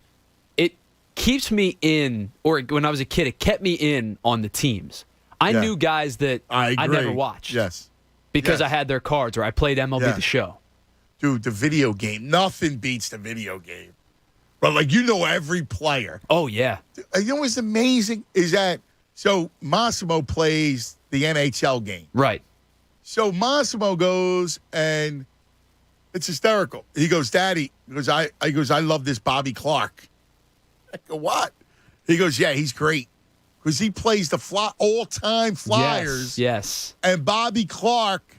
Speaker 2: It keeps me in, or when I was a kid, it kept me in on the teams. I knew guys that I never watched.
Speaker 1: Yes.
Speaker 2: Because I had their cards, or I played MLB The Show.
Speaker 1: Dude, the video game. Nothing beats the video game. But, every player.
Speaker 2: Oh, yeah.
Speaker 1: What's amazing is that, so Massimo plays the NHL game.
Speaker 2: Right.
Speaker 1: So Massimo goes, and it's hysterical. He goes, Daddy, I love this Bobby Clark. I go, what? He goes, yeah, he's great. Because he plays the all-time Flyers.
Speaker 2: Yes.
Speaker 1: And Bobby Clark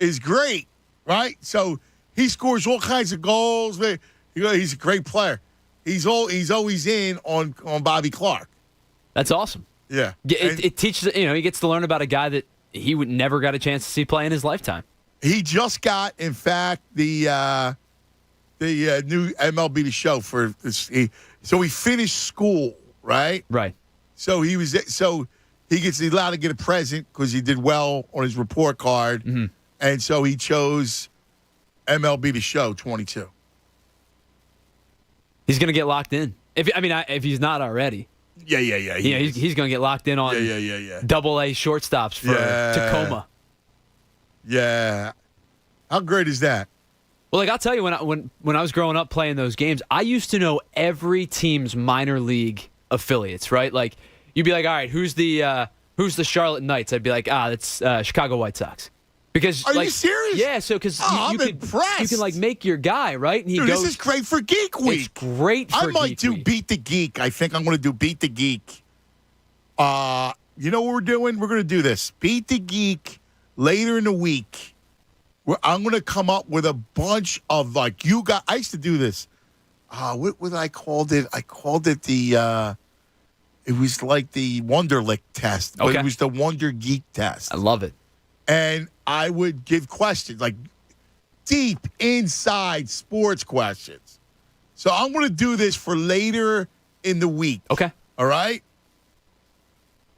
Speaker 1: is great, right? So he scores all kinds of goals. He's a great player. He's always in on Bobby Clark.
Speaker 2: That's awesome.
Speaker 1: Yeah.
Speaker 2: It teaches, he gets to learn about a guy that he would never got a chance to see play in his lifetime.
Speaker 1: He just got, in fact, the new MLB The Show for this. So he finished school, right?
Speaker 2: Right.
Speaker 1: So he gets allowed to get a present because he did well on his report card, and so he chose MLB The Show 22.
Speaker 2: He's going to get locked in. If he's not already.
Speaker 1: Yeah.
Speaker 2: He's going to get locked in on Double-A shortstops for Tacoma.
Speaker 1: Yeah. How great is that?
Speaker 2: Well, I'll tell you, when I was growing up playing those games, I used to know every team's minor league affiliates, right? Like, you'd be like, all right, who's the Charlotte Knights? I'd be like, that's Chicago White Sox. Because
Speaker 1: Are you serious?
Speaker 2: Yeah, so because
Speaker 1: I'm impressed.
Speaker 2: You can make your guy, right? And he
Speaker 1: Dude,
Speaker 2: goes,
Speaker 1: this is great for Geek Week.
Speaker 2: It's great for
Speaker 1: I might
Speaker 2: Geek
Speaker 1: do
Speaker 2: Week.
Speaker 1: Beat the Geek. I think I'm going to do Beat the Geek. You know what we're doing? We're going to do this. Beat the Geek later in the week. I'm going to come up with a bunch of I used to do this. What I called it? I called it the. It was like the Wonderlick test, but it was the Wonder Geek test.
Speaker 2: I love it.
Speaker 1: And I would give questions, like deep inside sports questions. So I'm going to do this for later in the week.
Speaker 2: Okay.
Speaker 1: All right?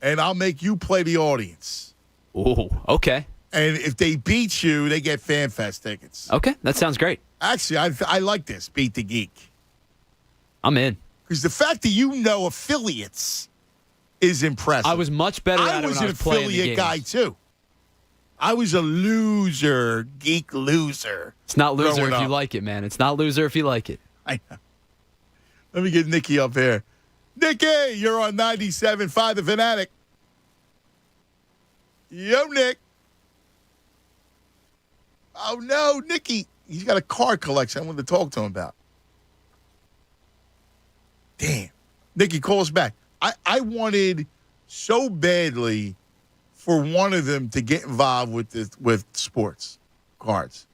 Speaker 1: And I'll make you play the audience.
Speaker 2: Ooh, okay.
Speaker 1: And if they beat you, they get FanFest tickets.
Speaker 2: Okay, that sounds great.
Speaker 1: Actually, I like this, Beat the Geek.
Speaker 2: I'm in.
Speaker 1: Because the fact that you know affiliates is impressive.
Speaker 2: I was much better at it when I was playing the
Speaker 1: an affiliate guy, too. I was a geek loser.
Speaker 2: It's not loser if you like it, man. It's not loser if you like it.
Speaker 1: I know. Let me get Nikki up here. Nikki, you're on 97.5 The Fanatic. Yo, Nick. Oh, no, Nikki. He's got a car collection I wanted to talk to him about. Damn. Nikki, call us back. I wanted so badly for one of them to get involved with sports cards.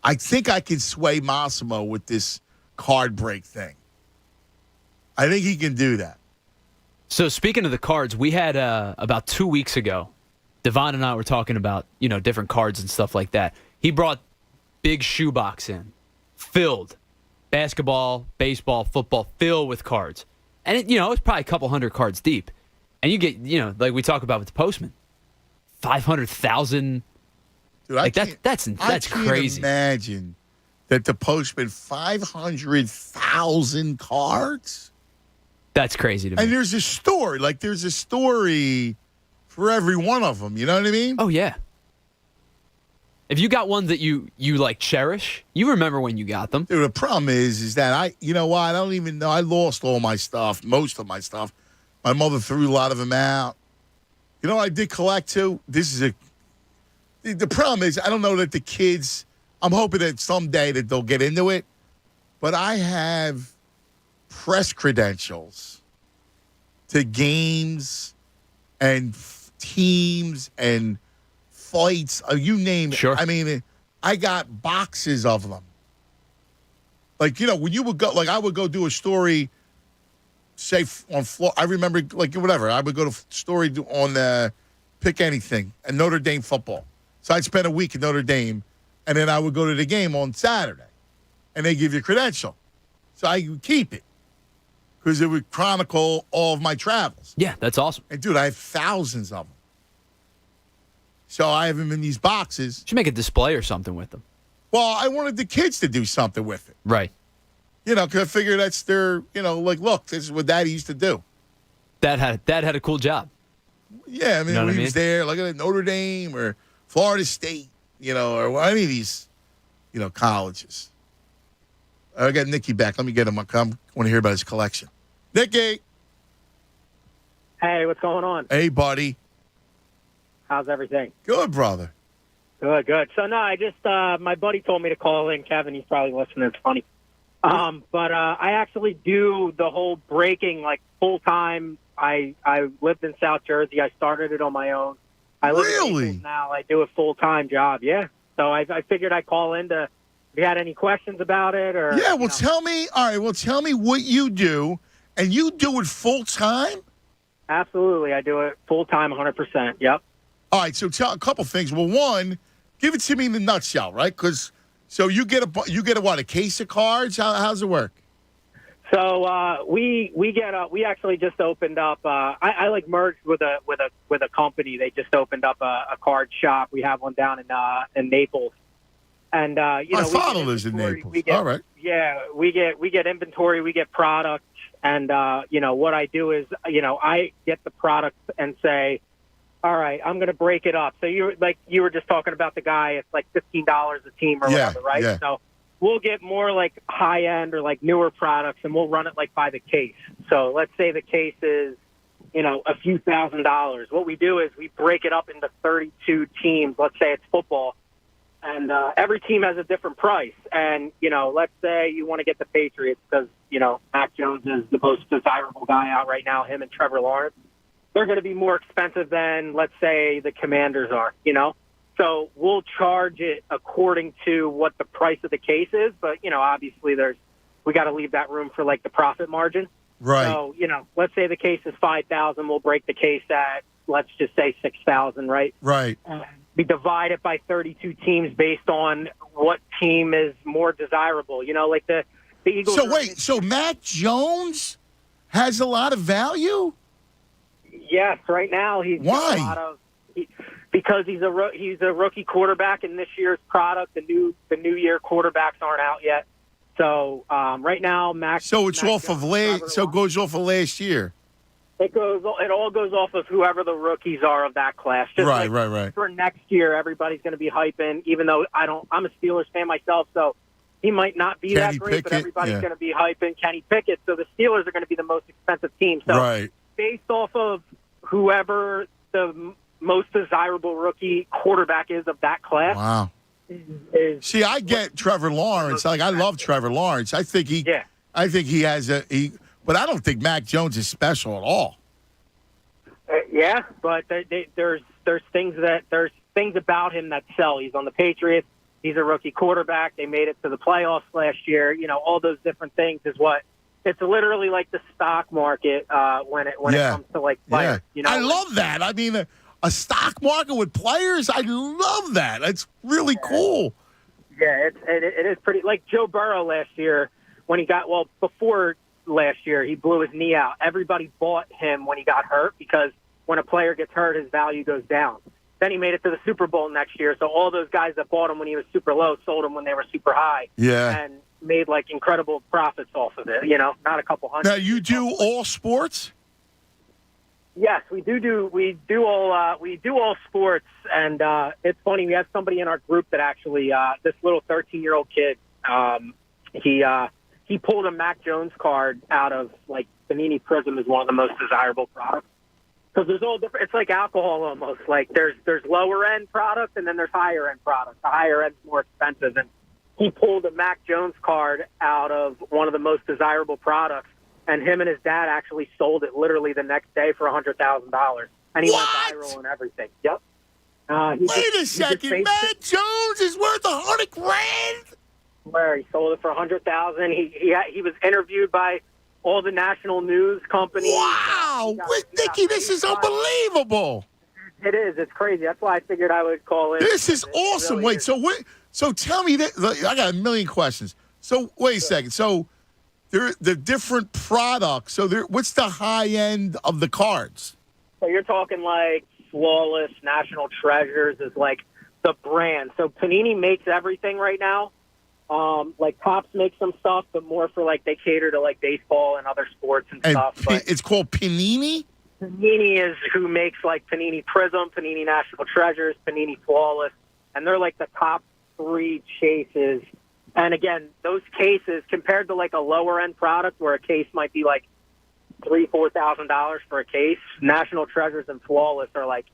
Speaker 1: I think I can sway Massimo with this card break thing. I think he can do that.
Speaker 2: So speaking of the cards, we had about 2 weeks ago, Devon and I were talking about, different cards and stuff like that. He brought big shoebox in, filled, basketball, baseball, football, filled with cards. And it's probably a couple hundred cards deep. And you get, like we talk about with the Postman, 500,000.
Speaker 1: Dude,
Speaker 2: that's crazy.
Speaker 1: Imagine that the Postman 500,000 cards.
Speaker 2: That's crazy to me.
Speaker 1: And there's a story. There's a story for every one of them. You know what I mean?
Speaker 2: Oh yeah. If you got one that you cherish, you remember when you got them.
Speaker 1: Dude, the problem is that I don't even know. I lost all my stuff, most of my stuff. My mother threw a lot of them out. You know what I did collect too? The problem is I don't know that the kids, I'm hoping that someday that they'll get into it, but I have press credentials to games and teams and fights, you name it.
Speaker 2: Sure.
Speaker 1: I mean, I got boxes of them. When you would go, I would go do a story, say on floor. I remember, whatever. I would go to story on pick anything and Notre Dame football. So I'd spend a week in Notre Dame, And then I would go to the game on Saturday. And they give you a credential. So I would keep it. Because it would chronicle all of my travels.
Speaker 2: Yeah, that's awesome.
Speaker 1: And, dude, I have thousands of them. So I have them in these boxes.
Speaker 2: Should make a display or something with them.
Speaker 1: Well, I wanted the kids to do something with it.
Speaker 2: Right.
Speaker 1: Because I figure that's their, like, look, this is what Daddy used to do.
Speaker 2: Dad had a cool job.
Speaker 1: Yeah, I mean, when he was there, like at Notre Dame or Florida State, or any of these, colleges. I got Nicky back. Let me get him. I want to hear about his collection. Nicky.
Speaker 6: Hey, what's going on?
Speaker 1: Hey, buddy.
Speaker 6: How's everything?
Speaker 1: Good, brother.
Speaker 6: Good. So, no, I just, my buddy told me to call in. Kevin, he's probably listening. It's funny. But I actually do the whole breaking, like, full-time. I lived in South Jersey. I started it on my own. I live in Naples now. I do a full-time job, yeah. So I figured I'd call in to, if you had any questions about it or.
Speaker 1: Yeah, well, tell me what you do, and you do it full-time?
Speaker 6: Absolutely. I do it full-time, 100%. Yep.
Speaker 1: All right, so tell a couple things. Well, one, give it to me in the nutshell, right? Because so you get a case of cards? How's it work?
Speaker 6: So we actually just opened up. I like merged with a company. They just opened up a card shop. We have one down in Naples, and
Speaker 1: my father lives in Naples. All right.
Speaker 6: Yeah, we get inventory. We get product, and what I do is I get the product and say, all right, I'm going to break it up. So you were just talking about the guy. It's like $15 a team or whatever, right?
Speaker 1: Yeah.
Speaker 6: So we'll get more like high end or like newer products, and we'll run it like by the case. So let's say the case is, a few $1,000s. What we do is we break it up into 32 teams. Let's say it's football, and every team has a different price. And let's say you want to get the Patriots because Mac Jones is the most desirable guy out right now. Him and Trevor Lawrence. They're going to be more expensive than, let's say, the Commanders are, So we'll charge it according to what the price of the case is. But, obviously we got to leave that room for, like, the profit margin.
Speaker 1: Right.
Speaker 6: So, let's say the case is $5,000. We'll break the case at, let's just say, $6,000, right?
Speaker 1: Right.
Speaker 6: We divide it by 32 teams based on what team is more desirable. Like the Eagles.
Speaker 1: So Mac Jones has a lot of value?
Speaker 6: Yes, right now he's
Speaker 1: why?
Speaker 6: Got a lot of because he's a rookie quarterback in this year's product. The new year quarterbacks aren't out yet, so right now Max.
Speaker 1: So it's off of last. So it goes off of last year.
Speaker 6: It all goes off of whoever the rookies are of that class. Just
Speaker 1: right.
Speaker 6: For next year, everybody's going to be hyping. Even though I'm a Steelers fan myself, so he might not be that great, but everybody's going to be hyping Kenny Pickett. So the Steelers are going to be the most expensive team. So based off of whoever the most desirable rookie quarterback is of that class.
Speaker 1: Wow. See, I get Trevor Lawrence. Like, I love Trevor Lawrence. I think he has but I don't think Mac Jones is special at all.
Speaker 6: Yeah, but there's things about him that sell. He's on the Patriots. He's a rookie quarterback. They made it to the playoffs last year. All those different things is what. It's literally like the stock market when it comes to like players.
Speaker 1: I love that. I mean, a stock market with players. I love that. It's really cool.
Speaker 6: Yeah, it is pretty. Like Joe Burrow last year when before last year he blew his knee out. Everybody bought him when he got hurt because when a player gets hurt, his value goes down. Then he made it to the Super Bowl next year. So all those guys that bought him when he was super low sold him when they were super high.
Speaker 1: Yeah.
Speaker 6: And made like incredible profits off of it, not a couple hundred.
Speaker 1: Now you do all sports?
Speaker 6: Yes, we do all sports, and it's funny. We have somebody in our group that actually this little 13-year-old kid. He pulled a Mac Jones card out of like Panini Prism is one of the most desirable products because there's all different. It's like alcohol almost. Like there's lower end products and then there's higher end products. The higher end's more expensive, and he pulled a Mac Jones card out of one of the most desirable products, and him and his dad actually sold it literally the next day for $100,000. And he went viral and everything. Yep.
Speaker 1: Wait a second, Mac Jones is worth $100,000?
Speaker 6: Where he sold it for $100,000. He was interviewed by all the national news companies.
Speaker 1: Wow, Nicky, this is unbelievable.
Speaker 6: It is. It's crazy. That's why I figured I would call in.
Speaker 1: This is awesome.
Speaker 6: really
Speaker 1: Wait,
Speaker 6: is.
Speaker 1: so tell me that I got a million questions. So wait a second. So the different products. So what's the high end of the cards?
Speaker 6: So you're talking like Flawless, National Treasures is like the brand. So Panini makes everything right now. Like Topps makes some stuff, but more for like they cater to like baseball and other sports and stuff. But
Speaker 1: It's called Panini?
Speaker 6: Panini is who makes like Panini Prism, Panini National Treasures, Panini Flawless, and they're like the top 3 chases. And again, those cases compared to like a lower end product where a case might be like $3,000-$4,000 for a case, National Treasures and Flawless are like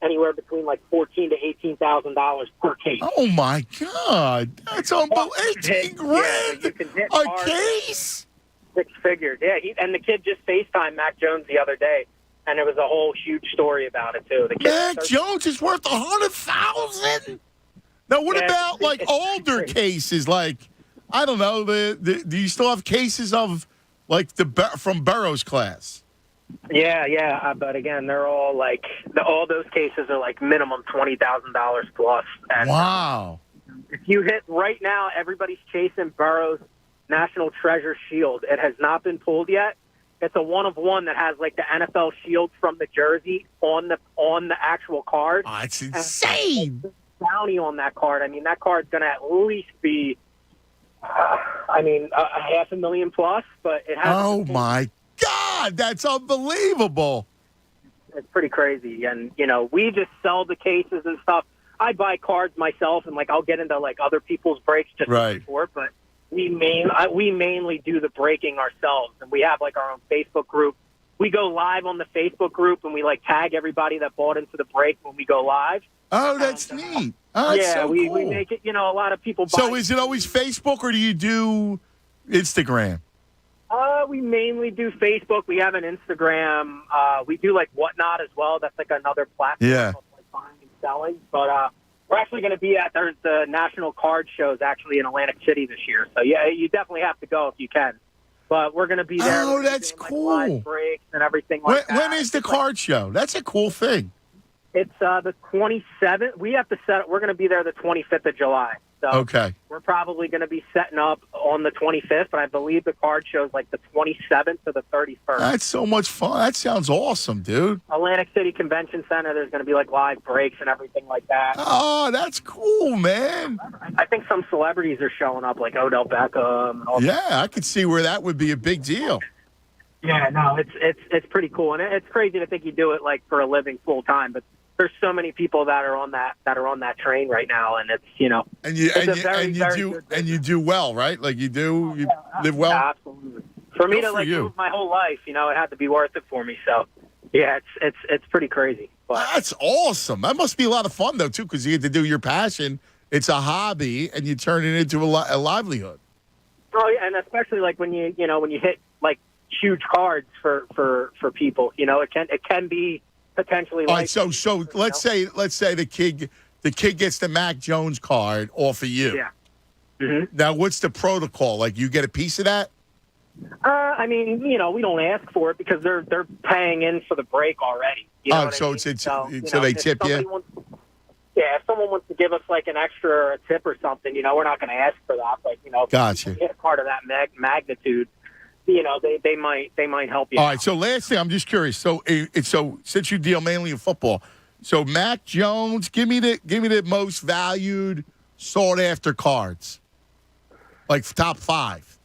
Speaker 6: anywhere between like $14,000 to $18,000 per case.
Speaker 1: Oh my God, that's unbelievable! 18 grand
Speaker 6: you can hit
Speaker 1: a
Speaker 6: hard.
Speaker 1: case.
Speaker 6: 6 figures, yeah. And the kid just FaceTimed Mac Jones the other day, and it was a whole huge story about it too. The kid
Speaker 1: Mac Jones is worth $100,000. Now, what about like older cases? Like, I don't know. Do you still have cases of like from Burrow's class?
Speaker 6: Yeah. But again, they're all like all those cases are like minimum $20,000 plus. And
Speaker 1: wow.
Speaker 6: If you hit right now, everybody's chasing Burrow's National Treasure Shield. It has not been pulled yet. It's a one-of-one that has like the NFL shield from the jersey on the actual card.
Speaker 1: Oh, it's insane.
Speaker 6: And the bounty on that card. I mean, that card's going to at least be, a $500,000 plus. But it has.
Speaker 1: Oh my God, that's unbelievable.
Speaker 6: It's pretty crazy, and we just sell the cases and stuff. I buy cards myself, and like I'll get into like other people's breaks just to support, but. We mainly do the breaking ourselves, and we have like our own Facebook group. We go live on the Facebook group, and we like tag everybody that bought into the break when we go live.
Speaker 1: Oh, that's neat. Oh, that's so
Speaker 6: we
Speaker 1: cool.
Speaker 6: make it. A lot of people. Buy
Speaker 1: So is it always Facebook, or do you do Instagram?
Speaker 6: We mainly do Facebook. We have an Instagram. We do like Whatnot as well. That's like another platform of like buying and selling. But we're actually going to be at the National Card Shows actually in Atlantic City this year. So, yeah, you definitely have to go if you can. But we're going to be there.
Speaker 1: Oh, that's cool.
Speaker 6: Like, live breaks and everything like that.
Speaker 1: When is the card show? That's a cool thing.
Speaker 6: It's the 27th. We have to set it. We're going to be there the 25th of July. So
Speaker 1: okay.
Speaker 6: We're probably going to be setting up on the 25th, but I believe the card show's like the 27th to the 31st.
Speaker 1: That's so much fun. That sounds awesome, dude.
Speaker 6: Atlantic City Convention Center, there's going to be like live breaks and everything like that.
Speaker 1: Oh, that's cool, man.
Speaker 6: I think some celebrities are showing up, like Odell Beckham. And all
Speaker 1: Yeah, I could see where that would be a big deal.
Speaker 6: Yeah, no, it's pretty cool, and it's crazy to think you do it like for a living full time, but there's so many people that are on that train right now, and it's
Speaker 1: and you do well, right? Like you live well.
Speaker 6: Yeah, absolutely. For me to like move my whole life, it had to be worth it for me. So yeah, it's pretty crazy. But
Speaker 1: that's awesome. That must be a lot of fun though too, because you get to do your passion. It's a hobby, and you turn it into a livelihood.
Speaker 6: Oh yeah, and especially like when you hit like huge cards for people, it can be. Potentially.
Speaker 1: All right, so let's say the kid gets the Mac Jones card off of you.
Speaker 6: Yeah. Mm-hmm.
Speaker 1: Now, what's the protocol? Like, you get a piece of that?
Speaker 6: We don't ask for it because they're paying in for the break already.
Speaker 1: So they tip you.
Speaker 6: If someone wants to give us like an extra or a tip or something, we're not going to ask for that. But
Speaker 1: gotcha.
Speaker 6: If you hit a card of that magnitude. They might help you.
Speaker 1: All right. So last thing, I'm just curious. So since you deal mainly in football, so Mac Jones, give me the most valued, sought after cards, like top 5.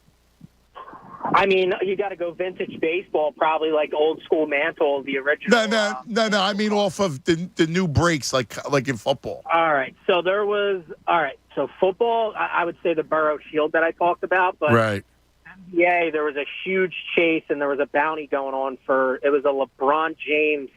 Speaker 6: You got to go vintage baseball, probably like old school Mantle, the original.
Speaker 1: No. I mean off of the new breaks, like in football.
Speaker 6: All right. So So football, I would say the Burrow Shield that I talked about, but
Speaker 1: right.
Speaker 6: NBA, there was a huge chase and there was a bounty going on it was a LeBron James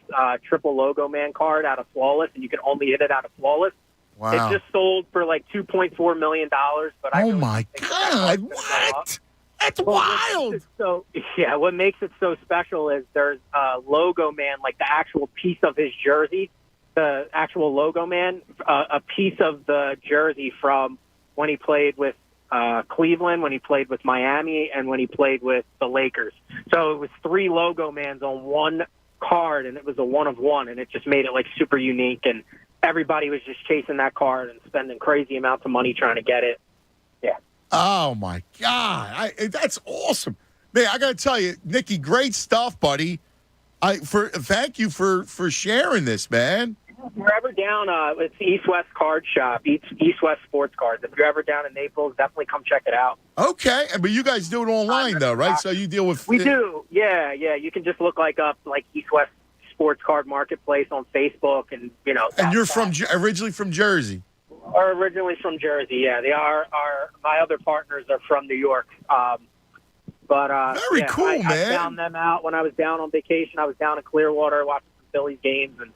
Speaker 6: triple logo man card out of Flawless, and you could only hit it out of Flawless.
Speaker 1: Wow.
Speaker 6: It just sold for like $2.4 million. But
Speaker 1: oh my God, what? That's wild.
Speaker 6: What makes it so special is there's a logo man, like the actual piece of his jersey, the actual logo man, a piece of the jersey from when he played with Cleveland, when he played with Miami, and when he played with the Lakers. So it was 3 logo mans on one card, and it was a one of one, and it just made it like super unique, and everybody was just chasing that card and spending crazy amounts of money trying to get it. Yeah.
Speaker 1: Oh my God, that's awesome, man! I got to tell you, Nikki, great stuff, buddy. Thank you for sharing this, man.
Speaker 6: If you're ever down, it's East West Card Shop, East West Sports Cards. If you're ever down in Naples, definitely come check it out.
Speaker 1: Okay, but you guys do it online though, right? So you deal with
Speaker 6: we do, yeah. You can just look up East West Sports Card Marketplace on Facebook, and
Speaker 1: And you're originally from Jersey.
Speaker 6: Or originally from Jersey, yeah. They are. My other partners are from New York.
Speaker 1: Very cool, man.
Speaker 6: I found them out when I was down on vacation. I was down in Clearwater watching some Phillies games, and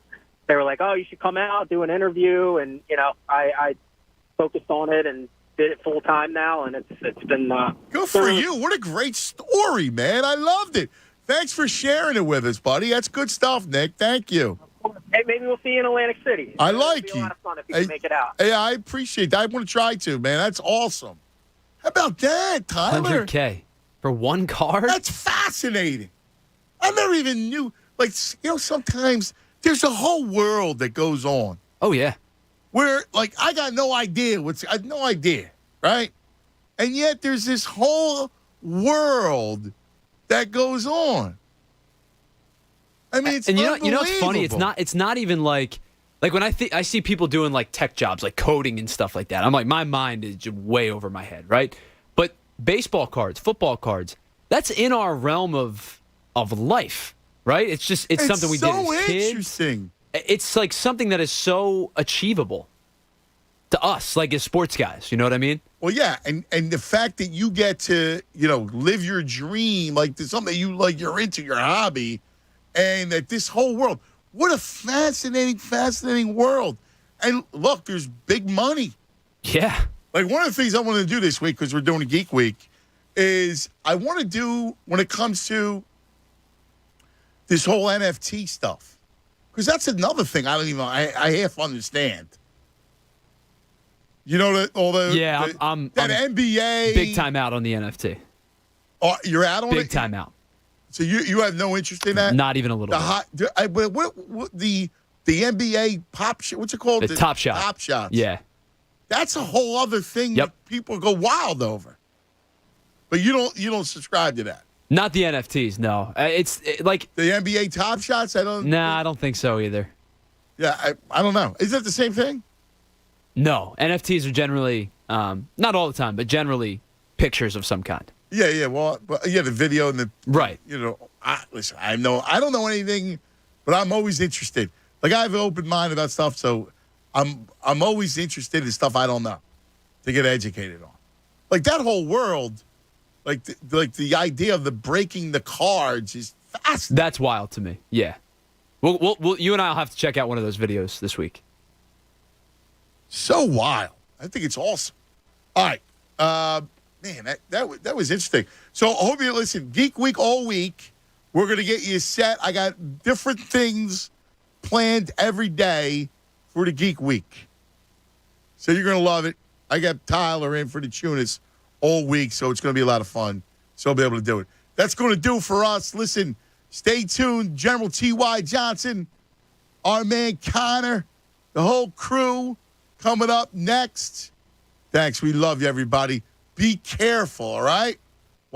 Speaker 6: they were like, "Oh, you should come out, do an interview." And I focused on it and did it full time now, and it's been
Speaker 1: good for you. What a great story, man! I loved it. Thanks for sharing it with us, buddy. That's good stuff, Nick. Thank you.
Speaker 6: Hey, maybe we'll see you in Atlantic City.
Speaker 1: I like
Speaker 6: It'll be
Speaker 1: you.
Speaker 6: a lot of fun if you can make it out.
Speaker 1: Hey, I appreciate that. I want to try to, man. That's awesome. How about that, Tyler?
Speaker 2: $100K for one card?
Speaker 1: That's fascinating. I never even knew. Sometimes there's a whole world that goes on.
Speaker 2: Oh, yeah.
Speaker 1: Where, I got no idea. I had no idea, right? And yet there's this whole world that goes on. I mean, it's
Speaker 2: unbelievable. You know what's funny? It's not even like when I see people doing tech jobs, like coding and stuff like that. I'm like, my mind is just way over my head, right? But baseball cards, football cards, that's in our realm of life, right? It's something we did as kids.
Speaker 1: Interesting.
Speaker 2: It's like something that is so achievable to us, like as sports guys. You know what I mean?
Speaker 1: Well, yeah, and the fact that you get to live your dream, something that you're into, your hobby. And that this whole world, what a fascinating world. And look, there's big money.
Speaker 2: Yeah.
Speaker 1: One of the things I want to do this week, because we're doing a Geek Week, is I want to do, when it comes to this whole NFT stuff, because that's another thing I half understand. You know,
Speaker 2: I'm
Speaker 1: NBA.
Speaker 2: Big time out on the NFT.
Speaker 1: Oh, you're out on it?
Speaker 2: Big time out.
Speaker 1: So you have no interest in that?
Speaker 2: Not even a little bit.
Speaker 1: The NBA pop shot, what's it called?
Speaker 2: The Top Shot.
Speaker 1: Top Shots.
Speaker 2: Yeah.
Speaker 1: That's a whole other thing that people go wild over. But you don't subscribe to that.
Speaker 2: Not the NFTs, no. It's like
Speaker 1: the NBA Top Shots. I don't
Speaker 2: think so either.
Speaker 1: Yeah, I don't know. Is that the same thing?
Speaker 2: No, NFTs are generally not all the time, but generally pictures of some kind.
Speaker 1: Yeah. Well, the video and the
Speaker 2: right.
Speaker 1: Listen, I don't know anything, but I'm always interested. I have an open mind about stuff, so I'm always interested in stuff I don't know to get educated on. That whole world, the idea of the breaking the cards is fascinating.
Speaker 2: That's wild to me. Yeah. We'll you and I'll have to check out one of those videos this week.
Speaker 1: So wild. I think it's awesome. All right. Man, that was interesting. So I hope you listen. Geek Week all week. We're going to get you set. I got different things planned every day for the Geek Week. So you're going to love it. I got Tyler in for the Tunis all week, so it's going to be a lot of fun. So I'll be able to do it. That's going to do for us. Listen, stay tuned. General T.Y. Johnson, our man Connor, the whole crew coming up next. Thanks. We love you, everybody. Be careful, all right?